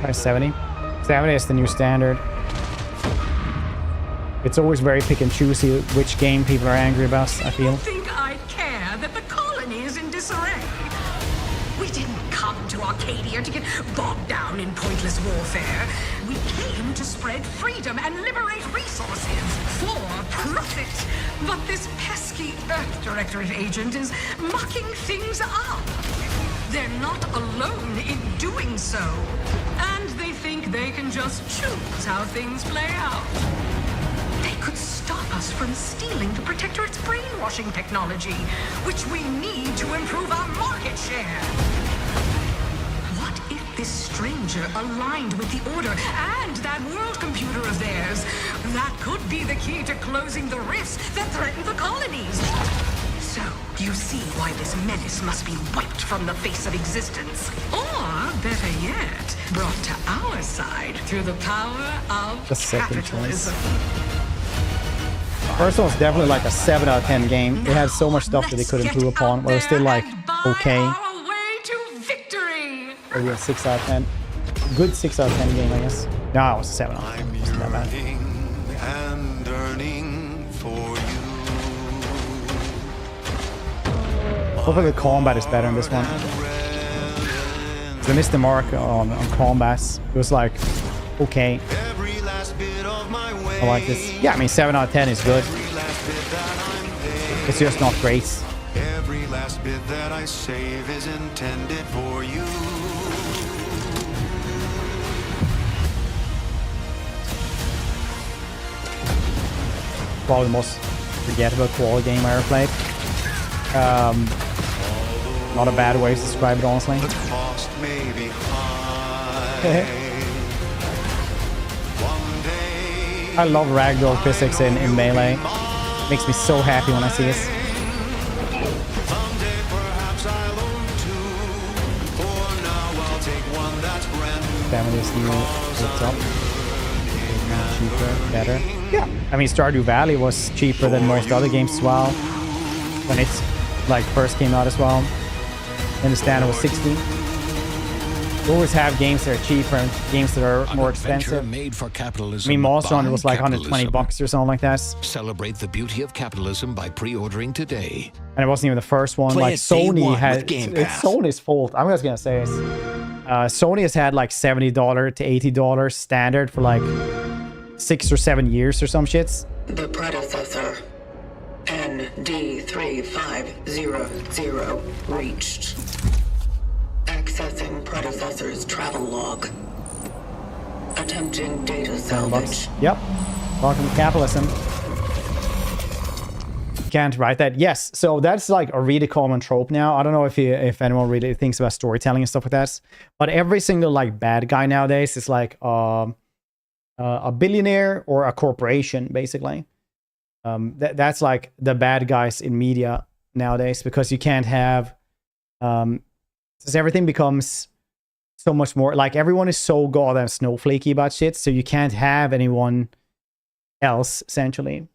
Price 70. 70 is the new standard. It's always very pick and choosy which game people are angry about, I feel. Think I care that the colony is in disarray? We didn't come to Arcadia to get bogged down in pointless warfare. We came to spread freedom and liberate resources for profit. But this pesky Earth Directorate agent is mucking things up. They're not alone in doing so. And they think they can just choose how things play out. They could stop us from stealing the Protectorate's brainwashing technology, which we need to improve our market share. What if this stranger aligned with the Order and that world computer of theirs? That could be the key to closing the rifts that threaten the colonies. So, you see why this menace must be wiped from the face of existence. Or, better yet, brought to our side through the power of The second capitalism. First one was definitely like a 7 out of 10 game. It had so much stuff that they could improve upon, but it was still like okay. Maybe a 6 out of 10. Good 6 out of 10 game, I guess. No, it was a 7 out of 10. It wasn't that bad. And burning for you. Hopefully the combat is better in this one. So I missed the mark on combat. It was like, okay. I like this. Yeah, I mean 7 out of 10 is good. It's just not great. Every last bit that I save is intended for you. Probably the most forgettable quality game I ever played. Not a bad way to describe it, honestly. The cost may be high. I love ragdoll physics in Melee. Makes me so happy when I see this. Family is new. What's up? Cheaper, better. Yeah, I mean Stardew Valley was cheaper than most other games as well. When it's like first came out as well. And the standard was 60. You always have games that are cheaper and games that are more expensive. Made for capitalism. I mean, Monster Hunter was like Capitalism. $120 or something like that. Celebrate the beauty of capitalism by pre-ordering today. And it wasn't even the first one. Play like it day Sony one had, with Game it's Pass. Sony's fault. I'm just gonna say this. Sony has had like $70 to $80 standard for like 6 or 7 years or some shits. The predecessor, ND3500, reached. Accessing predecessor's travel log. Attempting data salvage. Yep. Welcome to capitalism. Can't write that. Yes. So that's like a really common trope now. I don't know if anyone really thinks about storytelling and stuff like that. But every single like bad guy nowadays is like a billionaire or a corporation, basically. That's like the bad guys in media nowadays, because you can't have since everything becomes so much more like everyone is so goddamn snowflakey about shit, so you can't have anyone else essentially.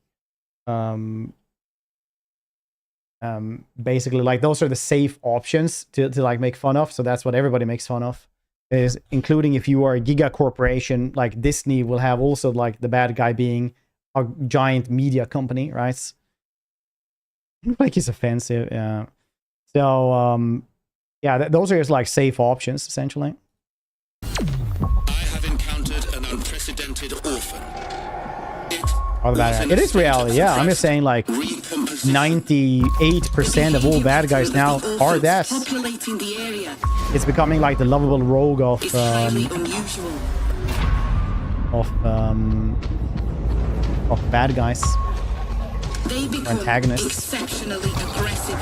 Basically, like those are the safe options to like make fun of. So that's what everybody makes fun of, is including if you are a giga corporation like Disney will have also like the bad guy being a giant media company, right? Like he's offensive. Yeah. So yeah, those are just like safe options essentially. I have encountered an unprecedented orphan. It is reality, yeah. I'm just saying, like, 98% of all bad guys now are deaths. It's becoming like the lovable rogue of bad guys. They become antagonists. exceptionally aggressive.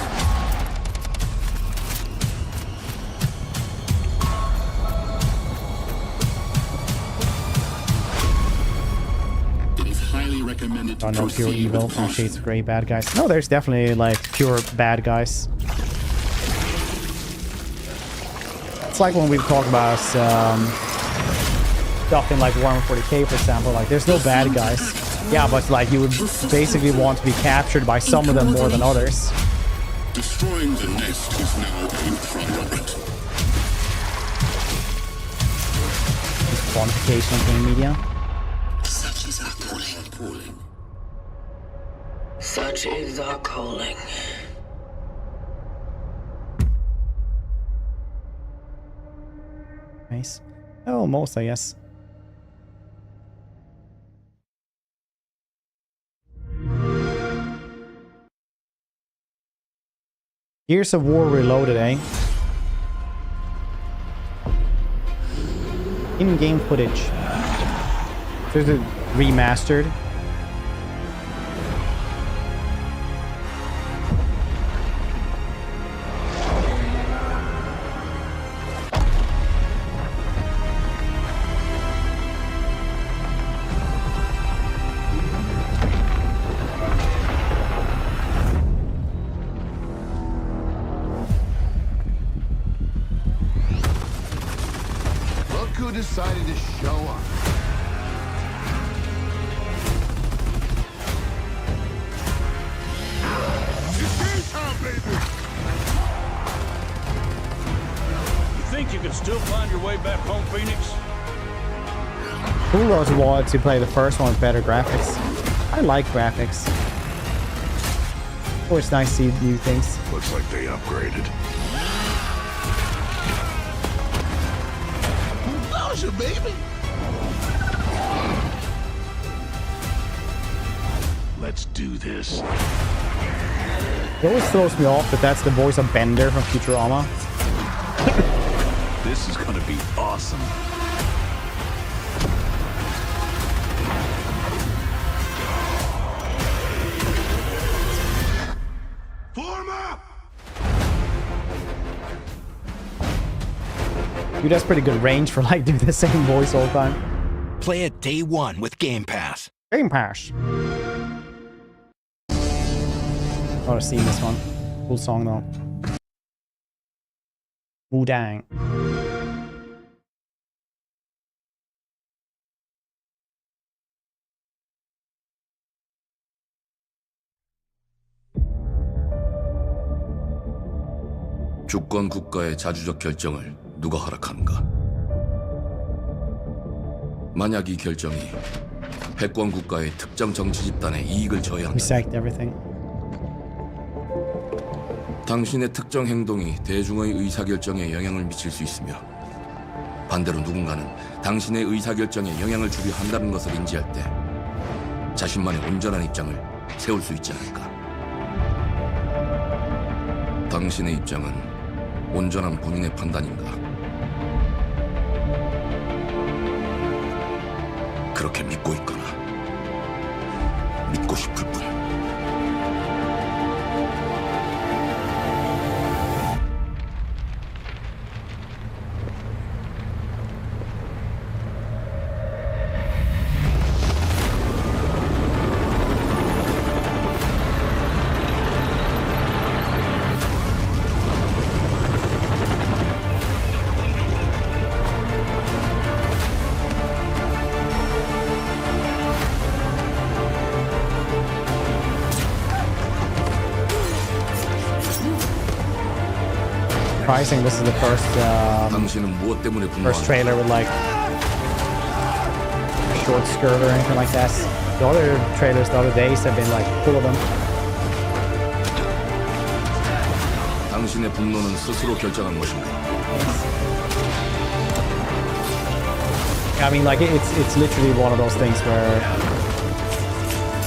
Recommended oh no, pure evil from Shades of Grey bad guys. No, there's definitely like pure bad guys. It's like when we talk about stuff in like Warhammer 40k, for example. Like, there's no bad guys. Yeah, but like you would basically want to be captured by some of them more than others. Destroying the nest is now a priority. Quantification of game media. Such is our calling. Such is our calling. Nice. Oh, most, I guess. Gears of War Reloaded, eh? In-game footage. There's a remastered. Decided to show up. It's game time, baby. You think you can still find your way back home, Phoenix? Who knows what to play the first one with better graphics? I like graphics. Always nice to see new things. Looks like they upgraded. Baby. Let's do this. It always throws me off that that's the voice of Bender from Futurama. This is gonna be awesome. Form up! Dude, that's pretty good range for like doing the same voice all the time. Play it day one with Game Pass. Game Pass. Oh, I've seen this one. Cool song though. Wu-Dang. 주권 국가의 자주적 결정을 누가 허락하는가? 만약 이 결정이 패권 국가의 특정 정치 집단의 이익을 저해한다. 당신의 특정 행동이 대중의 의사결정에 영향을 미칠 수 있으며 반대로 누군가는 당신의 의사결정에 영향을 주려 한다는 것을 인지할 때 자신만의 온전한 입장을 세울 수 있지 않을까? 당신의 입장은 온전한 본인의 판단인가? 그렇게 믿고 있거나 믿고 싶을 뿐. Surprising this is the first trailer with like a short skirt or anything like that. The other trailers the other days have been like full of them. 당신의 분노는 스스로 결정한 것입니다. I mean, like it's literally one of those things where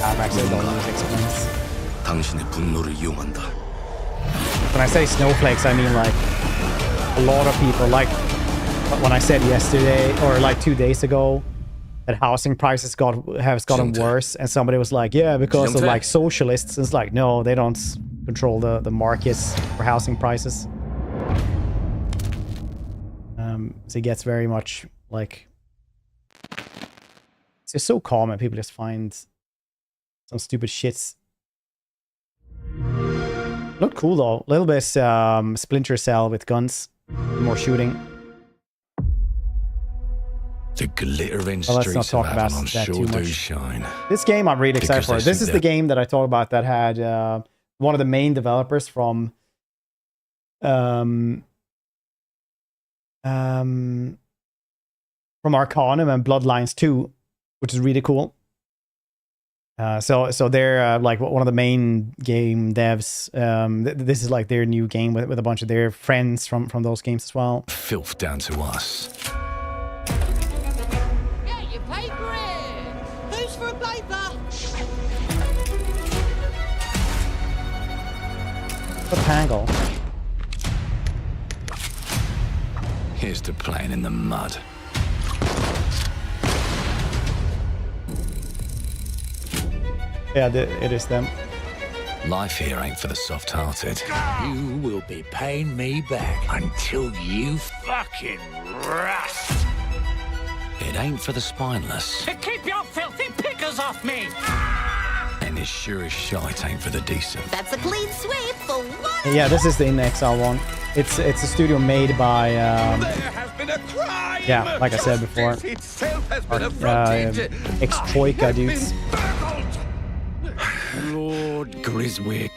I'm actually don't use explains. 당신의 분노를 이용한다. When I say snowflakes, I mean like a lot of people. Like when I said yesterday or like 2 days ago that housing prices have gotten worse, and somebody was like, "Yeah, because of like socialists." It's like, no, they don't control the markets for housing prices. So it gets very much like it's just so common. People just find some stupid shits. Looked cool though. A little bit Splinter Cell with guns, more shooting. The glittering Well, let's not streets talk of about Avalon that sure too do much. shine. This game I'm really excited Because for. This they is see the that- game that I talked about that had one of the main developers from Arcanum and Bloodlines 2, which is really cool. So they're like one of the main game devs. This is like their new game with a bunch of their friends from those games as well. Filth down to us. Yeah, you paid for it. Who's for a paper? The Tangle. Here's to playing in the mud. Yeah, it is them. Life here ain't for the soft-hearted. You will be paying me back until you fucking rust. It ain't for the spineless. To keep your filthy pickers off me. And it sure as shite ain't for the decent. That's a clean sweep for one. Yeah, this is the In Exile one. It's a studio made by yeah, like I said before, ex-Troika dudes. Lord Griswick.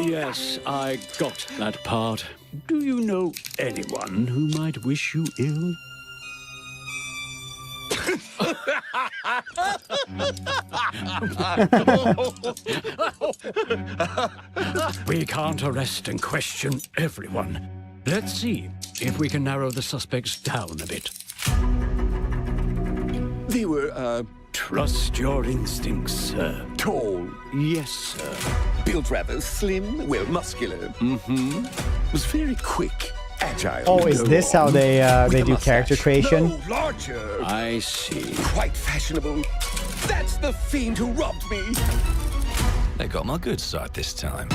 Yes, I got that part. Do you know anyone who might wish you ill? We can't arrest and question everyone. Let's see if we can narrow the suspects down a bit. They were, trust your instincts, sir. Tall. Yes, sir. Built rather slim, well, muscular. Mm-hmm. Was very quick, agile. Oh, is this how they do character creation? No, larger. I see. Quite fashionable. That's the fiend who robbed me. They got my good side this time.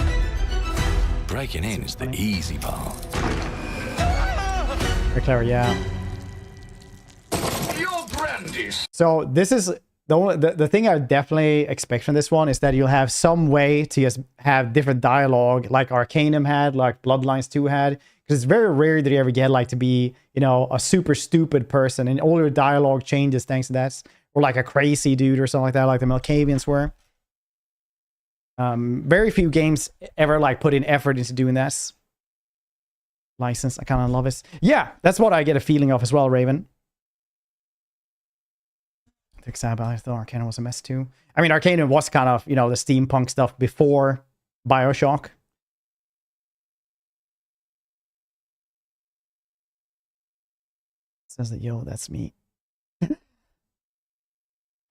Breaking in is the easy part. Very clever, yeah. Your brandies. So this is the thing I definitely expect from this one is that you'll have some way to just have different dialogue like Arcanum had, like Bloodlines 2 had. Because it's very rare that you ever get like to be, you know, a super stupid person and all your dialogue changes thanks to that. Or like a crazy dude or something like that, like the Malkavians were. Very few games ever like put in effort into doing this. License, I kind of love it. Yeah, that's what I get a feeling of as well, Raven. I thought Arcanum was a mess too. I mean, Arcanum was kind of, you know, the steampunk stuff before BioShock. Says that, yo, that's me. A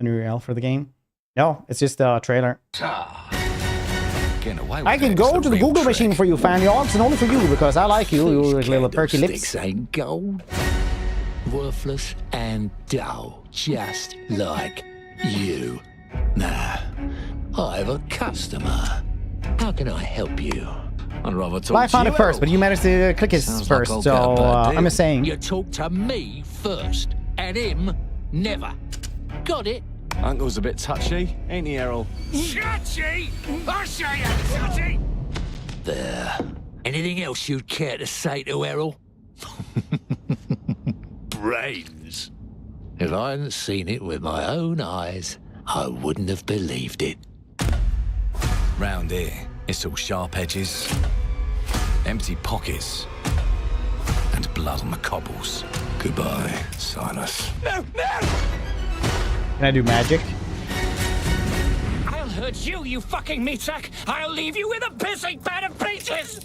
new URL for the game? No, it's just a trailer. I can go to the Google machine for you, fan yogs, and only for you because I like you, your little perky lips. Sticks ain't gold. Worthless and dull, just like you. Nah, I have a customer. How can I help you? I'd rather talk Well, I found to it you, first, but you managed to click it Sounds first, like I'll so get a bad deal. I'm just saying. You talk to me first, and him never. Got it? Uncle's a bit touchy, ain't he, Errol? Touchy? I'll show you, touchy. There. Anything else you'd care to say to Errol? Brains. If I hadn't seen it with my own eyes, I wouldn't have believed it. Round here, it's all sharp edges, empty pockets, and blood on the cobbles. Goodbye, Silas. No, no! Can I do magic? I'll hurt you, you fucking meat sack! I'll leave you with a pissing bed of peaches!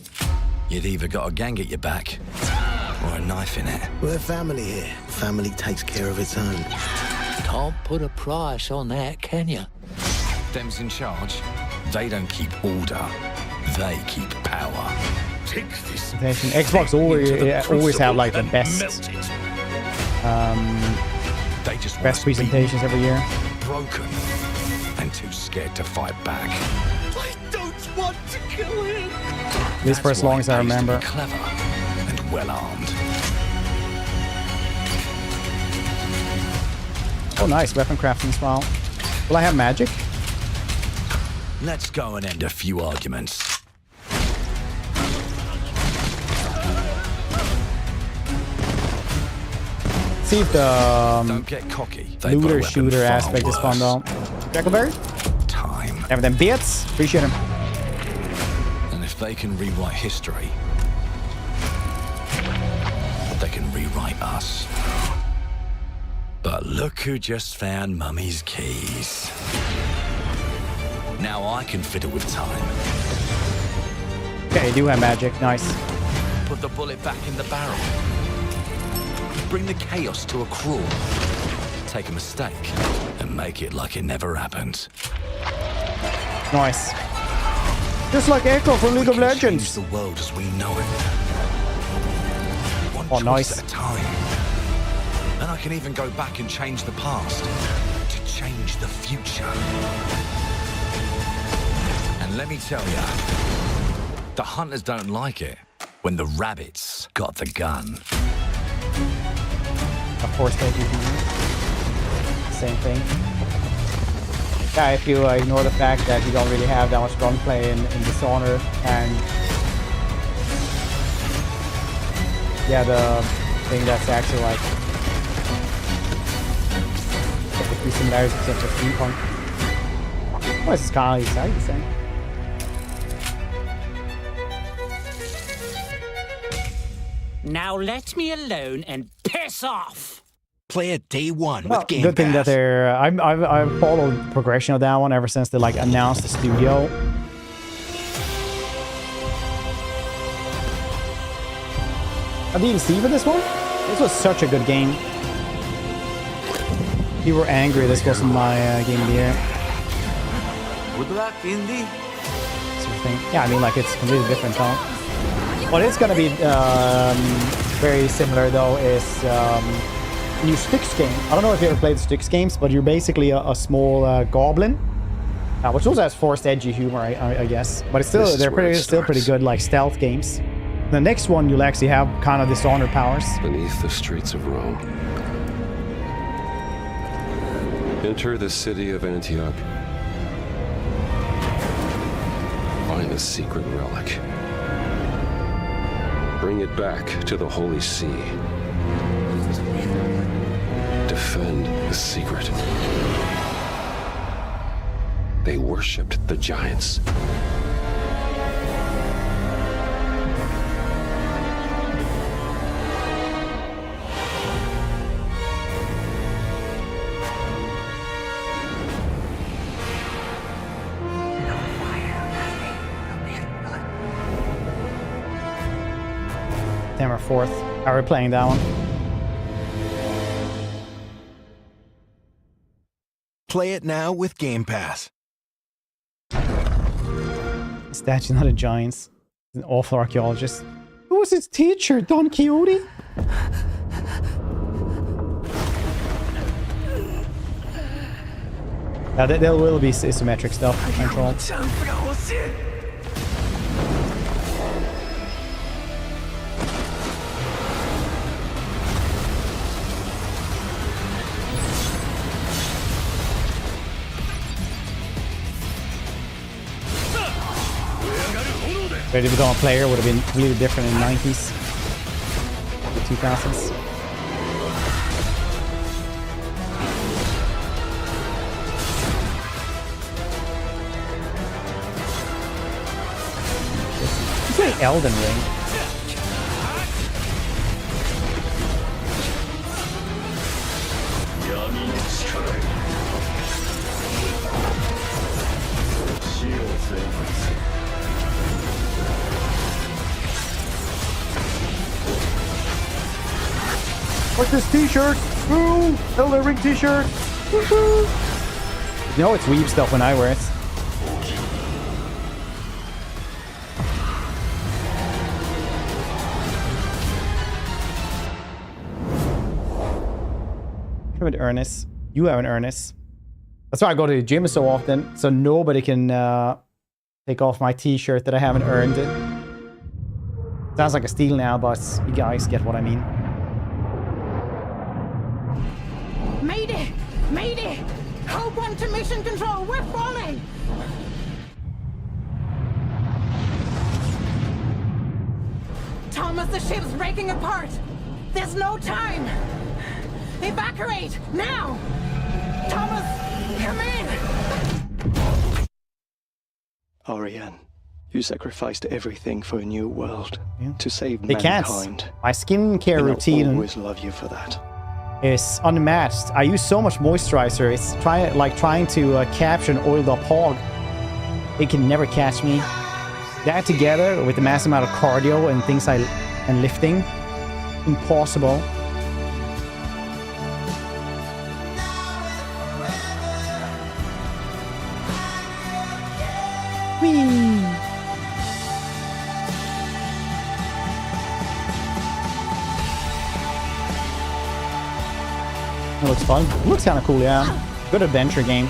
You'd either got a gang at your back or a knife in it. We're family here. Family takes care of its own. Can't put a price on that, can you? Them's in charge. They don't keep order. They keep power. Take this. Xbox always have like the best best presentations every year. Broken and too scared to fight back. I don't want to kill him! At least for as long as I remember. Clever and well armed. Oh, nice weapon crafting as well. Will I have magic? Let's go and end a few arguments. See if the Don't get cocky. looter shooter aspect is fun though. Jackalberry? Time. Have them bits. Appreciate him. And if they can rewrite history, they can rewrite us. But look who just found Mummy's keys. Now I can fiddle with time. Okay, you do have magic. Nice. Put the bullet back in the barrel. Bring the chaos to a crawl. Take a mistake and make it like it never happened. Nice. Just like Echo from League of Legends. Change the world as we know it. One choice nice. at a time. And I can even go back and change the past to change the future. And let me tell ya, the hunters don't like it when the rabbits got the gun. Of course they do. Same thing. Yeah, if you ignore the fact that you don't really have that much gunplay in Dishonored, and yeah, the thing that's actually like the three similarities except for steampunk. Oh, this is kind of exciting, saying. Now let me alone and piss off! Play it day one Well, with Game good thing that Pass. they're I've followed the progression of that one ever since they like announced the studio. A DLC for this one? This was such a good game. People were angry this wasn't my game of the year. Good luck, Indy. Sort of thing. Yeah, I mean like it's completely different though. What is gonna be very similar though is new Styx game. I don't know if you ever played the Styx games, but you're basically a small goblin, which also has forced edgy humor, I guess. But it's still still pretty good, like stealth games. The next one you'll actually have kind of Dishonored powers. Beneath the streets of Rome. Enter the city of Antioch. Find the secret relic. Bring it back to the Holy See. Defend the secret. They worshipped the giants. September 4th. Are we playing that one? Play it now with Game Pass. Statue not a giant. An awful archaeologist. Who was his teacher? Don Quixote? Now there will be isometric stuff. Control. Ready to become a player would have been completely different in the 90s, the 2000s. It's like Elden Ring. What's this t-shirt? Ooh, Elden Ring t-shirt. You know it's weeb stuff when I wear it. I haven't earnest. You haven't earnest. That's why I go to the gym so often, so nobody can take off my t-shirt that I haven't earned it. Sounds like a steal now, but you guys get what I mean. Mayday! Mayday! Code 1 to mission control, we're falling! Thomas, the ship's breaking apart! There's no time! Evacuate! Now! Thomas, come in! Ariane, you sacrificed everything for a new world. To save They can't. mankind. My skincare And I'll routine always love you for that. is unmatched. I use so much moisturizer. It's trying to capture an oiled up hog. It can never catch me. That together with the massive amount of cardio and things and lifting, impossible. Whee! It looks fun. It looks kind of cool, yeah. Good adventure game.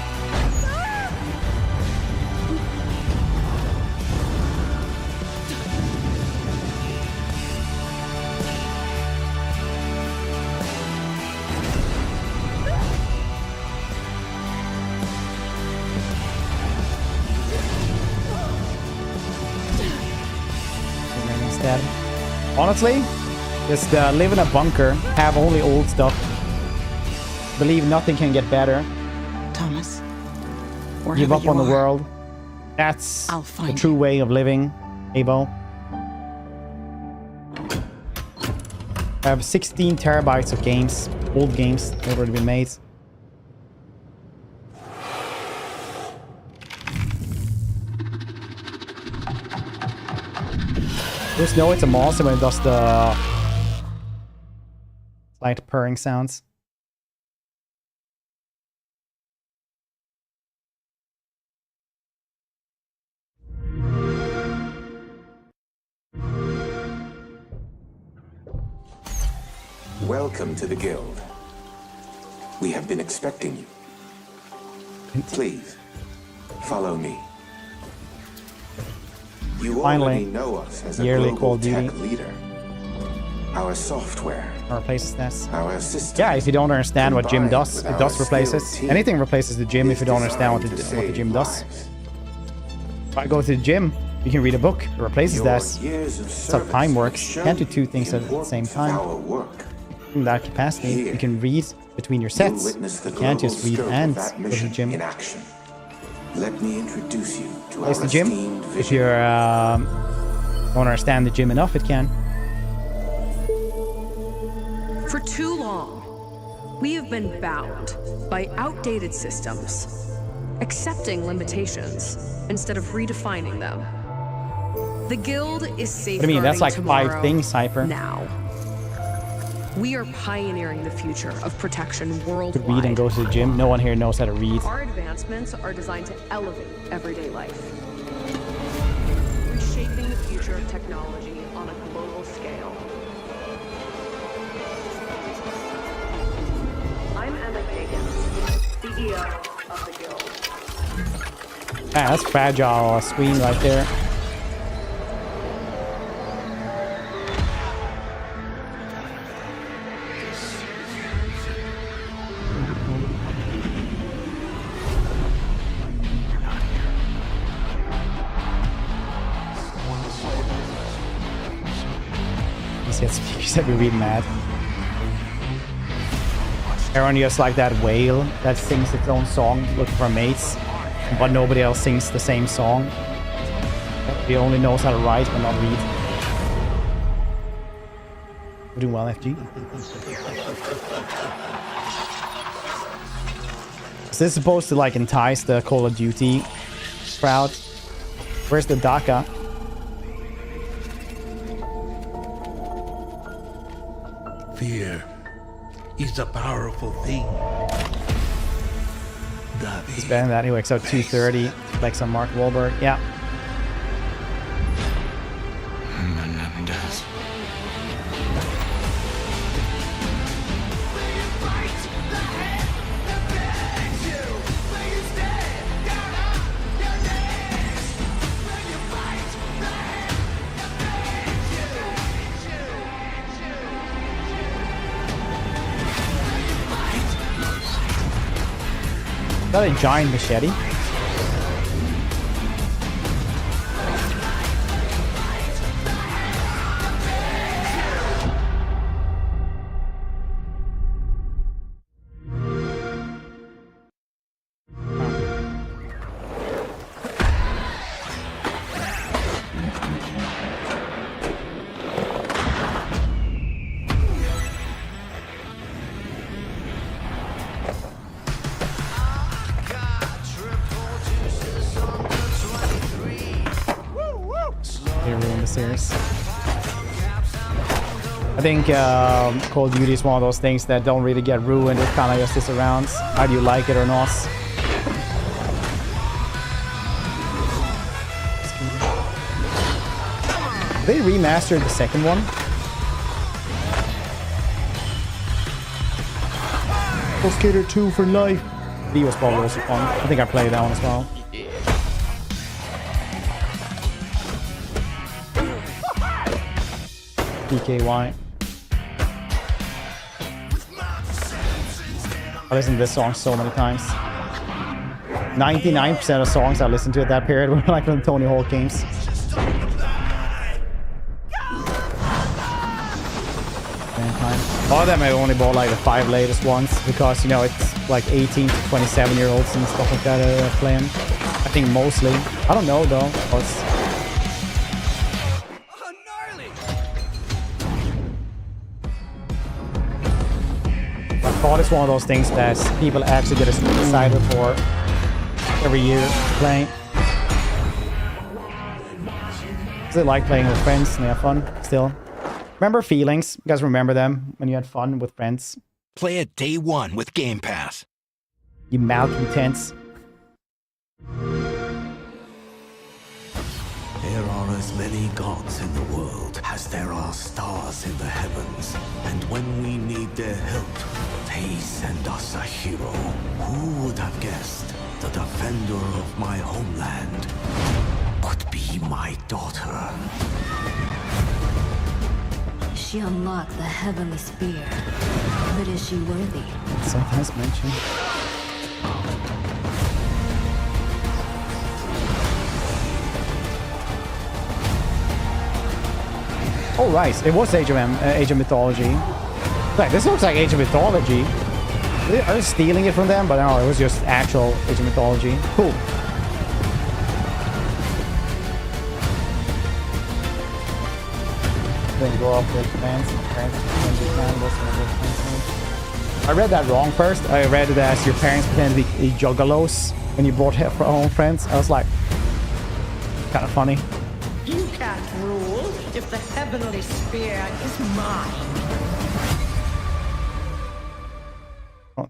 Instead, honestly, just live in a bunker, have only old stuff. Believe nothing can get better. Thomas, Give up on the world. That's the true way of living, Abo. I have 16 terabytes of games, old games that have already been made. Just know it's a monster when it does the slight purring sounds. Welcome to the Guild. We have been expecting you. Please, follow me. You already know us as a yearly global Call of Duty tech leader. Our software, replaces this. our system. Yeah, if you don't understand what gym combined does, with it our does replace it. skilled team, Anything replaces the gym if you don't understand what designed to the gym save does. lives. If I go to the gym, you can read a book. It replaces Your that. years of That's how service time have works. You can't do shown two things at the same time. Our work. In that capacity, Here, you can read between your You'll sets. witness the You can't global just read scope and of that go to the mission gym. in action. Let me introduce you to Place our the gym. esteemed If vision. you don't understand the gym enough, it can. For too long, we have been bound by outdated systems, accepting limitations instead of redefining them. The Guild is What do safeguarding you mean? That's like tomorrow 5 things, Hyper. now. We are pioneering the future of protection You could worldwide. read and go to the gym. No one here knows how to read. Our advancements are designed to elevate everyday life, reshaping the future of technology on a global scale. I'm Emma Kagan, CEO of the Guild. Ah, that's fragile screen right there. He said we're reading mad. Aaron, just like that whale that sings its own song looking for mates, but nobody else sings the same song. He only knows how to write but not read. We're doing well, FG. Is this supposed to like entice the Call of Duty crowd? Where's the DACA? Fear is a powerful thing. He's better than that. He wakes up 2:30, like some Mark Wahlberg. Yeah. Menendez. Is that a giant machete? I think Call of Duty is one of those things that don't really get ruined. It kind of just sits around. Either you like it or not. They remastered the second one. Pro Skater 2 for life. D was probably also fun. I think I played that one as well. PKY. I listened to this song so many times. 99% of songs I listened to at that period were like from the Tony Hawk games. A lot of them I only bought like the 5 latest ones because, you know, it's like 18 to 27-year-olds and stuff like that playing. I think mostly. I don't know though. God, it's one of those things that people actually get excited for every year playing. Because they like playing with friends and they have fun still. Remember feelings? You guys remember them when you had fun with friends? Play it day one with Game Pass. You malcontents. There are as many gods in the world as there are stars in the heavens. And when we need their help, they send us a hero. Who would have guessed the defender of my homeland could be my daughter? She unlocked the heavenly spear, but is she worthy? Sometimes mentioned. Oh right, it was Age of Mythology. Like, this looks like Age of Mythology. I was stealing it from them, but no, it was just actual Age of Mythology. Cool. Then go up with fans and I read that wrong first. I read it as your parents pretend to be juggalos when you brought home friends. I was like, kind of funny. You can't rule if the heavenly spear is mine.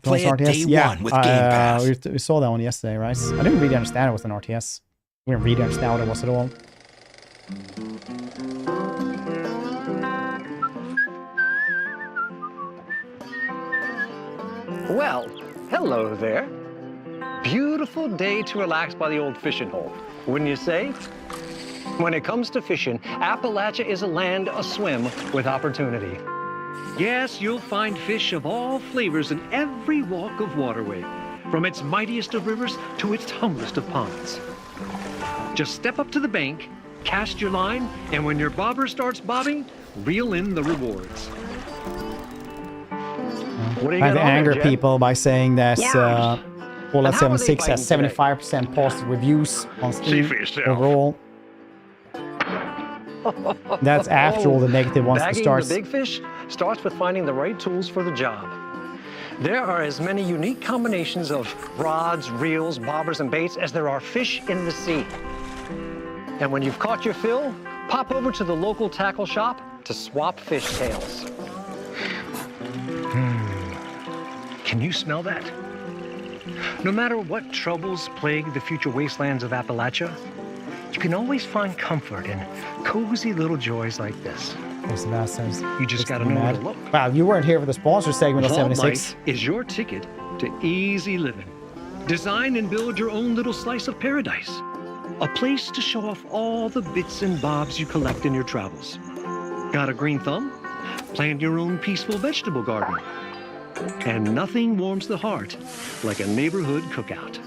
Play it day one with Game Pass. We saw that one yesterday, right? I didn't really understand it was an RTS. We didn't really understand what it was at all. Well, hello there. Beautiful day to relax by the old fishing hole, wouldn't you say? When it comes to fishing, Appalachia is a land aswim with opportunity. Yes, you'll find fish of all flavors in every walk of waterway, from its mightiest of rivers to its humblest of ponds. Just step up to the bank, cast your line, and when your bobber starts bobbing, reel in the rewards. I have to anger people by saying that Fallout 76 has 75% positive reviews on Steam overall. That's after all the negative ones Bagging starts. the big fish starts with finding the right tools for the job. There are as many unique combinations of rods, reels, bobbers, and baits as there are fish in the sea. And when you've caught your fill, pop over to the local tackle shop to swap fish tails. Can you smell that? No matter what troubles plague the future wastelands of Appalachia, you can always find comfort in cozy little joys like this. You just gotta know where to look. Wow, you weren't here for the sponsor segment of Vault 76. Life is your ticket to easy living. Design and build your own little slice of paradise. A place to show off all the bits and bobs you collect in your travels. Got a green thumb? Plant your own peaceful vegetable garden. And nothing warms the heart like a neighborhood cookout.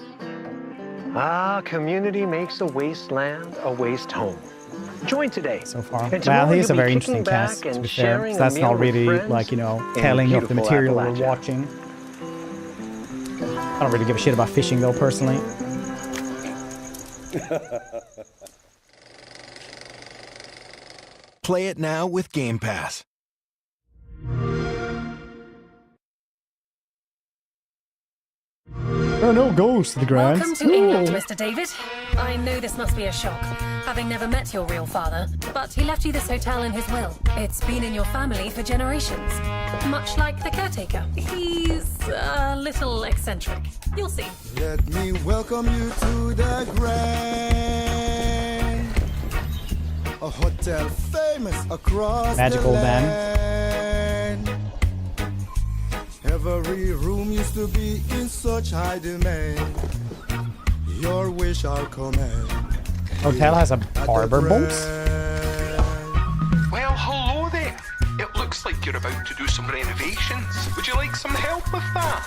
Ah, community makes a wasteland a waste home. Join today. So far. And Well, tomorrow he's a you'll be very kicking interesting back cast, to and be fair. sharing So a that's meal not with really, friends like, you know, in telling of the beautiful material we're Appalachia. watching. I don't really give a shit about fishing, though, personally. Play it now with Game Pass. There are no ghosts, the Grand. Welcome to England, Mr. David. I know this must be a shock, having never met your real father, but he left you this hotel in his will. It's been in your family for generations. Much like the caretaker. He's a little eccentric. You'll see. Let me welcome you to the Grand, a hotel famous across Magical the man. land. Every room used to be in such high demand. Your wish, our command. Hotel has a barber boat. Well, hello there. It looks like you're about to do some renovations. Would you like some help with that?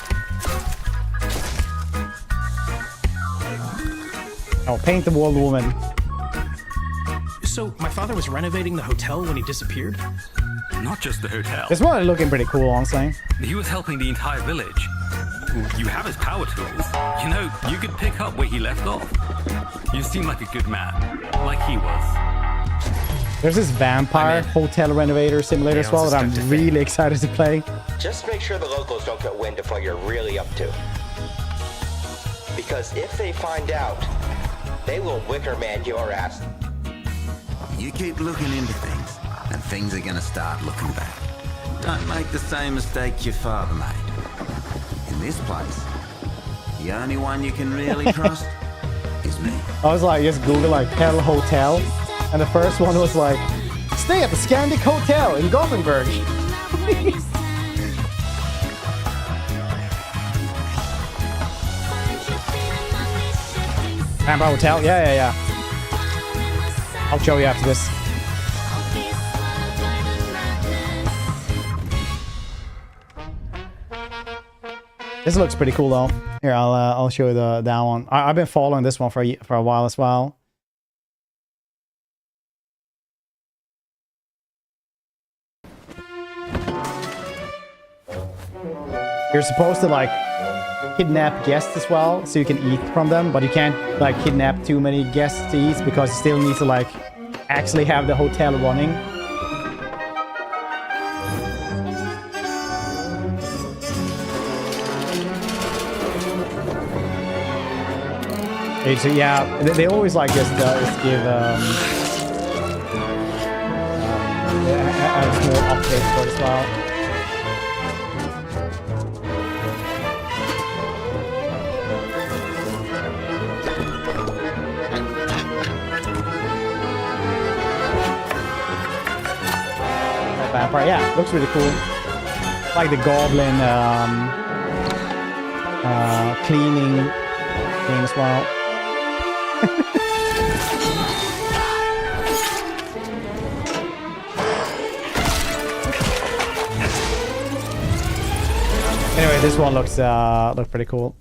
Oh, paint the wall woman. So, my father was renovating the hotel when he disappeared? Not just the hotel. This one is looking pretty cool, honestly. He was helping the entire village. You have his power tools. You know, you could pick up where he left off. You seem like a good man, like he was. There's this vampire hotel renovator simulator as well that I'm really excited to play. Just make sure the locals don't get wind of what you're really up to. Because if they find out, they will wicker man your ass. You keep looking into things, and things are gonna start looking back. Don't make the same mistake your father made. In this place, the only one you can really trust is me. I was like, just Google like Hell Hotel, and the first one was like, stay at the Scandic Hotel in Gothenburg. Vampire Hotel? Yeah. I'll show you after this. This looks pretty cool though. Here, I'll show you that one. I've been following this one for a while as well. You're supposed to like kidnap guests as well, so you can eat from them, but you can't like kidnap too many guests to eat because you still need to like actually have the hotel running. So yeah, they always like just give a small update for it as well. Vampire, yeah, looks really cool. Like the goblin cleaning game as well. Anyway, this one looks pretty cool.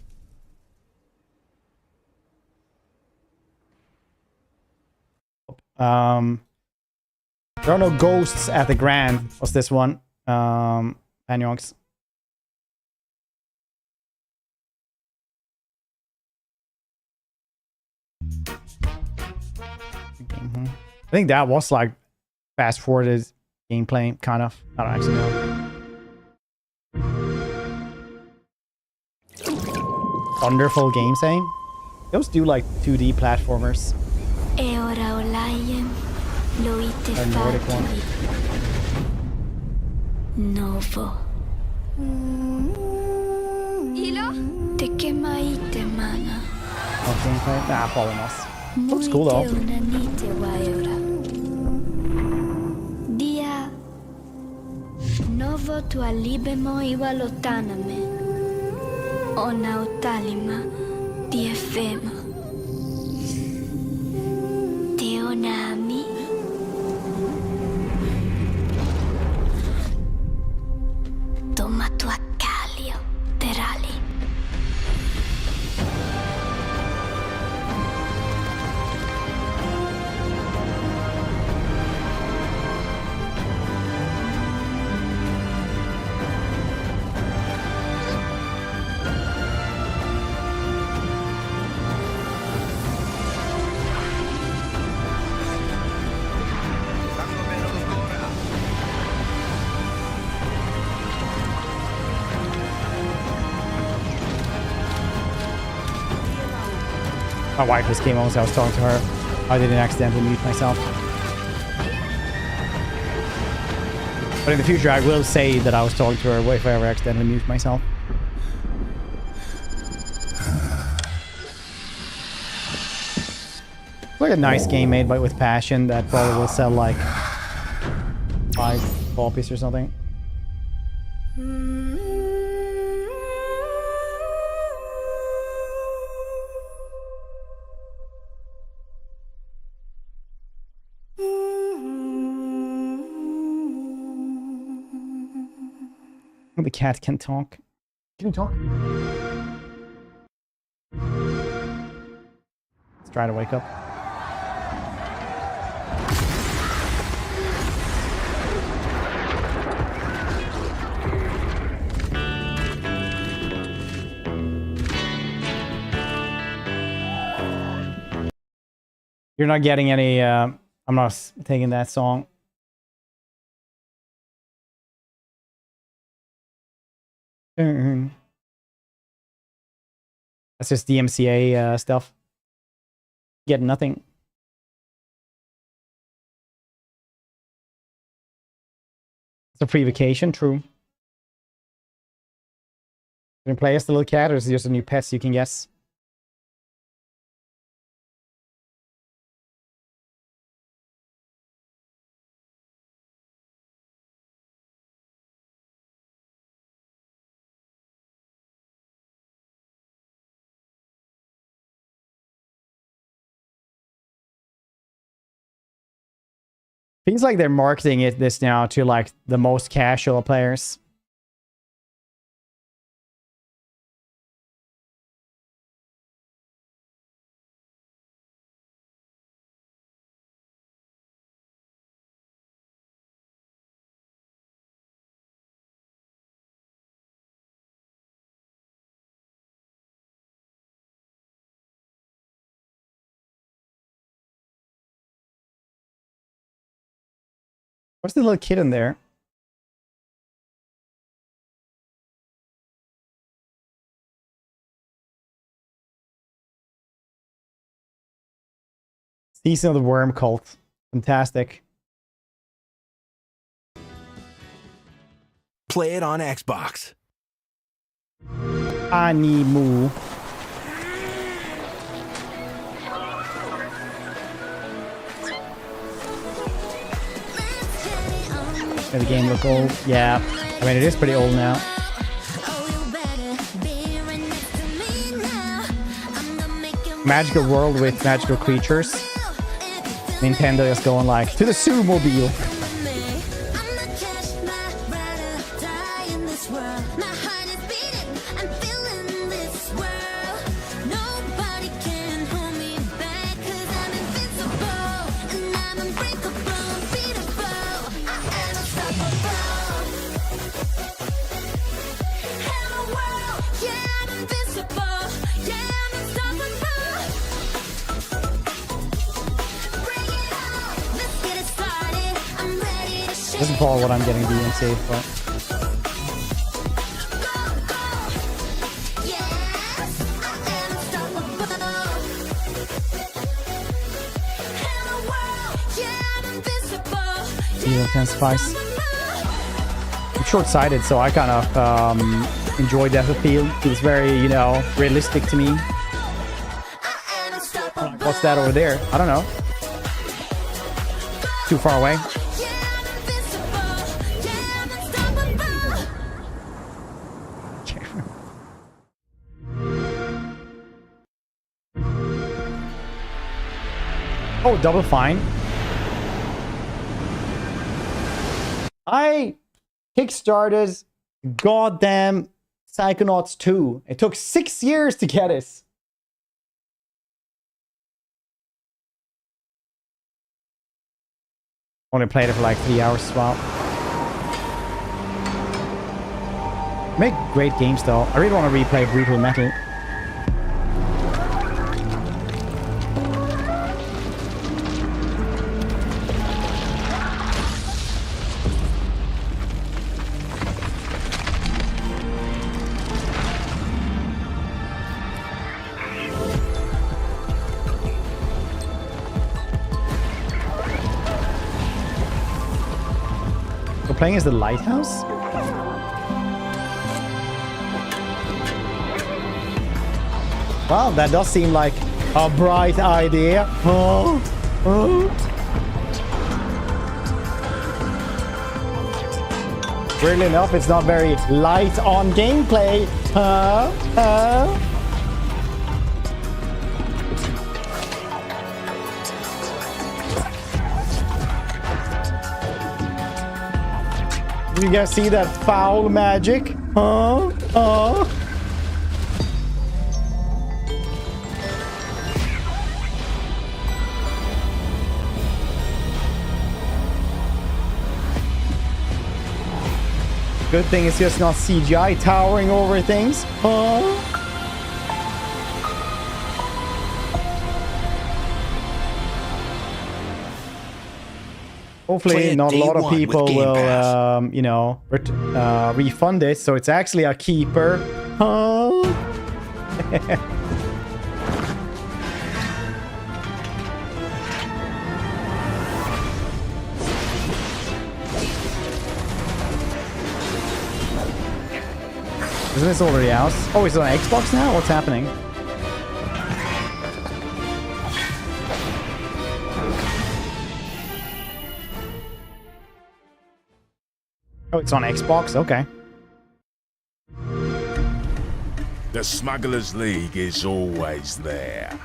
There are no ghosts at the Grand. Was this one? Anyonks. I think that was like fast forwarded gameplay, kind of. I don't actually know. Wonderful game saying. Those do like 2D platformers. A Nordic one. Novo. gameplay? Nah, probably not. Looks cool though. Dia novo tu alibemo iwalotaname. Ona utalima diefemo. Teonami. Toma tu acalio, terali. My wife just came home, so I was talking to her. I didn't accidentally mute myself. But in the future, I will say that I was talking to her if I ever accidentally mute myself. It's like a nice game made with passion that probably will sell like 5 copies or something. The cat can talk. Can you talk? Let's try to wake up. You're not getting any, I'm not taking that song. That's just DMCA stuff. Get nothing. It's a free vacation, true. You can play as the little cat, or is it just a new pets you can guess? Feels like they're marketing this now to like the most casual players. What's the little kid in there? Season of the Worm Cult. Fantastic. Play it on Xbox. Animu. Does the game look old? Yeah. I mean, it is pretty old now. Magical world with magical creatures. Nintendo is going like, to the Sumo-mobile. Doesn't follow what I'm getting DMC for. Intensifies. I'm short-sighted, so I kind of enjoy depth of field. Feels very, you know, realistic to me. What's that over there? I don't know. Too far away. Oh, Double Fine. I kickstarted goddamn Psychonauts 2. It took 6 years to get it. Only played it for like 3 hours as well. Make great games though. I really want to replay Brutal Metal. Playing as the lighthouse? Well, that does seem like a bright idea. Oh. Weirdly enough, it's not very light on gameplay. You guys see that foul magic? Good thing it's just not CGI towering over things. Hopefully not a lot of people will, you know, refund it, so it's actually a keeper. Isn't this already out? Oh, it's on Xbox now? What's happening? Oh, it's on Xbox? Okay. The Smugglers League is always there.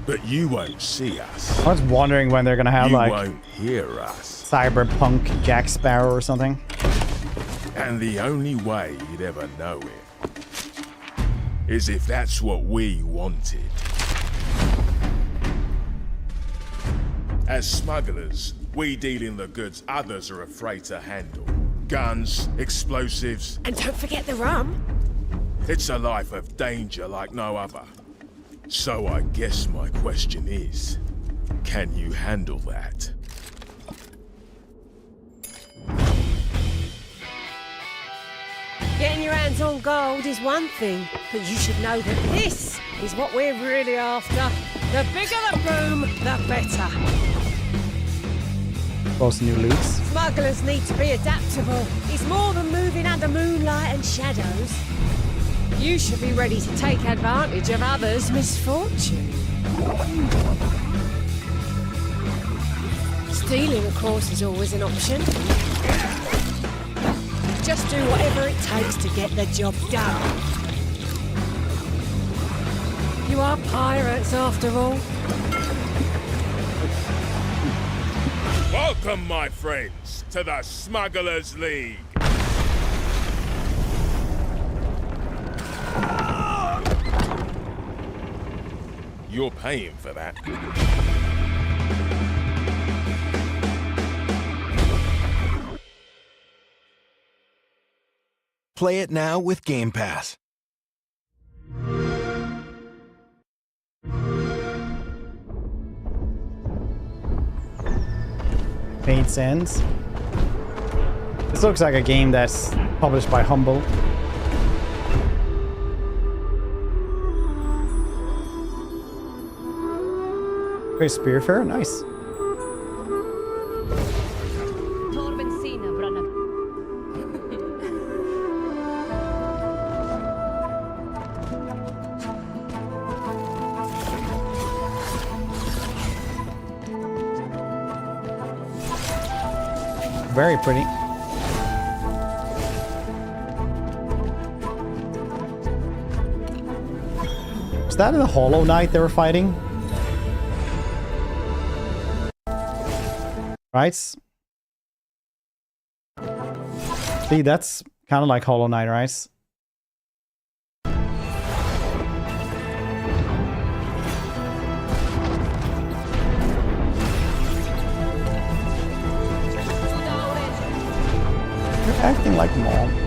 But you won't see us. I was wondering when they're gonna have, you like... won't hear us. Cyberpunk Jack Sparrow or something. And the only way you'd ever know it is if that's what we wanted. As smugglers, we deal in the goods others are afraid to handle. Guns, explosives. And don't forget the rum. It's a life of danger like no other. So I guess my question is, can you handle that? Getting your hands on gold is one thing, but you should know that this is what we're really after. The bigger the boom, the better. Most new loots. Smugglers need to be adaptable. It's more than moving under moonlight and shadows. You should be ready to take advantage of others' misfortune. Stealing, of course, is always an option. Just do whatever it takes to get the job done. You are pirates, after all. Welcome, my friends, to the Smugglers League. You're paying for that. Play it now with Game Pass. Fate's Ends. This looks like a game that's published by Humble. Very Spearfair, nice. Very pretty. Was that in the Hollow Knight they were fighting? Right? See, that's kind of like Hollow Knight, right? You're acting like mom.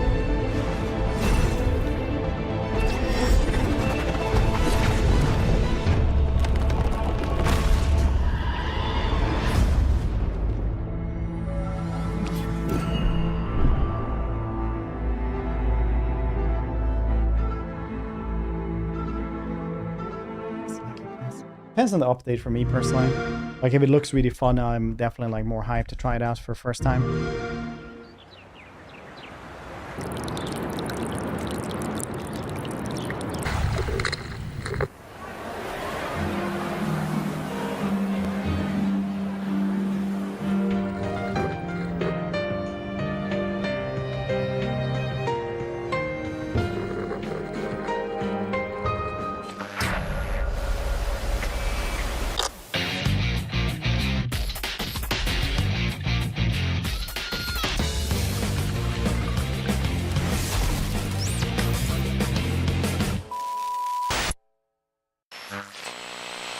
Depends on the update for me personally. Like if it looks really fun, I'm definitely like more hyped to try it out for first time.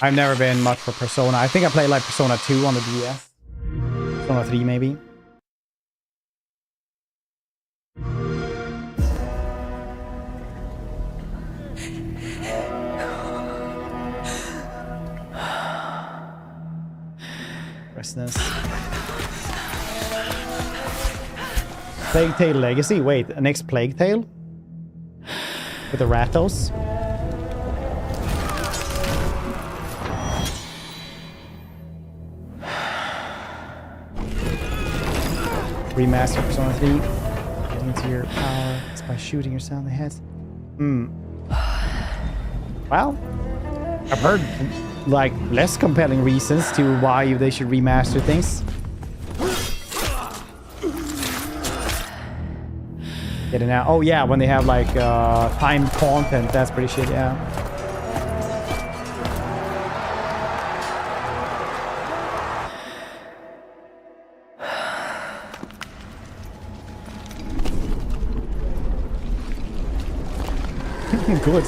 I've never been much for Persona. I think I played like Persona 2 on the DS. Persona 3 maybe. Restless. Plague Tale Legacy? Wait, an next Plague Tale? With the Ratos? Remaster Persona 3. Getting into your power is by shooting yourself in the head. Well, I've heard like less compelling reasons to why they should remaster things. Getting out. Oh yeah, when they have like timed content, that's pretty shit. Yeah. Good.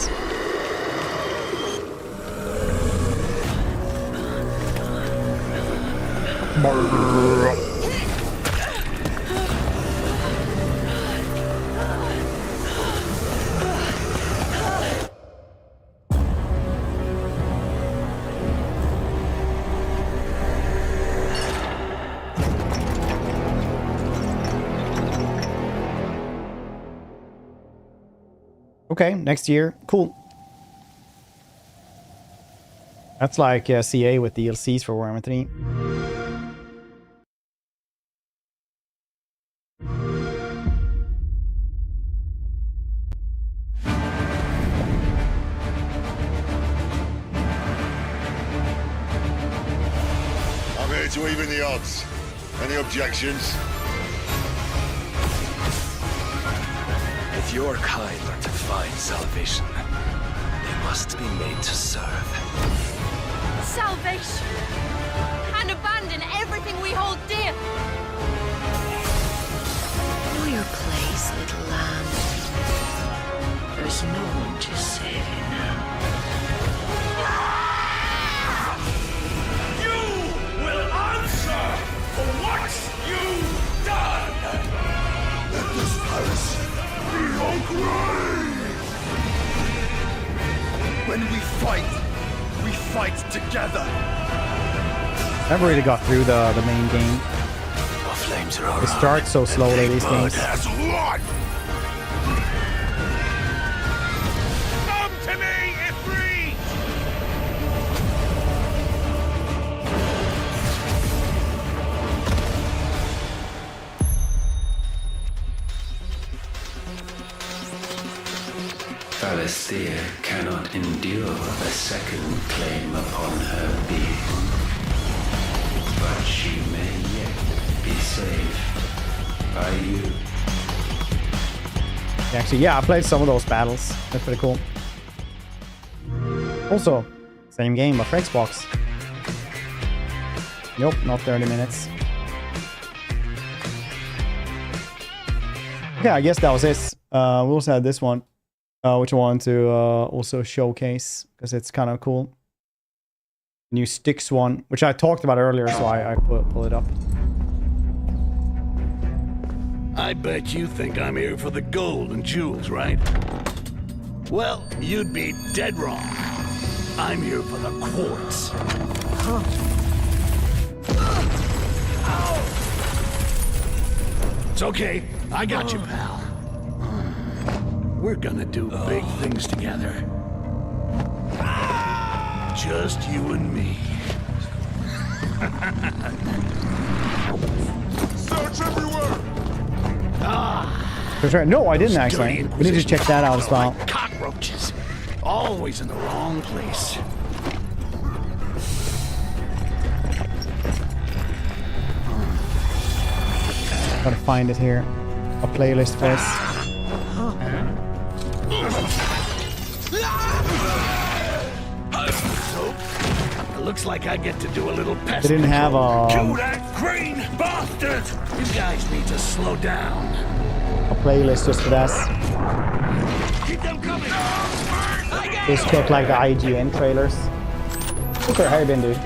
Okay, next year. Cool. That's like CA with DLCs for Warhammer 3. I'm here to even the odds. Any objections? If your kind are to find salvation, they must be made to serve. Salvation! And abandon everything we hold dear! Know your place, little lamb. There's no one to save you now. You will answer for what you've done! Let this palace be your grave! When we fight together. Never really got through the main game. Our flames are It starts so slowly, these games. Come to me, Ifrit! Valisthea cannot endure a second claim upon her being. But she may yet be saved. Actually, yeah, I played some of those battles. They're pretty cool. Also, same game, but for Xbox. Nope, not 30 minutes. Okay, I guess that was it. We also had this one, which I want to also showcase because it's kind of cool. New Styx one, which I talked about earlier, so I pull it up. I bet you think I'm here for the gold and jewels, right? Well, you'd be dead wrong. I'm here for the quartz. It's okay. I got you, pal. We're gonna do big things together. Just you and me. Search everywhere! No, I didn't actually. We need to check that out as well. Cockroaches. Always in the wrong place. Gotta find it here. A playlist first. It looks like I get to do a little pest. They didn't have Kill that green bastard! You guys need to slow down. a playlist just for that. Keep them coming. Just check like the IGN trailers. Super, how you been, dude?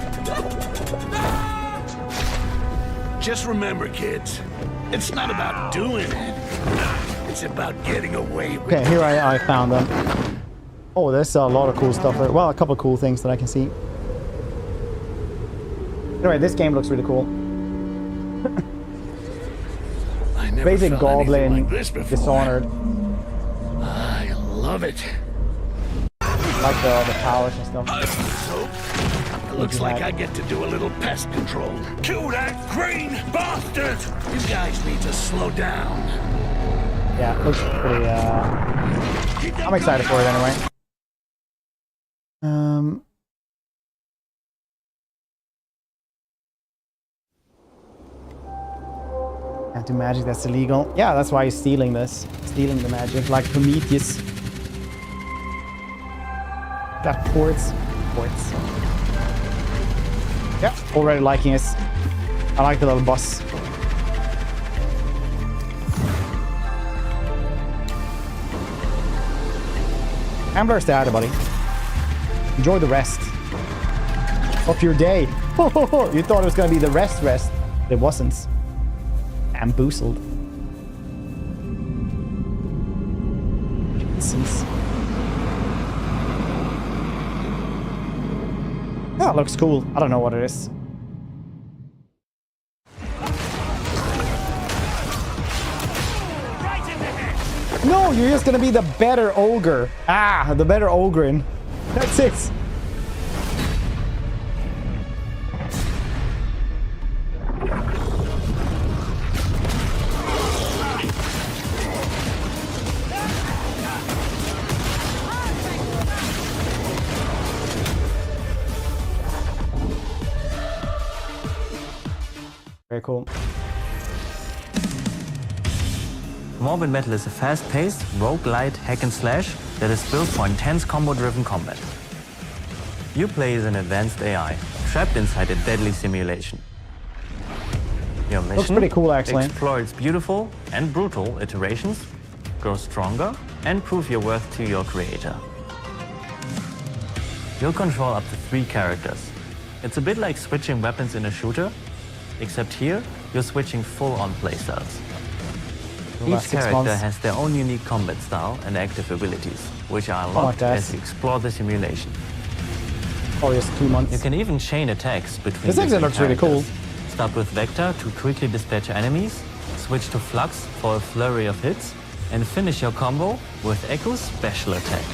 Just remember, kids, it's not about doing it. It's about getting away with it. Okay, here I found them. Oh, there's a lot of cool stuff there. Well, a couple of cool things that I can see. Anyway, this game looks really cool. Basic Goblin, like Dishonored. I love it. Like the powers and stuff. It looks like I get to do a little pest control. Kill that green bastard! You guys need to slow down. Yeah, it looks pretty, I'm excited for it anyway. Can't do magic, that's illegal. Yeah, that's why he's stealing this. Stealing the magic, like Prometheus. Got ports. Ports. Yeah, already liking it. I like the little bus. Ambler's there, buddy. Enjoy the rest of your day. You thought it was gonna be the rest. It wasn't. Bamboozled. Jesus. Yeah, it looks cool. I don't know what it is. No, you're just gonna be the better ogre. Ah, the better ogre. That's it. Very cool. Morbid Metal is a fast-paced, roguelite hack and slash that is built for intense combo-driven combat. You play as an advanced AI, trapped inside a deadly simulation. Your mission, looks pretty cool, actually. Explore its beautiful and brutal iterations, grow stronger, and prove your worth to your creator. You'll control up to 3 characters. It's a bit like switching weapons in a shooter, except here, you're switching full-on playstyles. Each character has their own unique combat style and active abilities, which are unlocked as you explore the simulation. Oh, just 2 months. You can even chain attacks between this actually looks really cool. Start with Vector to quickly dispatch enemies, switch to Flux for a flurry of hits, and finish your combo with Echo's special attack.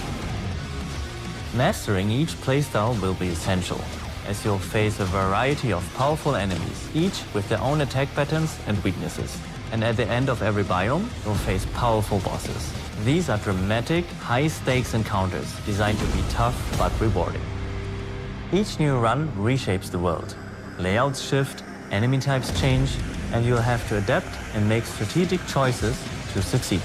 Mastering each playstyle will be essential, as you'll face a variety of powerful enemies, each with their own attack patterns and weaknesses. And at the end of every biome, you'll face powerful bosses. These are dramatic, high-stakes encounters designed to be tough but rewarding. Each new run reshapes the world. Layouts shift, enemy types change, and you'll have to adapt and make strategic choices to succeed.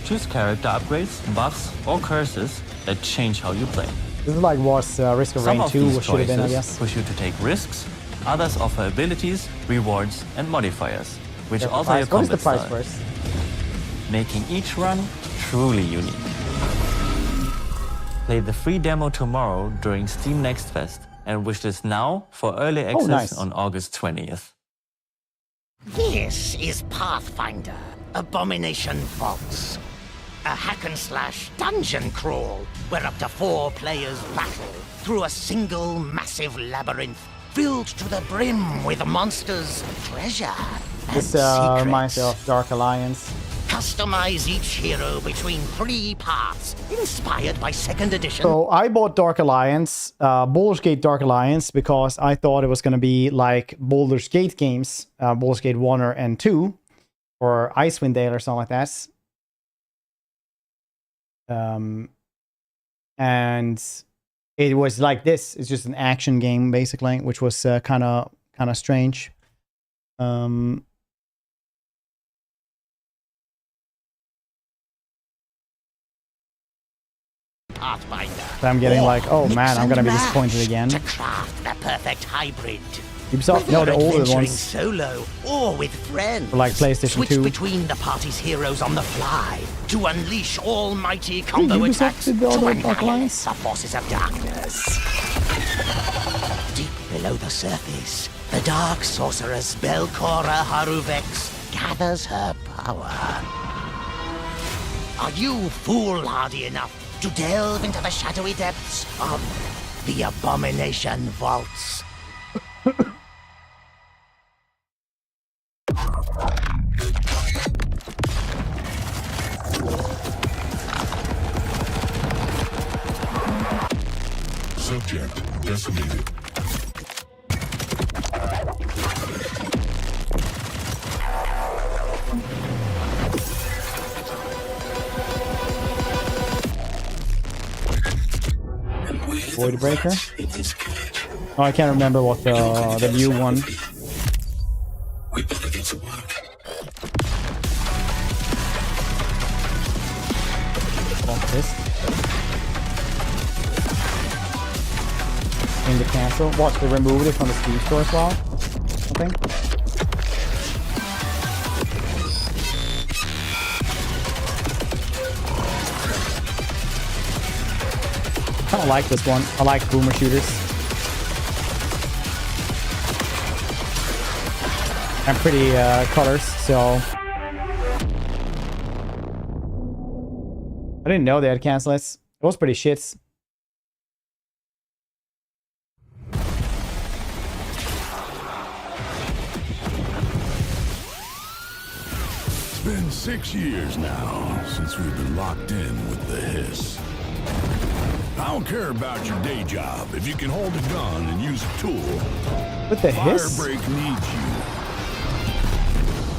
Choose character upgrades, buffs, or curses that change how you play. This is like what Risk of Rain 2 should have been, I guess. Push you to take risks. Others offer abilities, rewards, and modifiers, which alter your combat style, making each run truly unique. Play the free demo tomorrow during Steam Next Fest and wishlist now for early access on August 20th. This is Pathfinder, Abomination Vaults. A hack-and-slash dungeon crawl where up to 4 players battle through a single massive labyrinth filled to the brim with monsters, treasure, and this reminds me of Dark Alliance. Customize each hero between 3 paths, inspired by 2nd edition. So I bought Dark Alliance, Baldur's Gate Dark Alliance, because I thought it was going to be like Baldur's Gate games, Baldur's Gate 1 and 2, or Icewind Dale or something like that. And it was like this. It's just an action game, basically, which was kind of strange. Pathfinder. But I'm getting like, oh man, I'm gonna be disappointed again. To craft the perfect hybrid. Ubisoft, no, the older ones. Solo or with friends. For like PlayStation Switch 2. between the party's heroes on the fly to unleash almighty combo attacks did to the annihilate the forces of darkness. Deep below the surface, the dark sorceress Belcora Haruvex gathers her power. Are you foolhardy enough to delve into the shadowy depths of the Abomination Vaults? Subject decimated. Void Breaker. Oh, I can't remember what the new one. We better get to work. What's this? In the castle. What? They removed it from the Steam store as well? I think. I don't like this one. I like boomer shooters. And pretty colors, so I didn't know they had cancel it. It was pretty shits. It's been 6 years now since we've been locked in with the Hiss. I don't care about your day job if you can hold a gun and use a tool. With the Hiss? Firebreak needs you.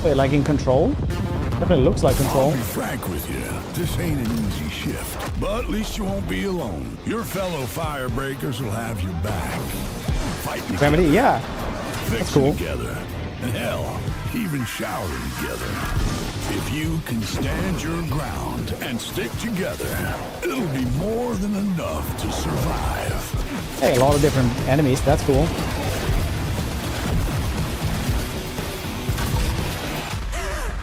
Wait, like in Control? Definitely looks like Control. I'll be frank with you, this ain't an easy shift. But at least you won't be alone. Your fellow Firebreakers will have your back. Fighting Remedy, yeah. That's cool. Together. And hell, even showering together. If you can stand your ground and stick together, it'll be more than enough to survive. Hey, a lot of different enemies. That's cool.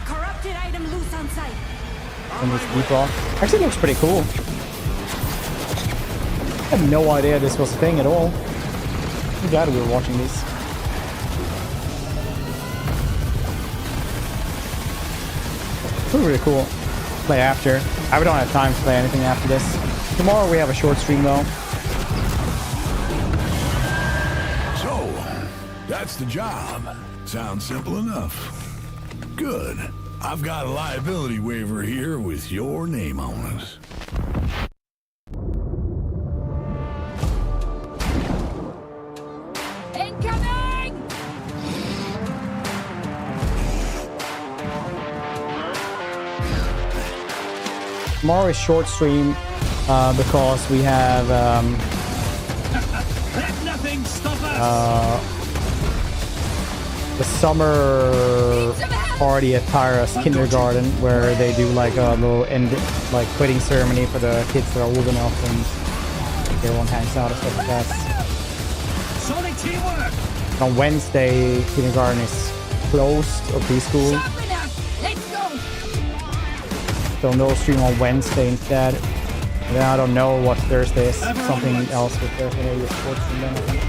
Corrupted item loose on site. And this default actually looks pretty cool. I had no idea this was a thing at all. I'm glad we were watching this. Really cool. Play after. I don't have time to play anything after this. Tomorrow we have a short stream though. So, that's the job. Sounds simple enough. Good. I've got a liability waiver here with your name on it. Incoming! Tomorrow is short stream because we have the summer party at Tyra's kindergarten where they do like a little like quitting ceremony for the kids that are old enough, and everyone hangs out and stuff like that. Solid teamwork. On Wednesday, kindergarten is closed, or preschool. Let's go. So no stream on Wednesday instead. And then I don't know what Thursday is. Something else with Thursday, maybe sports and then I think.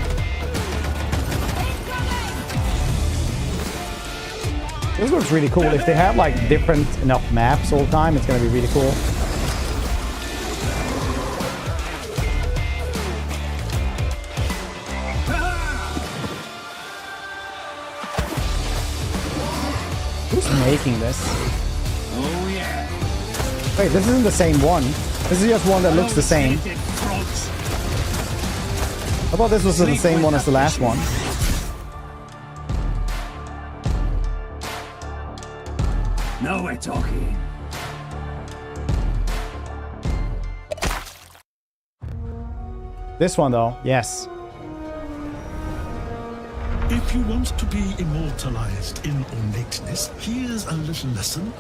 This looks really cool. If they have like different enough maps all the time, it's gonna be really cool. Who's making this? Oh yeah. Wait, this isn't the same one. This is just one that looks the same. I thought this was the same one as the last one. Now we're talking. This one though, yes. If you want to be immortalized in ornateness, here's a little lesson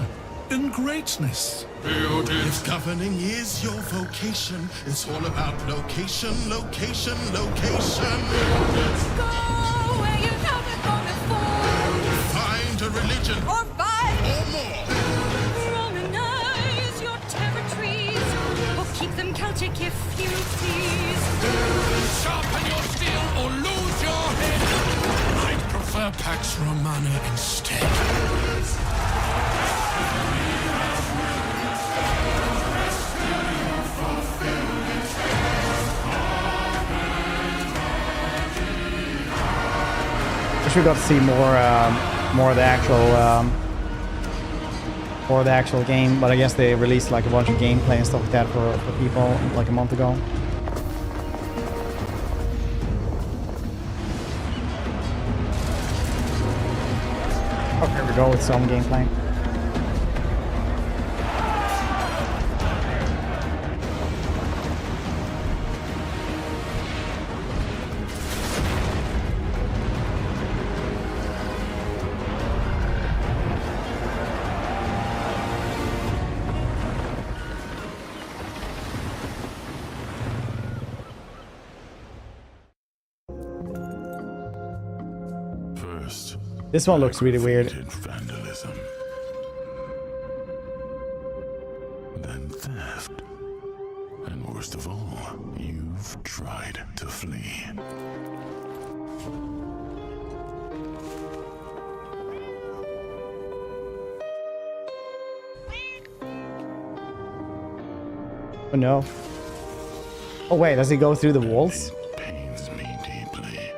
in greatness. If governing is your vocation, it's all about location, location, location. Go where you haven't gone before. Find a religion. Or fight. Or more. Romanize your territories. Or keep them Celtic if you please. Sharpen your steel or lose your head. I'd prefer Pax Romana instead. We got to see more of the actual game, but I guess they released like a bunch of gameplay and stuff like that for people like a month ago. Oh, here we go with some gameplay. This one looks really weird. Vandalism. Then theft. And worst of all, you've tried to flee. Oh no. Oh wait, does he go through the walls? Pains me deeply.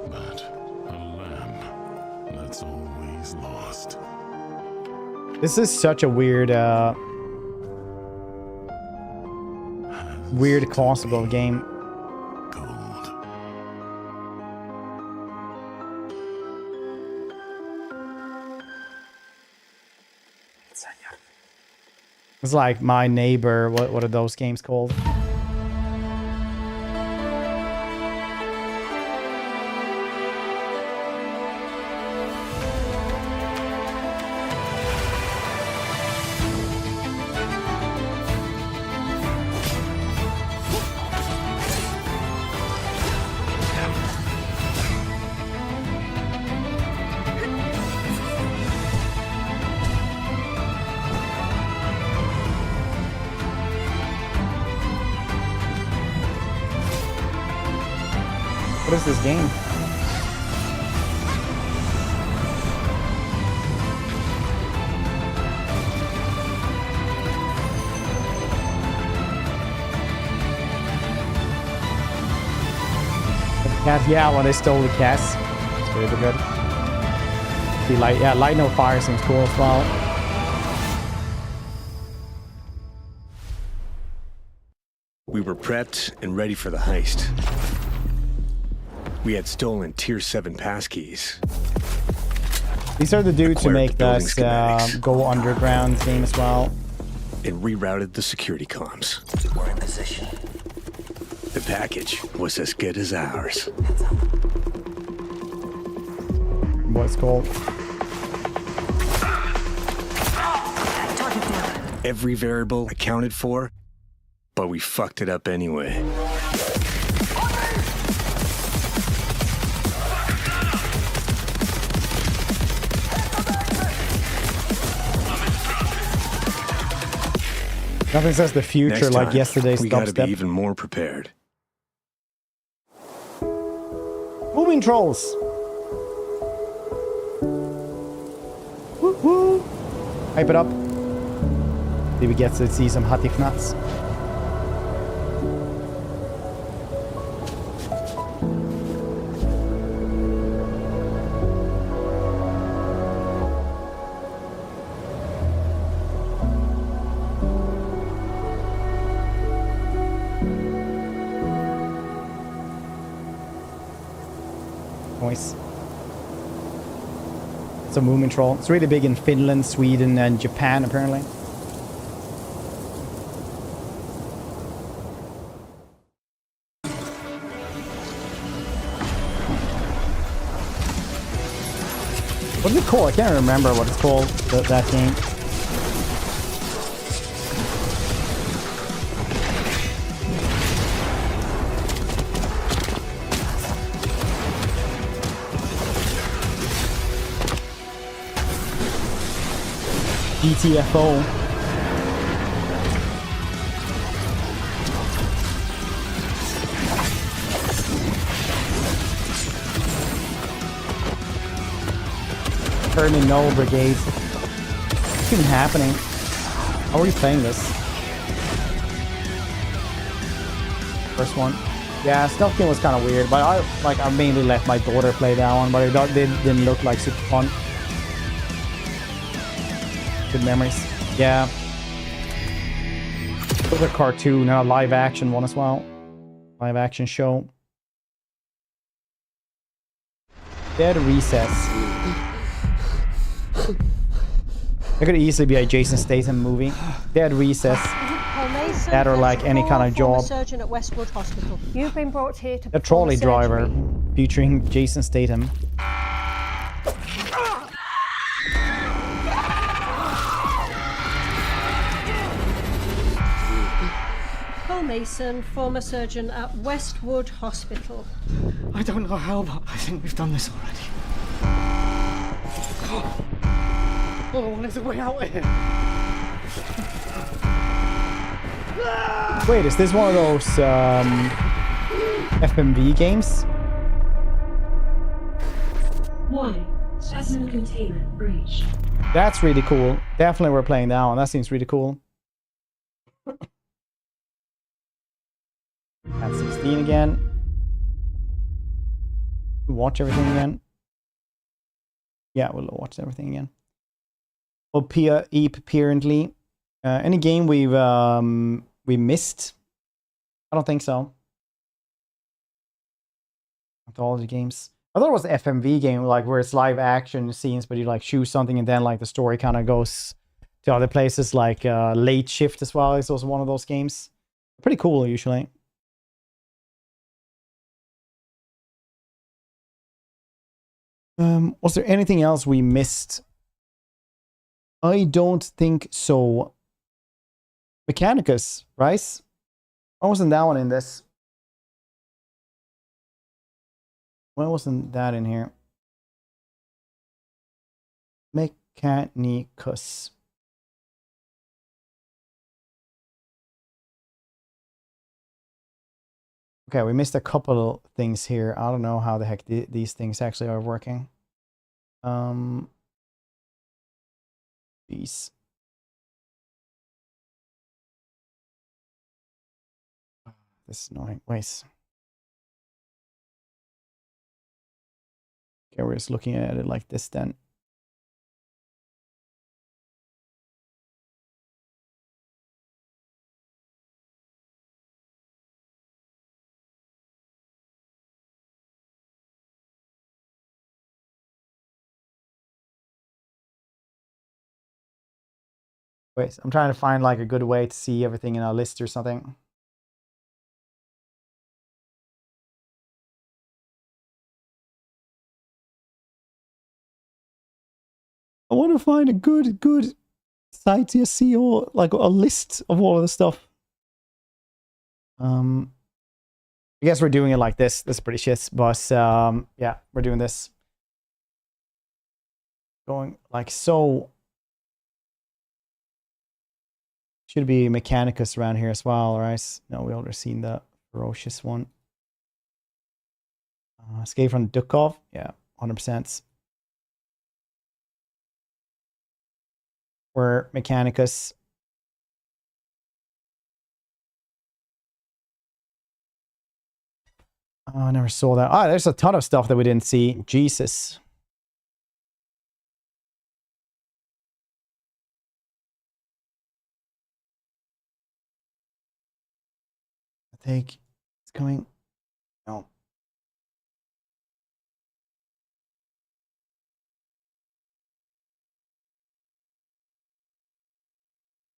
But a lamb that's always lost. This is such a weird weird concept of game. It's like My Neighbor. What are those games called? What is this game? The cat, yeah, when they stole the cats. It's pretty good. The light, yeah, Light No Fire seems cool as well. We were prepped and ready for the heist. We had stolen Tier 7 passkeys. These are the dudes who make this go underground game as well. And rerouted the security comms. We're in position. The package was as good as ours. What's called? Every variable accounted for, but we fucked it up anyway. Nothing says the future Next like time, yesterday's we gotta be dubstep. even more prepared. Moving trolls. Woo-hoo. Hype it up. Maybe get to see some Hatifnats. Nice. It's a movement troll. It's really big in Finland, Sweden, and Japan, apparently. What is it called? I can't remember what it's called, that game. GTFO. Khorne Null Brigade. What's even happening? How are we playing this? First one. Yeah, Stealth game was kind of weird, but I mainly let my daughter play that one, but it didn't look like super fun. Good memories. Yeah. It was a cartoon, a live action one as well. Live action show. Dead Recess. It could easily be a Jason Statham movie. Dead Recess. That or like any kind of job. Surgeon at Westwood Hospital. You've been brought here to A trolley driver featuring Jason Statham. Paul Mason, former surgeon at Westwood Hospital. I don't know how, but I think we've done this already. All I want is a way out of here. Wait, is this one of those FMV games? Warning, specimen containment breached. That's really cool. Definitely we're playing that one. That seems really cool. At 16 again. Watch everything again. Yeah, we'll watch everything again. Opia Eep apparently. Any game we missed? I don't think so. Anthology games. I thought it was an FMV game, like where it's live action scenes, but you like choose something and then like the story kind of goes to other places, like Late Shift as well. It's also one of those games. Pretty cool usually. Was there anything else we missed? I don't think so. Mechanicus, right? Why wasn't that one in this? Why wasn't that in here? Mechanicus. Okay, we missed a couple things here. I don't know how the heck these things actually are working. Jeez. This is annoying. Wait. Okay, we're just looking at it like this then. Wait, I'm trying to find like a good way to see everything in our list or something. I want to find a good site to see all, like a list of all of the stuff. I guess we're doing it like this. This is pretty shit, but yeah, we're doing this. Going like so. Should be Mechanicus around here as well, right? No, we already seen the ferocious one. Escape from Dukov, yeah, 100%. We're Mechanicus. Oh, I never saw that. Ah, there's a ton of stuff that we didn't see. Jesus. I think it's coming. No.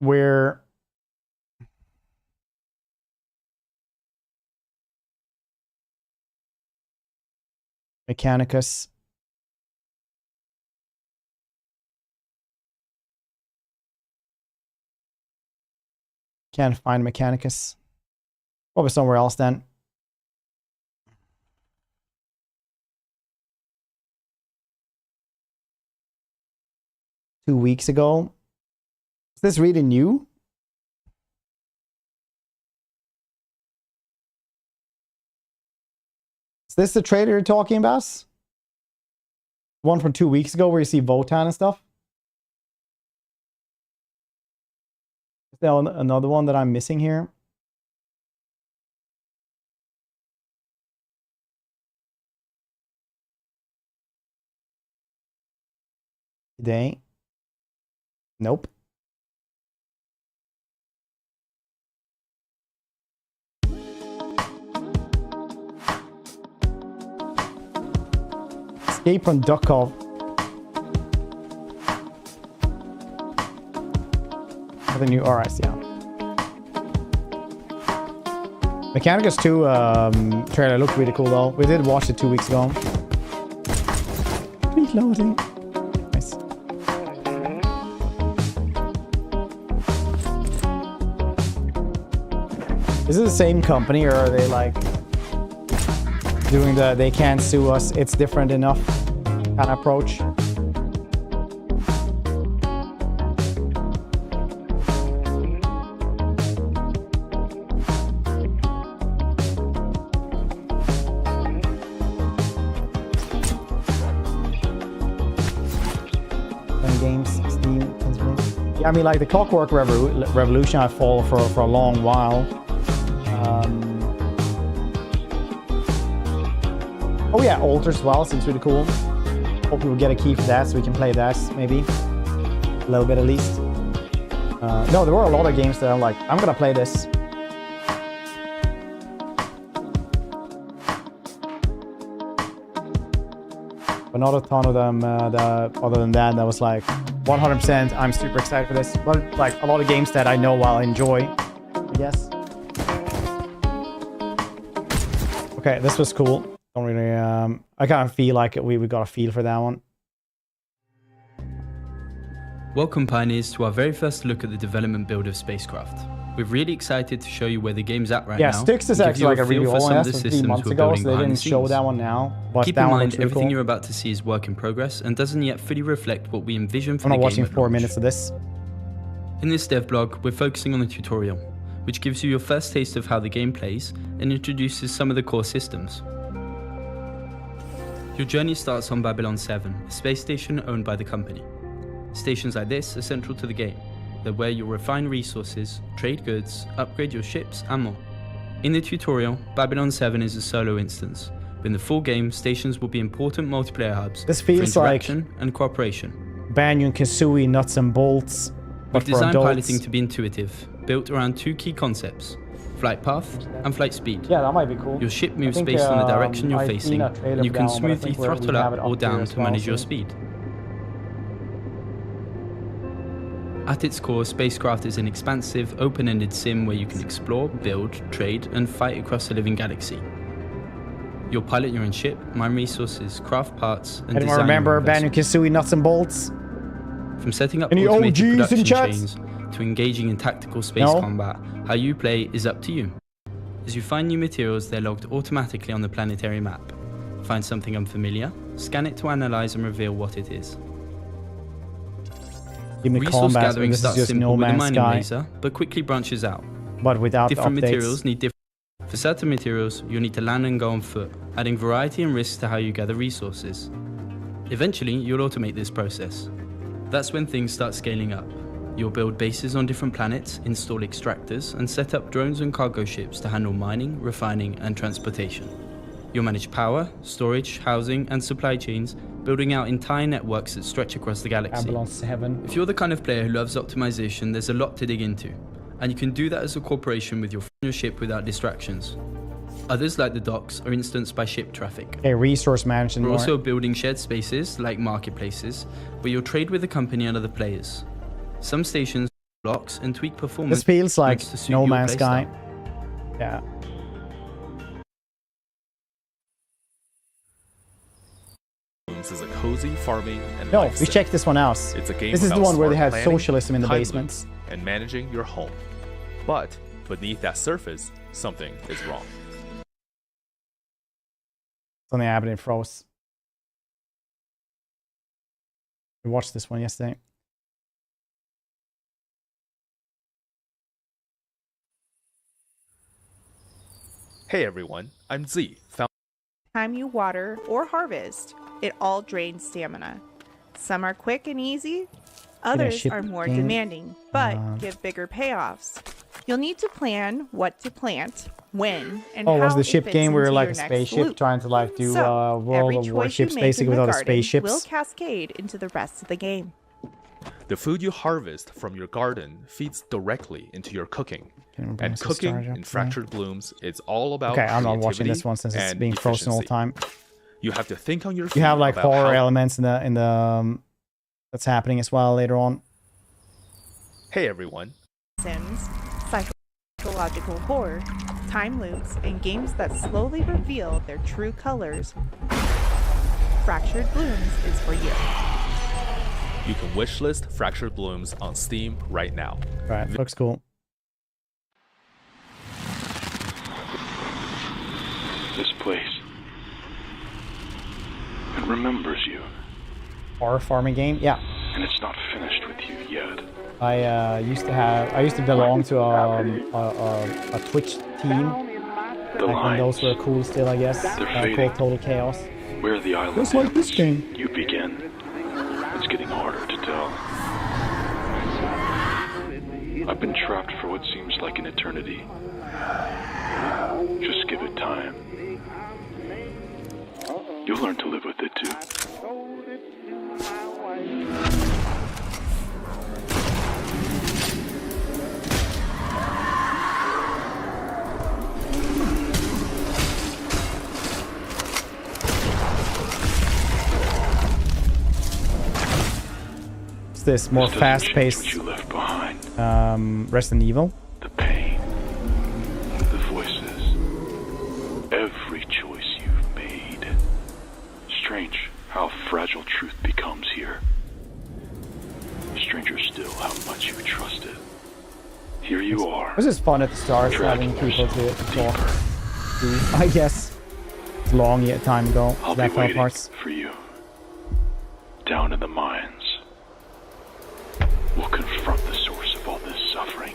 Where Mechanicus. Can't find Mechanicus. Probably somewhere else then. Two weeks ago. Is this really new? Is this the trailer you're talking about? One from 2 weeks ago where you see Votan and stuff? Is there another one that I'm missing here? Today? Nope. Escape from Dukov. The new RS, yeah. Mechanicus 2 trailer looked really cool though. We did watch it 2 weeks ago. Reloading. Nice. Is it the same company or are they like doing the they can't sue us, it's different enough kind of approach? I mean, like the Clockwork Revolution, I followed for a long while. Oh yeah, Altars as well, seems really cool. Hope we will get a key for that so we can play that, maybe. A little bit at least. No, there were a lot of games that I'm like, I'm gonna play this. But not a ton of them, other than that was like, 100%, I'm super excited for this. But like a lot of games that I know I'll enjoy, I guess. Okay, this was cool. Don't really, I kind of feel like we got a feel for that one. Welcome, Pioneers, to our very first look at the development build of Spacecraft. We're really excited to show you where the game's at right now. Yeah, Styx is actually like a really old one. That's from 3 months ago, so they didn't show that one now. But keep in mind, everything you're about to see is work in progress and doesn't yet fully reflect what we envision for the game. I'm watching 4 minutes of this. In this dev blog, we're focusing on the tutorial, which gives you your first taste of how the game plays and introduces some of the core systems. Your journey starts on Babylon 7, a space station owned by the company. Stations like this are central to the game. They're where you'll refine resources, trade goods, upgrade your ships, and more. In the tutorial, Babylon 7 is a solo instance, but in the full game, stations will be important multiplayer hubs for interaction and cooperation. Banyan Kazooie nuts and bolts. We've designed piloting to be intuitive, built around 2 key concepts: flight path and flight speed. Yeah, that might be cool. Your ship moves based on the direction you're facing, and you can smoothly throttle up or down to manage your speed. At its core, Spacecraft is an expansive, open-ended sim where you can explore, build, trade, and fight across the living galaxy. You'll pilot your own ship, mine resources, craft parts, and design. Anyone remember Banyan Kazooie nuts and bolts? From setting up Any automated OGs in production chat? chains to engaging in tactical space No? combat, how you play is up to you. As you find new materials, they're logged automatically on the planetary map. Find something unfamiliar, scan it to analyze and reveal what it is. Give me Resource combat, gathering this is starts just simple No with a Man's mining Sky, laser, but quickly branches out. but without Different updates. materials need different. For certain materials, you'll need to land and go on foot, adding variety and risk to how you gather resources. Eventually, you'll automate this process. That's when things start scaling up. You'll build bases on different planets, install extractors, and set up drones and cargo ships to handle mining, refining, and transportation. You'll manage power, storage, housing, and supply chains, building out entire networks that stretch across the galaxy. Babylon 7. If you're the kind of player who loves optimization, there's a lot to dig into, and you can do that as a corporation with your ship without distractions. Others, like the docks, are instanced by ship traffic. Okay, resource management. We're more. also building shared spaces, like marketplaces, where you'll trade with the company and other players. Some stations blocks and tweak performance. This feels like to suit No your Man's Sky. playstyle. Yeah. Is a cozy farming and No, life we sim. checked this one out. It's a game This is the about one where they smart have planning, socialism in the time basements. loops, and managing your home. But beneath that surface, something is wrong. Something happened in Froze. We watched this one yesterday. Hey everyone, I'm Z. Time you water or harvest, it all drains stamina. Some are quick and easy, others are more demanding, but give bigger payoffs. You'll need to plan what to plant, when, and how was the it ship fits game where you're into like your a next spaceship loop. trying to like do So, World every of choice you Warships make basically in the without the garden spaceships? will cascade into the rest of the game. The food you harvest from your garden feeds directly into your cooking. And cooking in Fractured Blooms is all about Okay, I'm not watching creativity this one since it's and being frozen all the efficiency. time. You have to think on your feet You have like about horror how- elements in the that's happening as well later on. Hey everyone. Sims, psychological horror, time loops, and games that slowly reveal their true colors. Fractured Blooms is for you. You can wishlist Fractured Blooms on Steam right now. Right, looks cool. This place. It remembers you. Horror farming game, yeah. And it's not finished with you yet. I used to belong to a Twitch team. The Back when those were cool still, I guess. They're Called fading. Total Chaos. Where the island Just like this ends, game. you begin. It's getting harder to tell. I've been trapped for what seems like an eternity. Just give it time. You'll learn to live with it too. It's this more fast-paced What you left behind. Resident Evil. The pain. The voices. Every choice you've made. Strange how fragile truth becomes here. Stranger still how much you trust it. Here you are. It was just fun at the start having people to talk to. I guess it's long yet time ago. I'll be That fell waiting parts. for you. Down in the mines. We'll confront the source of all this suffering.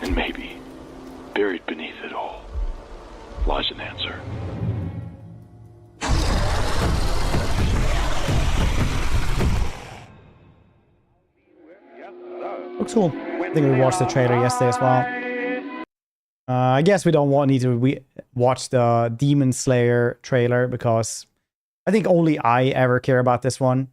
And maybe, buried beneath it all, lies an answer. Looks cool. I think we watched the trailer yesterday as well. I guess we don't need to watch the Demon Slayer trailer because I think only I ever care about this one.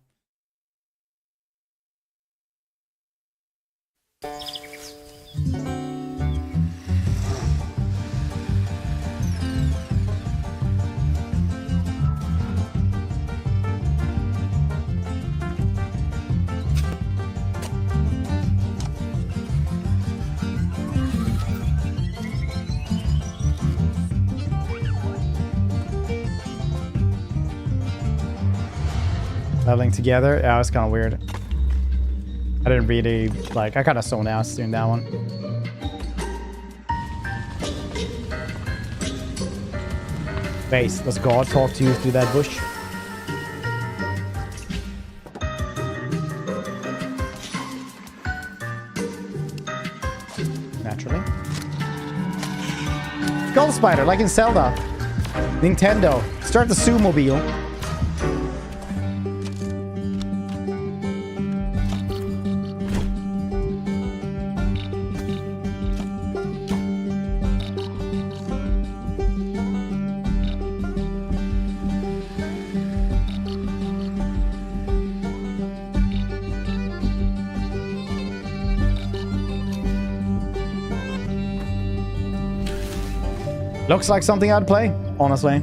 Leveling together? Yeah, it's kind of weird. I didn't really, like, I kind of zoned out doing that one. Base, let's go. I'll talk to you through that bush. Naturally. Skull Spider, like in Zelda. Nintendo, start the Zoom-mobile. Looks like something I'd play, honestly.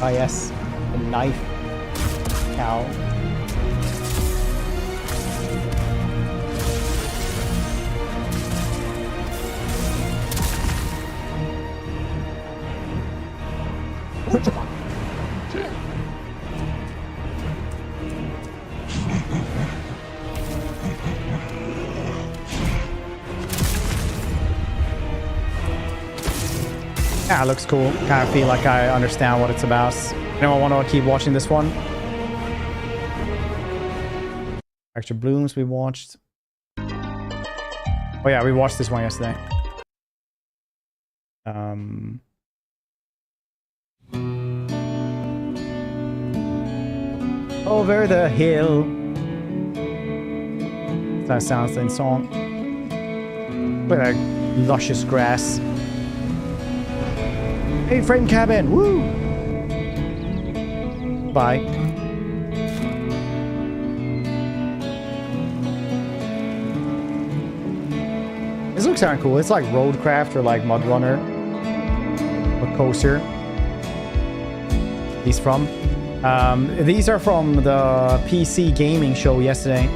Oh yes, the knife cow. Yeah, it looks cool. Kind of feel like I understand what it's about. Anyone want to keep watching this one? Extra Blooms we watched. Oh yeah, we watched this one yesterday. Over the hill. That sounds in song. Look at that luscious grass. Hey, frame cabin! Woo! Bye. This looks kind of cool. It's like Roadcraft or like Mudrunner. Or Coaster. These from? These are from the PC gaming show yesterday.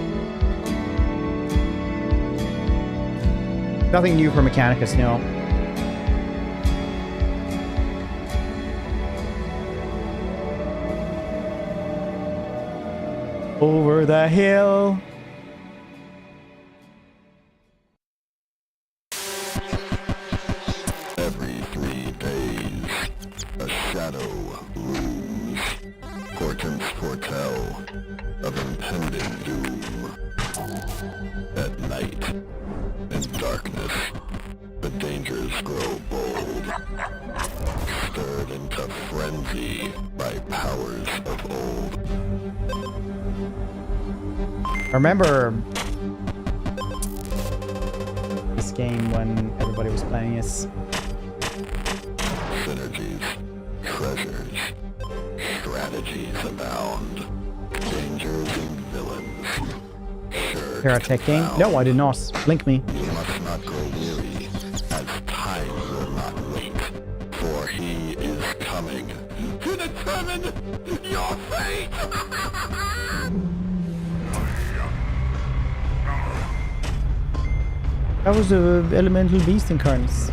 Nothing new for Mechanicus, no. Over the hill. Every 3 days, a shadow looms. Portents foretell of impending doom. At night, in darkness, the dangers grow bold. Stirred into frenzy by powers of old. I remember this game when everybody was playing it. Synergies, treasures, strategies abound. Dangers and villains. Sure Paratech game? No, I did not. Link me. You must not grow weary, as time will not wait. For he is coming to determine your fate! That was the elemental beast incarnates.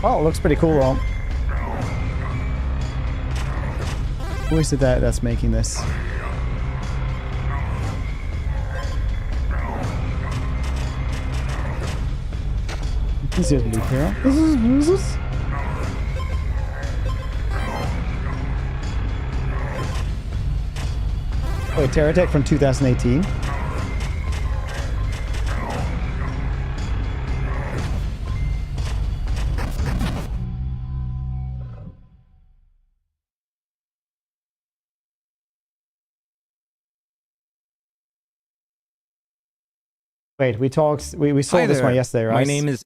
Oh, it looks pretty cool though. Who is it that's making this? Easier to loot here. This is oh, Terratech from 2018. Wait, we saw Hi this there. one yesterday, right? My name is...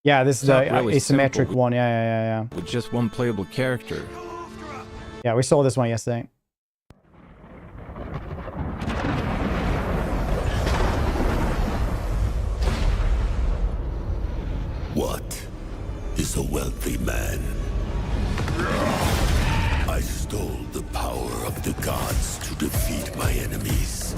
Yeah, this is Not the really asymmetric simple, one. Yeah. with just one playable character. Yeah, we saw this one yesterday. What is a wealthy man? I stole the power of the gods to defeat my enemies.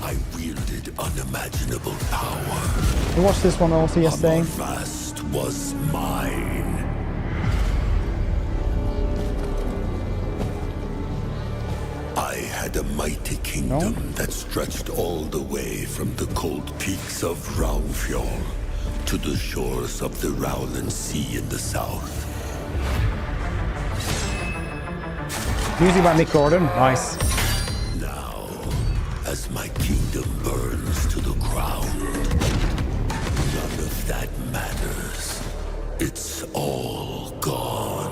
I wielded unimaginable power. We watched this one also yesterday. Vast was mine. I had a mighty kingdom that stretched all the way from the cold peaks of Raunfjall to the shores of the Rowland Sea in the south. Music by Mick Gordon. Nice. Now, as my kingdom burns to the ground, none of that matters. It's all gone.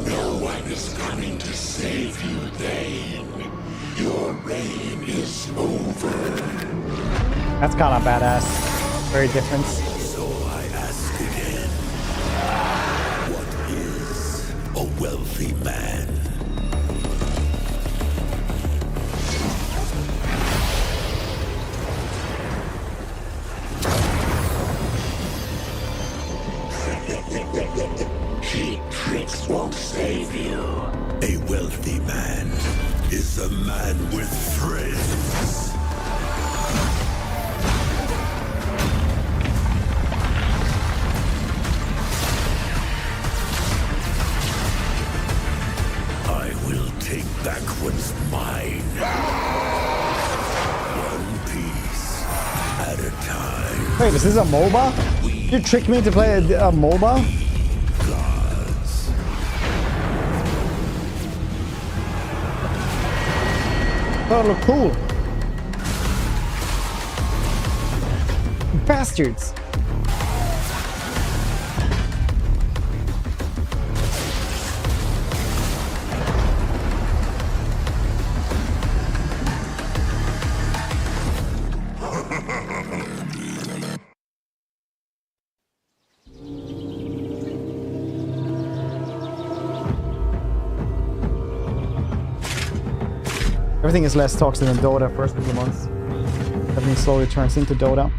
No one is coming to save you, Dane. Your reign is over. That's kind of badass. Very different. So I ask again, what is a wealthy man? Cheap tricks won't save you. A wealthy man is a man with friends. I will take back what's mine. One piece at a time. Wait, is this a MOBA? You tricked me to play a MOBA? That look cool. Bastards. Everything is less toxic than Dota first couple of months. Everything slowly turns into Dota.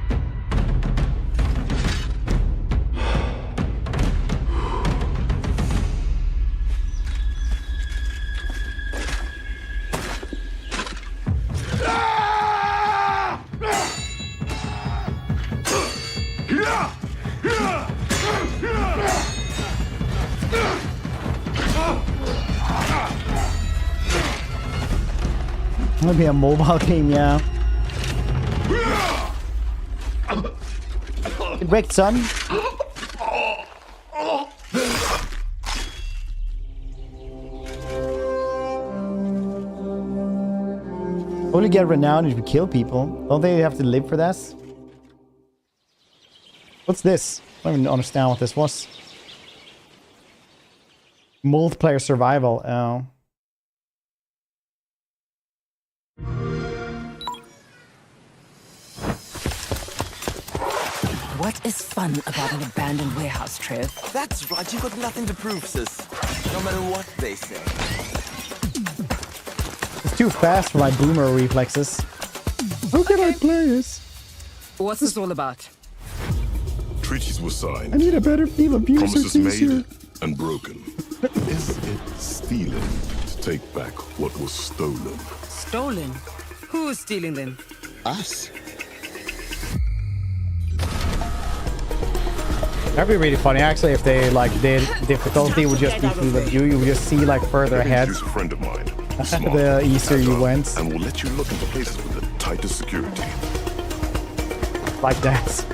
Maybe a mobile game, yeah. Get wrecked, son. Only get renowned if you kill people. Don't they have to live for this? What's this? I don't even understand what this was. Multiplayer survival. Oh. What is fun about an abandoned warehouse, Trev? That's right, you've got nothing to prove, sis. No matter what they say. It's too fast for my boomer reflexes. How can I play this? What's this all about? Treaties were signed. I need a better theme of user Promises fees made here. and broken. Is it stealing to take back what was stolen? Stolen? Who's stealing them? Us. That'd be really funny, actually, if they like did difficulty would just be through the view. You would just see like further ahead. Here's a friend of mine. The easier you went. And will let you look into places with the tightest security. Like that.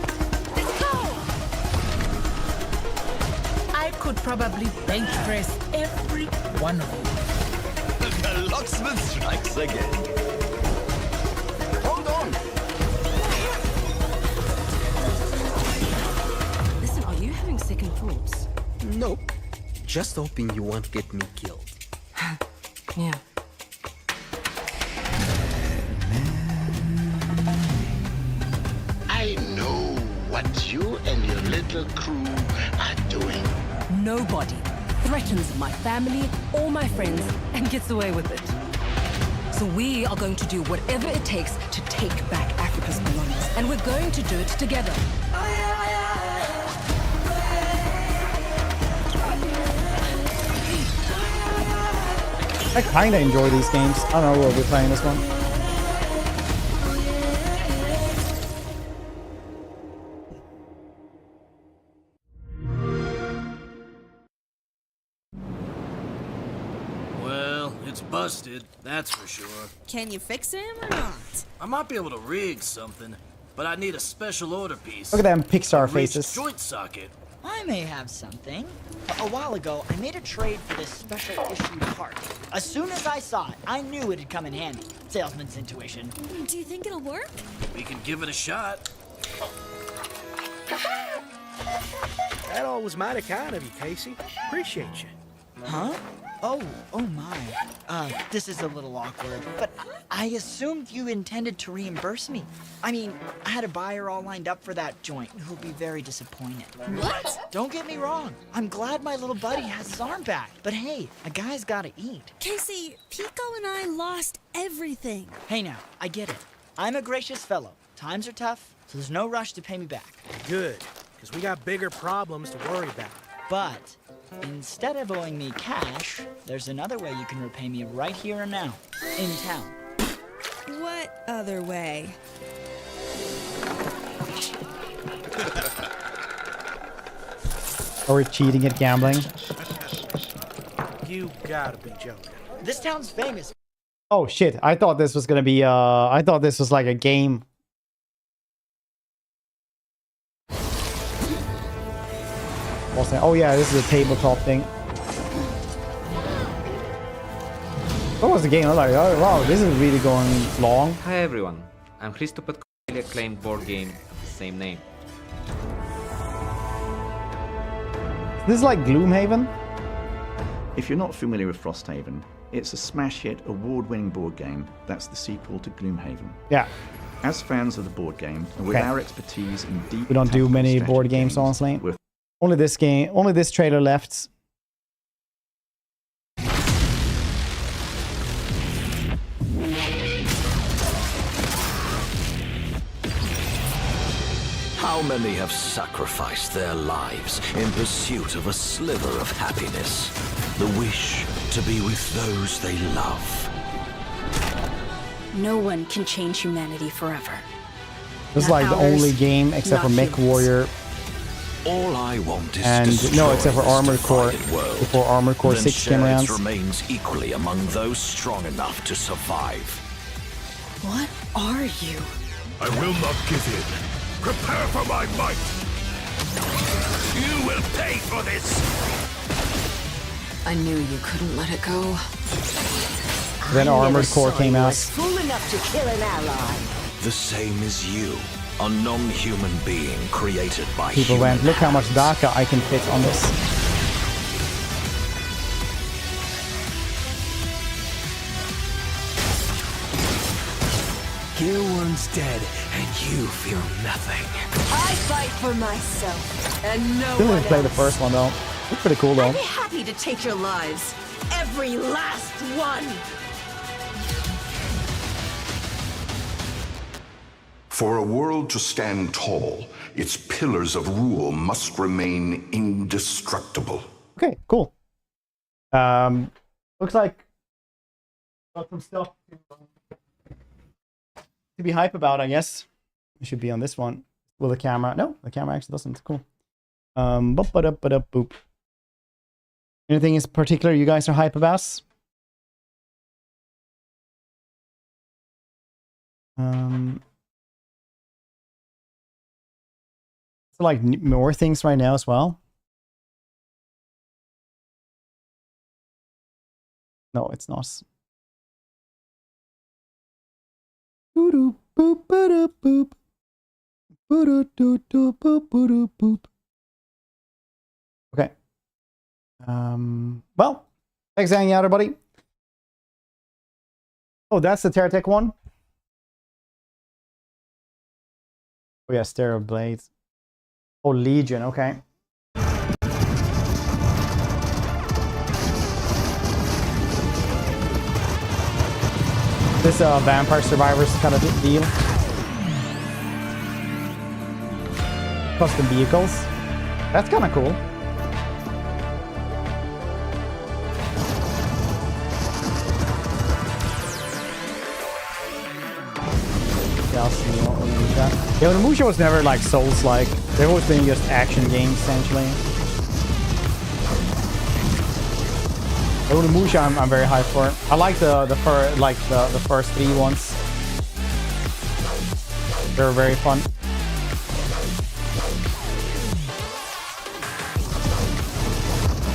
I could probably bench press every one of you. The locksmith strikes again. Hold on. Listen, are you having second thoughts? Nope. Just hoping you won't get me killed. Yeah. what you and your little crew are doing? Nobody threatens my family or my friends and gets away with it. So we are going to do whatever it takes to take back Africa's belongings. And we're going to do it together. I kind of enjoy these games. I don't know, we'll be playing this one. Well, it's busted, that's for sure. Can you fix him or not? I might be able to rig something, but I need a special order piece. Look at them Pixar A reached faces. joint socket. I may have something. A while ago, I made a trade for this special issue part. As soon as I saw it, I knew it'd come in handy. Salesman's intuition. Do you think it'll work? We can give it a shot. That all was mighty kind of you, Casey. Appreciate you. Huh? Oh my. This is a little awkward, but I assumed you intended to reimburse me. I mean, I had a buyer all lined up for that joint who'll be very disappointed. What? Don't get me wrong. I'm glad my little buddy has his arm back, but hey, a guy's gotta eat. Casey, Pico and I lost everything. Hey now, I get it. I'm a gracious fellow. Times are tough, so there's no rush to pay me back. Good, because we got bigger problems to worry about. But instead of owing me cash, there's another way you can repay me right here and now, in town. What other way? Are we cheating at gambling? You gotta be joking. This town's famous. Oh shit, I thought this was gonna be I thought this was like a game. Oh yeah, this is a tabletop thing. What was the game? I was like, oh wow, this is really going long. Hi everyone, I'm Christopher, acclaimed board game, same name. This is like Gloomhaven. If you're not familiar with Frosthaven, it's a smash hit, award-winning board game that's the sequel to Gloomhaven. Yeah. As fans of the board game, and with our expertise in deep, we don't do many tactical board strategy games, honestly. Only this game, only this trailer left. How many have sacrificed their lives in pursuit of a sliver of happiness? The wish to be with those they love. No one can change humanity forever. This is like the only game except for Mech Warrior. All I want is and to no, except for destroy Armored this Core. divided world. Before Armored Core Then 6 came share around. its remains equally among those strong enough to survive. What are you? I will not give in. Prepare for my might! You will pay for this! I knew you couldn't let it go. Then Armored Core came out. Fool enough to kill an ally. The same as you, a non-human being created by People human went, look how much DACA I can fit on this. Your one's dead, and you fear nothing. I fight for myself, and no Still one didn't play the else. first one though. It's pretty cool though. I'd be happy to take your lives. Every last one. For a world to stand tall, its pillars of rule must remain indestructible. Okay, cool. Looks like got some stuff to be hype about, I guess. It should be on this one. Will the camera? No, the camera actually doesn't. Cool. Boop. Anything in particular you guys are hype about? So like more things right now as well. No, it's not. Boop boop boop boop. Boop. Okay. Well, thanks for hanging out, everybody. Oh, that's the Terratech one. Oh yeah, Stereo Blades. Oh, Legion, okay. This Vampire Survivors kind of deal. Custom vehicles. That's kind of cool. Yeah, the Musha was never like Souls-like. They've always been just action games, essentially. The Musha, I'm very hyped for. I like the first 3 ones. They're very fun.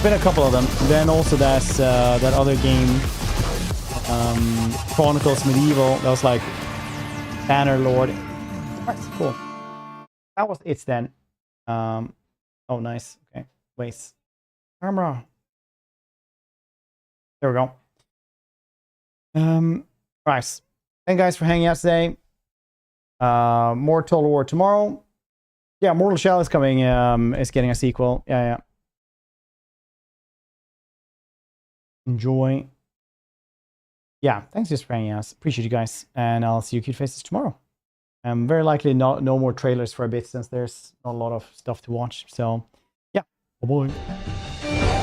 Been a couple of them. Then also there's that other game, Chronicles Medieval. That was like Banner Lord. That's cool. That was it then. Oh, nice. Okay. Waste. Camera. There we go. Right. Thank you guys for hanging out today. More Total War tomorrow. Yeah, Mortal Shell is coming. Is getting a sequel. Yeah. Enjoy. Yeah, thanks just for hanging out. Appreciate you guys. And I'll see you cute faces tomorrow. Very likely no more trailers for a bit since there's not a lot of stuff to watch. So, yeah. Bye-bye.